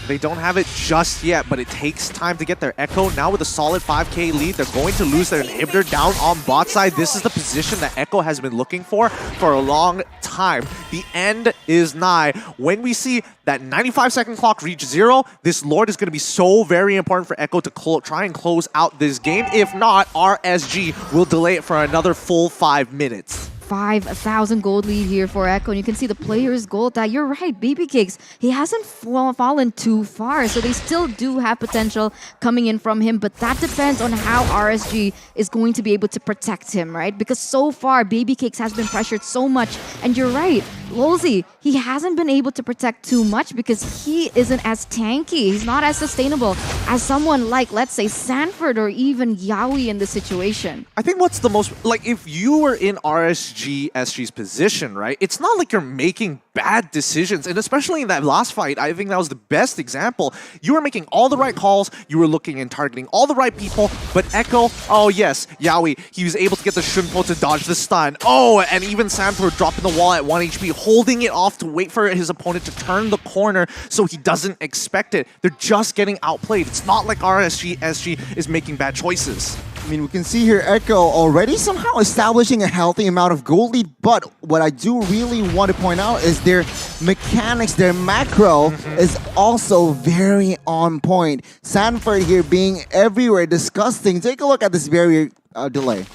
They don't have it just yet, but it takes time to get their Echo. Now with a solid 5k lead, they're going to lose their inhibitor down on bot side. This is the position that Echo has been looking for a long time. The end is nigh. When we see that 95-second clock reach 0, this Lord is going to be so very important for Echo to try and close out this game. If not, RSG will delay it for another full 5 minutes. 5,000 gold lead here for Echo, and you can see the player's gold tag. You're right, Baby Cakes, he hasn't fallen too far, so they still do have potential coming in from him, but that depends on how RSG is going to be able to protect him, right? Because so far, Baby Cakes has been pressured so much, and you're right, Lolzy, he hasn't been able to protect too much because he isn't as tanky. He's not as sustainable as someone like, let's say, Sanford or even Yawi in this situation. I think what's the most, like, if you were in SG's position, right? It's not like you're making bad decisions, and especially in that last fight, I think that was the best example. You were making all the right calls, you were looking and targeting all the right people, but Echo, oh yes, Yawi, he was able to get the Shunpo to dodge the stun. Oh, and even Sanford dropping the wall at 1 HP, holding it off to wait for his opponent to turn the corner so he doesn't expect it. They're just getting outplayed. It's not like SG is making bad choices. I mean, we can see here Echo already somehow establishing a healthy amount of gold lead, but what I do really want to point out is their mechanics, their macro is also very on point. Sanford here being everywhere, disgusting. Take a look at this barrier delay.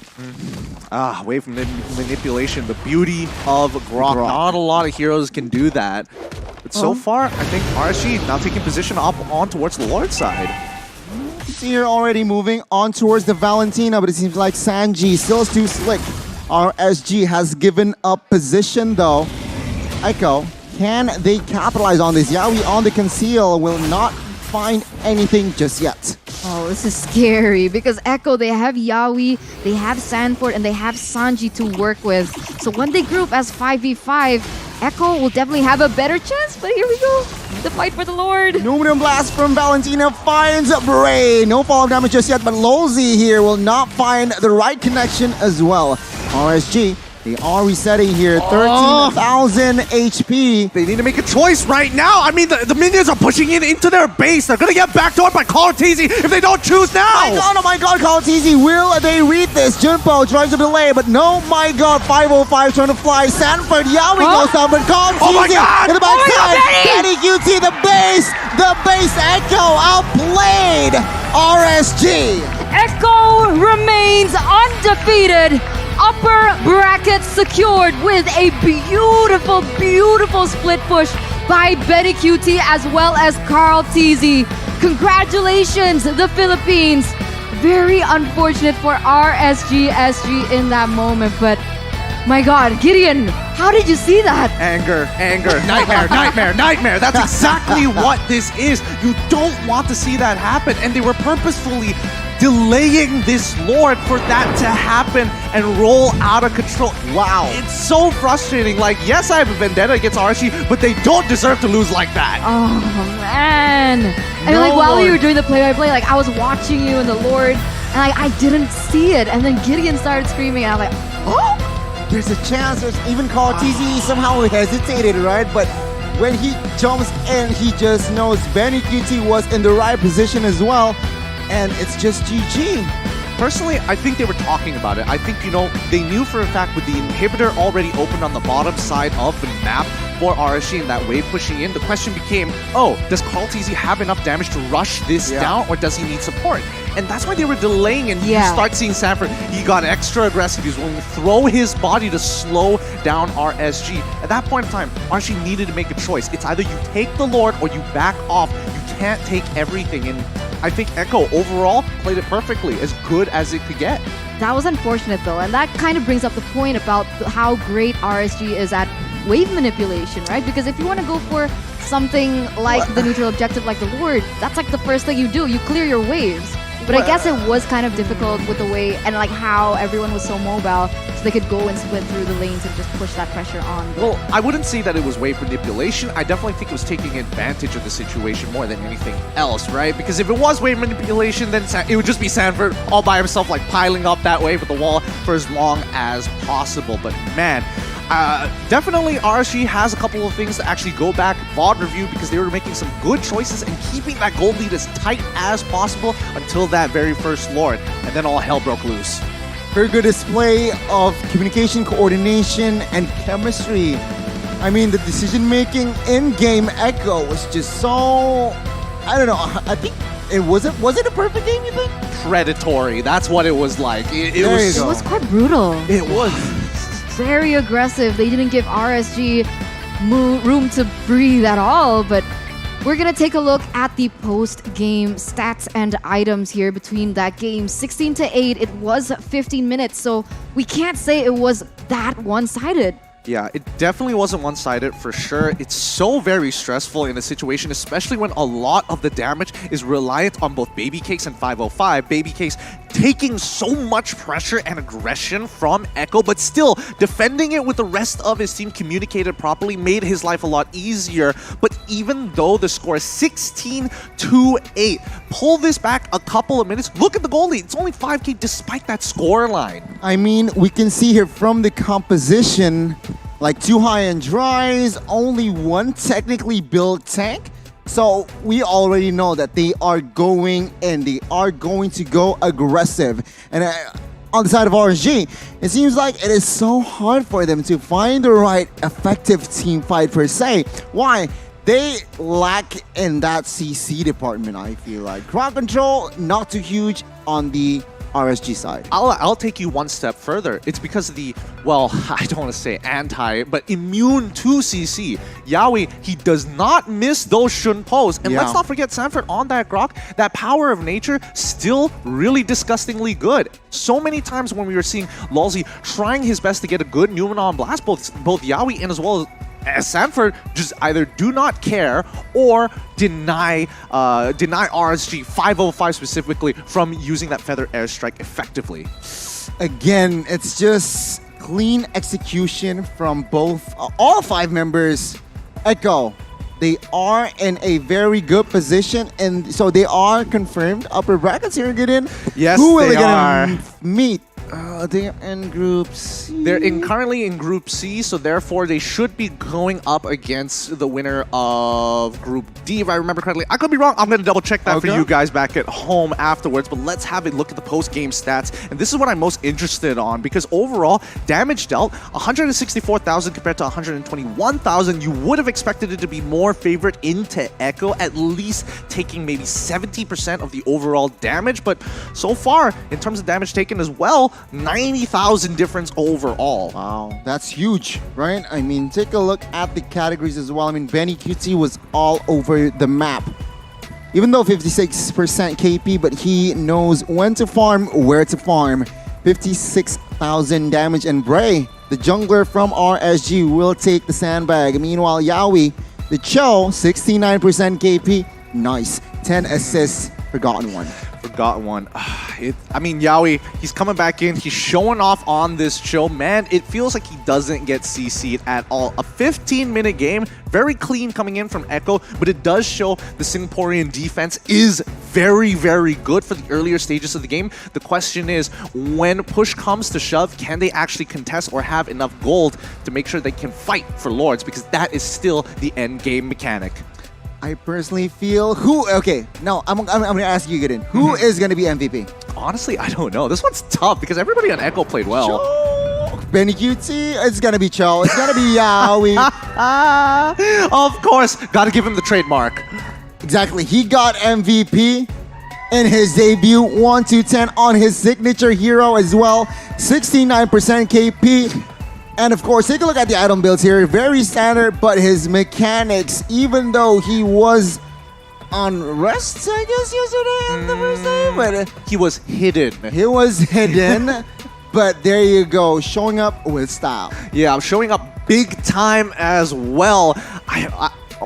Wave manipulation, the beauty of Grok. Not a lot of heroes can do that. But so far, I think RSG now taking position up on towards the Lord side. See here already moving on towards the Valentina, but it seems like Sanji still is too slick. RSG has given up position though. Echo, can they capitalize on this? Yawi on the conceal will not find anything just yet. Oh, this is scary because Echo, they have Yawi, they have Sanford, and they have Sanji to work with. So when they group as 5v5, Echo will definitely have a better chance, but here we go. The fight for the Lord. Numinum Blast from Valentina finds Bray. No fall damage just yet, but Lolzy here will not find the right connection as well. RSG They are resetting here, 13,000 HP. They need to make a choice right now. I mean, the minions are pushing in into their base. They're going to get backdoored by Karatizi if they don't choose now. Oh my god, Karatizi, will they read this? Junpo tries to delay, but no, my god, 505 trying to fly. Sanford, Yawi goes down, but Karatizi in the backside. Benny QT, the base Echo outplayed RSG. Echo remains undefeated. Upper bracket secured with a beautiful, beautiful split push by Betty QT as well as Carl TZ. Congratulations, the Philippines. Very unfortunate for RSG SG in that moment, but my god, Gideon, how did you see that? Anger, nightmare. That's exactly what this is. You don't want to see that happen, and they were purposefully delaying this Lord for that to happen and roll out of control. Wow. It's so frustrating. Like, yes, I have a vendetta against RSG, but they don't deserve to lose like that. Oh, man. I mean, like, while you were doing the play-by-play, like, I was watching you and the Lord, and I didn't see it. And then Gideon started screaming, and I'm like, oh! There's a chance. There's even Carl TZ somehow hesitated, right? But when he jumps in, he just knows Benny QT was in the right position as well. And it's just GG. Personally, I think they were talking about it. I think, they knew for a fact with the inhibitor already opened on the bottom side of the map for RSG and that wave pushing in, the question became, does Carl TZ have enough damage to rush this down, or does he need support? And that's why they were delaying, and you start seeing Sanford, he got extra aggressive. He was willing to throw his body to slow down RSG. At that point in time, RSG needed to make a choice. It's either you take the Lord or you back off. You can't take everything, and I think Echo overall played it perfectly, as good as it could get. That was unfortunate though, and that kind of brings up the point about how great RSG is at wave manipulation, right? Because if you want to go for something like the neutral objective like the Lord, that's like the first thing you do. You clear your waves. But I guess it was kind of difficult with the way and like how everyone was so mobile, so they could go and split through the lanes and just push that pressure on. Well, I wouldn't say that it was wave manipulation. I definitely think it was taking advantage of the situation more than anything else, right? Because if it was wave manipulation, then it would just be Sanford all by himself, like piling up that wave with the wall for as long as possible. But man, definitely RSG has a couple of things to actually go back, VOD review, because they were making some good choices and keeping that gold lead as tight as possible until that very first Lord, and then all hell broke loose. Very good display of communication, coordination, and chemistry. I mean, the decision-making in-game Echo was just so... I don't know, I think... Was it a perfect game, you think? Predatory, that's what it was like. It was quite brutal. It was. Very aggressive. They didn't give RSG room to breathe at all, but we're going to take a look at the post-game stats and items here between that game. 16-8, it was 15 minutes, so we can't say it was that one-sided. Yeah, it definitely wasn't one-sided for sure. It's so very stressful in a situation, especially when a lot of the damage is reliant on both Baby Cakes and 505. Baby Cakes taking so much pressure and aggression from Echo, but still defending it with the rest of his team communicated properly, made his life a lot easier. But even though the score is 16-8, pull this back a couple of minutes. Look at the goal lead. It's only 5K despite that score line. I mean, we can see here from the composition, like 2 high and dries, only 1 technically built tank. So we already know that they are going and they are going to go aggressive. And on the side of RSG, it seems like it is so hard for them to find the right effective team fight per se. Why? They lack in that CC department, I feel like. Crowd control, not too huge on the RSG side. I'll take you one step further. It's because of the, well, I don't want to say anti, but immune to CC. Yawi, he does not miss those shun pose. And let's not forget Sanford on that Grok, that power of nature, still really disgustingly good. So many times when we were seeing Lolzy trying his best to get a good Numenon blast, both Yawi and as well as Sanford just either do not care or deny RSG 505 specifically from using that feather airstrike effectively. Again, it's just clean execution from both all 5 members. Echo, they are in a very good position, and so they are confirmed upper brackets here. Get in. Yes, who they are are gonna meet? They're in Group C. They're currently in Group C, so therefore they should be going up against the winner of Group D, if I remember correctly. I could be wrong. I'm going to double check that for you guys back at home afterwards, but let's have a look at the post-game stats. And this is what I'm most interested on, because overall, damage dealt, 164,000 compared to 121,000. You would have expected it to be more favored into Echo, at least taking maybe 70% of the overall damage, but so far, in terms of damage taken as well, 90,000 difference overall. Wow, that's huge, right? I mean, take a look at the categories as well. I mean, Benny QT was all over the map. Even though 56% KP, but he knows when to farm, where to farm. 56,000 damage, and Bray, the jungler from RSG, will take the sandbag. Meanwhile, Yawi, the Cho, 69% KP. Nice. 10 assists, Forgotten One. Forgotten One. I mean, Yawi, he's coming back in. He's showing off on this show. Man, it feels like he doesn't get CC'd at all. A 15-minute game, very clean coming in from Echo, but it does show the Singaporean defense is very, very good for the earlier stages of the game. The question is, when push comes to shove, can they actually contest or have enough gold to make sure they can fight for Lords? Because that is still the end game mechanic. I personally feel okay, now I'm gonna ask you, Gideon, who is gonna be MVP? Honestly, I don't know. This one's tough because everybody on Echo played well. Benny QT, it's gonna be Cho, it's gonna be Yawi. Of course, gotta give him the trademark. Exactly, he got MVP in his debut, 1-10 on his signature hero as well, 69% KP. And of course, take a look at the item builds here. Very standard, but his mechanics, even though he was on rest, I guess, yesterday on the first day, but he was hidden. He was hidden, but there you go, showing up with style. Yeah, I'm showing up big time as well.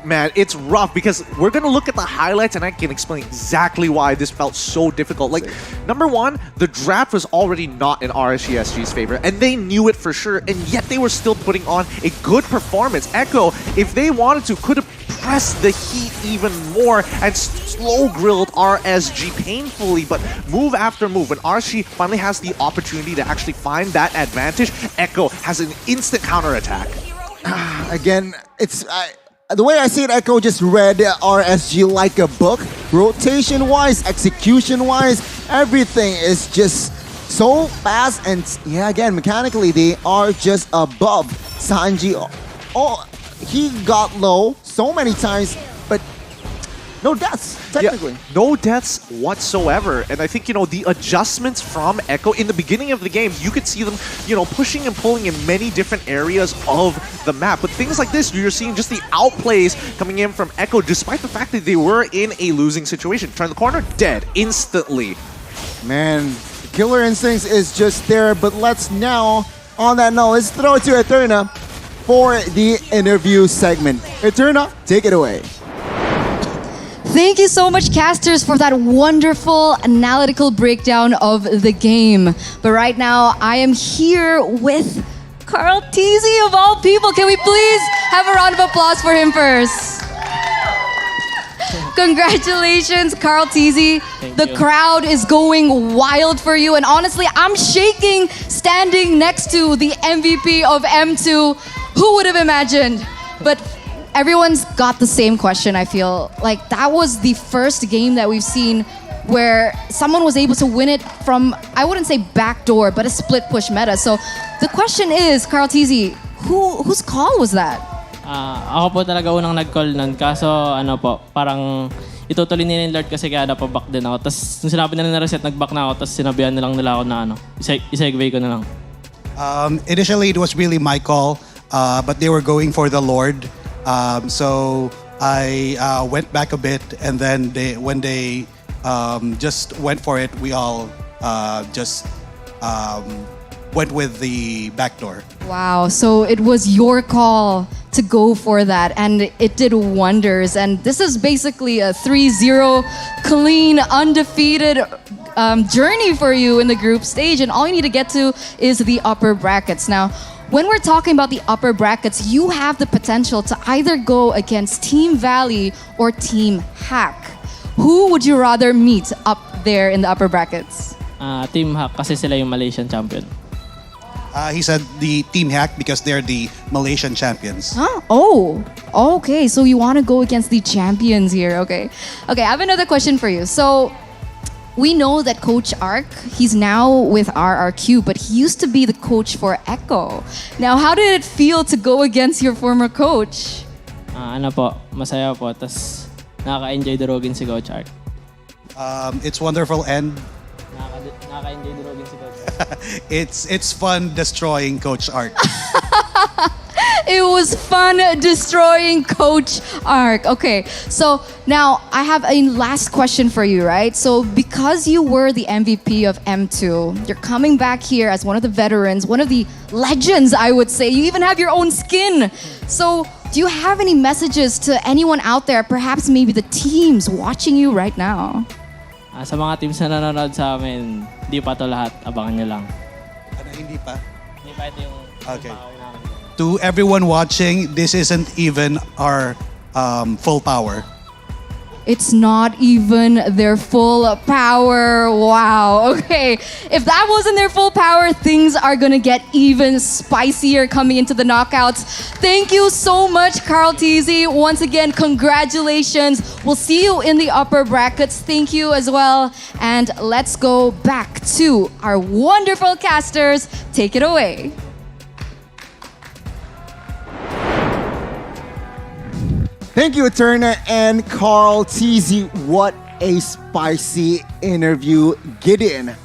Man, it's rough because we're going to look at the highlights and I can explain exactly why this felt so difficult. Like, number one, the draft was already not in RSG's favor, and they knew it for sure, and yet they were still putting on a good performance. Echo, if they wanted to, could have pressed the heat even more and slow-grilled RSG painfully, but move after move, when RSG finally has the opportunity to actually find that advantage, Echo has an instant counterattack. Again, it's... the way I see it, Echo just read RSG like a book. Rotation-wise, execution-wise, everything is just so fast. And yeah, again, mechanically, they are just above Sanji. Oh, he got low so many times, but no deaths, technically. Yeah, no deaths whatsoever. And I think, the adjustments from Echo in the beginning of the game, you could see them, pushing and pulling in many different areas of the map. But things like this, you're seeing just the outplays coming in from Echo, despite the fact that they were in a losing situation. Turn the corner, dead instantly. Man, the killer instincts is just there. But let's now, on that note, let's throw it to Eterna for the interview segment. Eterna, take it away. Thank you so much, casters, for that wonderful analytical breakdown of the game. But right now, I am here with Carl Teasy, of all people. Can we please have a round of applause for him first? Congratulations, Carl Teasy. The crowd is going wild for you. And honestly, I'm shaking standing next to the MVP of M2. Who would have imagined? But everyone's got the same question, I feel. Like, that was the first game that we've seen where someone was able to win it from, I wouldn't say backdoor, but a split push meta. So the question is, Carl Teasy, whose call was that? Ako po talaga unang nag-call nun. Kaso parang itutuloy nila yung Lord kasi kaya napaback din ako. Tapos nung sinabi nila na reset, nag-back na ako. Tapos sinabihan nilang nila ako na i-segue ko na lang. Initially, it was really my call, but they were going for the Lord. So I went back a bit, and then when they just went for it, we all just went with the backdoor. Wow, so it was your call to go for that, and it did wonders. And this is basically a 3-0 clean, undefeated journey for you in the group stage, and all you need to get to is the upper brackets. Now, when we're talking about the upper brackets, you have the potential to either go against Team Valley or Team Hack. Who would you rather meet up there in the upper brackets? Team Hack kasi sila yung Malaysian champion. He said the Team Hack because they're the Malaysian champions. Huh? Oh, okay. So you want to go against the champions here. Okay. Okay, I have another question for you. So we know that Coach Ark, he's now with RRQ, but he used to be the coach for Echo. Now, how did it feel to go against your former coach? Ano po, masaya po. Tapos nakaka-enjoy durugin si Coach Ark. It's wonderful and Nakaka-enjoy durugin si Coach Ark. it's fun destroying Coach Ark. It was fun destroying Coach Ark. Okay, so now I have a last question for you, right? So because you were the MVP of M2, you're coming back here as one of the veterans, one of the legends, I would say. You even have your own skin. So do you have any messages to anyone out there, perhaps maybe the teams watching you right now? Sa mga teams na nanonood sa amin, di pa to lahat. Abangan nyo lang. Ano, hindi pa? Hindi pa ito yung... Okay. To everyone watching, this isn't even our full power. It's not even their full power. Wow. Okay. If that wasn't their full power, things are going to get even spicier coming into the knockouts. Thank you so much, Carl Teasy. Once again, congratulations. We'll see you in the upper brackets. Thank you as well. And let's go back to our wonderful casters. Take it away. Thank you, Eterna and Carl Teasy. What a spicy interview. Gideon.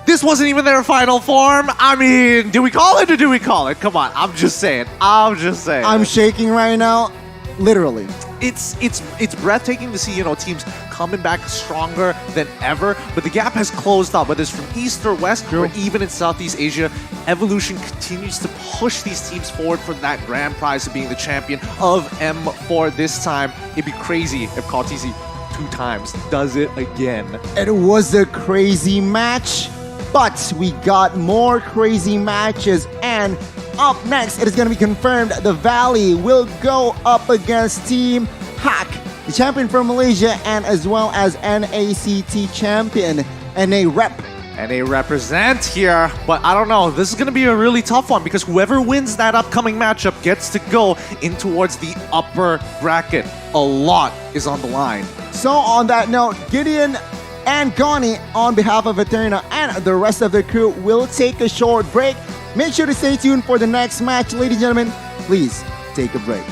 This wasn't even their final form. I mean, do we call it or do we call it? Come on, I'm just saying. I'm shaking right now, literally. It's breathtaking to see, teams coming back stronger than ever, but the gap has closed up, whether it's from East or West, or even in Southeast Asia. Evolution continues to push these teams forward for that grand prize of being the champion of M4 this time. It'd be crazy if Kaltisi 2 times does it again. It was a crazy match, but we got more crazy matches, and up next, it is going to be confirmed the Valley will go up against Team Hack, the champion from Malaysia, and as well as NACT champion, NA Rep. NA represent here, but I don't know. This is going to be a really tough one because whoever wins that upcoming matchup gets to go in towards the upper bracket. A lot is on the line. So on that note, Gideon and Connie, on behalf of Eterna and the rest of the crew, will take a short break. Make sure to stay tuned for the next match. Ladies and gentlemen, please take a break.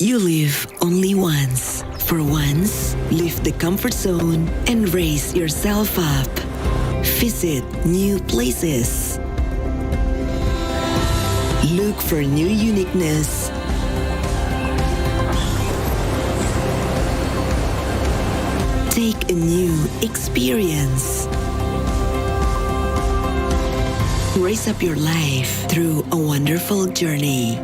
You live only once. For once, leave the comfort zone and raise yourself up. Visit new places. Look for new uniqueness. Take a new experience. Raise up your life through a wonderful journey.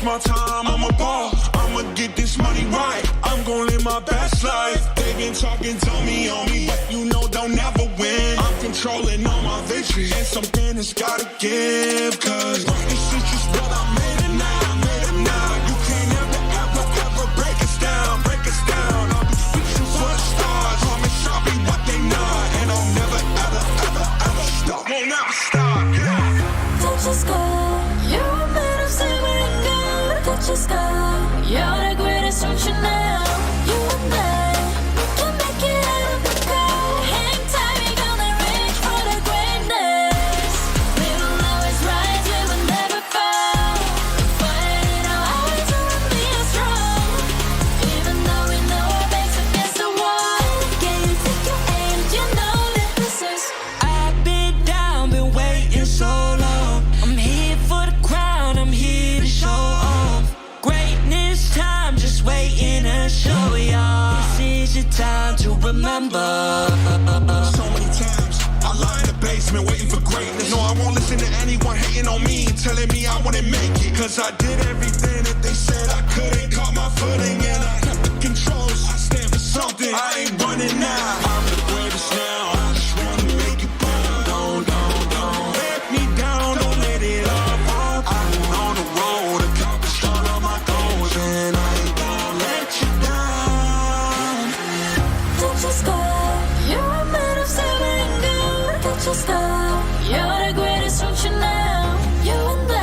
my time, I'm a ball. I'ma get this money right. I'm gonna live my best life. They been talking, tell me on me, but you know they'll never win. I'm controlling all my victories, and something has gotta give. Cause this is just what I made it now, made it now. You can't ever, ever, ever break us down, break us down. I'll be reaching for the stars, promise I'll be what they not. And I'll never, ever, ever, ever stop. Won't never stop, yeah. Touch the sky, you're made of silver and gold. Touch the sky, you're the greatest future now. You and I, we can make it out of the cold. Hang tight, we gonna reach for the greatness. We will always rise, we will never fall. Fighting our eyes on me are strong. Even though we know our backs against the wall. Can you take your aim? You know that this is. I've been down, been waiting so long. I'm here for the crown, I'm here to show off. Greatness time, just waiting to show y'all. This is your time to remember. So many times I lie in the basement waiting for greatness. No, I won't listen to anyone hating on me, telling me I wouldn't make it. Cause I did everything that they said I couldn't. Caught my footing and I kept the controls. I stand for something, I ain't running now. I'm the greatest now, I just wanna make it burn. Don't let me down, don't let it all fall. I've been on the road, accomplished all of my goals, and I ain't gonna let you down. Touch the sky, you're made of silver and gold. Touch the sky, you're the greatest future now. You and I,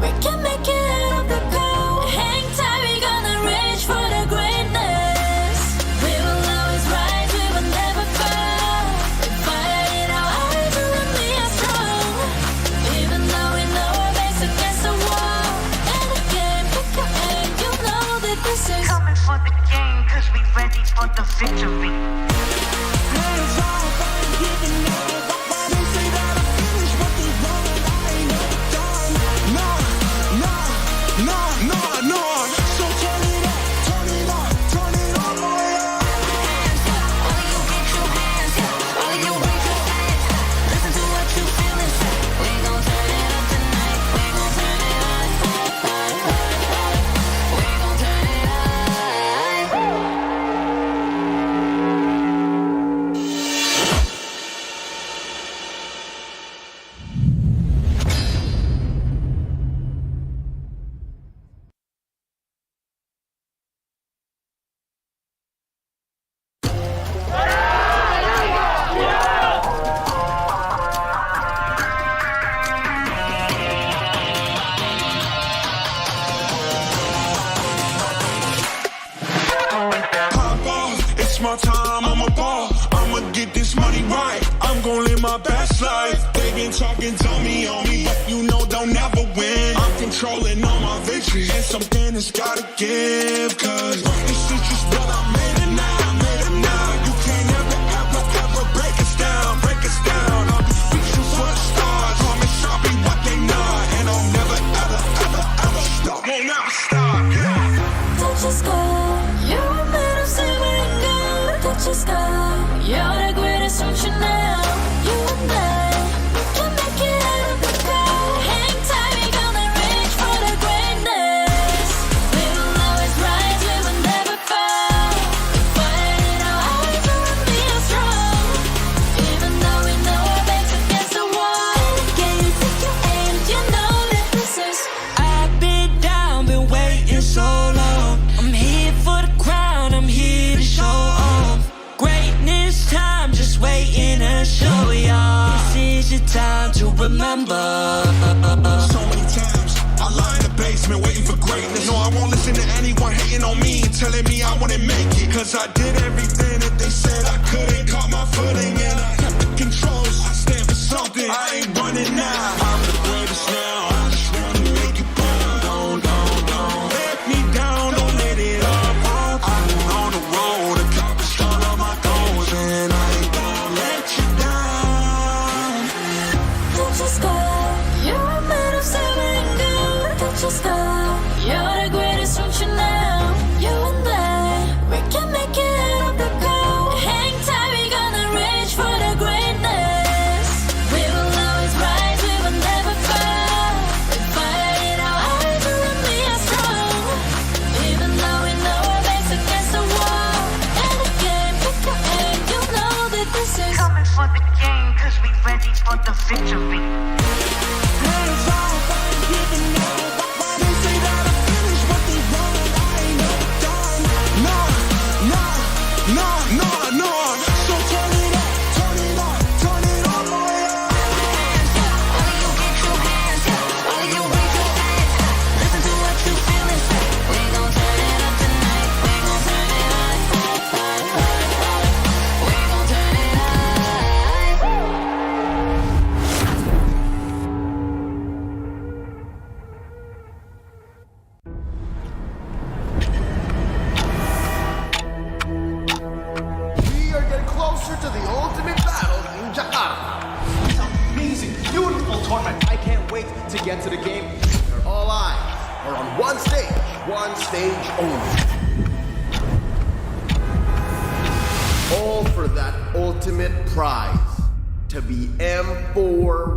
we can make it out of the cold. Hang tight, we gonna reach for the greatness. We will always rise, we will never fall. We fight it our eyes and we are strong. Even though we know our backs against the wall. And again, pick your aim, you know that this is. Coming for the game, cause we ready for the victory. It's my time, I'm a ball. I'ma get this money right. I'm gonna live my best life. They been talking, tell me on me, but you know they'll never win. I'm controlling all my victories, and something has gotta give. Cause this is just what I made it now, made it now. You can't ever, ever, ever break us down, break us down. I'll be reaching for the stars, promise I'll be what they not. And I'll never, ever, ever, ever stop. Won't never stop, yeah. Touch the sky, you're made of silver and gold. Touch the sky, you're the greatest future now. You and I, we can make it out of the cold. Hang tight, we gonna reach for the greatness. We will always rise, we will never fall. We fight it our eyes and we are strong. Even though we know our backs against the wall. Can you take your aim? You know that this is. I've been down, been waiting so long. I'm here for the crown, I'm here to show off. Greatness time, just waiting to show y'all. This is your time to remember. So many times I lie in the basement waiting for greatness. No, I won't listen to anyone hating on me, telling me I wouldn't make it. Cause I did everything that they said I couldn't. Caught my footing and I kept the controls. I stand for something, I ain't running now. I'm the greatest now, I just wanna make it burn. Don't let me down, don't let it all fall. I've been on the road, accomplished all of my goals, and I ain't gonna let you down. Touch the sky, you're made of silver and gold. Touch the sky, you're the greatest future now. You and I, we can make it out of the cold. Hang tight, we gonna reach for the greatness. We will always rise, we will victory. Hands off, I ain't giving up. They say that I finished what they want. I ain't never done. Nah. So turn it up, turn it up, turn it all the way up. Hands up, all of you get your hands up, all of you raise your hands up. Listen to what you feel and say. We gon' turn it up tonight. We gon' turn it up. We gon' turn it up. We are getting closer to the ultimate battle in Jakarta. It's an amazing, beautiful tournament. I can't wait to get to the game. Where all eyes are on one stage only. All for that ultimate prize, to be M4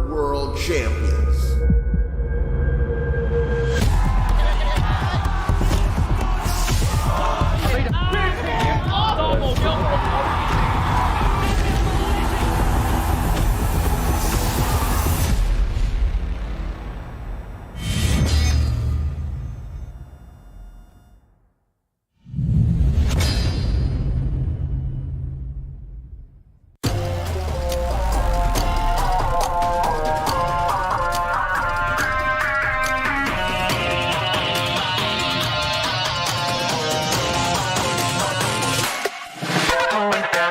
World Champions.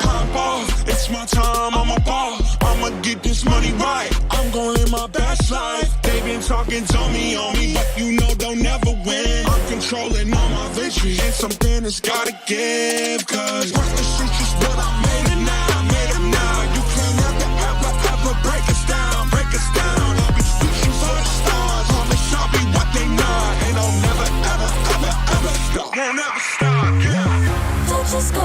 Pop off, it's my time, I'm a ball. I'ma get this money right. I'm gon' live my best life. They been talking on me, but you know they'll never win. I'm controlling all my victories, and something that's gotta give. Cause work the streets is what I made it now, made it now. You can't ever break us down, break us down. I'll be reaching for the stars, promise I'll be what they not. And I'll never, ever stop, won't ever stop, yeah. Touch your sky,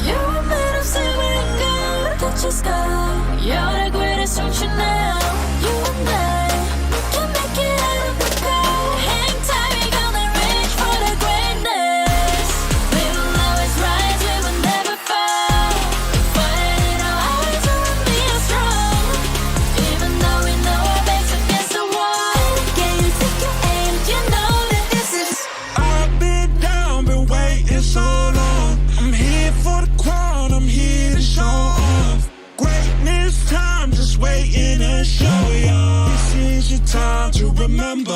you're made of silver and gold. Touch your sky, you're the greatest, don't you know? You and I, we can make it out of the cold. Hang tight, we gonna reach for the greatness. We will always rise, we will never fall. We fight it our eyes, we'll be strong. Even though we know our backs against the wall. Can you take your aim? You know that this is. I've been down, been waiting so long. I'm here for the crown, I'm here to show off. Greatness time, just waiting to show y'all. This is your time to remember.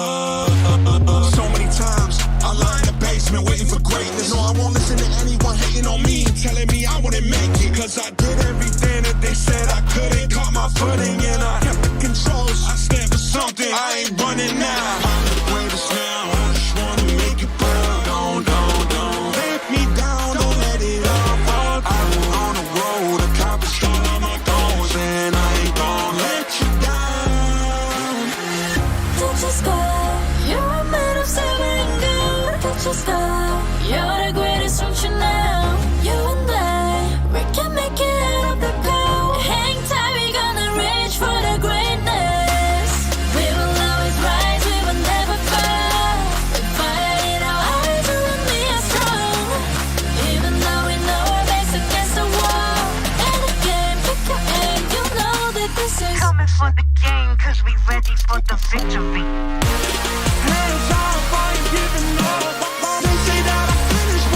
So many times, I lie in the basement waiting for greatness. No, I won't listen to anyone hating on me, telling me I wouldn't make it. Cause I did everything that they said I couldn't. Caught my footing and I kept the controls. I stand for something, I ain't running now. I'm the greatest now, I just wanna make it proud. Don't let me down, don't let it all fall. I've been on the road, accomplished all of my goals, and I ain't gon' let you down. Touch your sky, you're made of silver and gold. Touch your sky, you're the greatest, don't you know? You and I, we can make it out of the cold. Hang tight, we gonna reach for the greatness. We will always rise, we will never fall. We fight it our eyes, we will be strong. Even though we know our backs against the wall. And again, pick your aim, you know that this is. Coming for the game, cause we ready for the victory. Hands off, I ain't giving up. They say that I finished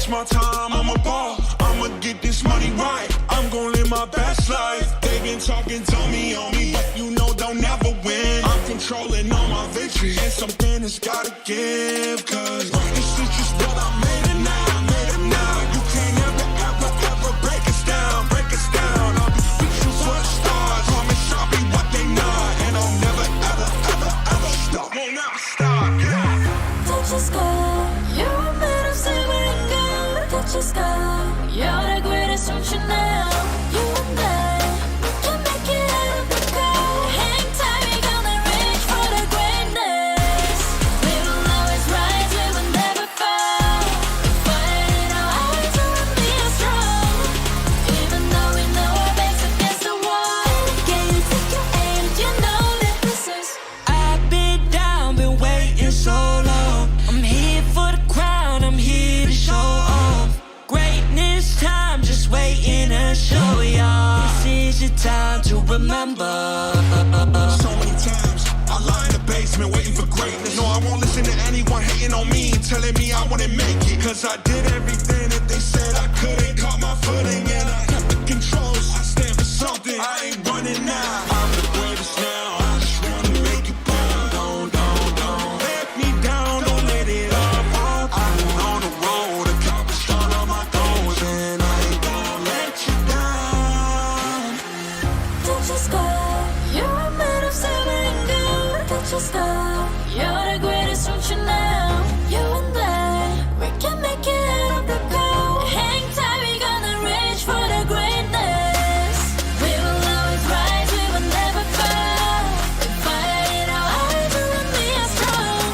It's my time, I'm a ball. I'ma get this money right. I'm gon' live my best life. They been talking dummy on me, but you know they'll never win. I'm controlling all my victories, and something has gotta give. Cause this is just what I made it now, made it now. You can't ever, ever, ever break us down, break us down. I'll be reaching for the stars, promise I'll be what they not. And I'll never, ever, ever, ever stop. Won't never stop, yeah. Touch the sky, you're made of silver and gold. Touch the sky, you're the greatest, don't you know? You and I, we can make it out of the cold. Hang tight, we gonna reach for the greatness. We will always rise, we will never fall. Fight in our eyes, we will be strong. Even though we know our backs against the wall. Can you take your aim? You know that this is. I've been down, been waiting so long. I'm here for the crown, I'm here to show off. Greatness time, just waiting to show y'all. This is your time to remember. So many times I lie in the basement waiting for greatness. No, I won't listen to anyone hating on me, telling me I wouldn't make it. Cause I did everything that they said I couldn't. Caught my footing and I kept the controls. I stand for something, I ain't running now. I'm the greatest now, I just wanna make it burn. Don't let me down, don't let it up. I've been on the road, accomplished all of my goals, and I ain't gonna let you down. Touch the sky, you're made of silver and gold. Touch the sky, you're the greatest, don't you know? You and I, we can make it out of the cold. Hang tight, we gonna reach for the greatness. We will always rise, we will never fall. We fight in our eyes, we will be strong.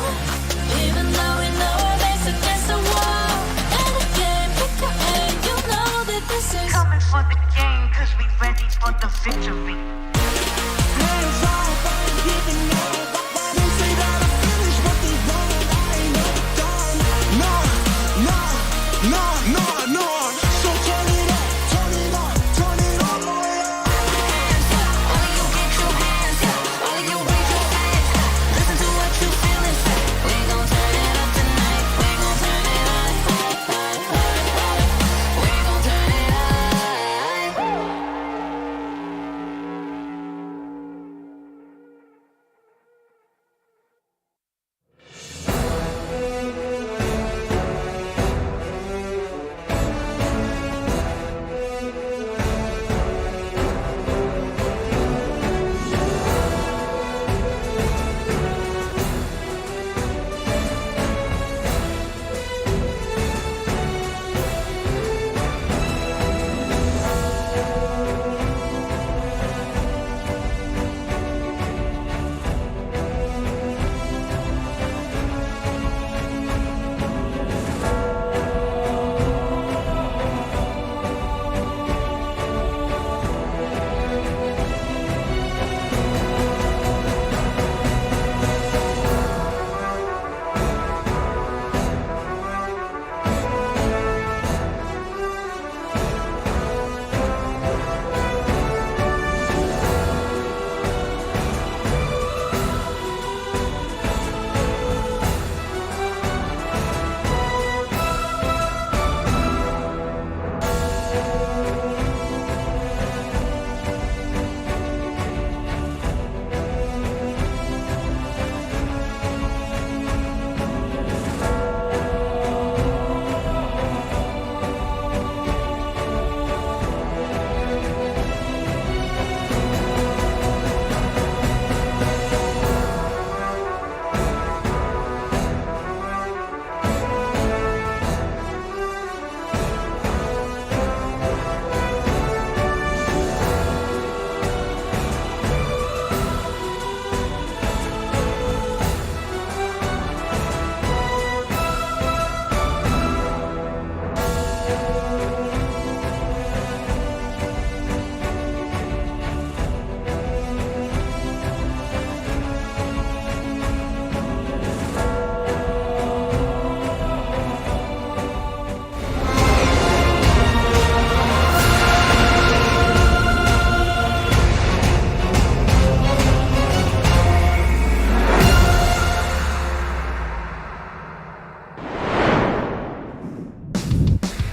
Even though we know our backs against the wall. And again, pick your aim, you know that this is. Coming for the game, cause we ready for the victory.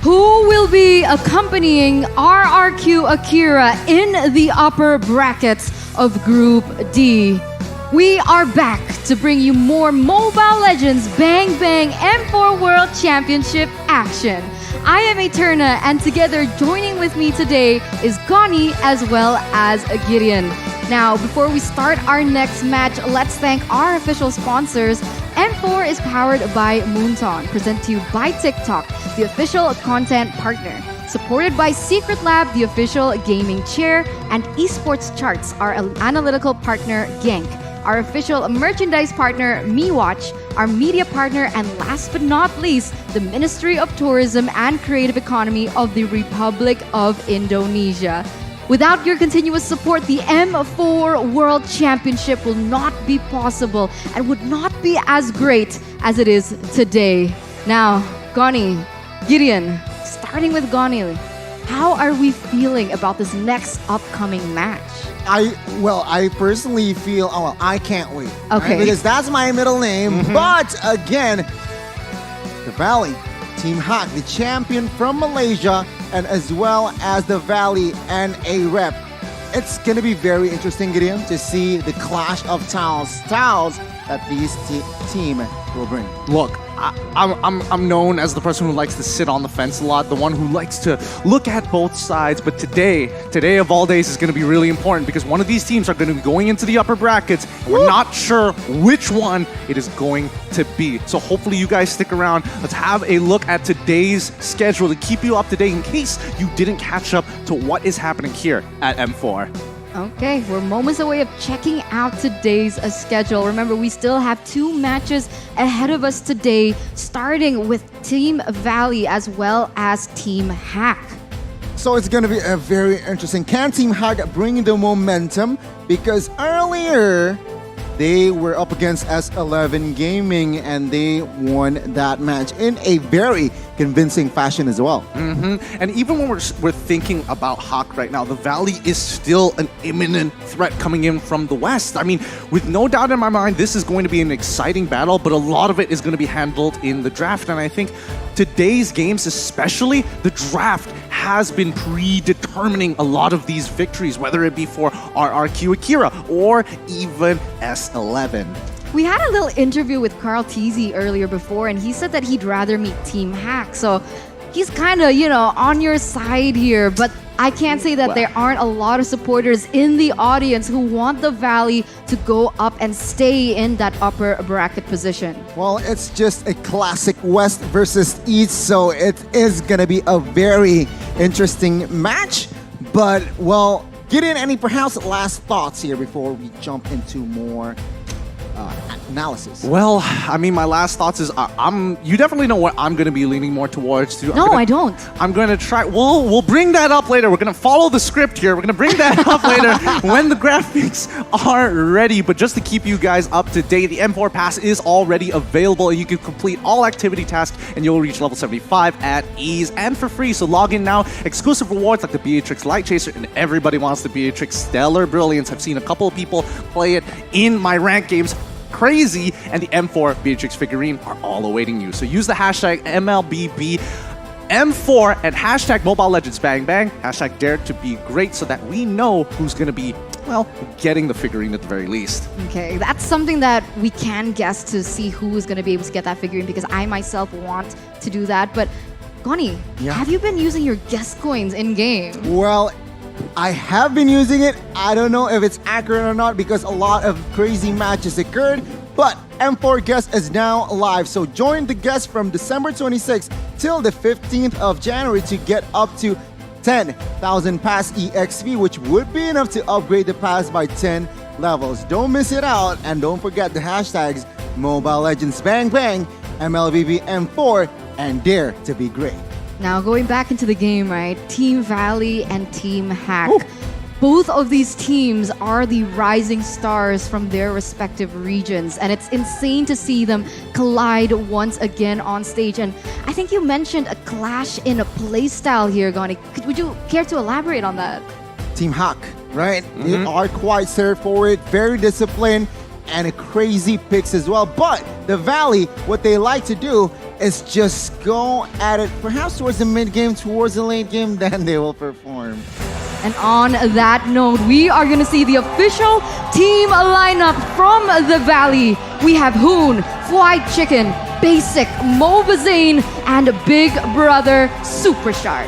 who will be accompanying RRQ Akira in the upper brackets of Group D. We are back to bring you more Mobile Legends Bang Bang M4 World Championship action. I am Eterna, and together joining with me today is Goni as well as Gideon. Now, before we start our next match, let's thank our official sponsors. M4 is powered by Moonton, presented to you by TikTok, the official content partner. Supported by Secret Lab, the official gaming chair, and Esports Charts, our analytical partner, Genk. Our official merchandise partner, MeWatch, our media partner, and last but not least, the Ministry of Tourism and Creative Economy of the Republic of Indonesia. Without your continuous support, the M4 World Championship will not be possible and would not be as great as it is today. Now, Goni, Gideon, starting with Goni, how are we feeling about this next upcoming match? I personally feel, I can't wait. Okay. Right? Because that's my middle name. But again, the Valley, Team Hack, the champion from Malaysia, and as well as the Valley and a rep. It's going to be very interesting, Gideon, to see the clash of styles that these team will bring. Look, I'm known as the person who likes to sit on the fence a lot, the one who likes to look at both sides. But today of all days is going to be really important because one of these teams are going to be going into the upper brackets. And we're not sure which one it is going to be. So hopefully you guys stick around. Let's have a look at today's schedule to keep you up to date in case you didn't catch up to what is happening here at M4. Okay, we're moments away of checking out today's schedule. Remember, we still have 2 matches ahead of us today, starting with Team Valley as well as Team Hack. So it's going to be a very interesting. Can Team Hack bring the momentum? Because earlier, they were up against S11 Gaming and they won that match in a very convincing fashion as well. And even when we're thinking about Hawk right now, the Valley is still an imminent threat coming in from the West. I mean, with no doubt in my mind, this is going to be an exciting battle, but a lot of it is going to be handled in the draft. And I think today's games, especially, the draft has been predetermining a lot of these victories, whether it be for RRQ Akira or even S11. We had a little interview with Carl Teasy earlier before, and he said that he'd rather meet Team Hack. So he's kind of, on your side here. But I can't say that there aren't a lot of supporters in the audience who want the Valley to go up and stay in that upper bracket position. Well, it's just a classic West versus East, so it is going to be a very interesting match. But, Gideon, any perhaps last thoughts here before we jump into more analysis? Well, I mean, my last thoughts is you definitely know what I'm going to be leaning more towards. I don't. I'm going to try. We'll bring that up later. We're going to follow the script here. We're going to bring that up later when the graphics are ready. But just to keep you guys up to date, the M4 Pass is already available. You can complete all activity tasks and you'll reach level 75 at ease and for free. So log in now. Exclusive rewards like the Beatrix Light Chaser and everybody wants the Beatrix Stellar Brilliance. I've seen a couple of people play it in my rank games. Crazy, and the M4 Beatrix figurine are all awaiting you. So use the hashtag MLBBM4 and hashtag Mobile Legends Bang Bang, hashtag Dare to be great, so that we know who's going to be, getting the figurine at the very least. Okay, that's something that we can guess to see who is going to be able to get that figurine, because I myself want to do that. But Goni, have you been using your guest coins in game? Well, I have been using it. I don't know if it's accurate or not because a lot of crazy matches occurred, but M4 Guest is now live. So join the guest from December 26th till the 15th of January to get up to 10,000 pass EXP, which would be enough to upgrade the pass by 10 levels. Don't miss it out, and don't forget the hashtags Mobile Legends Bang Bang, MLBB M4, and Dare to be great. Now, going back into the game, right? Team Valley and Team Hack. Both of these teams are the rising stars from their respective regions, and it's insane to see them collide once again on stage. And I think you mentioned a clash in a playstyle here, Goni. Would you care to elaborate on that? Team Hack, right? They are quite straightforward, very disciplined. and crazy picks as well. But the Valley, what they like to do is just go at it perhaps towards the mid game, towards the late game, then they will perform. And on that note, we are going to see the official team lineup from the Valley. We have Hoon, Fried Chicken, Basic, Mobazane, and Big Brother Super Shark.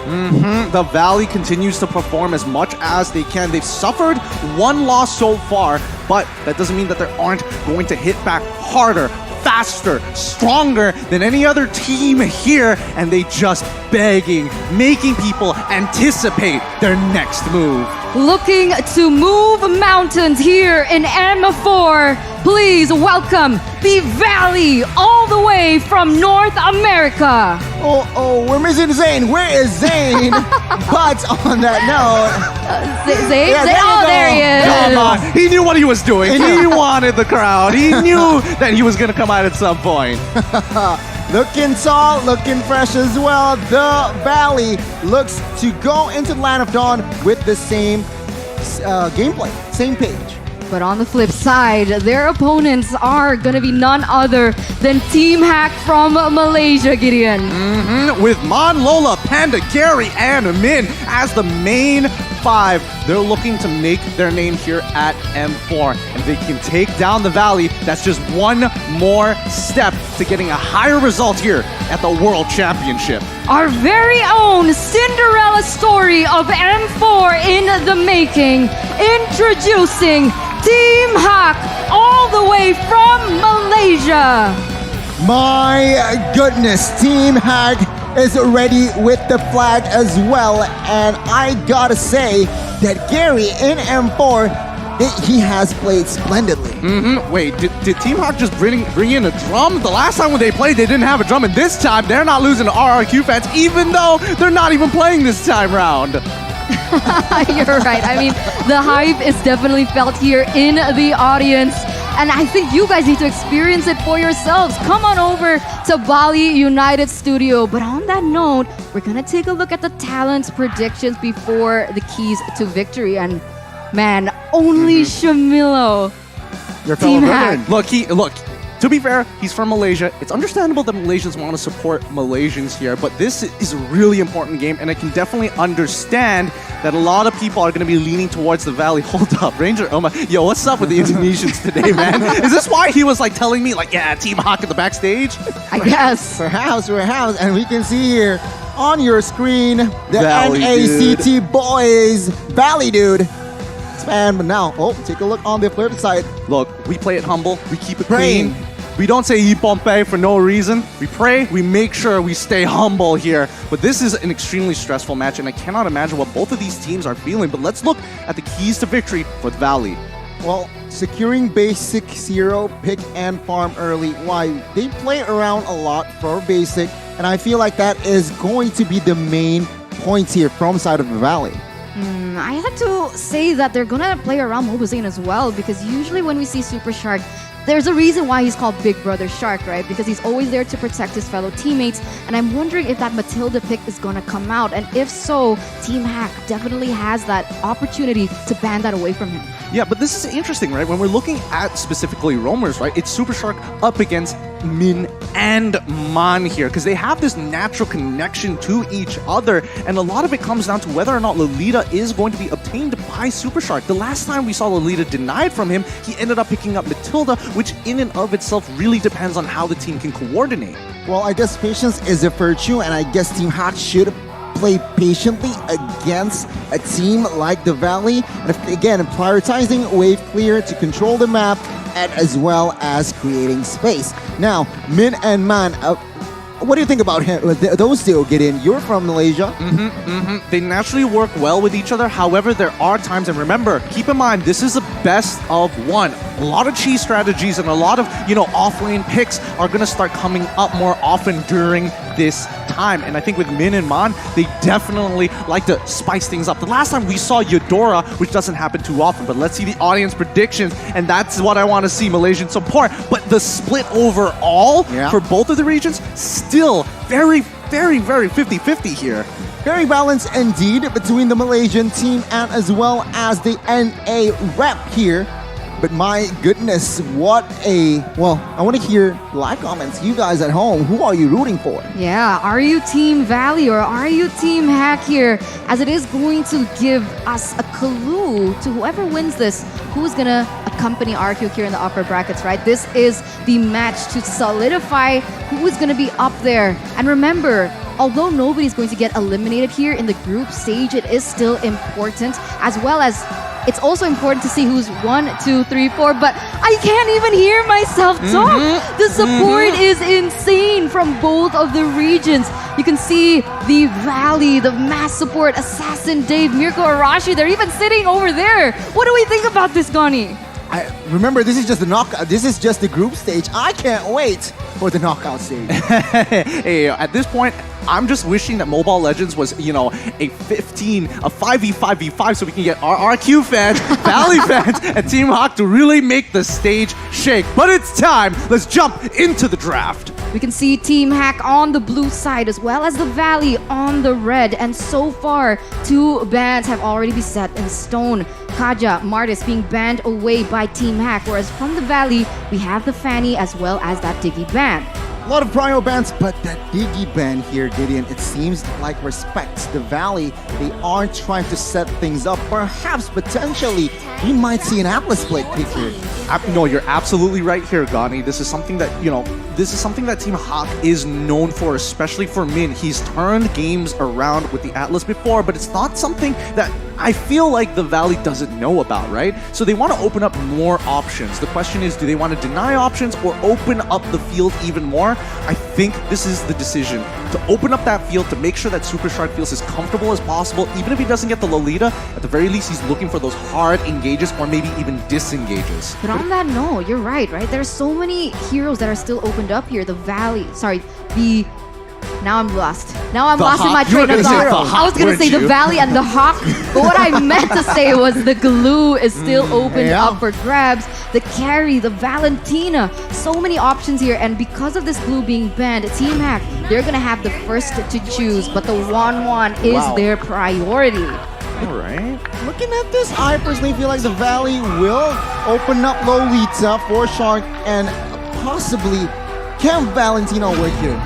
The Valley continues to perform as much as they can. They've suffered one loss so far, but that doesn't mean that they aren't going to hit back harder, faster, stronger than any other team here, and they just begging, making people anticipate their next move. Looking to move mountains here in M4, please welcome the Valley all the way from North America. Oh, we're missing Zane. Where is Zane? But on that note, Zane? There he is. Come on. He knew what he was doing. He wanted the crowd. He knew that he was going to come out at some point. Looking tall, looking fresh as well. The Valley looks to go into the Land of Dawn with the same gameplay, same page. But on the flip side, their opponents are going to be none other than Team Hack from Malaysia, Gideon. With Mon, Lola, Panda, Gary, and Min as the main five. They're looking to make their name here at M4. And if they can take down the Valley, that's just one more step to getting a higher result here at the World Championship. Our very own Cinderella story of M4 in the making. Introducing Team Hack all the way from Malaysia. My goodness, Team Hack is ready with the flag as well. And I gotta say that Gary in M4, he has played splendidly. Wait, did Team Hawk just bring in a drum? The last time when they played, they didn't have a drum, and this time they're not losing to RRQ fans, even though they're not even playing this time round. You're right. I mean, the hype is definitely felt here in the audience. And I think you guys need to experience it for yourselves. Come on over to Bali United Studio. But on that note, we're going to take a look at the talents predictions before the keys to victory. And man, only Shamilo. Your Team fellow Hack. brother. Look, to be fair, he's from Malaysia. It's understandable that Malaysians want to support Malaysians here, but this is a really important game, and I can definitely understand that a lot of people are going to be leaning towards the Valley. Hold up, Ranger Oma. Yo, what's up with the Indonesians today, man? Is this why he was like telling me, like, yeah, Team Hawk in the backstage? I guess. Perhaps, and we can see here on your screen the Valley NACT boys, Valley dude. Fan, but now, take a look on the flip side. Look, we play it humble. We keep it clean. We don't say Ipompe for no reason. We pray. We make sure we stay humble here. But this is an extremely stressful match, and I cannot imagine what both of these teams are feeling. But let's look at the keys to victory for the Valley. Well, securing basic 0, pick and farm early. Why? They play around a lot for basic, and I feel like that is going to be the main points here from side of the Valley. I had to say that they're gonna play around Mobazane as well, because usually when we see Super Shark, there's a reason why he's called Big Brother Shark, right? Because he's always there to protect his fellow teammates. And I'm wondering if that Matilda pick is gonna come out. And if so, Team Hack definitely has that opportunity to ban that away from him. Yeah, but this is interesting, right? When we're looking at specifically roamers, right? It's Super Shark up against Min and Man here, because they have this natural connection to each other, and a lot of it comes down to whether or not Lolita is going to be obtained by Super Shark. The last time we saw Lolita denied from him, he ended up picking up Matilda, which in and of itself really depends on how the team can coordinate. Well, I guess patience is a virtue, and I guess Team Hack should play patiently against a team like the Valley. And again, prioritizing wave clear to control the map, and as well as creating space. Now, Min and Man, what do you think about him? Those two get in. You're from Malaysia. They naturally work well with each other. However, there are times, and remember, keep in mind, this is a best of one. A lot of cheese strategies and a lot of, off-lane picks are going to start coming up more often during this time. And I think with Min and Man, they definitely like to spice things up. The last time we saw Eudora, which doesn't happen too often, but let's see the audience predictions, and that's what I want to see, Malaysian support. But the split overall for both of the regions, still very, very, very 50-50 here. Very balanced indeed between the Malaysian team and as well as the NA rep here. But my goodness, what a... Well, I want to hear live comments. You guys at home, who are you rooting for? Yeah, are you Team Valley or are you Team Hack here? As it is going to give us a clue to whoever wins this, who's going to accompany RRQ Akira in the upper brackets, right? This is the match to solidify who is going to be up there. And remember, although nobody's going to get eliminated here in the group stage, it is still important, as well as it's also important to see who's 1, 2, 3, 4, but I can't even hear myself talk. The support is insane from both of the regions. You can see the Valley, the mass support, Assassin Dave, Mirko Arashi, they're even sitting over there. What do we think about this, Gani? Remember, this is just the knockout. This is just the group stage. I can't wait for the knockout stage. Hey, at this point, I'm just wishing that Mobile Legends was, a 5v5v5 so we can get RRQ fans, Valley fans, and Team Hawk to really make the stage shake. But it's time. Let's jump into the draft. We can see Team Hack on the blue side as well as the Valley on the red. And so far, 2 bans have already been set in stone. Kaja, Martis being banned away by Team Hack, whereas from the Valley, we have the Fanny as well as that Diggy ban. A lot of Prio bans, but that Diggy ban here, Gideon, it seems like respects the Valley. They are trying to set things up. Perhaps, potentially, we might see an Atlas split pick here. No, you're absolutely right here, Gani. This is something that, Team Hawk is known for, especially for Min. He's turned games around with the Atlas before, but it's not something that I feel like the Valley doesn't know about, right? So they want to open up more options. The question is, do they want to deny options or open up the field even more? I think this is the decision, to open up that field, to make sure that Super Shark feels as comfortable as possible. Even if he doesn't get the Lolita, at the very least, he's looking for those hard engages or maybe even disengages. But on that note, you're right? There's so many heroes that are still opened up here. The Valley, now I'm lost. Now I'm lost in my train of thought. I was going to say the Valley and the Hawk, but what I meant to say was the Glue is still opened up for grabs. The Carry, the Valentina, so many options here. And because of this Glue being banned, Team Hack, they're going to have the first to choose, but the 1-1 is their priority. All right. Looking at this, I personally feel like the Valley will open up Lolita for Shark and possibly can Valentina work here?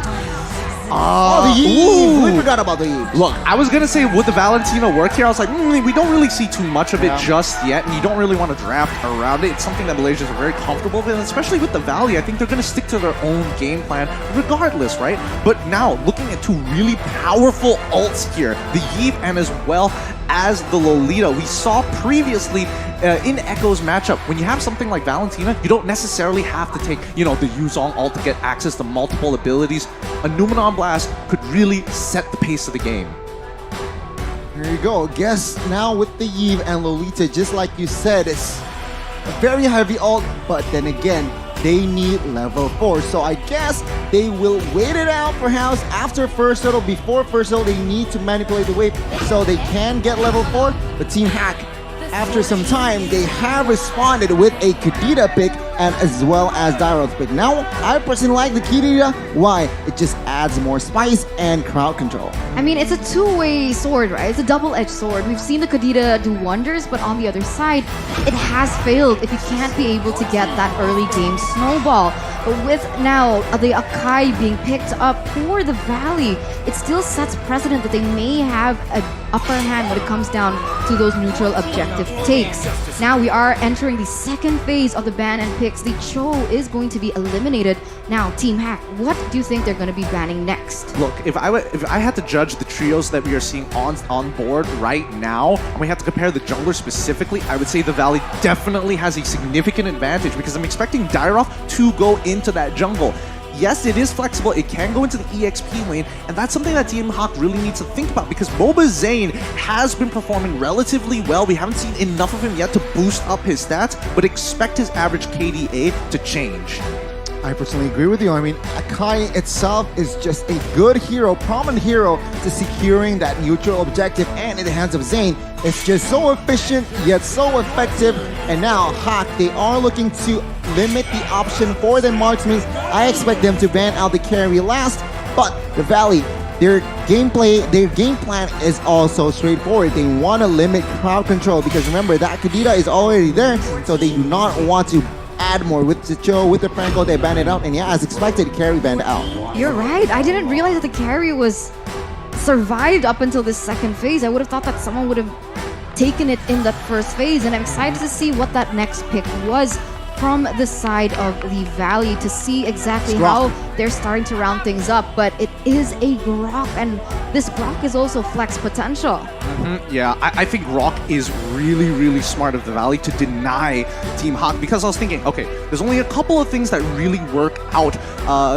The Eve! We forgot about the Eve. Look, I was going to say, would the Valentina work here? I was like, we don't really see too much of it just yet, and you don't really want to draft around it. It's something that Malaysians are very comfortable with, and especially with the Valley, I think they're going to stick to their own game plan regardless, right? But now, looking at 2 really powerful ults here, the Eve and as well as the Lolita. We saw previously in Echo's matchup, when you have something like Valentina, you don't necessarily have to take, the Yuzong ult to get access to multiple abilities. A Numenon Blast could really set the pace of the game. There you go. Guess now with the Eve and Lolita, just like you said, it's a very heavy ult, but then again, they need level 4. So I guess they will wait it out perhaps after first hurdle. Before first hurdle, they need to manipulate the wave so they can get level 4. But Team Hack, after some time, they have responded with a Kadita pick and as well as Dairo's pick. Now, I personally like the Kadita. Why? It just adds more spice and crowd control. I mean, it's a two-way sword, right? It's a double-edged sword. We've seen the Kadita do wonders, but on the other side, it has failed if you can't be able to get that early game snowball. But with now the Akai being picked up for the Valley, it still sets precedent that they may have an upper hand when it comes down to those neutral objective takes. Now we are entering the second phase of the ban and picks. The Cho is going to be eliminated. Now, Team Hack, what do you think they're going to be banning next? Look, if I had to judge the trios that we are seeing on board right now, and we have to compare the jungler specifically, I would say the Valley definitely has a significant advantage because I'm expecting Dairoth to go into that jungle. Yes, it is flexible, it can go into the EXP lane, and that's something that Team Hawk really needs to think about because Boba Zane has been performing relatively well. We haven't seen enough of him yet to boost up his stats, but expect his average KDA to change. I personally agree with you. I mean, Akai itself is just a good hero, prominent hero to securing that neutral objective, and in the hands of Zane, it's just so efficient yet so effective. And now Hawk, they are looking to limit the option for the marksmen. I expect them to ban out the carry last, but the Valley, their game plan is also straightforward. They want to limit crowd control because remember that Kadita is already there, so they do not want to add more. With Chicho, with the Franco, they banned it out, and yeah, as expected, carry banned out. You're right. I didn't realize that the carry was survived up until this second phase. I would have thought that someone would have taken it in that first phase, and I'm excited to see what that next pick was from the side of the Valley to see exactly how they're starting to round things up. But it is a Grok, and this Grok is also flex potential. Yeah, I think Grok is really, really smart of the Valley to deny Team Hawk, because I was thinking, okay, there's only a couple of things that really work out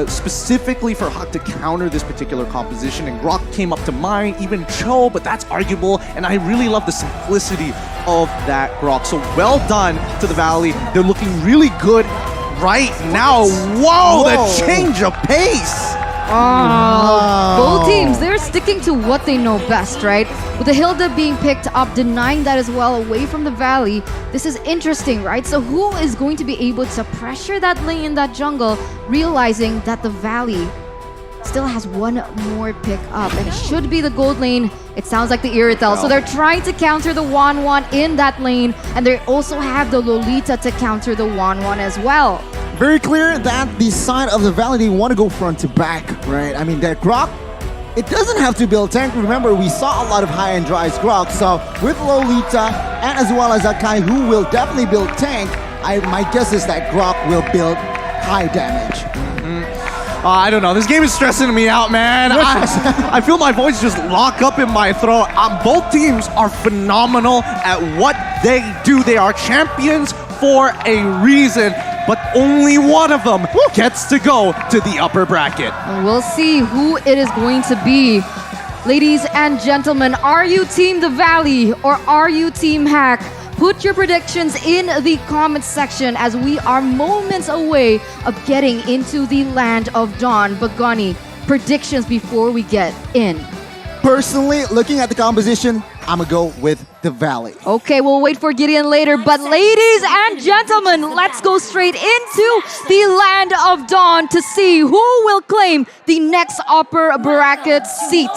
specifically for Hawk to counter this particular composition, and Grok came up to mind, even Cho, but that's arguable, and I really love the simplicity of that Grok. So well done to the Valley. They're looking really good right now. Whoa, the change of pace! Both teams, they're sticking to what they know best, right? With the Hilda being picked up, denying that as well away from the Valley. This is interesting, right? So who is going to be able to pressure that lane in that jungle, realizing that the Valley still has one more pick up, and it should be the gold lane. It sounds like the Iritel. So they're trying to counter the Wanwan in that lane, and they also have the Lolita to counter the Wanwan as well. Very clear that the side of the Valley, they want to go front to back, right? I mean, that Grok, it doesn't have to build tank. Remember, we saw a lot of high-end drives Grok, so with Lolita and as well as Akai, who will definitely build tank, my guess is that Grok will build high damage. I don't know. This game is stressing me out, man. I feel my voice just lock up in my throat. Both teams are phenomenal at what they do. They are champions for a reason, but only one of them gets to go to the upper bracket. We'll see who it is going to be. Ladies and gentlemen, are you Team The Valley or are you Team Hack? Put your predictions in the comments section as we are moments away of getting into the land of Dawn. Bagani, predictions before we get in. Personally, looking at the composition, I'm gonna go with the Valley. Okay, we'll wait for Gideon later, but ladies and gentlemen, let's go straight into the land of Dawn to see who will claim the next upper bracket seat.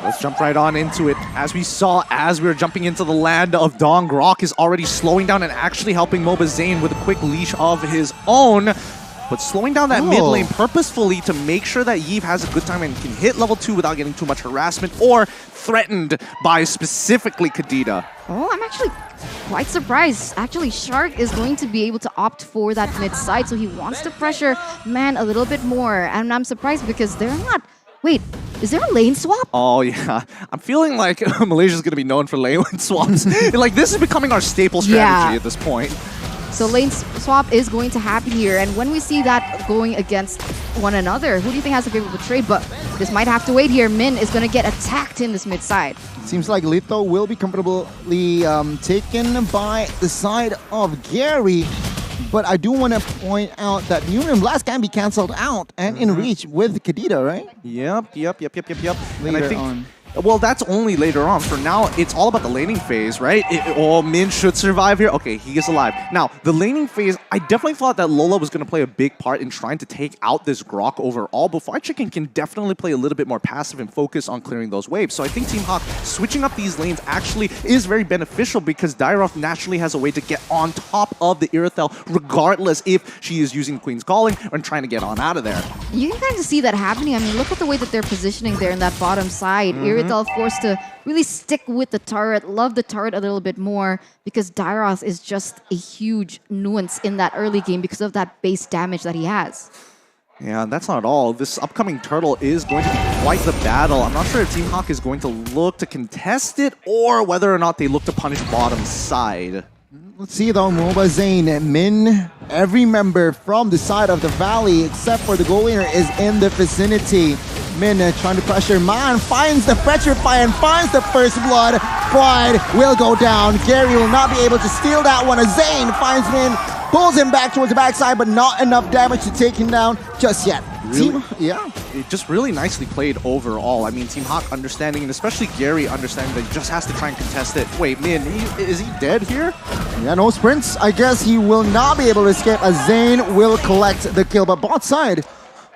Let's jump right on into it. As we saw, as we were jumping into the land of Dawn, Grok is already slowing down and actually helping Moba Zane with a quick leash of his own. But slowing down that mid lane purposefully to make sure that Yves has a good time and can hit level 2 without getting too much harassment or threatened by specifically Kadita. Oh, I'm actually quite surprised. Actually, Shark is going to be able to opt for that mid side, so he wants to pressure Man a little bit more. And I'm surprised because they're not... Wait, is there a lane swap? Oh, yeah. I'm feeling like Malaysia's going to be known for lane swaps. Like, this is becoming our staple strategy at this point. So lane swap is going to happen here, and when we see that going against one another, who do you think has a favorable trade? But this might have to wait here. Min is going to get attacked in this mid side. Seems like Lito will be comfortably taken by the side of Gary. But I do want to point out that Union Blast can be cancelled out and in reach with Kadita, right? Yep. Later and I think, on. well, that's only later on. For now, it's all about the laning phase, right? Min should survive here. Okay, he is alive. Now, the laning phase, I definitely thought that Lola was going to play a big part in trying to take out this Grok overall, but Fried Chicken can definitely play a little bit more passive and focus on clearing those waves. So I think Team Hawk switching up these lanes actually is very beneficial because Dairoth naturally has a way to get on top of the Irithel regardless if she is using Queen's Calling and trying to get on out of there. You can kind of see that happening. I mean, look at the way that they're positioning there in that bottom side. Iritel forced to really stick with the turret, love the turret a little bit more because Dairoth is just a huge nuance in that early game because of that base damage that he has. Yeah, that's not all. This upcoming turtle is going to be quite the battle. I'm not sure if Team Hawk is going to look to contest it or whether or not they look to punish bottom side. Let's see though, Moba Zane, Min, every member from the side of the Valley except for the goal leader is in the vicinity. Min trying to pressure Man, finds the Petrify and finds the first blood. Pride will go down. Gary will not be able to steal that one. Zane finds Min, pulls him back towards the backside, but not enough damage to take him down just yet. Really? Yeah. It just really nicely played overall. I mean, Team Hawk understanding, and especially Gary understanding that he just has to try and contest it. Wait, Min, is he dead here? Yeah, no sprints. I guess he will not be able to escape as Zane will collect the kill, but bot side.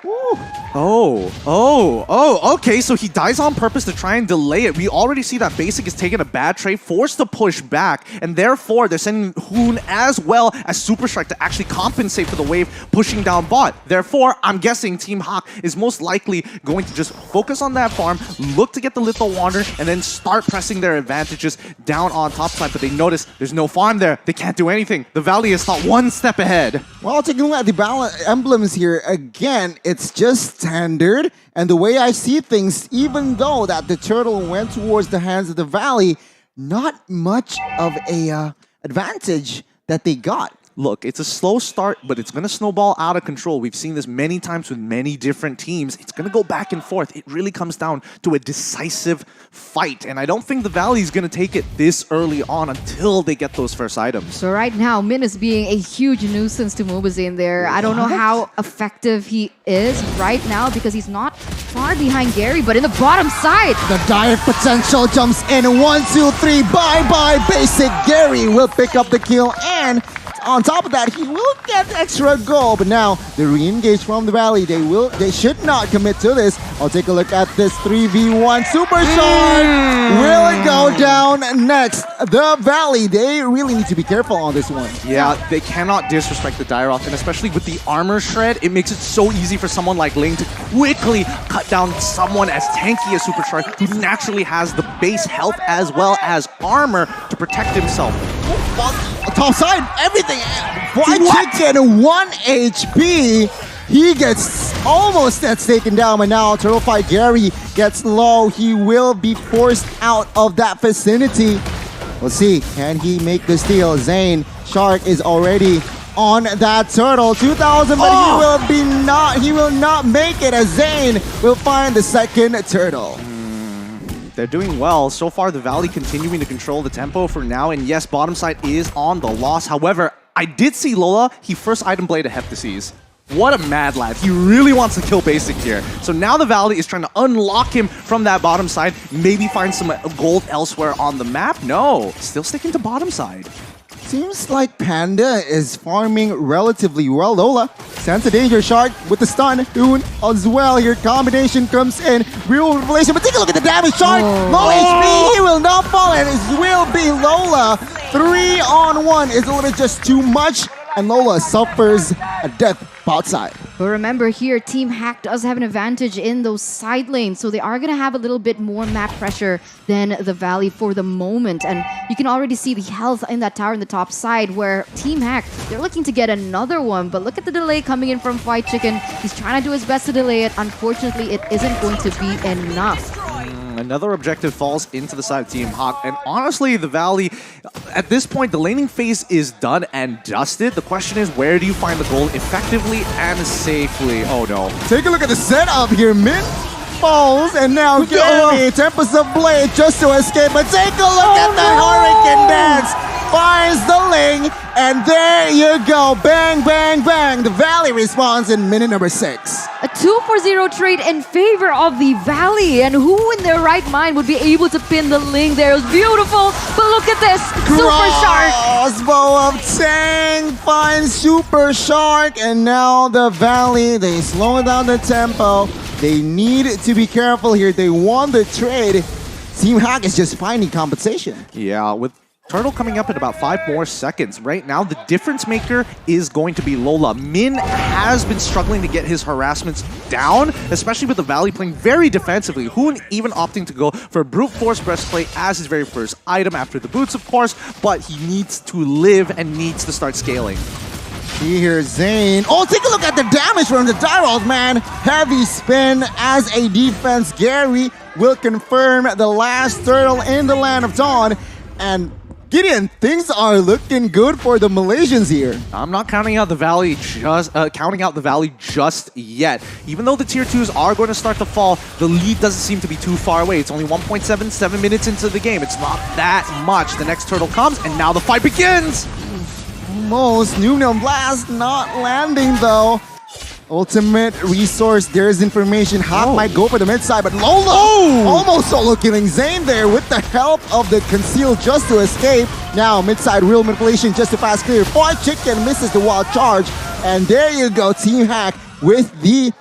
Woo. Okay, so he dies on purpose to try and delay it. We already see that Basic is taking a bad trade, forced to push back, and therefore they're sending Hoon as well as Super Strike to actually compensate for the wave pushing down bot. Therefore, I'm guessing Team Hawk is most likely going to just focus on that farm, look to get the Lethal Wander, and then start pressing their advantages down on top side. But they notice there's no farm there. They can't do anything. The Valley is not one step ahead. Well, taking a look at the emblems here, again, it's just standard. And the way I see things, even though that the turtle went towards the hands of the Valley, not much of a advantage that they got. Look, it's a slow start, but it's going to snowball out of control. We've seen this many times with many different teams. It's going to go back and forth. It really comes down to a decisive fight. And I don't think the Valley is going to take it this early on until they get those first items. So right now, Min is being a huge nuisance to Mobazine there. I don't know how effective he is right now because he's not far behind Gary, but in the bottom side. The dire potential jumps in. 1, 2, 3. Bye-bye, Basic. Gary will pick up the kill, and on top of that, he will get extra goal, but now the re-engage from the Valley. They should not commit to this. I'll take a look at this 3v1 Super Shark. Will it go down next? The Valley, they really need to be careful on this one. Yeah, they cannot disrespect the Dairoth, and especially with the armor shred, it makes it so easy for someone like Ling to quickly cut down someone as tanky as Super Shark, who naturally has the base health as well as armor to protect himself. Top side, everything. White Chicken, 1 HP. He gets taken down, but now Turtle Fight Gary gets low. He will be forced out of that vicinity. Let's see, can he make the steal? Zane, Shark is already on that turtle. 2,000, but he will not make it, as Zane will find the second turtle. They're doing well. So far, the Valley continuing to control the tempo for now. And yes, bottom side is on the loss. However, I did see Lola. He first item blade a Heptases. What a mad lad. He really wants to kill Basic here. So now the Valley is trying to unlock him from that bottom side. Maybe find some gold elsewhere on the map. No, still sticking to bottom side. Seems like Panda is farming relatively well. Lola sends a danger Shark with the stun. Hoon as well. Here combination comes in. Real revelation, but take a look at the damage. Shark, low HP. He will not fall, and it will be Lola. 3-on-1 is a little bit just too much, and Lola suffers a death outside. But remember here, Team Hack does have an advantage in those side lanes, so they are going to have a little bit more map pressure than the Valley for the moment. And you can already see the health in that tower in the top side, where Team Hack, they're looking to get another one. But look at the delay coming in from White Chicken. He's trying to do his best to delay it. Unfortunately, it isn't going to be enough. Another objective falls into the side of Team Hawk. And honestly, the Valley, at this point, the laning phase is done and dusted. The question is, where do you find the goal effectively and safely? Oh no. Take a look at the setup here. Min falls, and now Gary, Tempest of Blade just to escape. But take a look at the Hurricane Dance. Finds the Ling, and there you go. Bang, bang, bang. The Valley responds in minute number 6. A 2-for-0 trade in favor of the Valley, and who in their right mind would be able to pin the Ling there? It was beautiful, but look at this. Super Shark. Crossbow of Tang finds Super Shark, and now the Valley, they slow down the tempo. They need to be careful here. They won the trade. Team Hack is just finding compensation. Yeah, with Turtle coming up in about 5 more seconds. Right now, the difference maker is going to be Lola. Min has been struggling to get his harassments down, especially with the Valley playing very defensively. Hoon even opting to go for Brute Force Breastplate as his very first item after the boots, of course, but he needs to live and needs to start scaling. Here's Zane. Oh, take a look at the damage from the Dairoth, man. Heavy spin as a defense. Gary will confirm the last turtle in the Land of Dawn. And Gideon, things are looking good for the Malaysians here. I'm not counting out the Valley just yet. Even though the tier 2s are going to start to fall, the lead doesn't seem to be too far away. It's only 1.77 minutes into the game. It's not that much. The next turtle comes, and now the fight begins. Almost. Noon Blast not landing though. Ultimate resource, there's information. Hawk might go for the mid side, but Lola almost solo killing Zane there with the help of the conceal just to escape. Now mid side real manipulation just to fast clear. White Chicken misses the wild charge, and there you go, Team Hack with the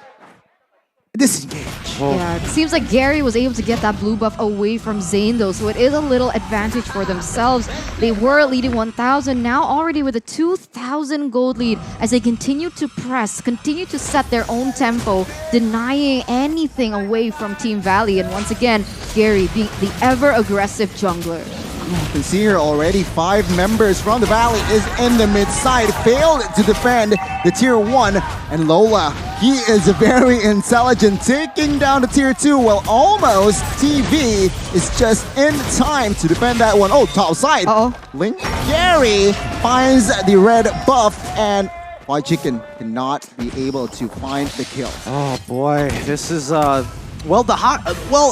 disengage. Yeah, it seems like Gary was able to get that blue buff away from Zane though, so it is a little advantage for themselves. They were leading 1,000, now already with a 2,000 gold lead as they continue to press, continue to set their own tempo, denying anything away from Team Valley. And once again, Gary being the ever-aggressive jungler. You can see here already 5 members from the Valley is in the mid side, failed to defend the tier 1, and Lola, he is very intelligent, taking down the tier 2, well almost TV is just in time to defend that one. Oh, top side. Link Gary finds the red buff, and White Chicken cannot be able to find the kill. Oh boy, this is well,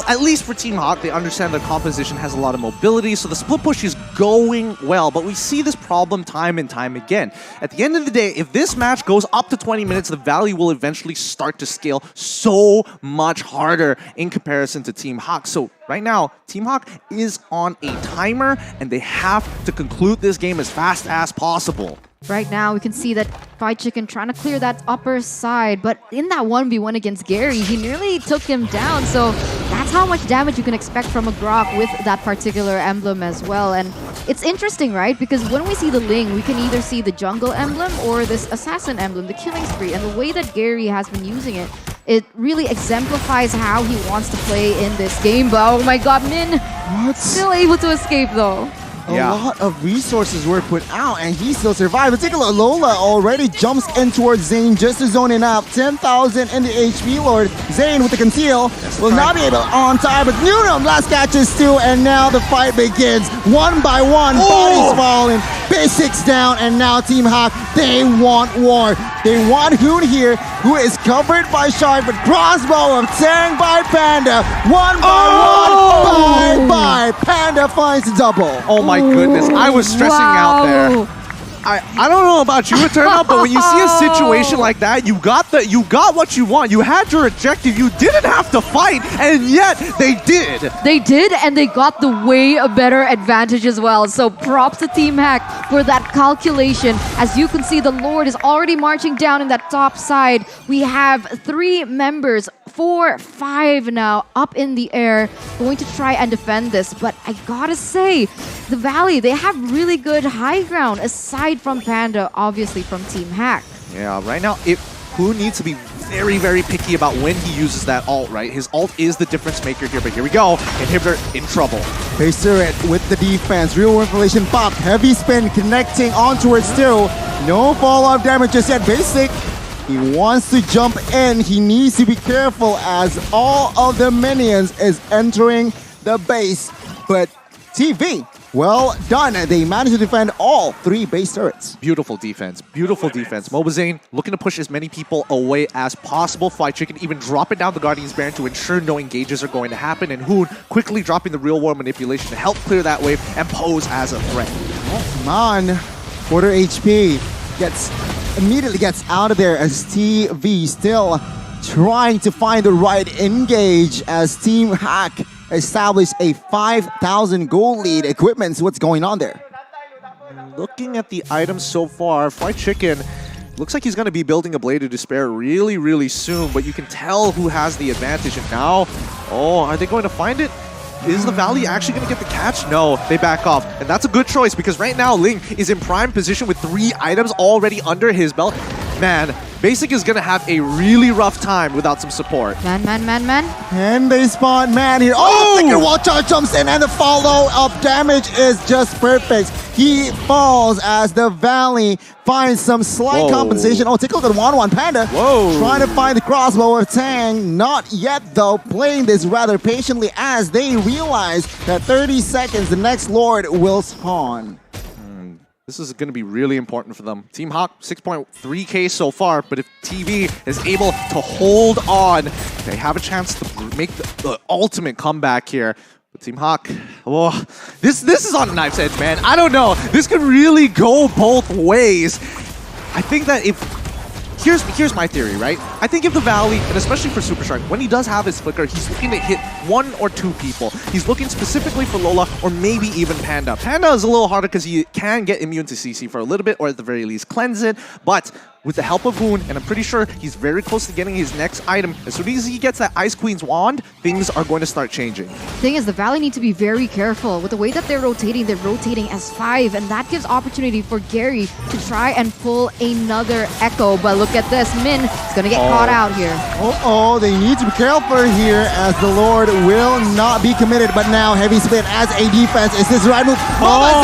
at least for Team Hawk, they understand their composition has a lot of mobility, so the split push is going well, but we see this problem time and time again. At the end of the day, if this match goes up to 20 minutes, the Valley will eventually start to scale so much harder in comparison to Team Hawk. So right now, Team Hawk is on a timer, and they have to conclude this game as fast as possible. Right now, we can see that Fried Chicken trying to clear that upper side, but in that 1v1 against Gary, he nearly took him down, so that's how much damage you can expect from a Grok with that particular emblem as well. And it's interesting, right? Because when we see the Ling, we can either see the jungle emblem or this assassin emblem, the killing spree, and the way that Gary has been using it, it really exemplifies how he wants to play in this game. But oh my god, Min still able to escape though. A lot of resources were put out and he still survived. But take a look, Lola already jumps in towards Zane just to zone in out. 10,000 in the HP Lord. Zane with the conceal will not be able on time, but Nunum last catches too, and now the fight begins. One by one, bodies falling, basics down, and now Team Hawk, they want war. They want Hoon here, who is covered by Shark, but crossbow of Tang by Panda. One by one, bye. Panda finds the double. Oh my goodness, I was stressing out there. I don't know about you, Eternal, but when you see a situation like that, you got what you want. You had your objective. You didn't have to fight, and yet they did. They did, and they got the way a better advantage as well. So props to Team Hack for that calculation. As you can see, the Lord is already marching down in that top side. We have 3 members, 4, 5 now up in the air, going to try and defend this. But I gotta say, the Valley, they have really good high ground aside from Panda, obviously from Team Hack. Yeah, right now, Who needs to be very, very picky about when he uses that ult, right? His ult is the difference maker here, but here we go. Inhibitor in trouble. Face turret with the defense. Real information pop. Heavy spin connecting on towards 2. No fall-off damage just yet. Basic. He wants to jump in. He needs to be careful as all of the minions is entering the base. But TV, well done. They managed to defend all 3 base turrets. Beautiful defense. Beautiful defense. Mobazane looking to push as many people away as possible. Fried Chicken even dropping down the Guardian's Baron to ensure no engages are going to happen. And Hoon quickly dropping the real world manipulation to help clear that wave and pose as a threat. Oh, man. Quarter HP immediately gets out of there as TV still trying to find the right engage as Team Hack established a 5,000 gold lead. Equipment's what's going on there. Looking at the items so far, Fried Chicken looks like he's going to be building a Blade of Despair really, really soon, but you can tell who has the advantage. And now, are they going to find it? Is the Valley actually going to get the catch? No, they back off. And that's a good choice because right now Ling is in prime position with 3 items already under his belt. Man, Basic is going to have a really rough time without some support. Man. And they spawn man here. Oh, second wall charge jumps in and the follow-up damage is just perfect. He falls as the Valley finds some slight compensation. Oh, take a look at 1-1 Panda. Trying to find the crossbow of Tang. Not yet, though. Playing this rather patiently as they realize that 30 seconds, the next Lord will spawn. This is going to be really important for them. Team Hawk, 6.3k so far, but if TV is able to hold on, they have a chance to make the ultimate comeback here. But Team Hawk, this is on a knife's edge, man. I don't know. This could really go both ways. I think that Here's my theory, right? I think if the Valley, and especially for Super Shark, when he does have his flicker, he's looking to hit 1 or 2 people. He's looking specifically for Lola or maybe even Panda. Panda is a little harder because he can get immune to CC for a little bit, or at the very least cleanse it. But with the help of Hoon, and I'm pretty sure he's very close to getting his next item. As soon as he gets that Ice Queen's wand, things are going to start changing. Thing is, the Valley need to be very careful. With the way that they're rotating as 5, and that gives opportunity for Gary to try and pull another Echo. But look at this, Min is gonna get caught out here. They need to be careful here as the Lord will not be committed. But now heavy split as a defense. Is this the right move?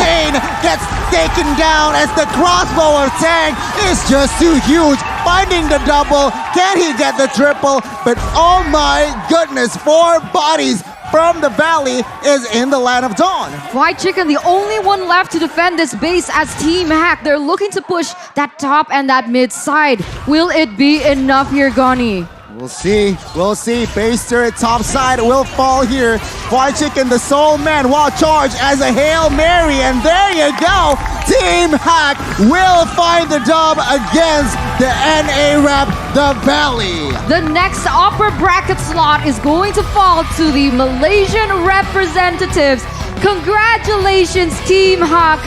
Zane gets taken down as the crossbow of Tang is just too huge. Finding the double, can he get the triple? But oh my goodness, 4 bodies from the Valley is in the Land of Dawn. Fried Chicken, the only one left to defend this base as Team Hack. They're looking to push that top and that mid side. Will it be enough here, Gani? We'll see. We'll see. Base turret top side will fall here. Fried Chicken, the sole man, while charged as a Hail Mary. And there you go. Team Hack will find the dub against the NA rep, the Valley. The next upper bracket slot is going to fall to the Malaysian representatives. Congratulations, Team Hack.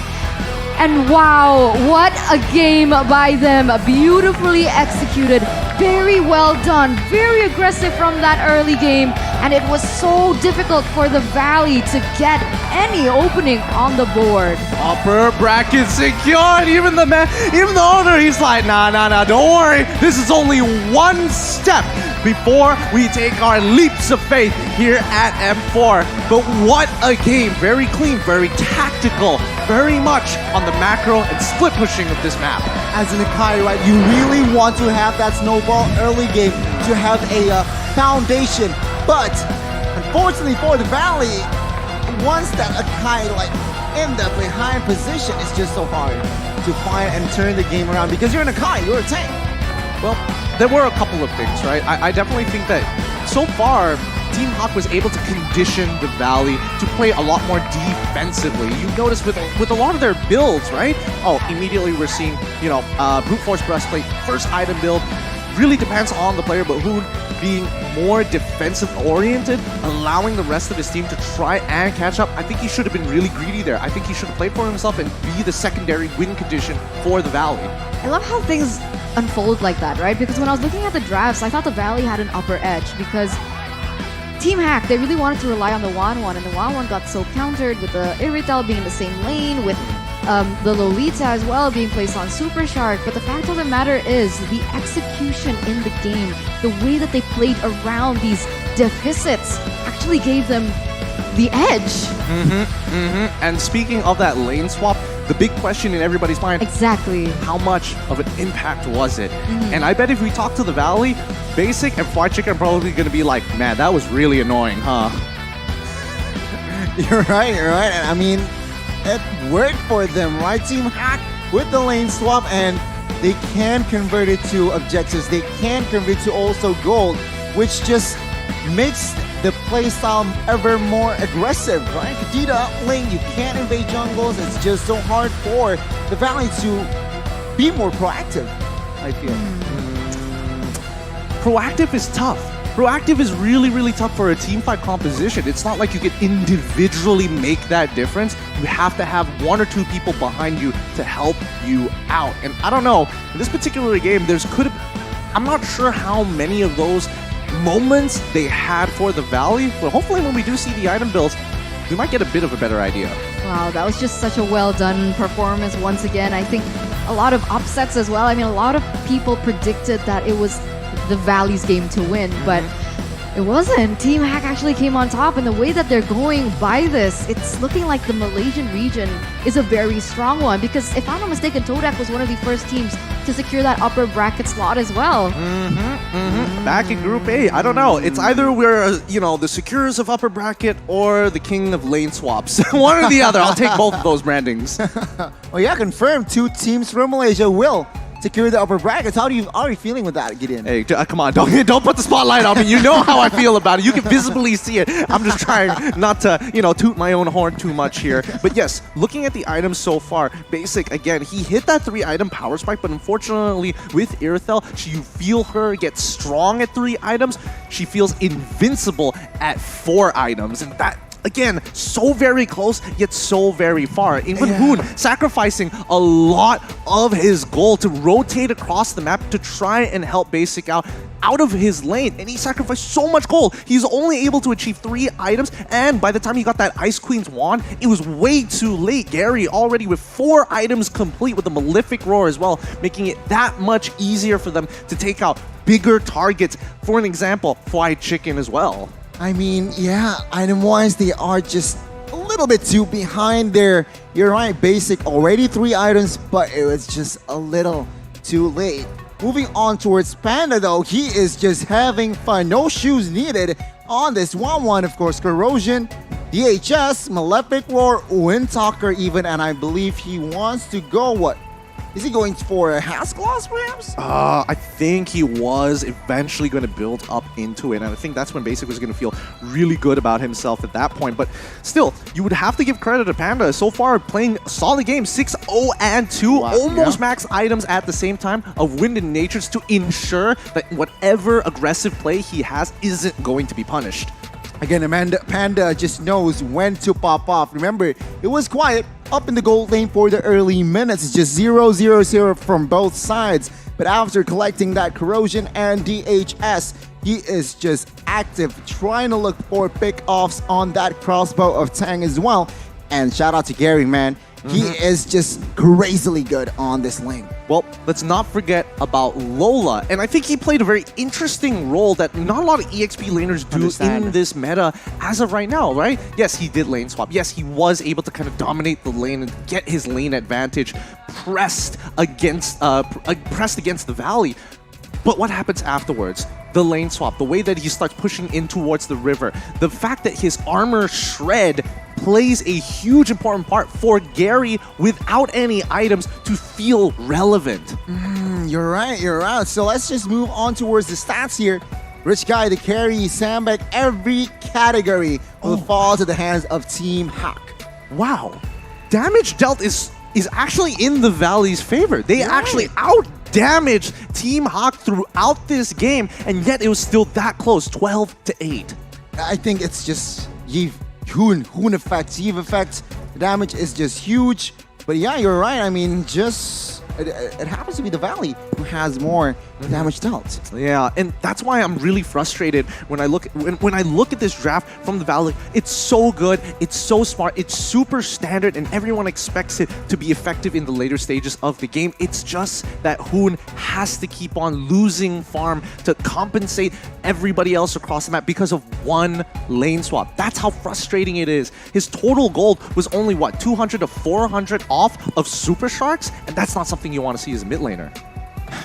And wow, what a game by them. Beautifully executed. Very well done. Very aggressive from that early game. And it was so difficult for the Valley to get any opening on the board. Upper bracket secured. Even the owner, he's like, nah, don't worry. This is only one step before we take our leaps of faith here at M4. But what a game. Very clean, very tactical, very much on the macro and split pushing of this map. As an Akai, right, you really want to have that snowball early game to have a foundation. But unfortunately for the Valley, once that Akai in the behind position, it's just so hard to find and turn the game around because you're an Akai, you're a tank. Well, there were a couple of things, right? I definitely think that so far, Team Hawk was able to condition the Valley to play a lot more defensively. You notice with a lot of their builds, right? Immediately we're seeing, Brute Force Breastplate, first item build, really depends on the player, but Hoon being more defensive oriented, allowing the rest of his team to try and catch up. I think he should have been really greedy there. I think he should have played for himself and be the secondary win condition for the Valley. I love how things unfold like that, right? Because when I was looking at the drafts, I thought the Valley had an upper edge because Team Hack, they really wanted to rely on the 1-1, and the 1-1 got so countered with the Iritel being in the same lane, with the Lolita as well being placed on Super Shark. But the fact of the matter is, the execution in the game, the way that they played around these deficits actually gave them the edge. And speaking of that lane swap, the big question in everybody's mind, exactly, how much of an impact was it? And I bet if we talk to the Valley, Basic and Fried Chicken are probably going to be like, man, that was really annoying, huh? You're right. I mean, it worked for them, right? Team Hack with the lane swap, and they can convert it to objectives. They can convert it to also gold, which just makes the playstyle ever more aggressive, right? Kadita up lane, you can't invade jungles. It's just so hard for the Valley to be more proactive, I feel. Proactive is tough. Proactive is really, really tough for a teamfight composition. It's not like you can individually make that difference. You have to have 1 or 2 people behind you to help you out. And I don't know, in this particular game, I'm not sure how many of those moments they had for the Valley, but hopefully when we do see the item builds, we might get a bit of a better idea. Wow, that was just such a well done performance once again. I think a lot of upsets as well. I mean, a lot of people predicted that it was the Valley's game to win, but it wasn't. Team Hack actually came on top, and the way that they're going by this, it's looking like the Malaysian region is a very strong one, because if I'm not mistaken, Todak was one of the first teams to secure that upper bracket slot as well. Back in Group A, I don't know. It's either we're, the securers of upper bracket or the king of lane swaps. One or the other. I'll take both of those brandings. Well, yeah, confirmed. 2 teams from Malaysia will secure the upper brackets. How are you feeling with that, Gideon? Hey, come on, don't put the spotlight on me. You know how I feel about it. You can visibly see it. I'm just trying not to, toot my own horn too much here. But yes, looking at the items so far, Basic, again, he hit that 3-item power spike, but unfortunately with Irithel, you feel her get strong at 3 items. She feels invincible at 4 items, and again, so very close, yet so very far. Even Hoon sacrificing a lot of his gold to rotate across the map to try and help Basic out of his lane, and he sacrificed so much gold. He's only able to achieve 3 items, and by the time he got that Ice Queen's wand, it was way too late. Gary already with 4 items complete with the Malefic Roar as well, making it that much easier for them to take out bigger targets. For an example, fried chicken as well. I mean, yeah, item-wise, they are just a little bit too behind there. You're right, Basic already 3 items, but it was just a little too late. Moving on towards Panda, though, he is just having fun. No shoes needed on this 1-1. Of course, Corrosion, DHS, Malefic Roar, Windtalker even, and I believe he wants to go, what? Is he going for a Has Claws, perhaps? I think he was eventually going to build up into it, and I think that's when Basic was going to feel really good about himself at that point. But still, you would have to give credit to Panda. So far, playing a solid game, 6-0 and 2, almost max items at the same time of Wind and Natures to ensure that whatever aggressive play he has isn't going to be punished. Again, Panda just knows when to pop off. Remember, it was quiet up in the gold lane for the early minutes. It's just 0-0-0 from both sides. But after collecting that Corrosion and DHS, he is just active, trying to look for pick-offs on that crossbow of Tang as well. And shout out to Gary, man. He is just crazily good on this lane. Well, let's not forget about Lola. And I think he played a very interesting role that not a lot of EXP laners do in this meta as of right now, right? Yes, he did lane swap. Yes, he was able to kind of dominate the lane and get his lane advantage pressed against the Valley. But what happens afterwards? The lane swap, the way that he starts pushing in towards the river, the fact that his armor shred plays a huge important part for Gary without any items to feel relevant. You're right. So let's just move on towards the stats here. Rich Guy, the carry, Sandbag, every category will fall to the hands of Team Hack. Wow. Damage dealt is actually in the Valley's favor. They actually out-damaged Team Hawk throughout this game, and yet it was still that close, 12-8. I think it's just Hoon effect, Eve effect. The damage is just huge. But yeah, you're right. I mean, it happens to be the Valley who has more damage dealt. Yeah, and that's why I'm really frustrated when I look at this draft from the Valley. It's so good, it's so smart, it's super standard, and everyone expects it to be effective in the later stages of the game. It's just that Hoon has to keep on losing farm to compensate everybody else across the map because of one lane swap. That's how frustrating it is. His total gold was only, what, 200 to 400 off of Super Sharks? And that's not something you want to see as a mid laner.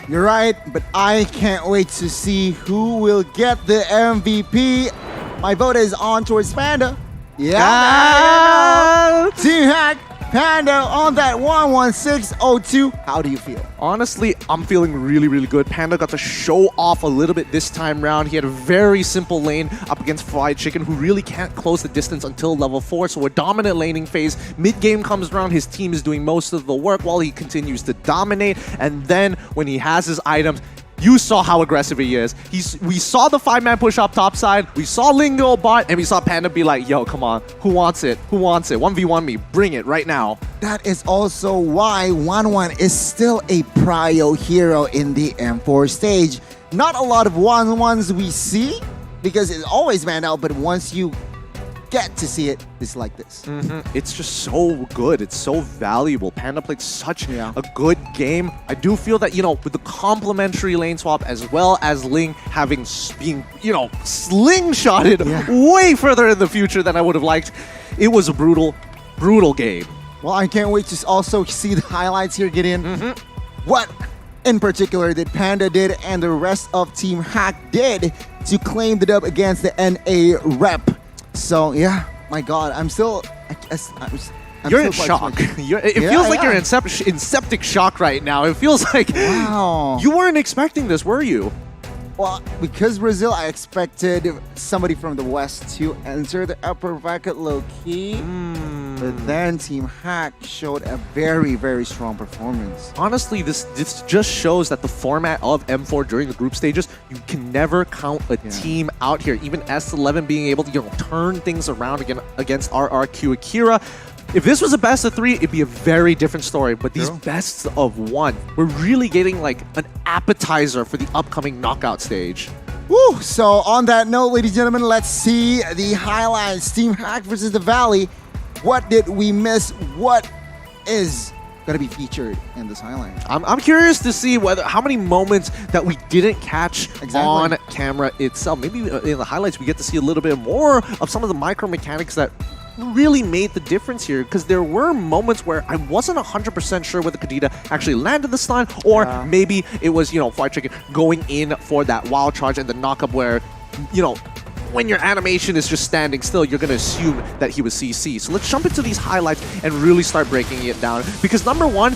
You're right, but I can't wait to see who will get the MVP. My vote is on towards Panda. Yeah. Team Hack, Panda on that 11602. How do you feel? Honestly, I'm feeling really, really good. Panda got to show off a little bit this time round. He had a very simple lane up against Fried Chicken, who really can't close the distance until level 4. So a dominant laning phase. Mid-game comes around, his team is doing most of the work while he continues to dominate. And then when he has his items, you saw how aggressive he is. We saw the 5-man push up top side, we saw Lingo bot, and we saw Panda be like, yo, come on, who wants it? Who wants it? 1v1 me, bring it right now. That is also why 1-1 is still a prio hero in the M4 stage. Not a lot of 1-1s we see, because it's always manned out, but once you get to see it, it's like this. It's just so good. It's so valuable. Panda played such a good game. I do feel that, with the complementary lane swap as well as Ling being, slingshotted way further in the future than I would have liked, it was a brutal, brutal game. Well, I can't wait to also see the highlights here get in. What in particular did Panda did and the rest of Team Hack did to claim the dub against the NA rep. So yeah, my God, I'm still you're in shock. It feels like you're in septic shock right now. It feels like you weren't expecting this, were you? Well, because Brazil, I expected somebody from the West to enter the upper bracket low key. But then Team Hack showed a very, very strong performance. Honestly, this just shows that the format of M4 during the group stages, you can never count a team out here. Even S11 being able to turn things around again against RRQ Akira. If this was a best of 3, it'd be a very different story. But these bests of 1, we're really getting like an appetizer for the upcoming knockout stage. Woo! So on that note, ladies and gentlemen, let's see the highlights. Team Hack versus the Valley. What did we miss? What is going to be featured in this highlight? I'm curious to see how many moments that we didn't catch on camera itself. Maybe in the highlights we get to see a little bit more of some of the micro mechanics that really made the difference here, because there were moments where I wasn't 100% sure whether Kadita actually landed the stun, or maybe it was, Fly Chicken going in for that wild charge and the knockup where, when your animation is just standing still, you're going to assume that he was CC. So let's jump into these highlights and really start breaking it down. Because number one,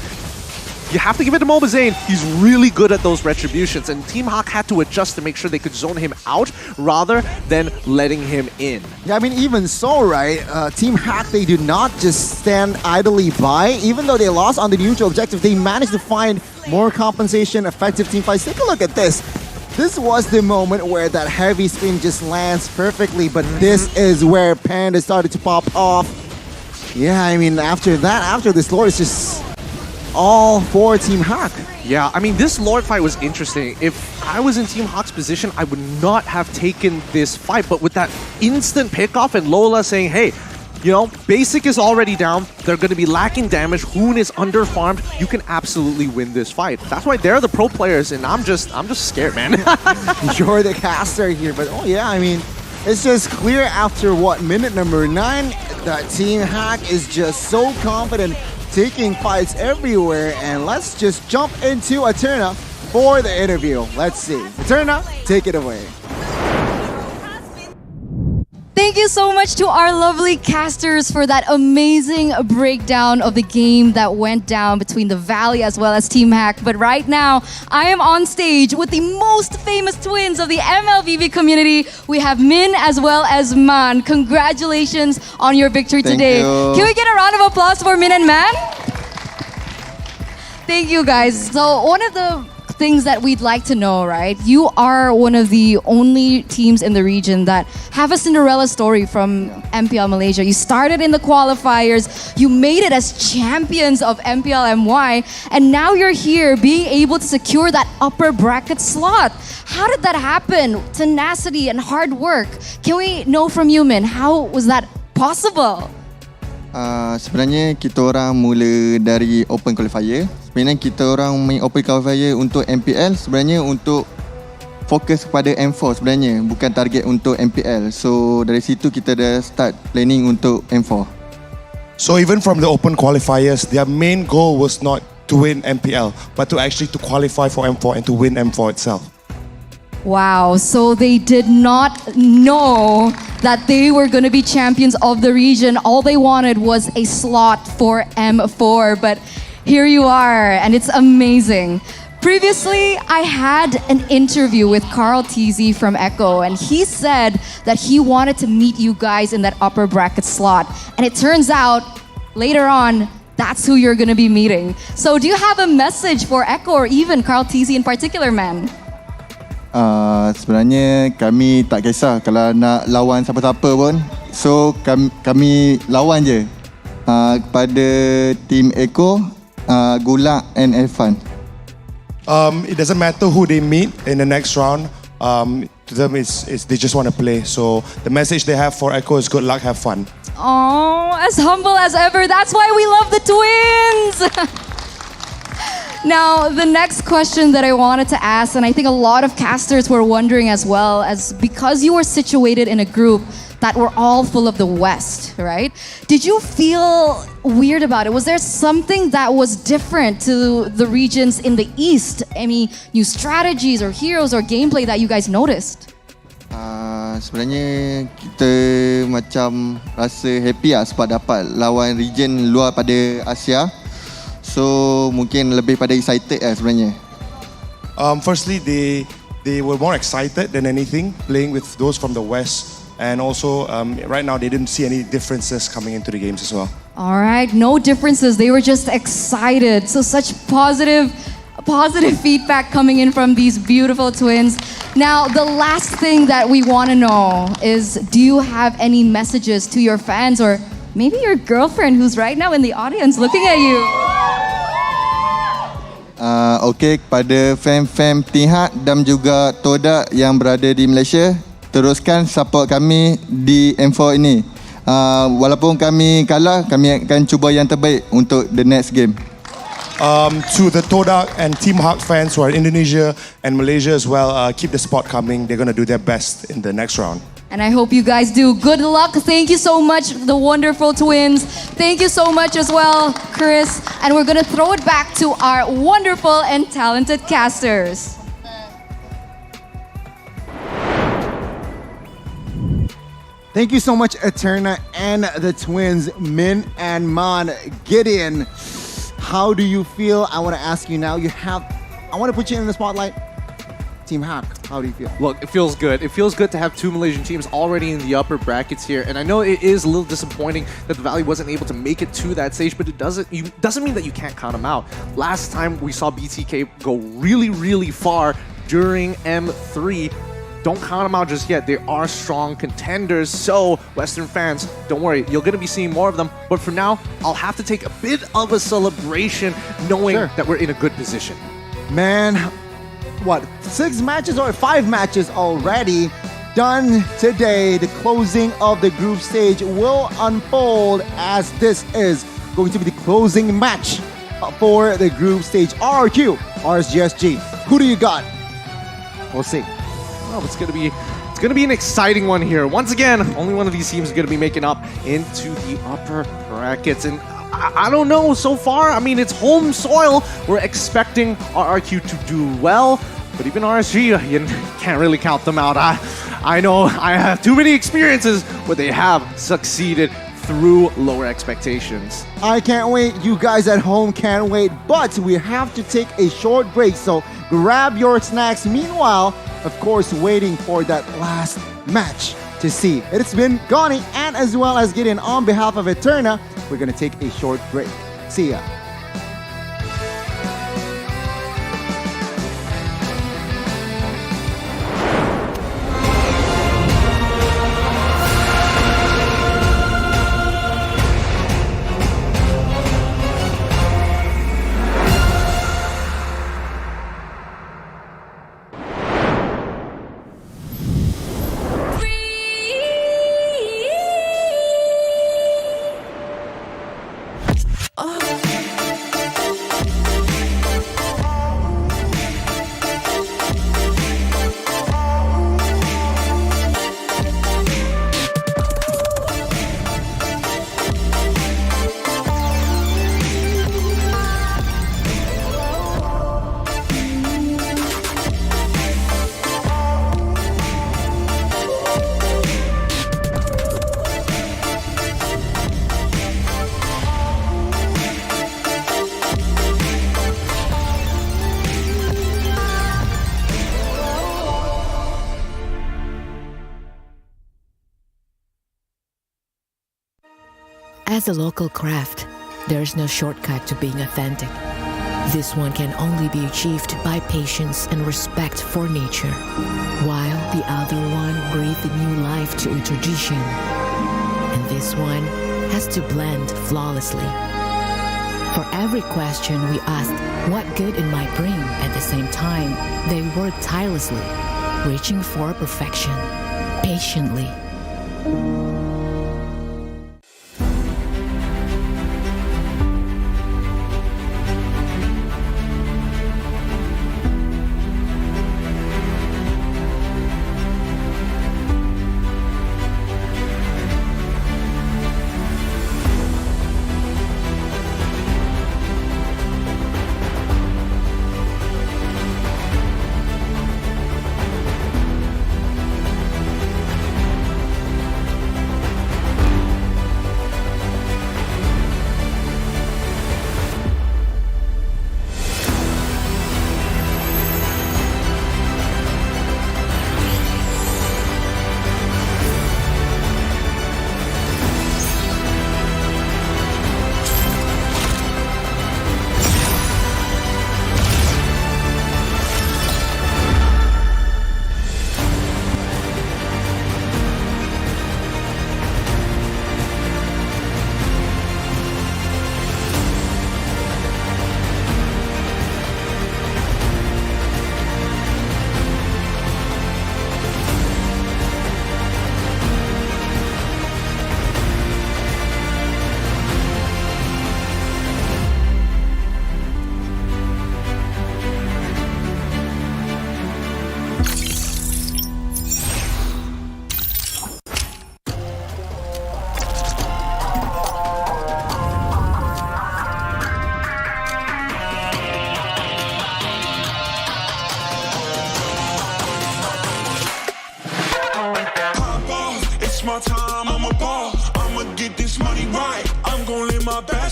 you have to give it to Mobazane. He's really good at those retributions, and Team Hawk had to adjust to make sure they could zone him out rather than letting him in. Yeah, I mean, even so, right? Team Hack, they do not just stand idly by. Even though they lost on the neutral objective, they managed to find more compensation, effective team fights. Take a look at this. This was the moment where that heavy spin just lands perfectly, but this is where Panda started to pop off. Yeah, I mean, after that, after this Lord, it's just all for Team Hawk. Yeah, I mean, this Lord fight was interesting. If I was in Team Hawk's position, I would not have taken this fight, but with that instant pickoff and Lola saying, hey, Basic is already down, they're going to be lacking damage, Hoon is under-farmed, you can absolutely win this fight. That's why they're the pro players, and I'm just scared, man. You're the caster here, but I mean, it's just clear after minute number 9, that Team Hack is just so confident, taking fights everywhere. And let's just jump into Eterna for the interview. Let's see. Eterna, take it away. Thank you so much to our lovely casters for that amazing breakdown of the game that went down between the Valley as well as Team Hack. But right now, I am on stage with the most famous twins of the MLBB community. We have Min as well as Man. Congratulations on your victory today. Can we get a round of applause for Min and Man? Thank you, guys. So one of the things that we'd like to know, right? You are one of the only teams in the region that have a Cinderella story from MPL Malaysia. You started in the qualifiers, you made it as champions of MPL MY, and now you're here being able to secure that upper bracket slot. How did that happen? Tenacity and hard work. Can we know from you, Min, how was that possible? Sebenarnya kita orang mula dari open qualifier. Sebenarnya kita orang main open qualifier untuk MPL, sebenarnya untuk fokus kepada M4 sebenarnya, bukan target untuk MPL. So dari situ kita dah start planning untuk M4. So even from the open qualifiers, their main goal was not to win MPL, but to actually to qualify for M4 and to win M4 itself. Wow, so they did not know that they were going to be champions of the region. All they wanted was a slot for M4, but here you are, and it's amazing. Previously, I had an interview with Carl TZ from Echo, and he said that he wanted to meet you guys in that upper bracket slot. And it turns out, later on, that's who you're going to be meeting. So do you have a message for Echo or even Carl TZ in particular, man? Sebenarnya kami tak kisah kalau nak lawan siapa-siapa pun. So kami lawan je. Kepada tim Eko, good luck and have fun. It doesn't matter who they meet in the next round. To them, it's they just want to play. So the message they have for Echo is good luck, have fun. Oh, as humble as ever. That's why we love the twins. Now, the next question that I wanted to ask, and I think a lot of casters were wondering as well, as because you were situated in a group that were all full of the West, right? Did you feel weird about it? Was there something that was different to the regions in the East? Any new strategies or heroes or gameplay that you guys noticed? Sebenarnya kita macam rasa happy lah sebab dapat lawan region luar pada Asia. So mungkin lebih pada excited lah sebenarnya. Firstly, they were more excited than anything playing with those from the West. And also, right now, they didn't see any differences coming into the games as well. All right, no differences. They were just excited. So such positive feedback coming in from these beautiful twins. Now, the last thing that we want to know is, do you have any messages to your fans or maybe your girlfriend who's right now in the audience looking at you? Okey, kepada fan-fan Tihak dan juga Todak yang berada di Malaysia, teruskan support kami di M4 ini. Walaupun kami kalah, kami akan cuba yang terbaik untuk the next game. To the Todak and Team Hawk fans who are in Indonesia and Malaysia as well, keep the support coming. They're going to do their best in the next round. And I hope you guys do. Good luck. Thank you so much, the wonderful twins. Thank you so much as well, Chris. And we're going to throw it back to our wonderful and talented casters. Thank you so much, Eterna and the twins, Min and Man. Gideon, how do you feel? I want to ask you now. I want to put you in the spotlight. Team Hack, how do you feel? Look, it feels good. It feels good to have two Malaysian teams already in the upper brackets here. And I know it is a little disappointing that the Valley wasn't able to make it to that stage, but it doesn't mean that you can't count them out. Last time we saw BTK go really, really far during M3. Don't count them out just yet. They are strong contenders. So, Western fans, don't worry. You're going to be seeing more of them. But for now, I'll have to take a bit of a celebration knowing that we're in a good position. Man, what, 6 matches or 5 matches already done today. The closing of the group stage will unfold as this is going to be the closing match for the group stage. RRQ, RSG. Who do you got? We'll see. Well, it's gonna be an exciting one here. Once again, only one of these teams is gonna be making up into the upper brackets, and I don't know so far. I mean, it's home soil. We're expecting RRQ to do well, but even RSG, you can't really count them out. I know I have too many experiences where they have succeeded through lower expectations. I can't wait. You guys at home can't wait, but we have to take a short break, so grab your snacks. Meanwhile, of course, waiting for that last match to see. It's been Gani and as well as Gideon on behalf of Eterna. We're going to take a short break. See ya. As a local craft, there is no shortcut to being authentic. This one can only be achieved by patience and respect for nature, while the other one breathed new life to a tradition. And this one has to blend flawlessly. For every question we asked what good it might bring, at the same time, they worked tirelessly, reaching for perfection, patiently.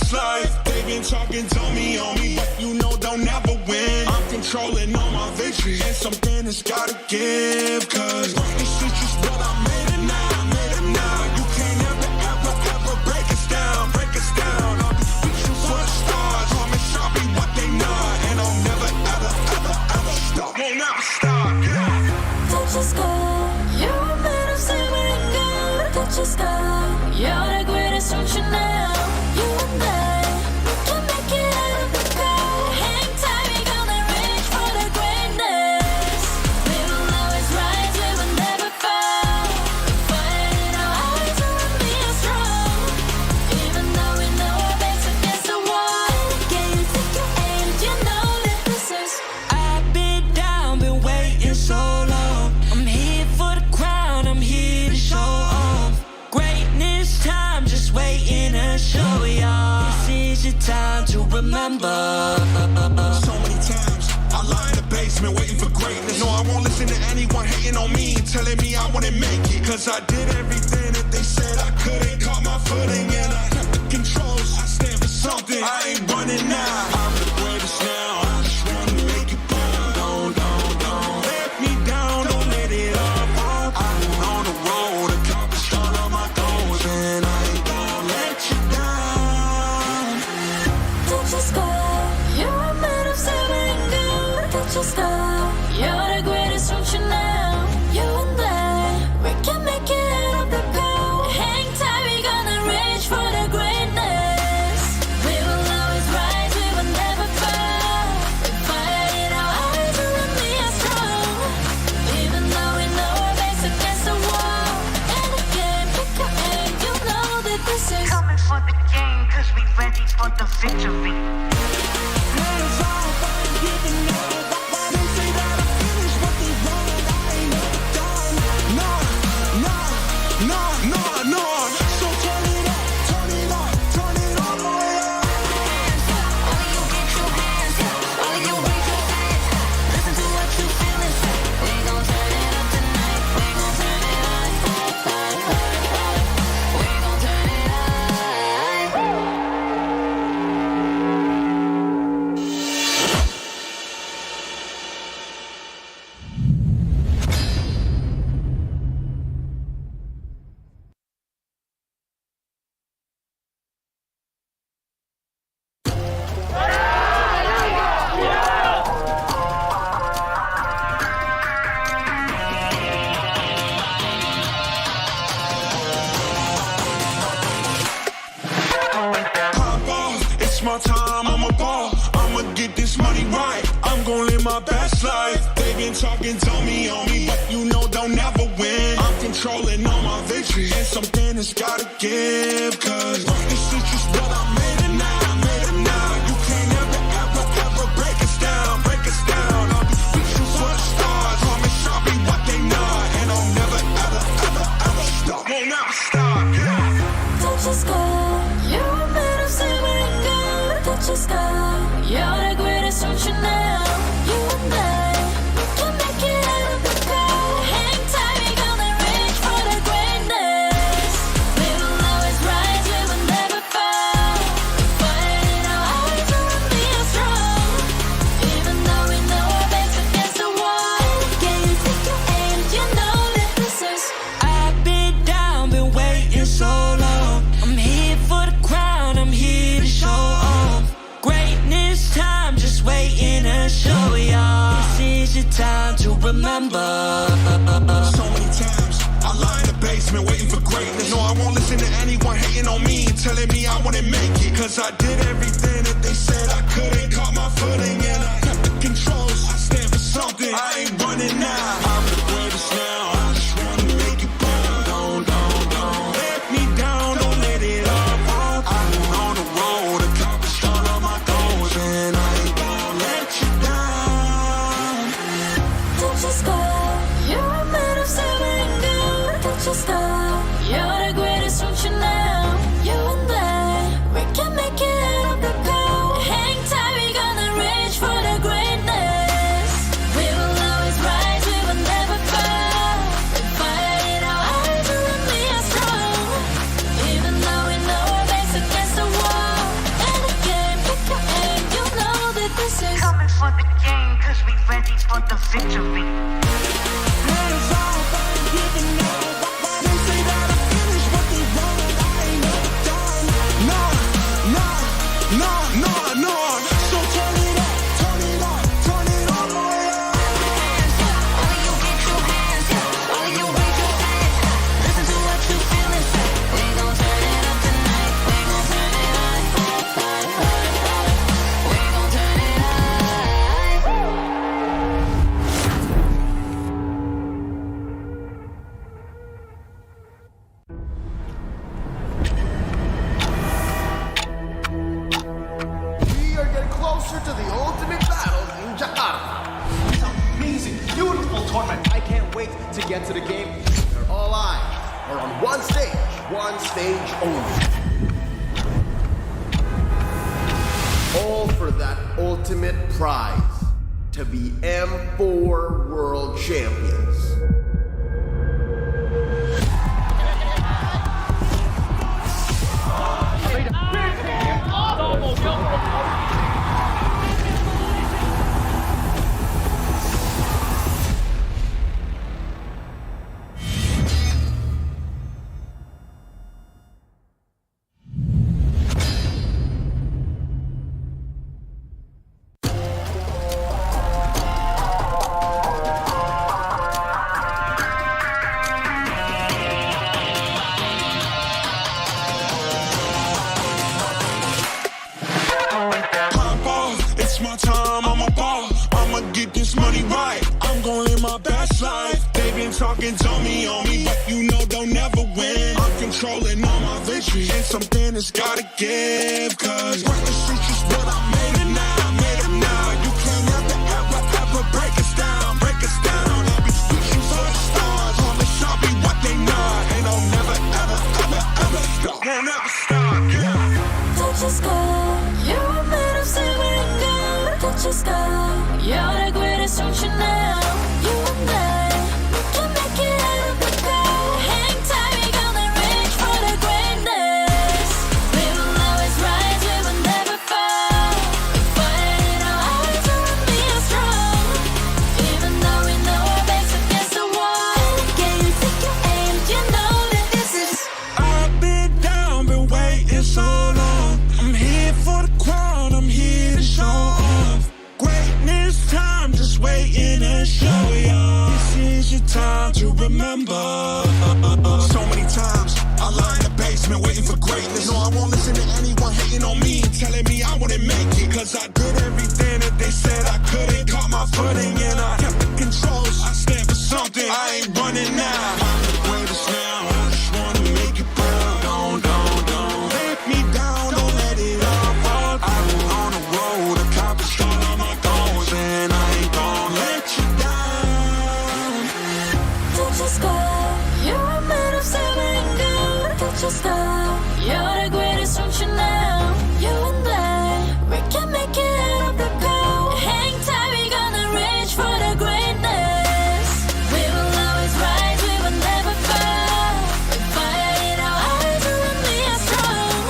best life. They been talking to me on me, but you know they'll never win. I'm controlling all my victories, and something has gotta give. Cause this is just what I made it now, You can't ever break us down, I'll be reaching for the stars, promise I'll be what they not, and I'll never ever stop. Won't never stop, yeah. Touch the sky, you're made of silver and gold. Touch the sky, you're the greatest, don't you know? You and I, we can make it out of the cold. Hang tight, we gonna reach for the greatness. We will always rise, we will never fall. Fire in our eyes, and we are strong. Even though we know our backs against the wall. Can you take your aim? You know that this is. I've been down, been waiting so long. I'm here for the crown, I'm here to show off. Greatness time, just waiting to show y'all. This is your time to remember. So many times I lie in the basement waiting for greatness. No, I won't listen to anyone hating on me, telling me I wouldn't make it. Cause I did everything that they said I couldn't. Caught my footing and I kept the controls. I stand for something, I ain't running now. I'm the greatest now, I just wanna make it burn. Don't let me down, don't let it up. I've been on the road, accomplished all of my goals, and I ain't gonna let you down. Touch the sky, you're made of silver and gold. Touch the sky, you're the greatest, don't you know? You and I, we can make it out of the cold. Hang tight, we gonna reach for the greatness. We will always rise, we will never fall. We fire in our eyes, and we are strong. Even though we know our backs against the wall. And again, pick your aim, you know that this is. Coming for the game, cause we ready for the victory. It's my time, I'm a ball. I'ma get this money right. I'm gon' live my best life. They been talking to me on me, but you know they'll never win. I'm controlling all my victories, and something has gotta give. Cause this is just what I made it now. You can't ever break us down, I'll be reaching for the stars, promise I'll be what they not, and I'll never ever stop. Won't never stop, yeah. Touch the sky, you're made of silver and gold. Touch the sky, you're the greatest, don't you know? You and I, we can make it out of the cold. Hang tight, we gonna reach for the greatness. We will always rise, we will never fall. Fire in our eyes, and we are strong. Even though we know our backs against the wall. Can you take your aim? You know that this is. I've been down, been waiting so long. I'm here for the crown, I'm here to show off. Greatness time, just waiting to show y'all. This is your time to remember. So many times I lie in the basement waiting for greatness. No, I won't listen to anyone hating on me, telling me I wouldn't make it. Cause I did everything that they said I couldn't. Caught my footing and I kept the controls. I stand for something, I ain't running now. I'm the greatest now, I just wanna make it burn. Don't let me down, don't let it up. I've been on the road, accomplished all of my goals, and I ain't gonna let you down. Touch the sky, you're made of silver and gold. Touch the sky, you're the greatest, don't you know? You and I, we can make it out of the cold. Hang tight, we gonna reach for the greatness. We will always for the victory. Hands off, I ain't giving up. They say that I finished what they want. I ain't never done. No. So turn it up, turn it up, turn it all the way up. Hands up, all of you get your hands up, all of you raise your hands up. Listen to what you feel and say. We gon' turn it up tonight. We gon' turn it up. We gon' turn it up. We are getting closer to the ultimate battle in Jakarta. It's an amazing, beautiful tournament. I can't wait to get to the game. Where all eyes are on one stage only. All for that ultimate prize, to be M4 World Champions. Pop off, it's my time, I'm a ball. I'ma get this money right. I'm gon' live my best life. They been talking, told me on me, but you know they'll never win. I'm controlling all my victories, and something has gotta give. Cause work the streets is what I made it now, made it now. You can't ever break us down, break us down. I'll be reaching for the stars, promise I'll be what they not. And I'll never stop, won't ever stop, yeah. Touch your sky, you're made of silver and gold. Touch your sky, you're the greatest function now. You and I, we can make it out of the cold. Hang tight, we gonna reach for the greatness. We will always rise, we will never fall. We fight it our eyes, and we are strong. Even though we know our backs against the wall. Can you take your aim? You know that this is. I've been down, been waiting so long. I'm here for the crown, I'm here to show off. Greatness time, just waiting to show y'all. This is your time to remember. So many times I lie in the basement waiting for greatness. No, I won't listen to anyone hating on me, telling me I wouldn't make it. Cause I did everything that they said I couldn't. Caught my footing and I kept the controls. I stand for something, I ain't running now. I'm the greatest now, I just wanna make it proud. Don't let me down, don't let it all fall. I've been on the road, accomplished all of my goals, and I ain't gon' let you down. Touch your sky, you're made of silver and gold. Touch your sky, you're the greatest function now. You and I, we can make it out of the cold. Hang tight, we gonna reach for the greatness. We will always rise, we will never fall. We fight it our eyes, and we are strong.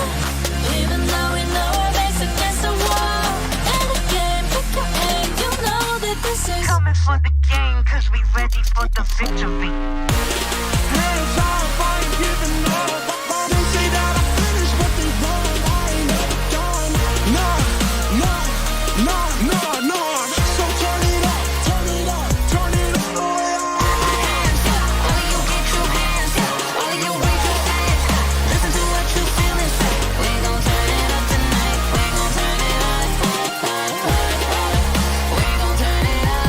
Even though we know our backs against the wall. And again, pick your aim, you know that this is. Coming for the game, cause we ready for the victory. Hands off, I ain't giving up. They say that I finished what they want. I ain't never done. No. So turn it up, turn it up, turn it all the way up. Hands up, all of you get your hands up, all of you raise your hands up. Listen to what you feel and say. We gon' turn it up tonight. We gon' turn it up. We gon' turn it up.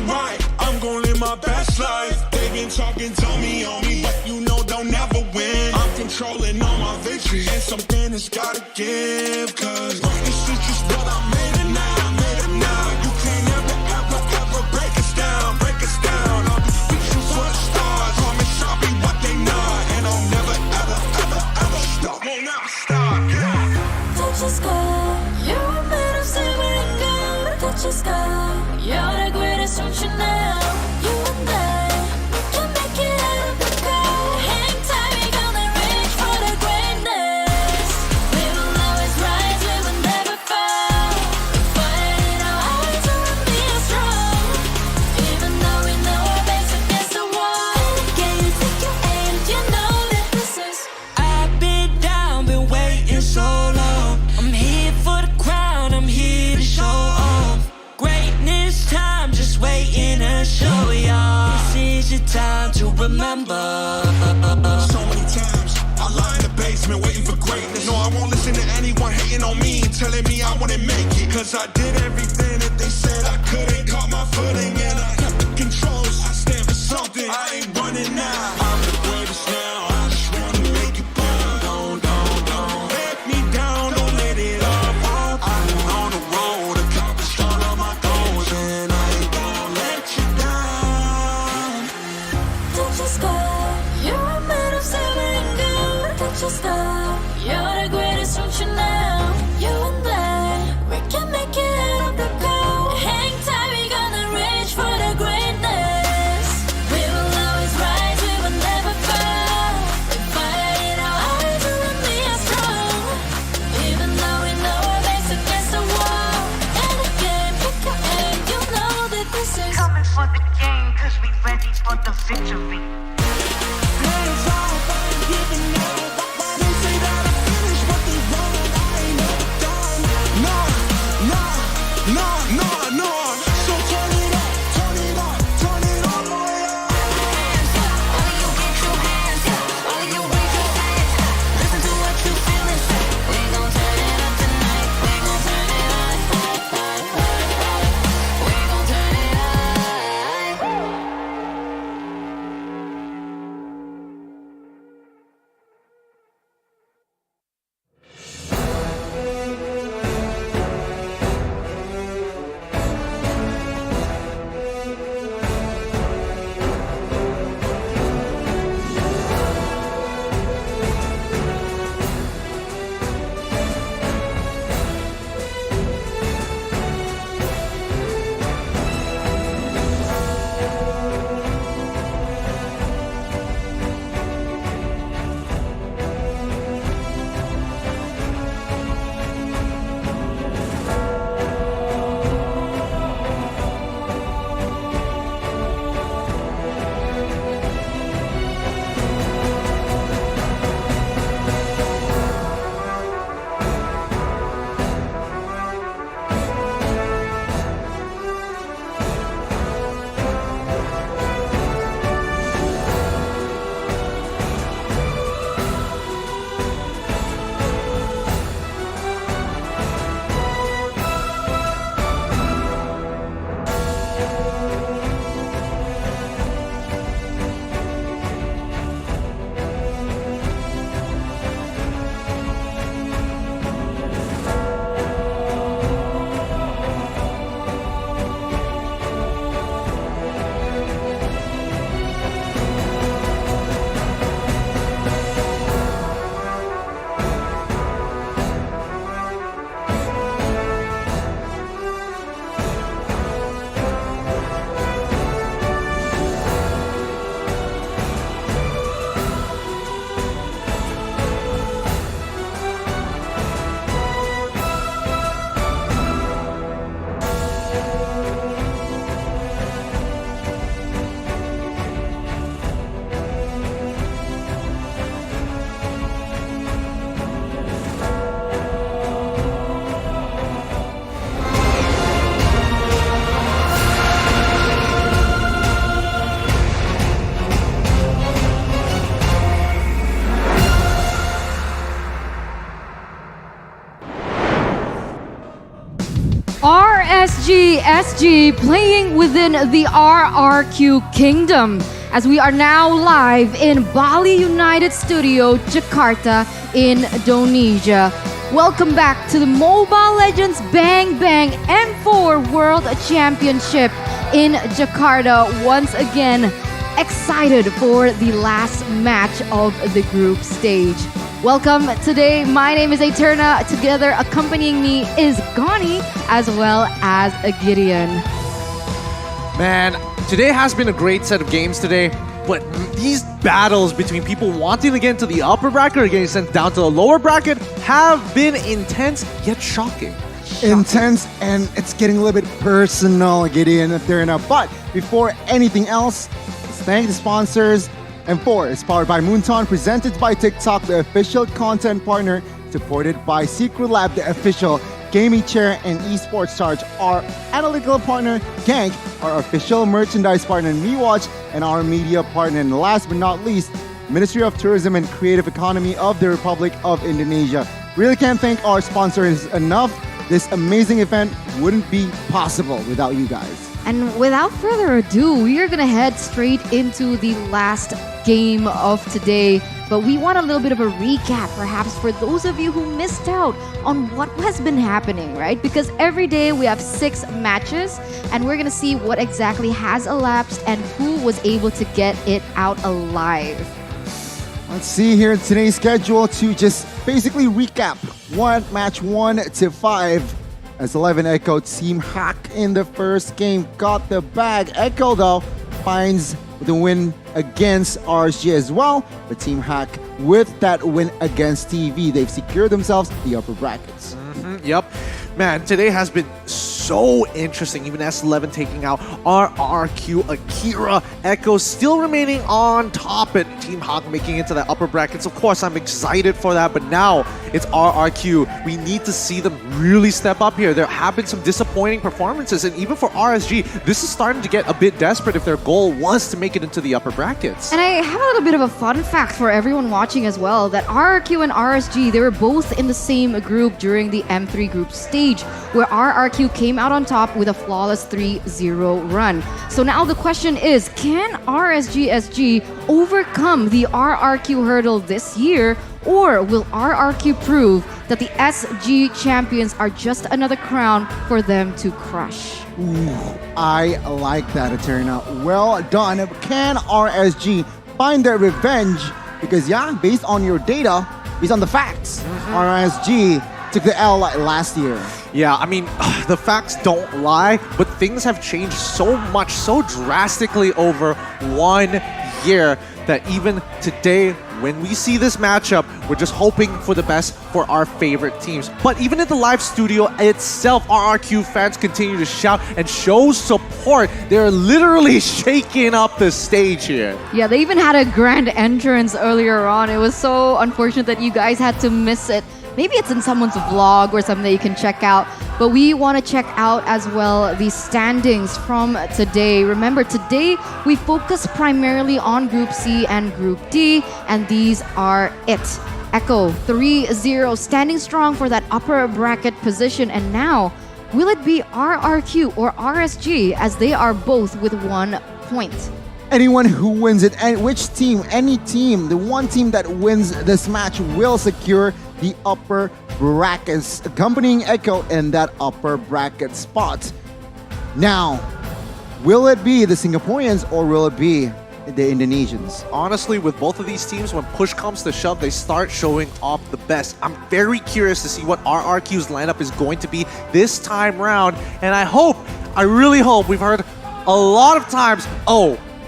be right. I'm gon' live my best life. They been talking, tell me on me, but you know they'll never win. I'm controlling all my victories, and something has gotta give. Cause this is just what I made it now, made it now. You can't ever, ever, ever break us down, break us down. I'll be reaching for the stars, promise I'll be what they not, and I'll never, ever, ever, ever stop, won't never stop. Yeah. Touch the sky, you're made of silver and gold. Touch the sky, you're the greatest, don't you know? You and I, we can make it out of the cold. Hang tight, we gonna reach for the greatness. We will always rise, we will never fall. We fight in our eyes, and we are strong. Even though we know our backs against the wall. And again, you think you ain't, you know that this is. I've been down, been waiting so long. I'm here for the crown, I'm here to show off. Greatness time, just waiting to show y'all. This is your time to remember. So many times I lie in the basement waiting for greatness. No, I won't listen to anyone hating on me and telling me I wouldn't make it. Cause I did everything that they said I couldn't. Caught my footing and I kept the controls. I stand for something, I ain't running now. I'm the greatest now, I just wanna make it burn. Don't let me down, don't let it up. I'm on the road, accomplished all of my goals, and I ain't gonna let you down. Touch the sky, you're made of silver and gold. Touch the sky, you're the greatest, don't you know? You and I, we can make it out of the cold. Hang tight, we gonna reach for the greatness. We will always rise, we will never fall. We fight in our eyes, and we are strong. Even though we know our backs against the wall. And again, pick your aim, you know that this is. Coming for the game, cause we ready for the victory. So turn it up, turn it up, turn it all the way up. All you get your hands up, all you raise your hands. Listen to what you feel and say. We gon' turn it up tonight. We gon' turn it up. We gon' turn it up. RSG SG playing within the RRQ Kingdom, as we are now live in Bali United Studio, Jakarta, Indonesia. Welcome back to the Mobile Legends Bang Bang M4 World Championship in Jakarta. Once again, excited for the last match of the group stage. Welcome today. My name is Eterna. Together accompanying me is Gani as well as a Gideon. Man, today has been a great set of games today, but these battles between people wanting to get into the upper bracket or getting sent down to the lower bracket have been intense yet shocking. Intense, and it's getting a little bit personal, Gideon and Eterna. But before anything else, let's thank the sponsors. M4 is powered by Moonton, presented by TikTok, the official content partner, supported by Secret Lab, the official gaming chair and esports charge, our analytical partner, Gank, our official merchandise partner, MeWatch, and our media partner. And last but not least, Ministry of Tourism and Creative Economy of the Republic of Indonesia. Really can't thank our sponsors enough. This amazing event wouldn't be possible without you guys. And without further ado, we are going to head straight into the last game of today. But we want a little bit of a recap, perhaps, for those of you who missed out on what has been happening, right? Because every day we have 6 matches, and we're going to see what exactly has elapsed and who was able to get it out alive. Let's see here today's schedule to just basically recap match 1 to 5. As 11 Echo Team Hack in the first game got the bag. Echo, though, finds the win against RSG as well. But Team Hack, with that win against TV, they've secured themselves the upper brackets. Yep. Man, today has been so interesting. Even S11 taking out RRQ Akira. Echo still remaining on top, and Team Hawk making it to the upper brackets. Of course, I'm excited for that, but now it's RRQ. We need to see them really step up here. There have been some disappointing performances, and even for RSG, this is starting to get a bit desperate if their goal was to make it into the upper brackets. And I have a little bit of a fun fact for everyone watching as well, that RRQ and RSG, they were both in the same group during the M3 group stage, where RRQ came out on top with a flawless 3-0 run. So now the question is, can RSG SG overcome the RRQ hurdle this year, or will RRQ prove that the SG champions are just another crown for them to crush? Ooh, I like that, Eterna. Well done. Can RSG find their revenge? Because yeah, based on your data, based on the facts, RSG took the L last year. Yeah, I mean, the facts don't lie, but things have changed so much, so drastically over 1 year that even today, when we see this matchup, we're just hoping for the best for our favorite teams. But even in the live studio itself, RRQ fans continue to shout and show support. They're literally shaking up the stage here. Yeah, they even had a grand entrance earlier on. It was so unfortunate that you guys had to miss it. Maybe it's in someone's vlog or something that you can check out. But we want to check out as well the standings from today. Remember, today we focus primarily on Group C and Group D, and these are it. Echo 3-0, standing strong for that upper bracket position. And now, will it be RRQ or RSG, as they are both with 1 point? Anyone who wins it, and which team, any team, the one team that wins this match will secure the upper brackets, accompanying Echo in that upper bracket spot. Now, will it be the Singaporeans or will it be the Indonesians? Honestly, with both of these teams, when push comes to shove, they start showing off the best. I'm very curious to see what RRQ's lineup is going to be this time round, and I really hope, we've heard a lot of times,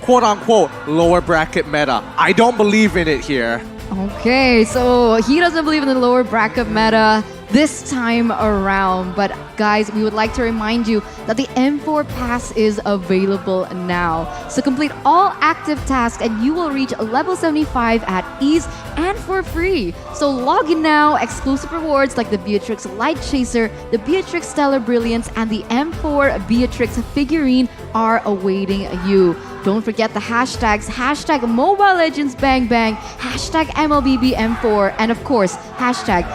quote-unquote, lower bracket meta. I don't believe in it here. Okay, so he doesn't believe in the lower bracket meta this time around. But guys, we would like to remind you that the M4 Pass is available now. So complete all active tasks and you will reach level 75 at ease and for free. So log in now. Exclusive rewards like the Beatrix Light Chaser, the Beatrix Stellar Brilliance, and the M4 Beatrix figurine are awaiting you. Don't forget the hashtags, hashtag Mobile Legends Bang Bang, hashtag MLBBM4, and of course, hashtag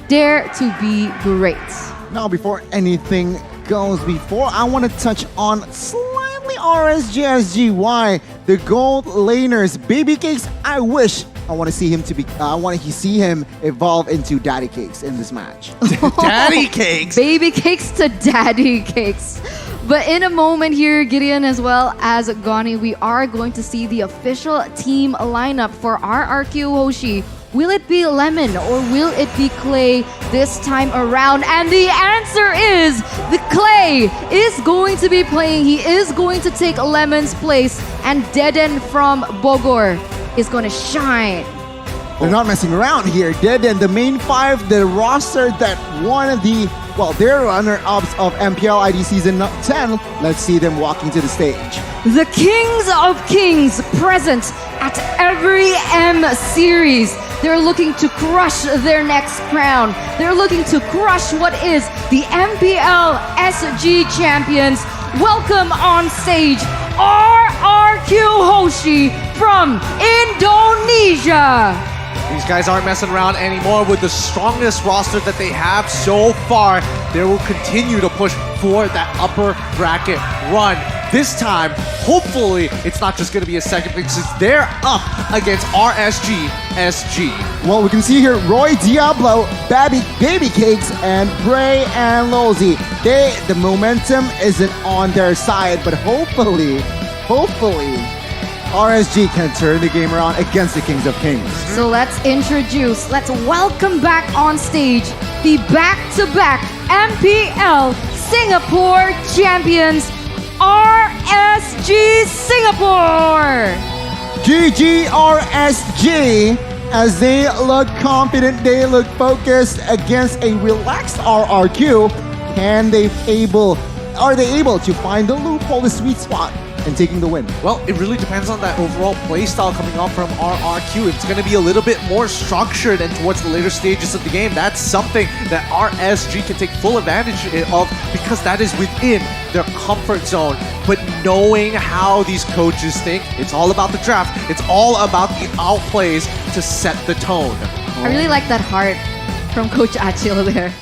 Dare to be Great. Now, before anything goes, before I want to touch on slightly RSG Why the gold laners, Baby Cakes. I want to see him see him evolve into Daddy Cakes in this match. Daddy Cakes. Baby Cakes to Daddy Cakes. But in a moment here, Gideon as well as Gani, we are going to see the official team lineup for RRQ Hoshi. Will it be Lemon or will it be Clay this time around? And the answer is the Clay is going to be playing. He is going to take Lemon's place, and Deden from Bogor is going to shine. They're not messing around here. Deden, the main five, the roster that won they're runner-ups of MPL ID Season 10. Let's see them walking to the stage. The Kings of Kings present at every M series. They're looking to crush their next crown. They're looking to crush what is the MPL SG champions. Welcome on stage, RRQ Hoshi from Indonesia. These guys aren't messing around anymore with the strongest roster that they have so far. They will continue to push for that upper bracket run. This time, hopefully, it's not just going to be a second because they're up against RSG SG. Well, we can see here Roy Diablo, Baby Cakes, and Bray and Lozy. The momentum isn't on their side, but hopefully, RSG can turn the game around against the Kings of Kings. So let's welcome back on stage the back-to-back MPL Singapore champions, RSG Singapore! GG RSG, as they look confident, they look focused against a relaxed RRQ. Are they able to find the loophole, the sweet spot, and taking the win? Well, it really depends on that overall playstyle coming up from RRQ. If it's going to be a little bit more structured and towards the later stages of the game, that's something that RSG can take full advantage of because that is within their comfort zone. But knowing how these coaches think, it's all about the draft. It's all about the outplays to set the tone. I really like that heart from Coach Achil there.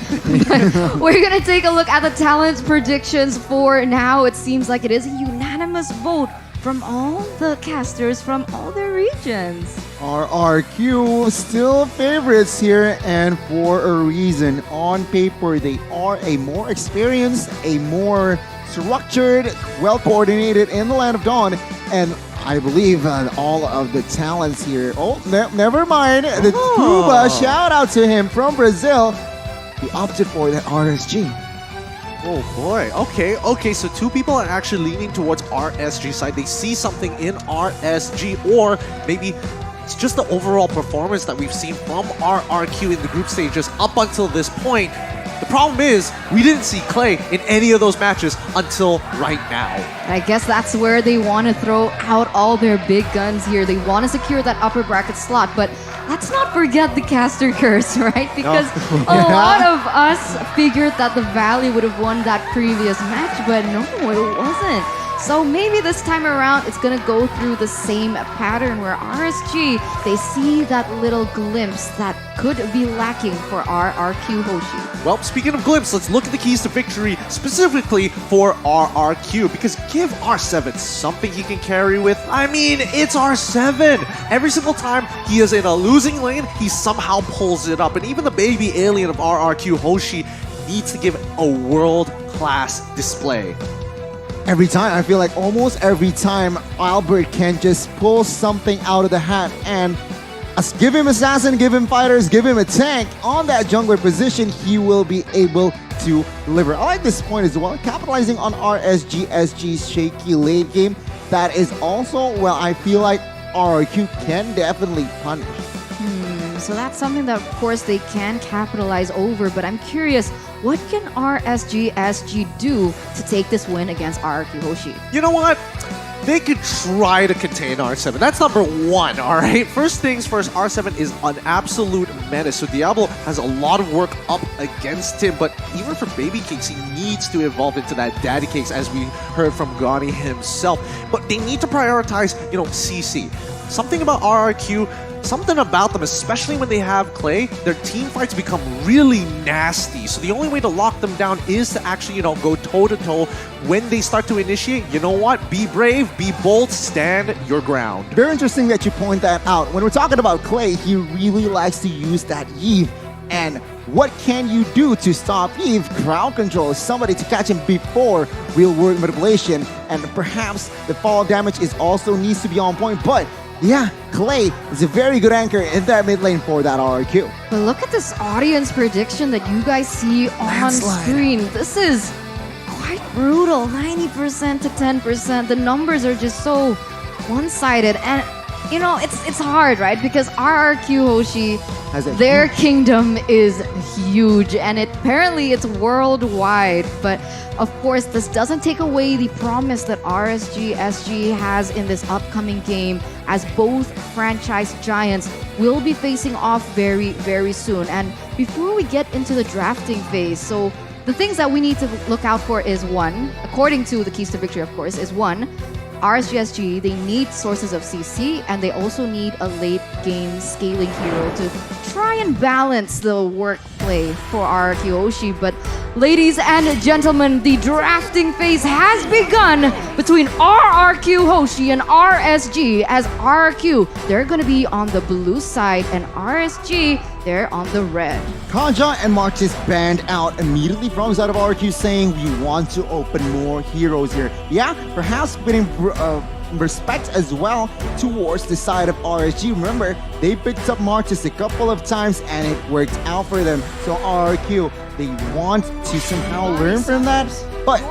We're going to take a look at the talent predictions for now. It seems like it is a unanimous vote from all the casters from all their regions. RRQ still favorites here, and for a reason. On paper, they are a more experienced, a more structured, well-coordinated in the Land of Dawn, and I believe all of the talents here. Oh, never mind. The Cuba, shout out to him from Brazil. He opted for the RSG. Oh boy. Okay. So two people are actually leaning towards RSG side. They see something in RSG, or maybe it's just the overall performance that we've seen from RRQ in the group stages up until this point. The problem is, we didn't see Clay in any of those matches until right now. I guess that's where they want to throw out all their big guns here. They want to secure that upper bracket slot, but let's not forget the caster curse, right? Because a lot of us figured that the Valley would have won that previous match, but no, it wasn't. So maybe this time around, it's going to go through the same pattern where RSG, they see that little glimpse that could be lacking for RRQ Hoshi. Well, speaking of glimpse, let's look at the keys to victory specifically for RRQ, because give R7 something he can carry with. I mean, it's R7. Every single time he is in a losing lane, he somehow pulls it up. And even the baby alien of RRQ Hoshi needs to give a world-class display. Every time, I feel like almost every time Albert can just pull something out of the hat and give him assassin, give him fighters, give him a tank on that jungler position, he will be able to deliver. I like this point as well, capitalizing on RSG SG's shaky late game. That is also, well, I feel like RRQ can definitely punish. So that's something that, of course, they can capitalize over, but I'm curious, what can RSG SG do to take this win against RRQ Hoshi? You know what? They could try to contain R7. That's number one, all right? First things first, R7 is an absolute menace. So Diablo has a lot of work up against him, but even for Baby Cakes, he needs to evolve into that Daddy Cakes, as we heard from Gani himself. But they need to prioritize, CC. Something about RRQ, something about them, especially when they have Clay, their team fights become really nasty. So the only way to lock them down is to actually, go toe-to-toe. When they start to initiate, you know what? Be brave, be bold, stand your ground. Very interesting that you point that out. When we're talking about Clay, he really likes to use that Eve. And what can you do to stop Eve? Crowd control, somebody to catch him before real world manipulation, and perhaps the fall damage is also needs to be on point. But yeah, Clay is a very good anchor in that mid lane for that RRQ. But look at this audience prediction that you guys see on screen. This is quite brutal. 90% to 10%. The numbers are just so one-sided. And it's hard, right? Because RRQ Hoshi, their kingdom is huge, and apparently it's worldwide. But of course, this doesn't take away the promise that RSG SG has in this upcoming game, as both franchise giants will be facing off very, very soon. And before we get into the drafting phase, so the things that we need to look out for is one, according to the keys to victory, of course, is one, RSGSG, they need sources of CC, and they also need a late game scaling hero to try and balance the workplay for RRQ Hoshi. But ladies and gentlemen, the drafting phase has begun between RRQ Hoshi and RSG, as RRQ, they're going to be on the blue side, and RSG, they're on the red. Kanja and Martis banned out immediately from side of RRQ, saying we want to open more heroes here. Yeah, perhaps putting respect as well towards the side of RSG. Remember, they picked up Martis a couple of times and it worked out for them. So RRQ, they want to somehow learn from that. But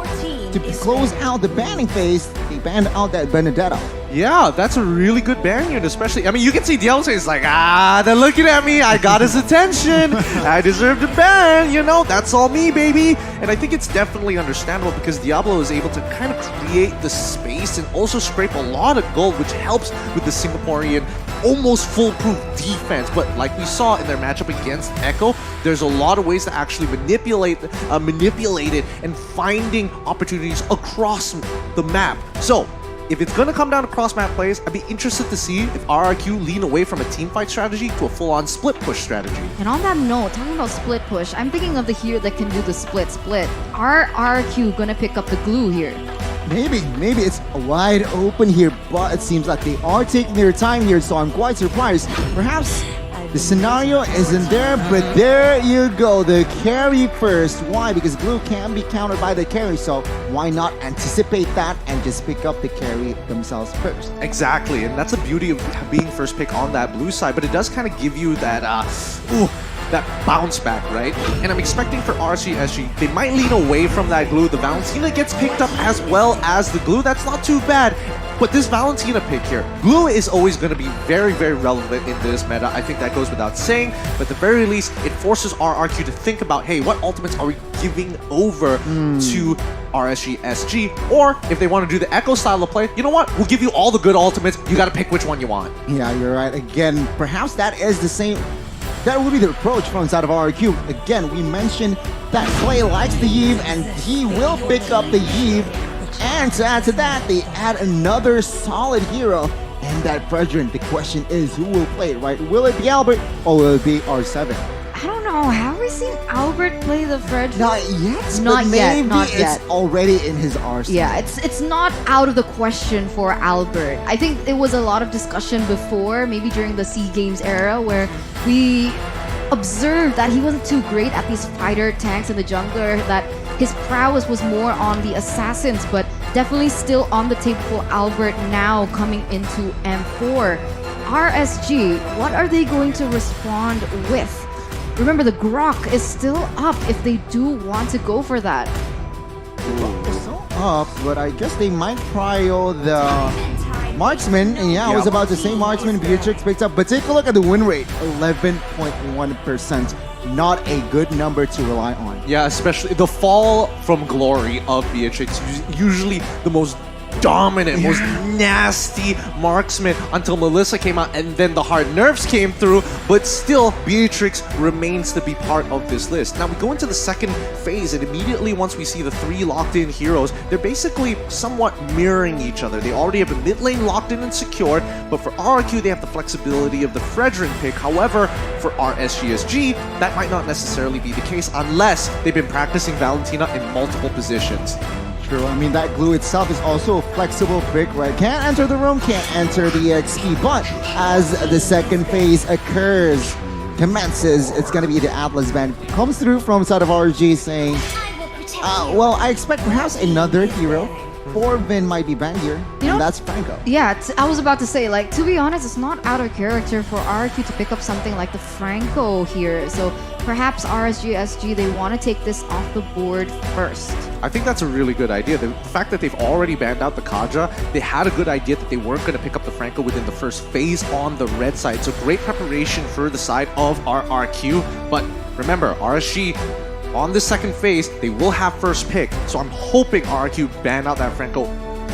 to close out the banning phase, they banned out that Benedetta. Yeah, that's a really good ban unit, especially. I mean, you can see Diablo is like, they're looking at me. I got his attention. I deserve the ban. That's all me, baby. And I think it's definitely understandable because Diablo is able to kind of create the space and also scrape a lot of gold, which helps with the Singaporean almost foolproof defense. But like we saw in their matchup against Echo, there's a lot of ways to actually manipulate it and finding opportunities across the map. So if it's going to come down to cross-map plays, I'd be interested to see if RRQ lean away from a teamfight strategy to a full-on split-push strategy. And on that note, talking about split-push, I'm thinking of the hero that can do the split-split. Are RRQ going to pick up the glue here? Maybe it's wide open here, but it seems like they are taking their time here, so I'm quite surprised. Perhaps the scenario isn't there, but there you go, the carry first. Why? Because glue can be countered by the carry, so why not anticipate that and just pick up the carry themselves first? Exactly, and that's the beauty of being first pick on that blue side, but it does kind of give you that, that bounce back, right? And I'm expecting for RCSG, they might lean away from that glue. The Valentina gets picked up as well as the glue. That's not too bad. But this Valentina pick here, glue is always going to be very, very relevant in this meta. I think that goes without saying. But at the very least, it forces RRQ to think about, hey, what ultimates are we giving over to RSG? Or if they want to do the Echo style of play, you know what? We'll give you all the good ultimates. You got to pick which one you want. Yeah, you're right. Again, perhaps that is the same. That will be the approach from inside of RRQ. Again, we mentioned that Clay likes the Eve and he will pick up the Eve. And to add to that, they add another solid hero. And that Brethren, the question is, who will play it, right? Will it be Albert or will it be R7? I don't know. Have we seen Albert play the Frederick? Not yet. Not yet. Not it's yet. Already in his arsenal. Yeah, it's not out of the question for Albert. I think it was a lot of discussion before, maybe during the SEA Games era, where we observed that he wasn't too great at these fighter tanks in the jungler, that his prowess was more on the assassins, but definitely still on the table for Albert now coming into M4. RSG, what are they going to respond with? Remember, the Grok is still up if they do want to go for that. Still up, but I guess they might prio the Marksman. And yeah, I was about to say Marksman, Beatrix picked up, but take a look at the win rate, 11.1%. Not a good number to rely on. Yeah, especially the fall from glory of Beatrix, usually the most dominant, most nasty marksman until Melissa came out and then the hard nerfs came through, but still Beatrix remains to be part of this list. Now we go into the second phase and immediately once we see the three locked in heroes, they're basically somewhat mirroring each other. They already have a mid lane locked in and secured, but for RRQ they have the flexibility of the Fredrin pick. However, for RSGSG, that might not necessarily be the case unless they've been practicing Valentina in multiple positions. True. I mean, that glue itself is also a flexible pick, right? Can't enter the room, can't enter the XP. But as the second phase occurs, commences, it's going to be the Atlas band. Comes through from side of RG saying, well, I expect perhaps another hero. Vin might be banned here, and that's Franco. Yeah, I was about to say, like, to be honest, it's not out of character for RRQ to pick up something like the Franco here. So perhaps RSG, they want to take this off the board first. I think that's a really good idea. The fact that they've already banned out the Kaja, they had a good idea that they weren't going to pick up the Franco within the first phase on the red side. So great preparation for the side of RRQ. But remember, RSG, on this second phase, they will have first pick. So I'm hoping RRQ ban out that Franco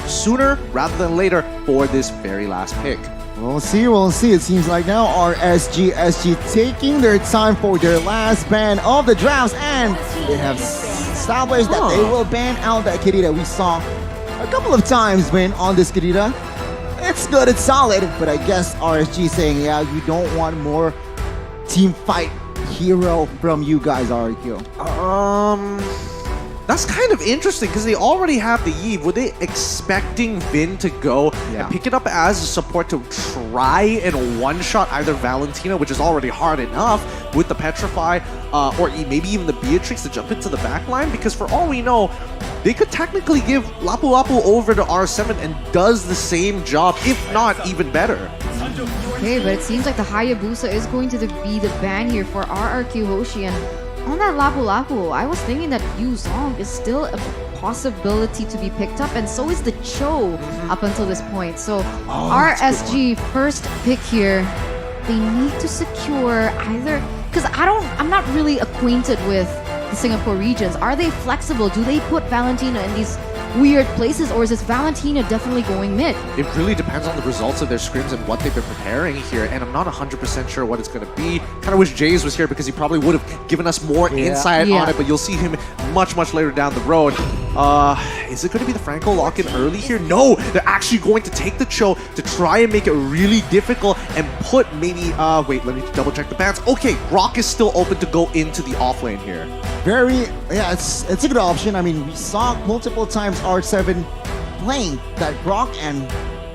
sooner rather than later for this very last pick. We'll see, we'll see. It seems like now RSG taking their time for their last ban of the drafts, and they have established that they will ban out that kitty that we saw a couple of times when on this Kirita. It's good, it's solid, but I guess RSG saying, yeah, you don't want more team fight hero from you guys, RRQ. That's kind of interesting because they already have the Eve. Were they expecting Vin to go and pick it up as a support to try and one-shot either Valentina, which is already hard enough, with the Petrify, or maybe even the Beatrix to jump into the backline? Because for all we know, they could technically give Lapu Lapu over to R7 and does the same job, if not even better. Okay, but it seems like the Hayabusa is going to be the ban here for RRQ Hoshi. And on that Lapu Lapu, I was thinking that Yu Song is still a possibility to be picked up, and so is the Cho up until this point. So RSG first pick here, they need to secure either, because I'm not really acquainted with the Singapore regions. Are they flexible? Do they put Valentina in these weird places, or is this Valentina definitely going mid? It really depends on the results of their scrims and what they've been preparing here, and I'm not 100% sure what it's going to be. Kind of wish Jays was here because he probably would have given us more insight on it, but you'll see him much later down the road. Is it going to be the Franco lock-in early here? No, they're actually going to take the Cho to try and make it really difficult and put maybe, wait, let me double check the bans. Okay, Rock is still open to go into the off lane here. It's a good option. I mean, we saw multiple times R7 playing that Grok, and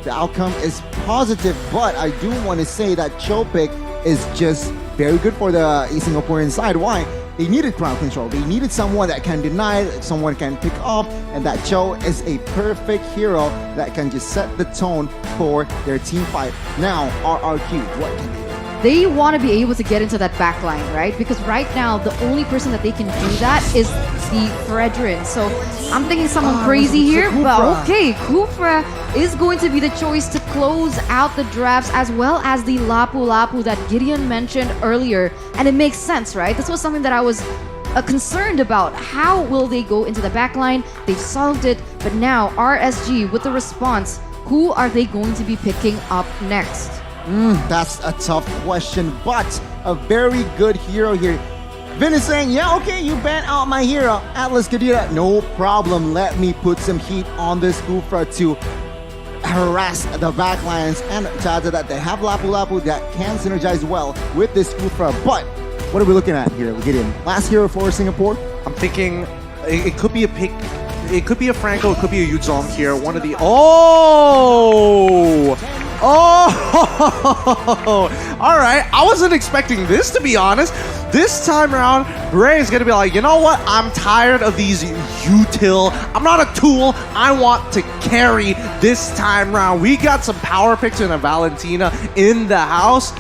the outcome is positive, but I do want to say that Cho pick is just very good for the Singaporean side. Why? They needed crowd control. They needed someone that can deny, someone can pick up, and that Cho is a perfect hero that can just set the tone for their team fight. Now, RRQ, what can they do? They want to be able to get into that back line, right? Because right now, the only person that they can do that is the Fredrin. So I'm thinking someone crazy here, but okay, Kufra is going to be the choice to close out the drafts, as well as the Lapu Lapu that Gideon mentioned earlier. And it makes sense, right? This was something that I was concerned about. How will they go into the back line? They've solved it, but now RSG with the response, who are they going to be picking up next? That's a tough question, but a very good hero here. Vin is saying, yeah, okay, you ban out my hero, Atlas Kadira. No problem, let me put some heat on this Kufra to harass the backlines, and to add to that, they have Lapu Lapu that can synergize well with this Kufra. But what are we looking at here, Gideon? Last hero for Singapore? I'm thinking it could be a pick. It could be a Franco, it could be a Yuzong here. One of the... All right, I wasn't expecting this, to be honest. This time around, Bray is going to be like, you know what? I'm tired of these util. I'm not a tool. I want to carry this time around. We got some power picks and a Valentina in the house.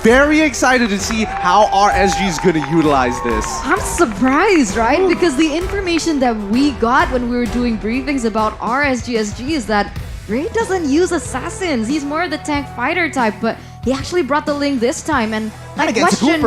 Very excited to see how RSG is going to utilize this. I'm surprised, right? Because the information that we got when we were doing briefings about RSGSG is that Ray doesn't use assassins. He's more of the tank fighter type, but he actually brought the Ling this time. And that question...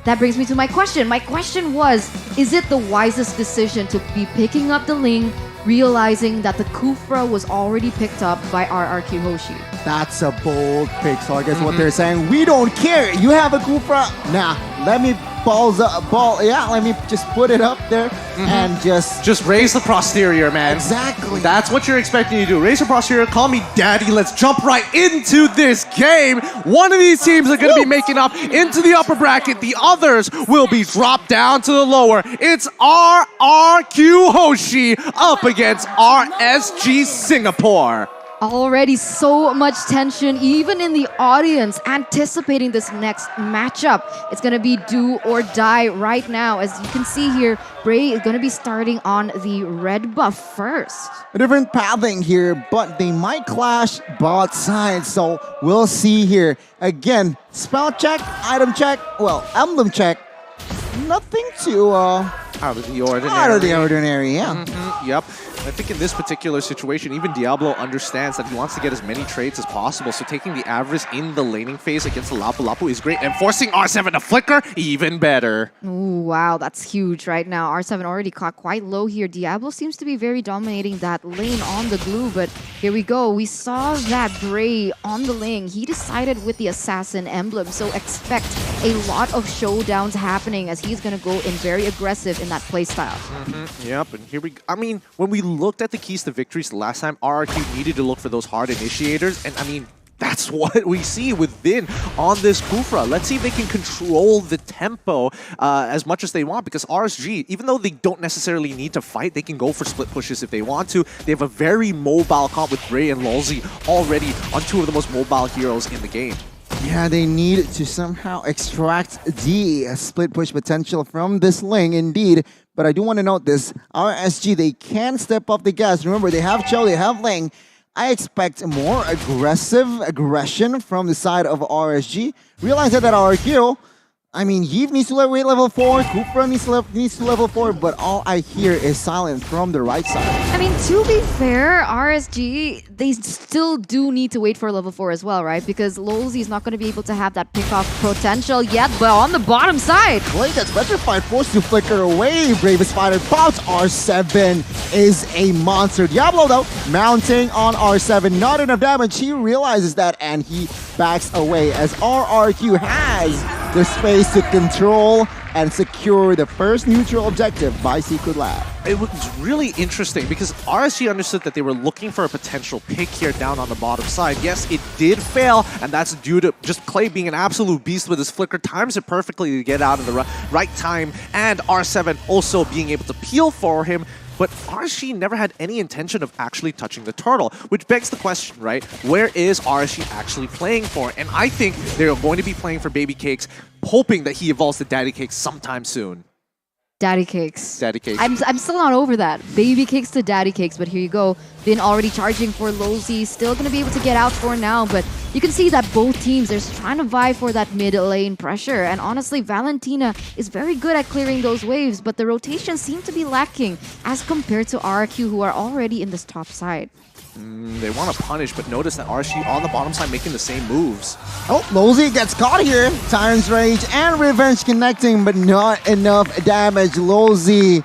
That brings me to my question. My question was, is it the wisest decision to be picking up the Ling realizing that the Kufra was already picked up by RRQ Hoshi. That's a bold pick. So I guess what they're saying, we don't care. You have a Kufra. Nah, let me let me just put it up there and just raise the posterior, man. Exactly. That's what you're expecting to do. Raise the posterior, call me daddy. Let's jump right into this game. One of these teams are going to be making up into the upper bracket. The others will be dropped down to the lower. It's RRQ Hoshi up against RSG Singapore. Already so much tension, even in the audience, anticipating this next matchup. It's going to be do or die right now. As you can see here, Bray is going to be starting on the red buff first. A different pathing here, but they might clash both sides. So we'll see here. Again, spell check, item check, well, emblem check. Nothing too out of the ordinary. Out of the ordinary, yeah. Yep. I think in this particular situation, even Diablo understands that he wants to get as many trades as possible. So taking the Avarice in the laning phase against the Lapu Lapu is great. And forcing R7 to flicker, even better. Ooh, wow, that's huge right now. R7 already caught quite low here. Diablo seems to be very dominating that lane on the glue. But here we go. We saw that Bray on the lane. He decided with the Assassin emblem. So expect a lot of showdowns happening as he's going to go in very aggressive in that playstyle. Yep, and here we go. I mean, when we looked at the keys to victories the last time, RRQ needed to look for those hard initiators, and I mean, that's what we see with Vin on this Kufra. Let's see if they can control the tempo as much as they want, because RSG, even though they don't necessarily need to fight, they can go for split pushes if they want to. They have a very mobile comp with Bray and Lolzy already on two of the most mobile heroes in the game. Yeah, they need to somehow extract the split push potential from this lane, indeed. But I do want to note this. RSG, they can step up the gas. Remember, they have Cho, they have Ling. I expect more aggressive aggression from the side of RSG. Realize that RRQ, I mean, Yves needs to wait level 4, Kufra needs to level 4, but all I hear is silence from the right side. I mean, to be fair, RSG, they still do need to wait for level 4 as well, right? Because Lolzy is not going to be able to have that pick-off potential yet, but on the bottom side. Blade that's petrified, forced to flicker away. Bravest Fighter pops. R7 is a monster. Diablo, though, mounting on R7. Not enough damage. He realizes that, and he backs away as RRQ has the space to control and secure the first neutral objective by Secret Lab. It was really interesting because RSG understood that they were looking for a potential pick here down on the bottom side. Yes, it did fail, and that's due to just Clay being an absolute beast with his flicker. Times it perfectly to get out of the right time, and R7 also being able to peel for him. But RSG never had any intention of actually touching the turtle, which begs the question, right? Where is RSG actually playing for? And I think they're going to be playing for Baby Cakes, hoping that he evolves to Daddy Cakes sometime soon. Daddy Cakes. Daddy Cakes. I'm still not over that. Baby Cakes to Daddy Cakes, but here you go. Vin already charging for Lolzy, still going to be able to get out for now, but you can see that both teams, they're trying to vie for that mid lane pressure, and honestly, Valentina is very good at clearing those waves, but the rotations seem to be lacking as compared to RRQ, who are already in this top side. They want to punish, but notice that RSG on the bottom side making the same moves. Oh, Lolzy gets caught here. Tyrant's Rage and Revenge connecting, but not enough damage. Lolzy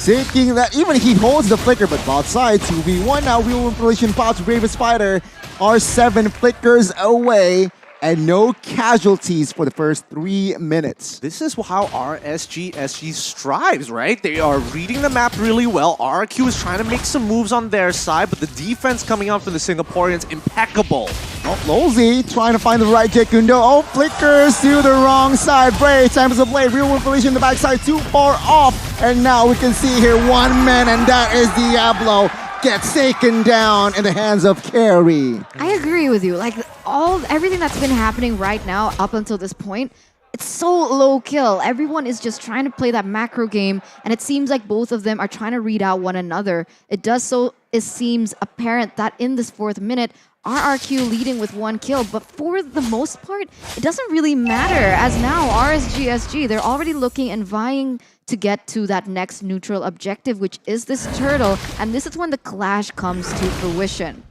taking that, even he holds the flicker, but both sides, 2v1 now. Wheel Manipulation pops Bravest Fighter. R7 flickers away, and no casualties for the first 3 minutes. This is how RSG strives, right? They are reading the map really well. RRQ is trying to make some moves on their side, but the defense coming out from the Singaporeans, impeccable. Oh, Lolzy trying to find the right Jekundo. Oh, flickers to the wrong side. Bray, times the blade. Real Manipulation in the backside, too far off. And now we can see here 1 man, and that is Diablo. Gets taken down in the hands of Carry. I agree with you. Like, everything that's been happening right now up until this point, it's so low kill. Everyone is just trying to play that macro game, and it seems like both of them are trying to read out one another. It seems apparent that in this 4th minute, RRQ leading with 1 kill, but for the most part, it doesn't really matter, as now RSG, they're already looking and vying to get to that next neutral objective, which is this turtle, and this is when the clash comes to fruition.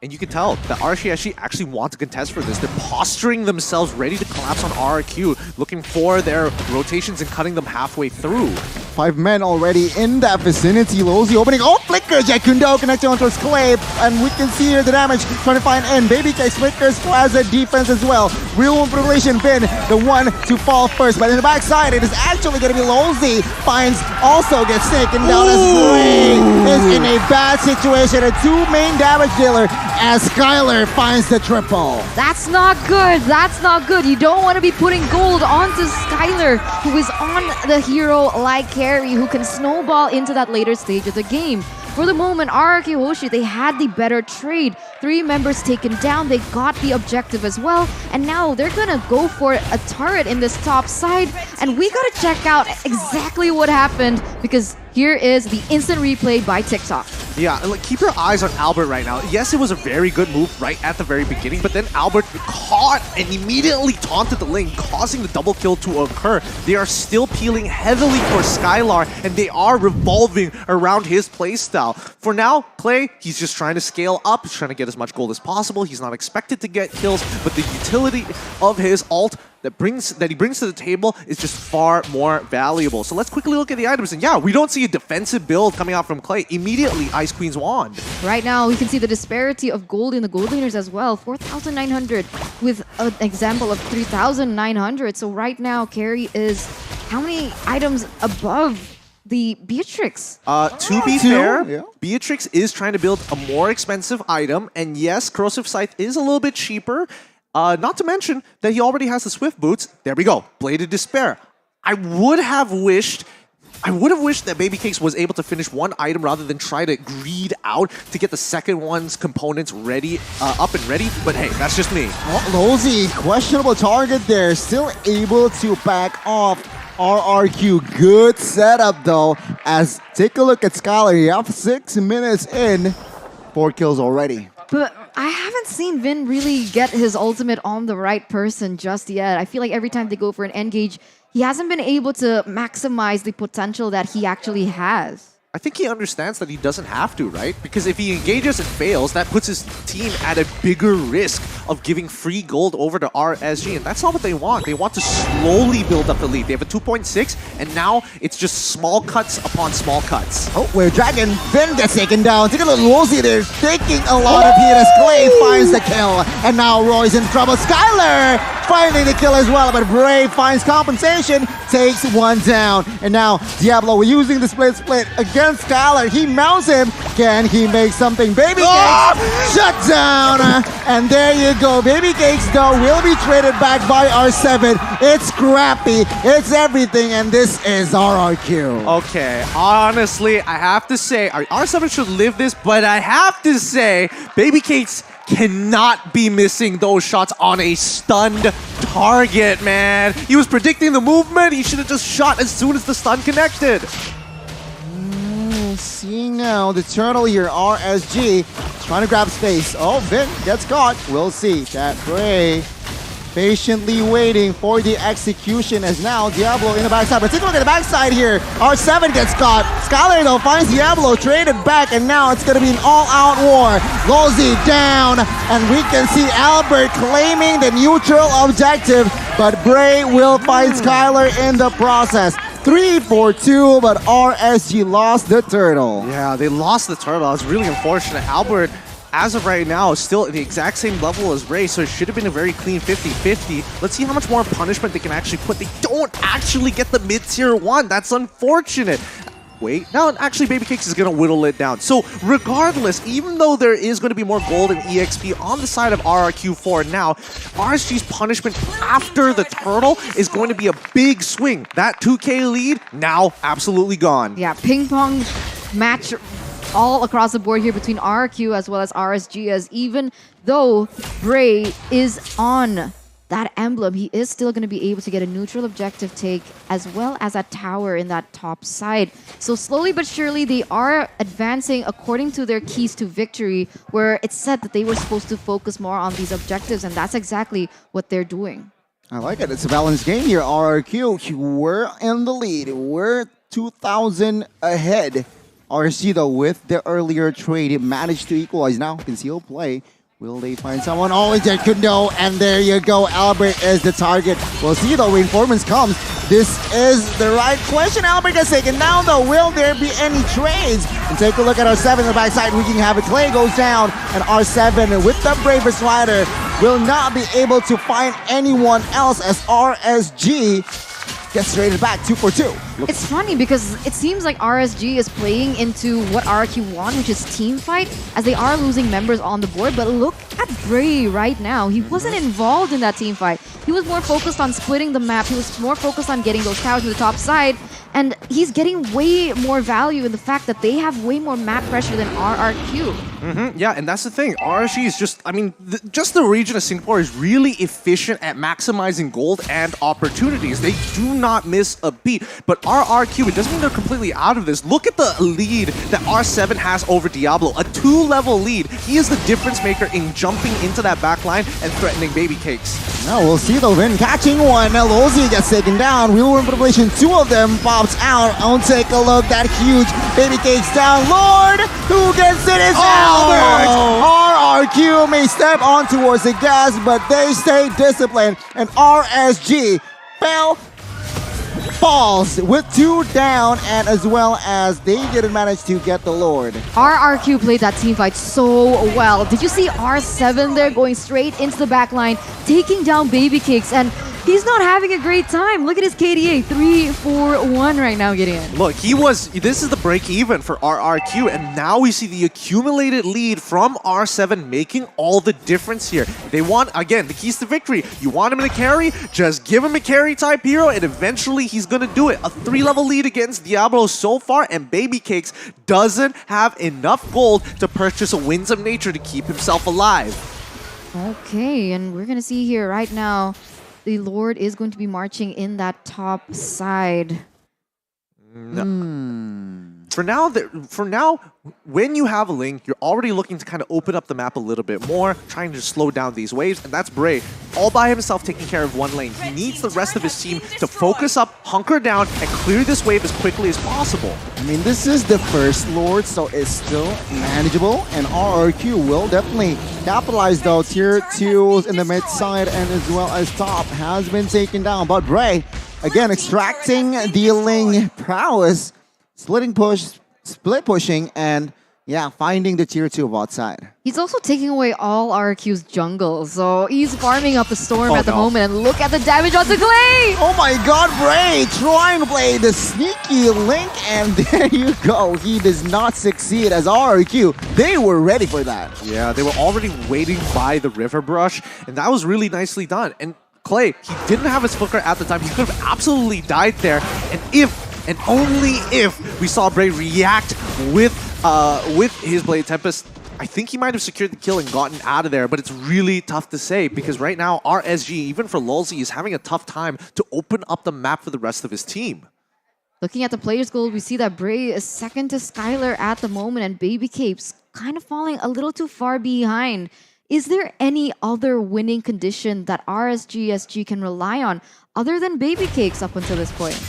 And you can tell that RSG actually want to contest for this. They're posturing themselves ready to collapse on RRQ, looking for their rotations and cutting them halfway through. 5 men already in that vicinity. Lozy opening. Oh, flicker! Jekundo connecting onto his clay. And we can see here the damage trying to find in. Baby Cakes flickers as a defense as well. Real Revelation been the one to fall first. But in the backside, it is actually going to be Lozy. Finds also gets taken down as Bray is in a bad situation. A 2 main damage dealer as Skylar finds the triple. That's not good. That's not good. You don't want to be putting gold onto Skylar, who is on the hero like Carry, who can snowball into that later stage of the game. For the moment, RRQ Hoshi, they had the better trade. 3 members taken down, they got the objective as well, and now they're gonna go for a turret in this top side, and we gotta check out exactly what happened, because here is the instant replay by TikTok. Yeah, and keep your eyes on Albert right now. Yes, it was a very good move right at the very beginning, but then Albert caught and immediately taunted the lane, causing the double kill to occur. They are still peeling heavily for Skylar, and they are revolving around his playstyle. For now, Clay, he's just trying to scale up, he's trying to get as much gold as possible. He's not expected to get kills, but the utility of his ult that he brings to the table is just far more valuable. So let's quickly look at the items. And yeah, we don't see a defensive build coming out from Clay. Immediately, Ice Queen's Wand. Right now, we can see the disparity of gold in the gold leaders as well. 4,900 with an example of 3,900. So right now, Carry is how many items above the Beatrix? To be fair, Beatrix is trying to build a more expensive item. And yes, Corrosive Scythe is a little bit cheaper. Not to mention that he already has the Swift Boots. There we go. Bladed Despair. I would have wished that Baby Cakes was able to finish one item rather than try to greed out to get the second one's components ready, up and ready. But hey, that's just me. Lozy, questionable target there. Still able to back off RRQ. Good setup though. As take a look at Skylar. You have 6 minutes in. 4 kills already. But I haven't seen Vin really get his ultimate on the right person just yet. I feel like every time they go for an engage, he hasn't been able to maximize the potential that he actually has. I think he understands that he doesn't have to, right? Because if he engages and fails, that puts his team at a bigger risk of giving free gold over to RSG, and that's not what they want. They want to slowly build up the lead. They have a 2.6, and now it's just small cuts upon small cuts. Oh, where Dragon Vin gets taken down. Take a look, Lozy there, taking a lot of heat as Clay finds the kill. And now Roy's in trouble. Skylar finding the kill as well, but Bray finds compensation, takes 1 down. And now Diablo using the split against Skylar. He mounts him. Can he make something? Baby Cakes shut down. And there you go. Baby Cakes though will be traded back by R7. It's scrappy. It's everything. And this is RRQ. Okay, honestly, I have to say, R7 should live this, but I have to say, Baby Cakes cannot be missing those shots on a stunned target, man. He was predicting the movement. He should have just shot as soon as the stun connected. Seeing now the turtle here, RSG, trying to grab space. Oh, Vin gets caught. We'll see. That Bray patiently waiting for the execution as now Diablo in the backside. But take a look at the backside here. R7 gets caught. Skylar though finds Diablo, traded back, and now it's going to be an all-out war. Lozy down, and we can see Albert claiming the neutral objective, but Bray will find Skylar in the process. 3-4-2, but RSG lost the turtle. Yeah, they lost the turtle. It's really unfortunate. Albert, as of right now, is still at the exact same level as Ray, so it should have been a very clean 50-50. Let's see how much more punishment they can actually put. They don't actually get the mid-tier 1. That's unfortunate. Wait, now actually Baby Cakes is going to whittle it down. So regardless, even though there is going to be more gold and EXP on the side of RRQ4 now, RSG's punishment after the turtle is going to be a big swing. That 2K lead, now absolutely gone. Yeah, ping pong match all across the board here between RRQ as well as RSG, as even though Bray is on that emblem, he is still going to be able to get a neutral objective take as well as a tower in that top side. So slowly but surely, they are advancing according to their keys to victory, where it's said that they were supposed to focus more on these objectives, and that's exactly what they're doing. I like it. It's a balanced game here. RRQ, we're in the lead. We're 2,000 ahead. RSG, though, with the earlier trade, it managed to equalize. Now, concealed play Will they find someone? Oh, Jet Kundo, and there you go. Albert is the target. We'll see though, reinforcements comes. This is the right question. Albert gets taken down though. Will there be any trades? And take a look at R7 in the backside. We can have it. Clay goes down, and R7 with the bravest rider will not be able to find anyone else as RSG gets traded back 2 for 2. It's funny because it seems like RSG is playing into what RRQ want, which is team fight, as they are losing members on the board. But look at Bray right now. He wasn't involved in that team fight. He was more focused on splitting the map. He was more focused on getting those towers to the top side. And he's getting way more value in the fact that they have way more map pressure than RRQ. Yeah, and that's the thing. RSG is just, just the region of Singapore is really efficient at maximizing gold and opportunities. They do not miss a beat. But RRQ, it doesn't mean they're completely out of this. Look at the lead that R7 has over Diablo. A 2-level lead. He is the difference maker in jumping into that backline and threatening baby cakes. Now we'll see though, Vin catching one. Lozi gets taken down. Real World Population, 2 of them pops out. I'll take a look. That huge baby cakes down. Lord, who gets it is Albert. RRQ may step on towards the gas, but they stay disciplined. And RSG falls with 2 down, and as well as they didn't manage to get the Lord. RRQ played that team fight so well. Did you see R7 there going straight into the back line, taking down baby cakes, and he's not having a great time. Look at his KDA, 3-4-1 right now getting in. Look, this is the break even for RRQ, and now we see the accumulated lead from R7 making all the difference here. They want, again, the keys to victory. You want him to carry? Just give him a carry type hero, and eventually he's gonna do it. A 3-level lead against Diablo so far, and Baby Cakes doesn't have enough gold to purchase a Winds of Nature to keep himself alive. Okay, and we're gonna see here right now, the Lord is going to be marching in that top side. For now, when you have a Ling, you're already looking to kind of open up the map a little bit more, trying to slow down these waves, and that's Bray, all by himself taking care of one lane. He needs the rest of his team to focus up, hunker down, and clear this wave as quickly as possible. I mean, this is the first Lord, so it's still manageable, and RRQ will definitely capitalize though. Tier 2 in the mid side and as well as top has been taken down, but Bray, again, extracting the Ling prowess, split pushing, and yeah, finding the tier 2 outside. He's also taking away all RRQ's jungle, so he's farming up the storm at the moment, and look at the damage on the Clay! Oh my god, Bray trying to play the sneaky Link, and there you go. He does not succeed as RRQ. They were ready for that. Yeah, they were already waiting by the river brush, and that was really nicely done. And Clay, he didn't have his flicker at the time. He could have absolutely died there, and if and only if we saw Bray react with his Blade Tempest, I think he might have secured the kill and gotten out of there, but it's really tough to say because right now RSG, even for Lulzy, is having a tough time to open up the map for the rest of his team. Looking at the players' goal, we see that Bray is second to Skylar at the moment, and Baby Capes kind of falling a little too far behind. Is there any other winning condition that RSG can rely on other than Baby Cakes up until this point?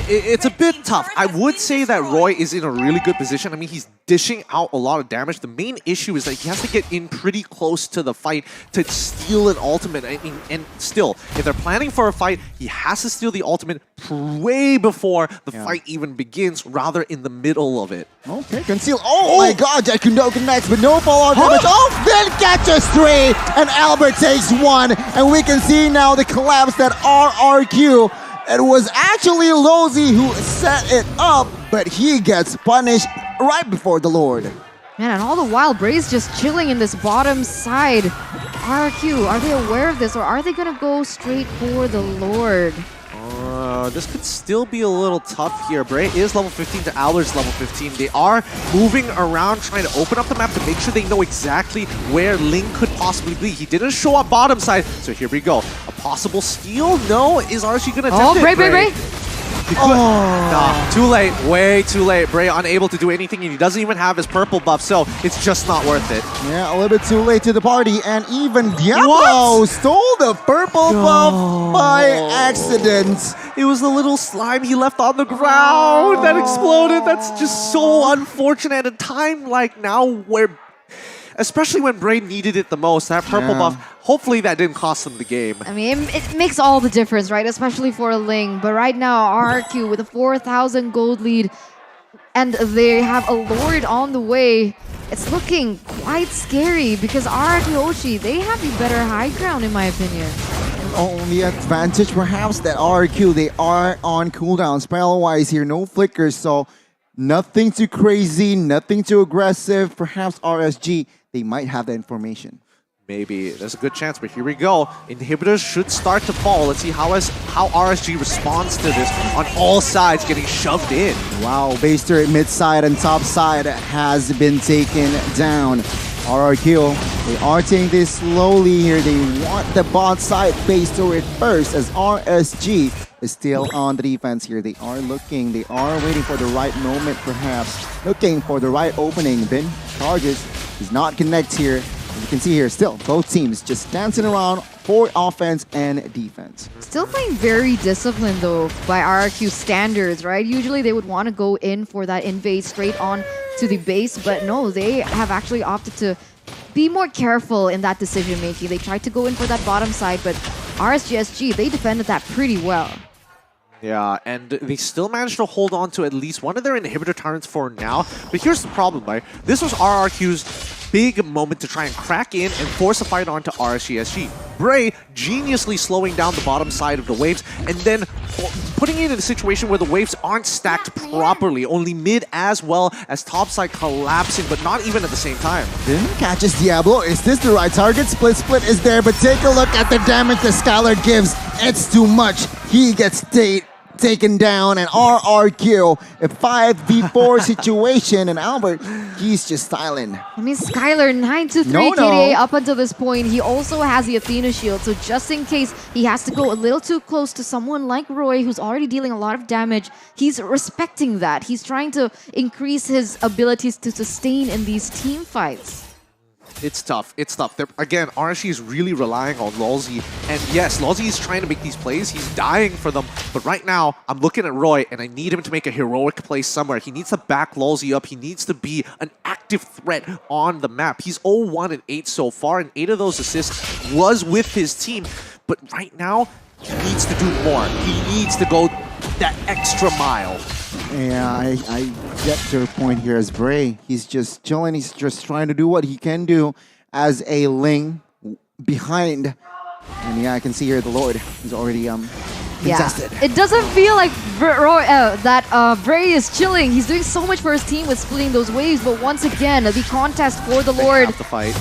It's a bit tough. I would say that Roy is in a really good position. I mean, he's dishing out a lot of damage. The main issue is that he has to get in pretty close to the fight to steal an ultimate. I mean, and still, if they're planning for a fight, he has to steal the ultimate way before the fight even begins, rather in the middle of it. Okay, conceal. Oh my god, Jet Kundo connects, but no fallout damage. Oh, then catches 3, and Albert takes 1, and we can see now the collapse that RRQ. It was actually Lozy who set it up, but he gets punished right before the Lord. Man, and all the while, Bray's just chilling in this bottom side. RRQ, are they aware of this, or are they going to go straight for the Lord? This could still be a little tough here. Bray is level 15 to Albert's level 15. They are moving around trying to open up the map to make sure they know exactly where Ling could possibly be. He didn't show up bottom side, so here we go. A possible steal? No. Is RSG going to attempt it? Bray! Nah, too late. Way too late. Bray unable to do anything, and he doesn't even have his purple buff, so it's just not worth it. Yeah, a little bit too late to the party, and even Diablo stole the purple buff by accident. It was the little slime he left on the ground that exploded. That's just so unfortunate at a time like now where especially when Bray needed it the most. That purple buff, hopefully that didn't cost them the game. I mean, it makes all the difference, right? Especially for a Ling. But right now, RRQ with a 4,000 gold lead, and they have a Lord on the way. It's looking quite scary because RRQ Hoshi, they have the better high ground in my opinion. Only advantage perhaps that RRQ, they are on cooldown spell-wise here, no flickers, so nothing too crazy, nothing too aggressive. Perhaps RSG, they might have the information. Maybe. There's a good chance, but here we go. Inhibitors should start to fall. Let's see how RSG responds to this on all sides, getting shoved in. Wow, base turret mid-side and top side has been taken down. RRQ, they are taking this slowly here. They want the bot side base turret first as RSG is still on the defense here. They are looking, they are waiting for the right moment perhaps. Looking for the right opening. Bin charges, does not connect here. As you can see here, still both teams just dancing around for offense and defense. Still playing very disciplined though by RRQ standards, right? Usually they would want to go in for that invade straight on to the base, but no, they have actually opted to be more careful in that decision making. They tried to go in for that bottom side, but RSGSG, they defended that pretty well. Yeah, and they still managed to hold on to at least one of their inhibitor turrets for now. But here's the problem, right? This was RRQ's big moment to try and crack in and force a fight onto RSGSG. Bray geniusly slowing down the bottom side of the waves and then putting it in a situation where the waves aren't stacked properly, only mid as well as top side collapsing, but not even at the same time. Then catches Diablo. Is this the right target? Split is there, but take a look at the damage that Skylar gives. It's too much. He gets taken down, and RRQ, a 5v4 situation, and Albert, he's just silent. I mean, Skylar, 9-3 KDA up until this point. He also has the Athena shield, so just in case he has to go a little too close to someone like Roy, who's already dealing a lot of damage, he's respecting that. He's trying to increase his abilities to sustain in these team fights. It's tough. It's tough. Again, RSG is really relying on Lolzy. And yes, Lolzy is trying to make these plays. He's dying for them. But right now, I'm looking at Roy, and I need him to make a heroic play somewhere. He needs to back Lolzy up. He needs to be an active threat on the map. He's 0-1 and 8 so far, and 8 of those assists was with his team. But right now, he needs to do more. He needs to go that extra mile. Yeah, I get your point here as Bray. He's just chilling. He's just trying to do what he can do as a Ling behind. And yeah, I can see here the Lord is already contested. Yeah. It doesn't feel like Bray is chilling. He's doing so much for his team with splitting those waves. But once again, the contest for the Lord. They have to fight.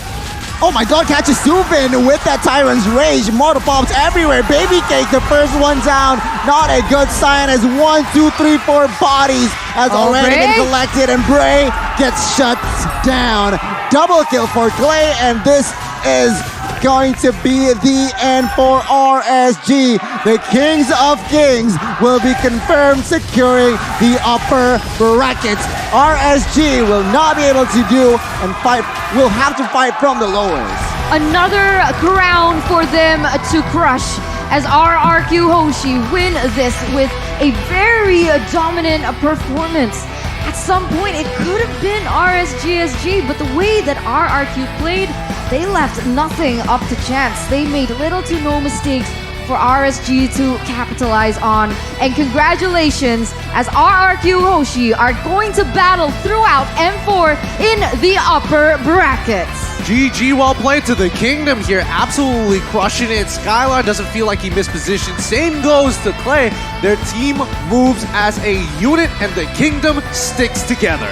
Oh my god, catches Suvin with that Tyrant's Rage. Mortal bombs everywhere. Baby Cake, the first one down. Not a good sign as 1, 2, 3, 4 bodies has already been collected, and Bray gets shut down. Double kill for Clay, and this is going to be the end for RSG. The Kings of Kings will be confirmed securing the upper brackets. RSG will not be able to do and fight, will have to fight from the lowers. Another crown for them to crush as RRQ Hoshi win this with a very dominant performance. At some point, it could have been RSGSG, but the way that RRQ played, they left nothing up to chance. They made little to no mistakes for RSG to capitalize on. And congratulations, as RRQ Hoshi are going to battle throughout M4 in the upper brackets. GG, well played to the Kingdom here, absolutely crushing it. Skylar doesn't feel like he missed position. Same goes to Clay. Their team moves as a unit, and the Kingdom sticks together.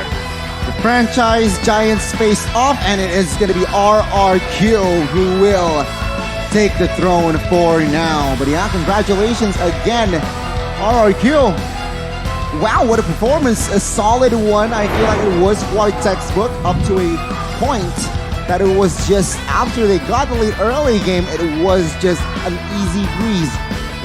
The franchise giants face off, and it is going to be RRQ who will take the throne for now. But yeah, congratulations again, RRQ. Wow, what a performance, a solid one. I feel like it was quite textbook up to a point that it was just after they got the lead early game, it was just an easy breeze.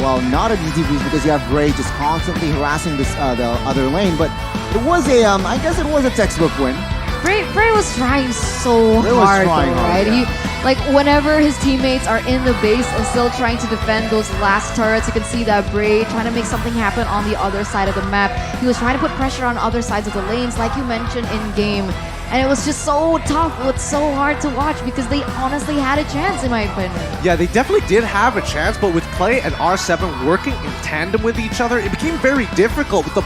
Well, not an easy breeze because you have Bray just constantly harassing this the other lane, but it was a I guess it was a textbook win. Bray was trying so hard, right? Yeah. Like whenever his teammates are in the base and still trying to defend those last turrets, you can see that Bray trying to make something happen on the other side of the map. He was trying to put pressure on other sides of the lanes, like you mentioned in game. And it was just so tough. It was so hard to watch because they honestly had a chance, in my opinion. Yeah, they definitely did have a chance, but with Clay and R7 working in tandem with each other, it became very difficult with the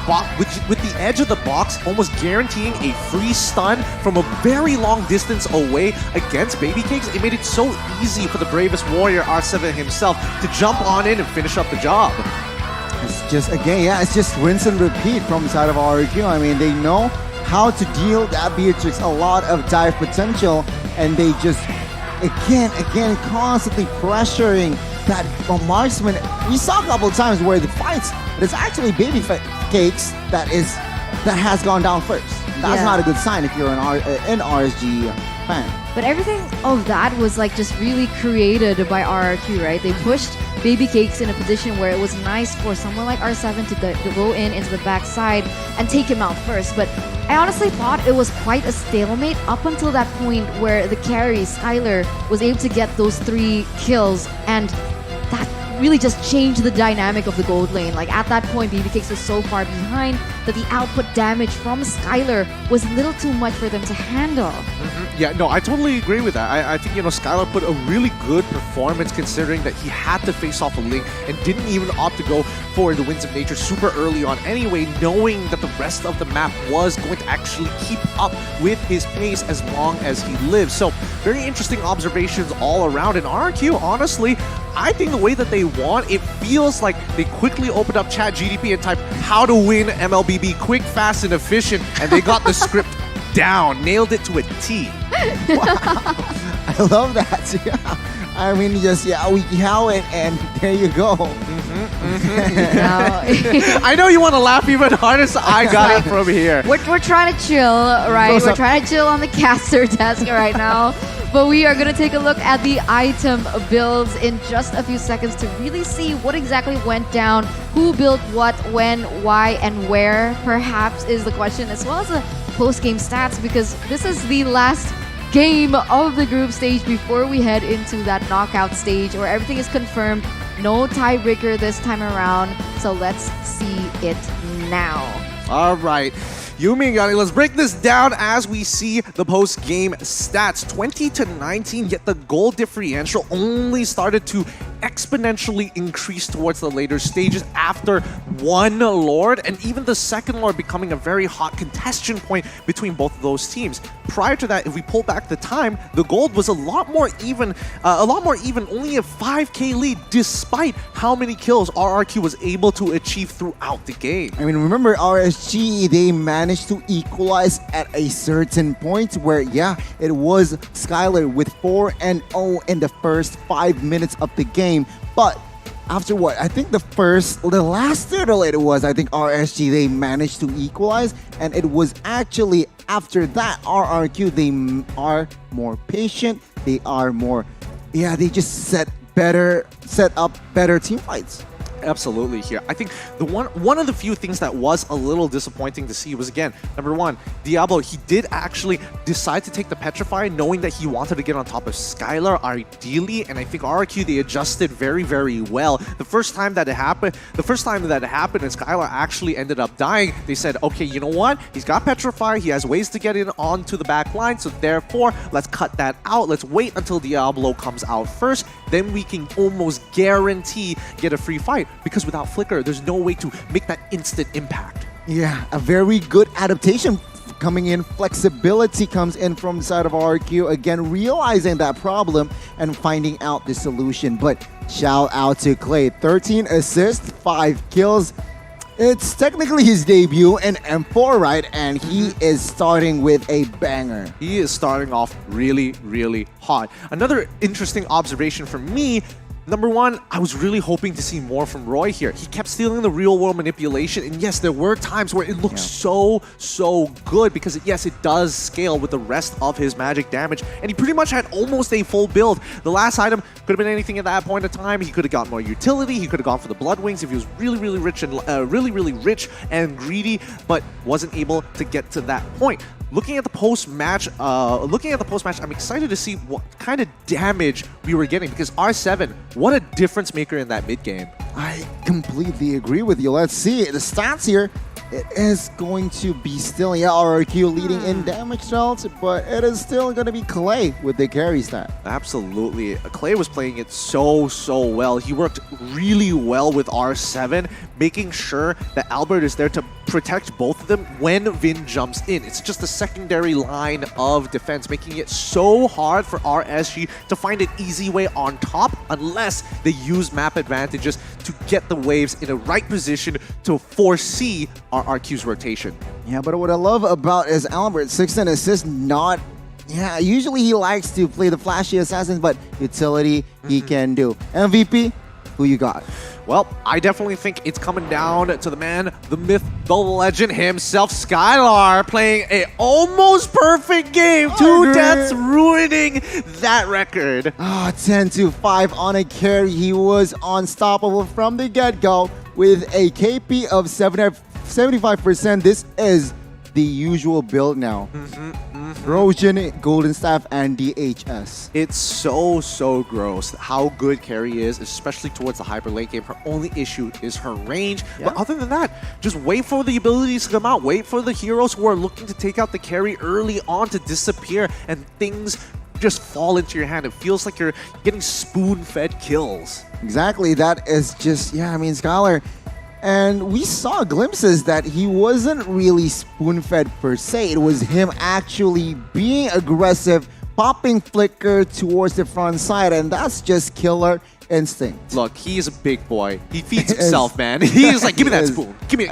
with the edge of the box almost guaranteeing a free stun from a very long distance away against Baby Cakes. It made it so easy for the bravest warrior, R7 himself, to jump on in and finish up the job. It's just, again, yeah, it's just rinse and repeat from the side of RRQ. I mean, they know how to deal that Beatrix a lot of dive potential, and they just, again, constantly pressuring that marksman. We saw a couple of times where the fights, it's actually Baby Cakes that has gone down first. That's not a good sign if you're an RSG fan. But everything of that was like just really created by RRQ, right? They pushed Baby Cakes in a position where it was nice for someone like R7 to go into the backside and take him out first. But I honestly thought it was quite a stalemate up until that point where the carry, Skylar, was able to get those 3 kills, and that really just changed the dynamic of the gold lane. Like at that point, Baby Cakes was so far behind that the output damage from Skylar was a little too much for them to handle. Yeah, no, I totally agree with that. I think, Skylar put a really good performance considering that he had to face off a Link and didn't even opt to go for the Winds of Nature super early on anyway, knowing that the rest of the map was going to actually keep up with his pace as long as he lives. So, very interesting observations all around. And RRQ, honestly, I think the way that they won, it feels like they quickly opened up Chat GDP and typed how to win MLBB quick, fast, and efficient, and they got the script down, nailed it to a T. Wow. I love that. Yeah. I mean, just, we yell it, and there you go. I know you want to laugh even harder, so I got it from here. We're trying to chill, right? We're trying to chill on the caster desk right now. But we are going to take a look at the item builds in just a few seconds to really see what exactly went down, who built what, when, why, and where, perhaps, is the question, as well as the post-game stats, because this is the last game of the group stage before we head into that knockout stage where everything is confirmed. No tiebreaker this time around, so let's see it now. All right. Yumi and Yanni, let's break this down as we see the post-game stats. 20-19, yet the goal differential only started to exponentially increase towards the later stages after one Lord, and even the second Lord becoming a very hot contention point between both of those teams. Prior to that, if we pull back the time, the gold was a lot more even, only a 5k lead, despite how many kills RRQ was able to achieve throughout the game. I mean, remember RSG, they managed to equalize at a certain point where, it was Skylar with 4-0 in the first 5 minutes of the game. But after what? I think the last turtle it was, I think RSG, they managed to equalize. And it was actually after that, RRQ, they are more patient. They are more, they just set up better team fights. Absolutely here. I think the one of the few things that was a little disappointing to see was, again, number one, Diablo, he did actually decide to take the Petrify knowing that he wanted to get on top of Skylar ideally, and I think RRQ, they adjusted very, very well. The first time that it happened and Skylar actually ended up dying, they said, okay, you know what? He's got Petrify, he has ways to get in onto the back line, so therefore, let's cut that out. Let's wait until Diablo comes out first, then we can almost guarantee get a free fight. Because without Flicker, there's no way to make that instant impact. Yeah, a very good adaptation coming in. Flexibility comes in from the side of RRQ. Again, realizing that problem and finding out the solution. But shout out to Clay. 13 assists, 5 kills. It's technically his debut in M4, right? And he is starting with a banger. He is starting off really, really hot. Another interesting observation for me, number one, I was really hoping to see more from Roy here. He kept stealing the real-world manipulation, and yes, there were times where it looked so good because, yes, it does scale with the rest of his magic damage, and he pretty much had almost a full build. The last item could have been anything at that point in time. He could have gotten more utility. He could have gone for the Blood Wings if he was really, really rich and greedy, but wasn't able to get to that point. Looking at the post-match, I'm excited to see what kind of damage we were getting because R7, what a difference maker in that mid game. I completely agree with you. Let's see the stats here. it is going to be still, RRQ leading in damage dealt, but it is still going to be Clay with the carry stat. Absolutely. Clay was playing it so well. He worked really well with R7, making sure that Albert is there to protect both of them when Vin jumps in. It's just a secondary line of defense, making it so hard for RSG to find an easy way on top unless they use map advantages to get the waves in the right position to foresee RRQ's rotation. Yeah, but what I love about is Albert, 16 assists, not... Yeah, usually he likes to play the flashy assassin, but utility he can do. MVP, who you got? Well, I definitely think it's coming down to the man, the myth, the legend himself, Skylar, playing a almost perfect game. 2 deaths ruining that record. 10-5 on a carry. He was unstoppable from the get-go with a KP of 75%. This is the usual build now. Trojan, Golden Staff, and DHS. It's so gross how good Carrie is, especially towards the hyper late game. Her only issue is her range. But other than that, just wait for the abilities to come out. Wait for the heroes who are looking to take out the carry early on to disappear, and things just fall into your hand. It feels like you're getting spoon-fed kills. Exactly. That is just, Skylar. And we saw glimpses that he wasn't really spoon-fed per se. It was him actually being aggressive, popping flicker towards the front side, and that's just killer instinct. Look, he's a big boy. He feeds himself, man. He's like, give me that spoon. Give me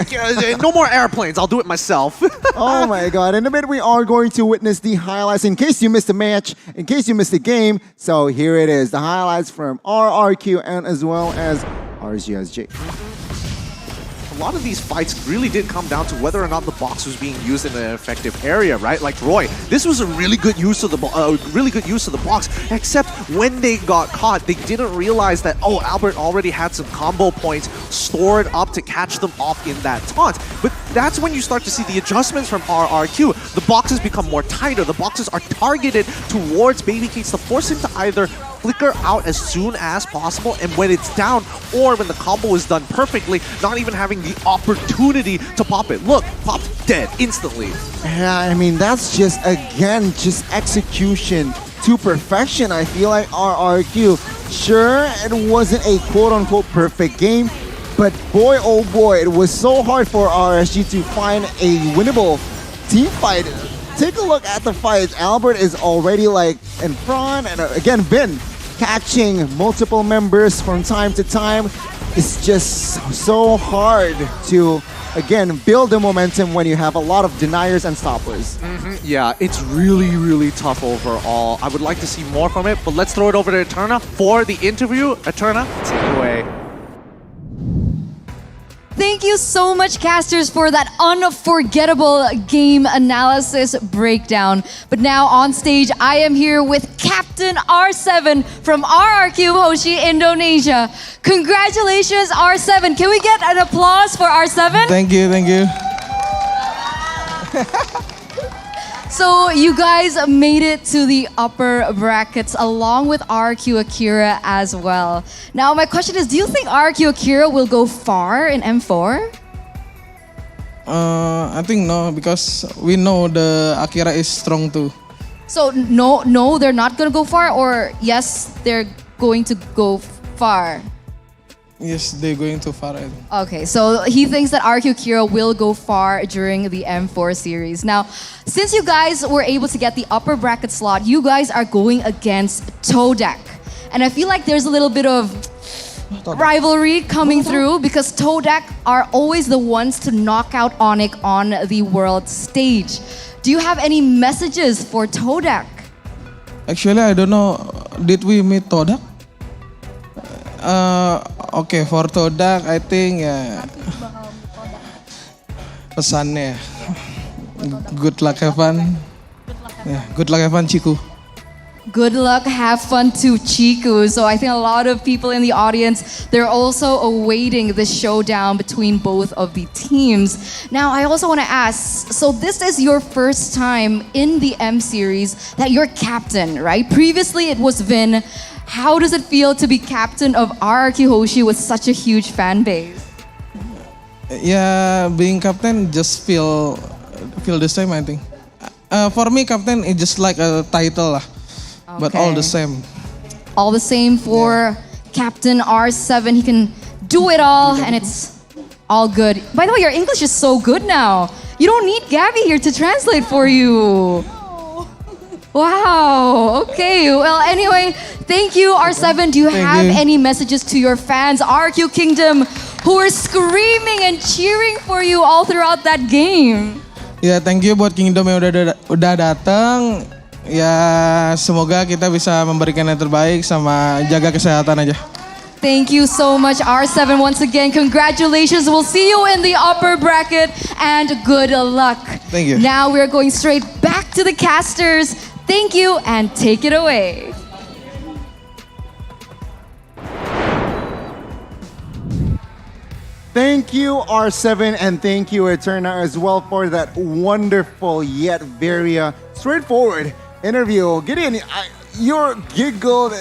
no more airplanes. I'll do it myself. Oh my god. In a minute, we are going to witness the highlights in case you missed the match, in case you missed the game. So here it is, the highlights from RRQ and as well as RSG. A lot of these fights really did come down to whether or not the box was being used in an effective area, right? Like Roy, this was a really good use of the box. Except when they got caught, they didn't realize that Albert already had some combo points stored up to catch them off in that taunt. But that's when you start to see the adjustments from RRQ. The boxes become more tighter. The boxes are targeted towards Baby Case to force him to either flicker out as soon as possible, and when it's down or when the combo is done perfectly, not even having the opportunity to pop it. Look, popped dead instantly. Yeah, that's just, again, just execution to perfection. I feel like RRQ, sure, it wasn't a quote-unquote perfect game, but boy, oh boy, it was so hard for RSG to find a winnable team fight. Take a look at the fights. Albert is already in front, and again, Vin catching multiple members from time to time. It's just so hard to, again, build the momentum when you have a lot of deniers and stoppers. Yeah, it's really tough overall. I would like to see more from it, but let's throw it over to Eterna for the interview. Eterna, take it away. Thank you so much, casters, for that unforgettable game analysis breakdown. But now on stage, I am here with Captain R7 from RRQ Hoshi, Indonesia. Congratulations, R7. Can we get an applause for R7? Thank you. So you guys made it to the upper brackets along with RRQ Akira as well. Now my question is, do you think RRQ Akira will go far in M4? I think no, because we know the Akira is strong too. So no, they're not going to go far, or yes, they're going to go far? Yes, they're going too far. I think. Okay, so he thinks that RRQ Akira will go far during the M4 series. Now, since you guys were able to get the upper bracket slot, you guys are going against Todak. And I feel like there's a little bit of rivalry coming through because Todak are always the ones to knock out Onyx on the world stage. Do you have any messages for Todak? Actually, I don't know. Did we meet Todak? Okay, for Todak, I think pesannya good luck, have fun. Good luck, have fun, Chiku. Good luck, have fun to Chiku. So I think a lot of people in the audience, they're also awaiting the showdown between both of the teams. Now, I also want to ask, so this is your first time in the M series that you're captain, right? Previously, it was Vin. How does it feel to be captain of RRQ Hoshi with such a huge fan base? Yeah, being captain just feel the same, I think. For me, captain is just like a title lah, but all Okay. the same. All the same for Captain R7. He can do it all, and it's all good. By the way, your English is so good now. You don't need Gabby here to translate for you. Wow. Okay. Well, anyway, thank you, R7. Do you have any messages to your fans, RRQ Kingdom, who are screaming and cheering for you all throughout that game? Ya, thank you buat Kingdom yang udah datang. Ya, semoga kita bisa memberikan yang terbaik sama jaga kesehatan aja. Thank you so much, R7. Once again, congratulations. We'll see you in the upper bracket, and good luck. Thank you. Now we're going straight back to the casters. Thank you, and take it away. Thank you, R7, and thank you, Eterna, as well for that wonderful yet very straightforward interview. Gideon, you're giggled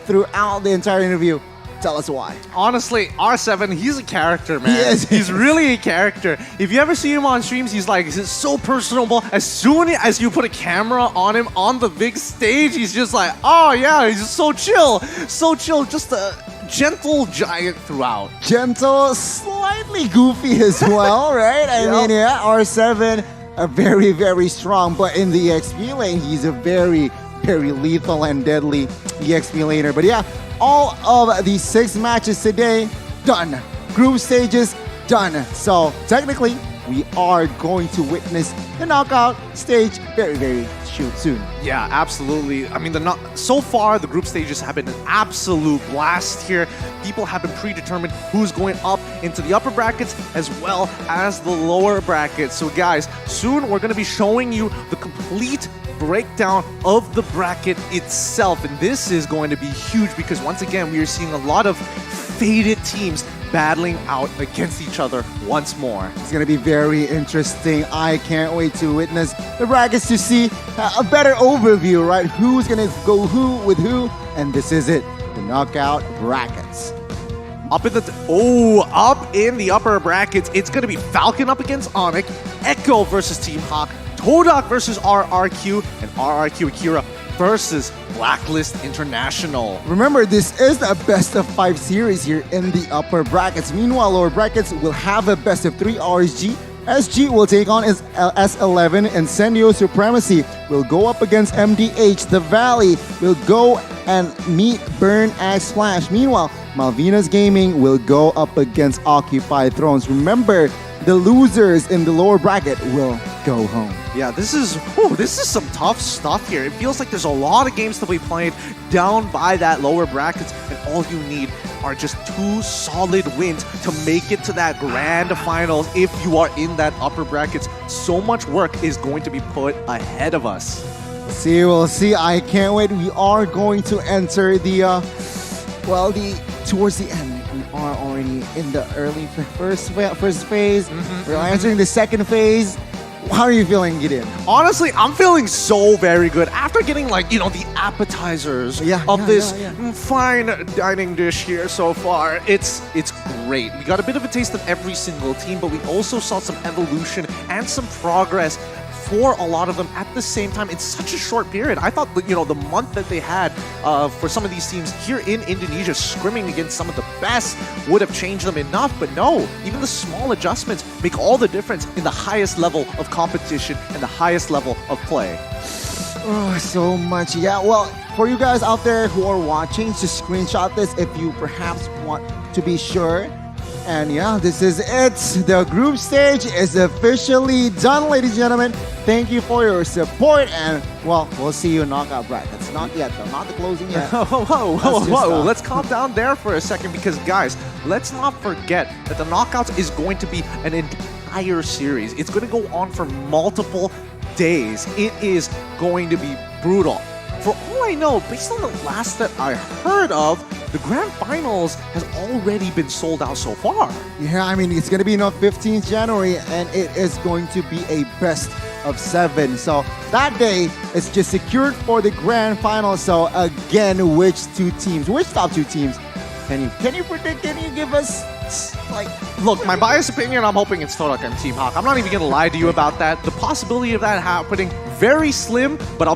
throughout the entire interview. Tell us why. Honestly, R7, he's a character, man. He is. He's really a character. If you ever see him on streams, he's so personable. As soon as you put a camera on him on the big stage, he's just like, oh yeah, he's just so chill. So chill, just a gentle giant throughout. Gentle, slightly goofy as well, right? I mean, yeah, R7, very, very strong. But in the XP lane, he's a very, very lethal and deadly EXP laner. But yeah, all of the 6 matches today, done. Group stages, done. So technically, we are going to witness the knockout stage very, very soon. Yeah, absolutely. I mean, so far, the group stages have been an absolute blast here. People have been predetermined who's going up into the upper brackets as well as the lower brackets. So guys, soon we're going to be showing you the complete breakdown of the bracket itself. And this is going to be huge because once again, we are seeing a lot of faded teams battling out against each other once more. It's going to be very interesting. I can't wait to witness the brackets to see a better overview, right? Who's going to go who with who? And this is it, the knockout brackets. Up in the upper brackets, it's going to be Falcon up against Onyx, Echo versus Team Hawk, Todak versus RRQ, and RRQ Akira versus Blacklist International. Remember, this is a best of 5 series here in the upper brackets. Meanwhile, lower brackets will have a best of 3 RSG. SG will take on S11, and Sendio Supremacy will go up against MDH. The Valley will go and meet Burn Axe Flash. Meanwhile, Malvinas Gaming will go up against Occupy Thrones. Remember, the losers in the lower bracket will go home. Yeah, this is some tough stuff here. It feels like there's a lot of games to be played down by that lower brackets, and all you need are just 2 solid wins to make it to that grand finals if you are in that upper brackets. So much work is going to be put ahead of us. We'll see. I can't wait. We are going to enter towards the end. We are already in the early first phase. We're entering the second phase. How are you feeling, Gideon? Honestly, I'm feeling so very good. After getting the appetizers of this fine dining dish here so far, it's great. We got a bit of a taste of every single team, but we also saw some evolution and some progress for a lot of them at the same time in such a short period. I thought the month that they had for some of these teams here in Indonesia scrimming against some of the best would have changed them enough, but no, even the small adjustments make all the difference in the highest level of competition and the highest level of play. Oh, so much. Yeah, well, for you guys out there who are watching, just screenshot this if you perhaps want to be sure. And yeah, this is it. The group stage is officially done, ladies and gentlemen. Thank you for your support, and well, we'll see you in knockout brackets. Not yet, though. Not the closing yet. Whoa. Let's calm down there for a second because, guys, let's not forget that the knockouts is going to be an entire series. It's going to go on for multiple days. It is going to be brutal. For all I know, based on the last that I heard of, the grand finals has already been sold out so far. Yeah, I mean, it's going to be on 15th January, and it is going to be a best of 7. So that day is just secured for the grand final. So again, which top 2 teams? Can you predict? Can you give us Like, look, my biased opinion, I'm hoping it's Todak and Team Hawk. I'm not even gonna lie to you about that. The possibility of that happening, very slim, but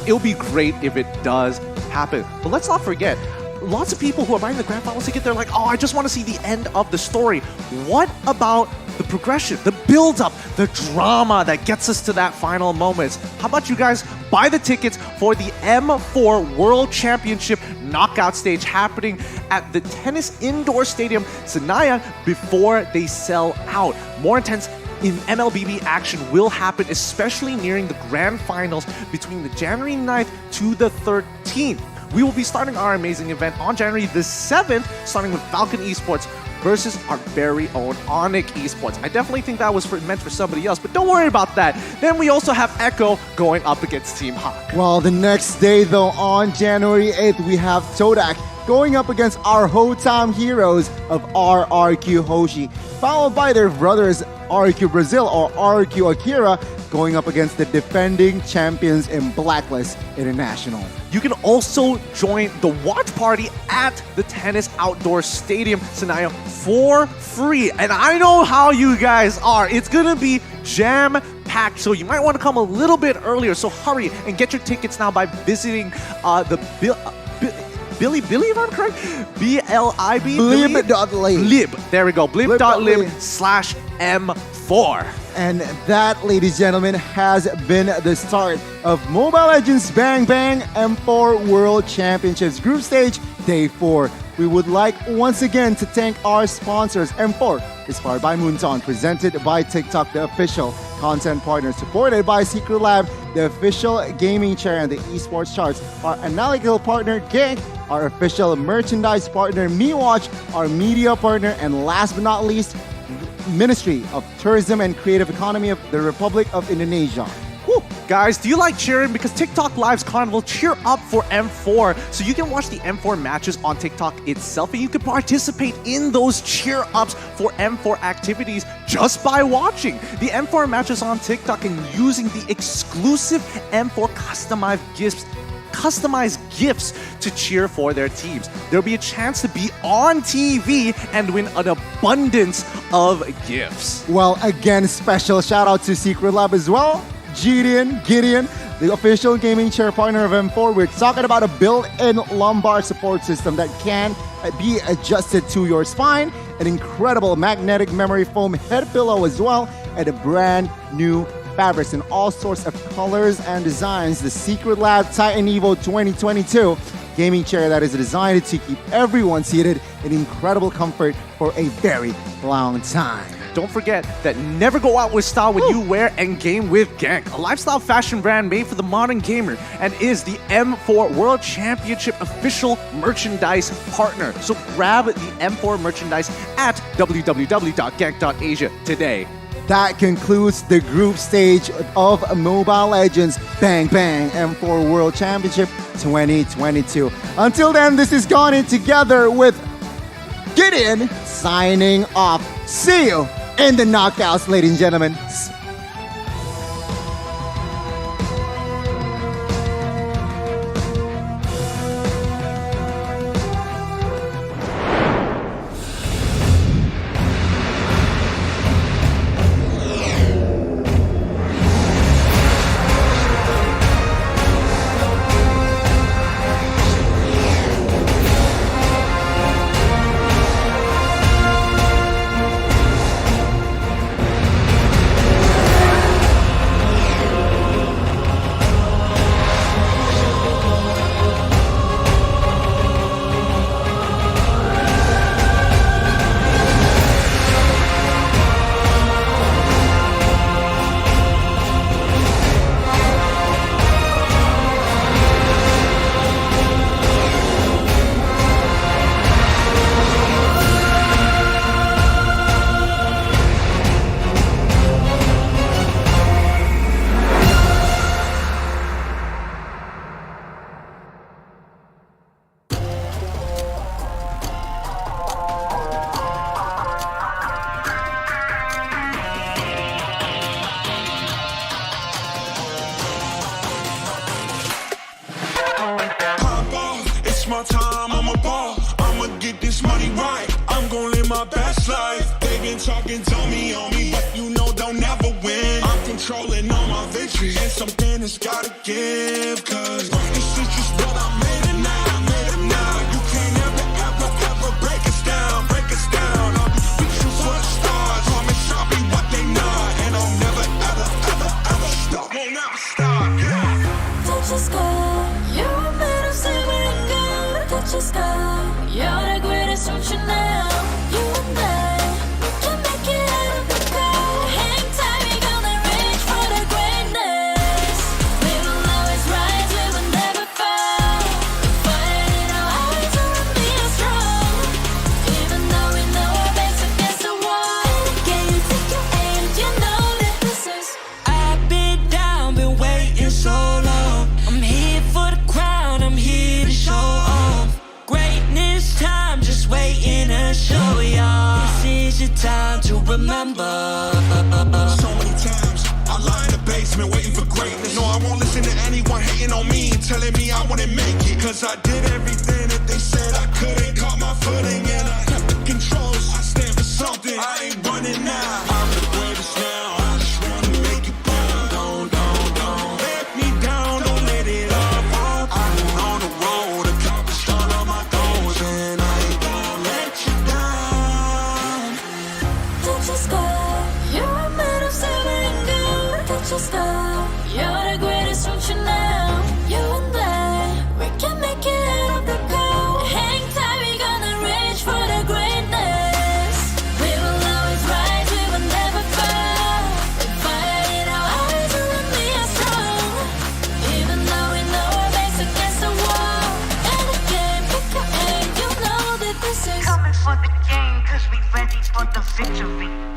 it'll be great if it does happen. But let's not forget, lots of people who are buying the grand finals ticket, they're like, oh, I just want to see the end of the story. What about the progression, the build-up, the drama that gets us to that final moments? How about you guys buy the tickets for the M4 World Championship knockout stage happening at the Tennis Indoor Stadium, Senayan, before they sell out. More intense in MLBB action will happen, especially nearing the grand finals between the January 9th to the 13th. We will be starting our amazing event on January the 7th, starting with Falcon Esports versus our very own Onyx Esports. I definitely think that was meant for somebody else, but don't worry about that. Then we also have Echo going up against Team Hawk. Well, the next day, though, on January 8th, we have Todak going up against our Hotam heroes of RRQ Hoshi, followed by their brothers RRQ Brazil or RRQ Akira going up against the defending champions in Blacklist International. You can also join the watch party at the Tennis Outdoor Stadium scenario for free. And I know how you guys are. It's gonna be jam-packed, so you might want to come a little bit earlier. So hurry and get your tickets now by visiting the Billy, if I'm correct? B-L-I-B? Blib.lib. There we go. Blib.lib/M4. And that, ladies and gentlemen, has been the start of Mobile Legends Bang Bang M4 World Championships Group Stage Day 4. We would like once again to thank our sponsors. M4 is powered by Moonton, presented by TikTok, the official content partner, supported by Secret Lab, the official gaming chair and the esports charts, our analytical partner, Gank, our official merchandise partner, MeWatch, our media partner, and last but not least, Ministry of Tourism and Creative Economy of the Republic of Indonesia. Woo. Guys, do you like cheering? Because TikTok Live's Carnival cheer up for M4. So you can watch the M4 matches on TikTok itself, and you can participate in those cheer ups for M4 activities just by watching the M4 matches on TikTok and using the exclusive M4 customized gifts to cheer for their teams. There'll be a chance to be on TV and win an abundance of gifts. Well, again, special shout out to Secret Lab as well. Gideon, the official gaming chair partner of M4. We're talking about a built-in lumbar support system that can be adjusted to your spine, an incredible magnetic memory foam head pillow as well, and a brand new fabrics in all sorts of colors and designs. The Secret Lab Titan Evo 2022 gaming chair that is designed to keep everyone seated in incredible comfort for a very long time. Don't forget that never go out with style when you wear and game with Gank, a lifestyle fashion brand made for the modern gamer and is the M4 World Championship official merchandise partner. So grab the M4 merchandise at www.gank.asia today. That concludes the group stage of Mobile Legends Bang Bang M4 World Championship 2022. Until then, this is Gone In Together with Gideon signing off. See you in the knockouts, ladies and gentlemen. It's my time, I'm a ball. I'ma get this money right. I'm gon' live my my best life. They been talking, told me on me, but you know they'll never win. I'm controlling all my victories, and something has gotta give. Cause this is just what I made it now, You can't ever break us down, I'll be reaching for the stars. Promise I'll be what they not, and I'll never ever stop. Won't never stop, yeah. Touch the sky, you're made of silver and gold. Touch the sky, you're the greatest, don't you know? You and I, we can make it out of the cold. Hang tight, we gonna reach for the greatness. We will always rise, we will never fall. Fire in our eyes, we'll be strong. Even though we know our backs against the wall. Can you take your aim? You know that this is. I've been down, been waiting so long. I'm here for the crown, I'm here to show off. Greatness time, just waiting to show y'all. This is your time to remember. So many times I lie in the basement waiting for greatness. No, I won't listen to anyone hating on me, telling me I wouldn't make it. Cause I did everything that they said I couldn't. Caught my footing and I kept the controls. I stand for something, I ain't running now. I'm the greatest now, I just wanna make it proud. Don't let me down, don't let it up. I've been on the road, accomplished all of my goals, and I ain't gonna let you down. Touch the sky, you're made of silver and gold. Touch the sky, you're the greatest, don't you know? You and I, we can make it out of the cold. Hang tight, we gonna reach for the greatness. We will always rise, we will never fall. The fire in our eyes, we will be strong. Even though we know our backs against the wall. And again, pick your aim, you know that this is. Coming for the game, cause we ready for the victory.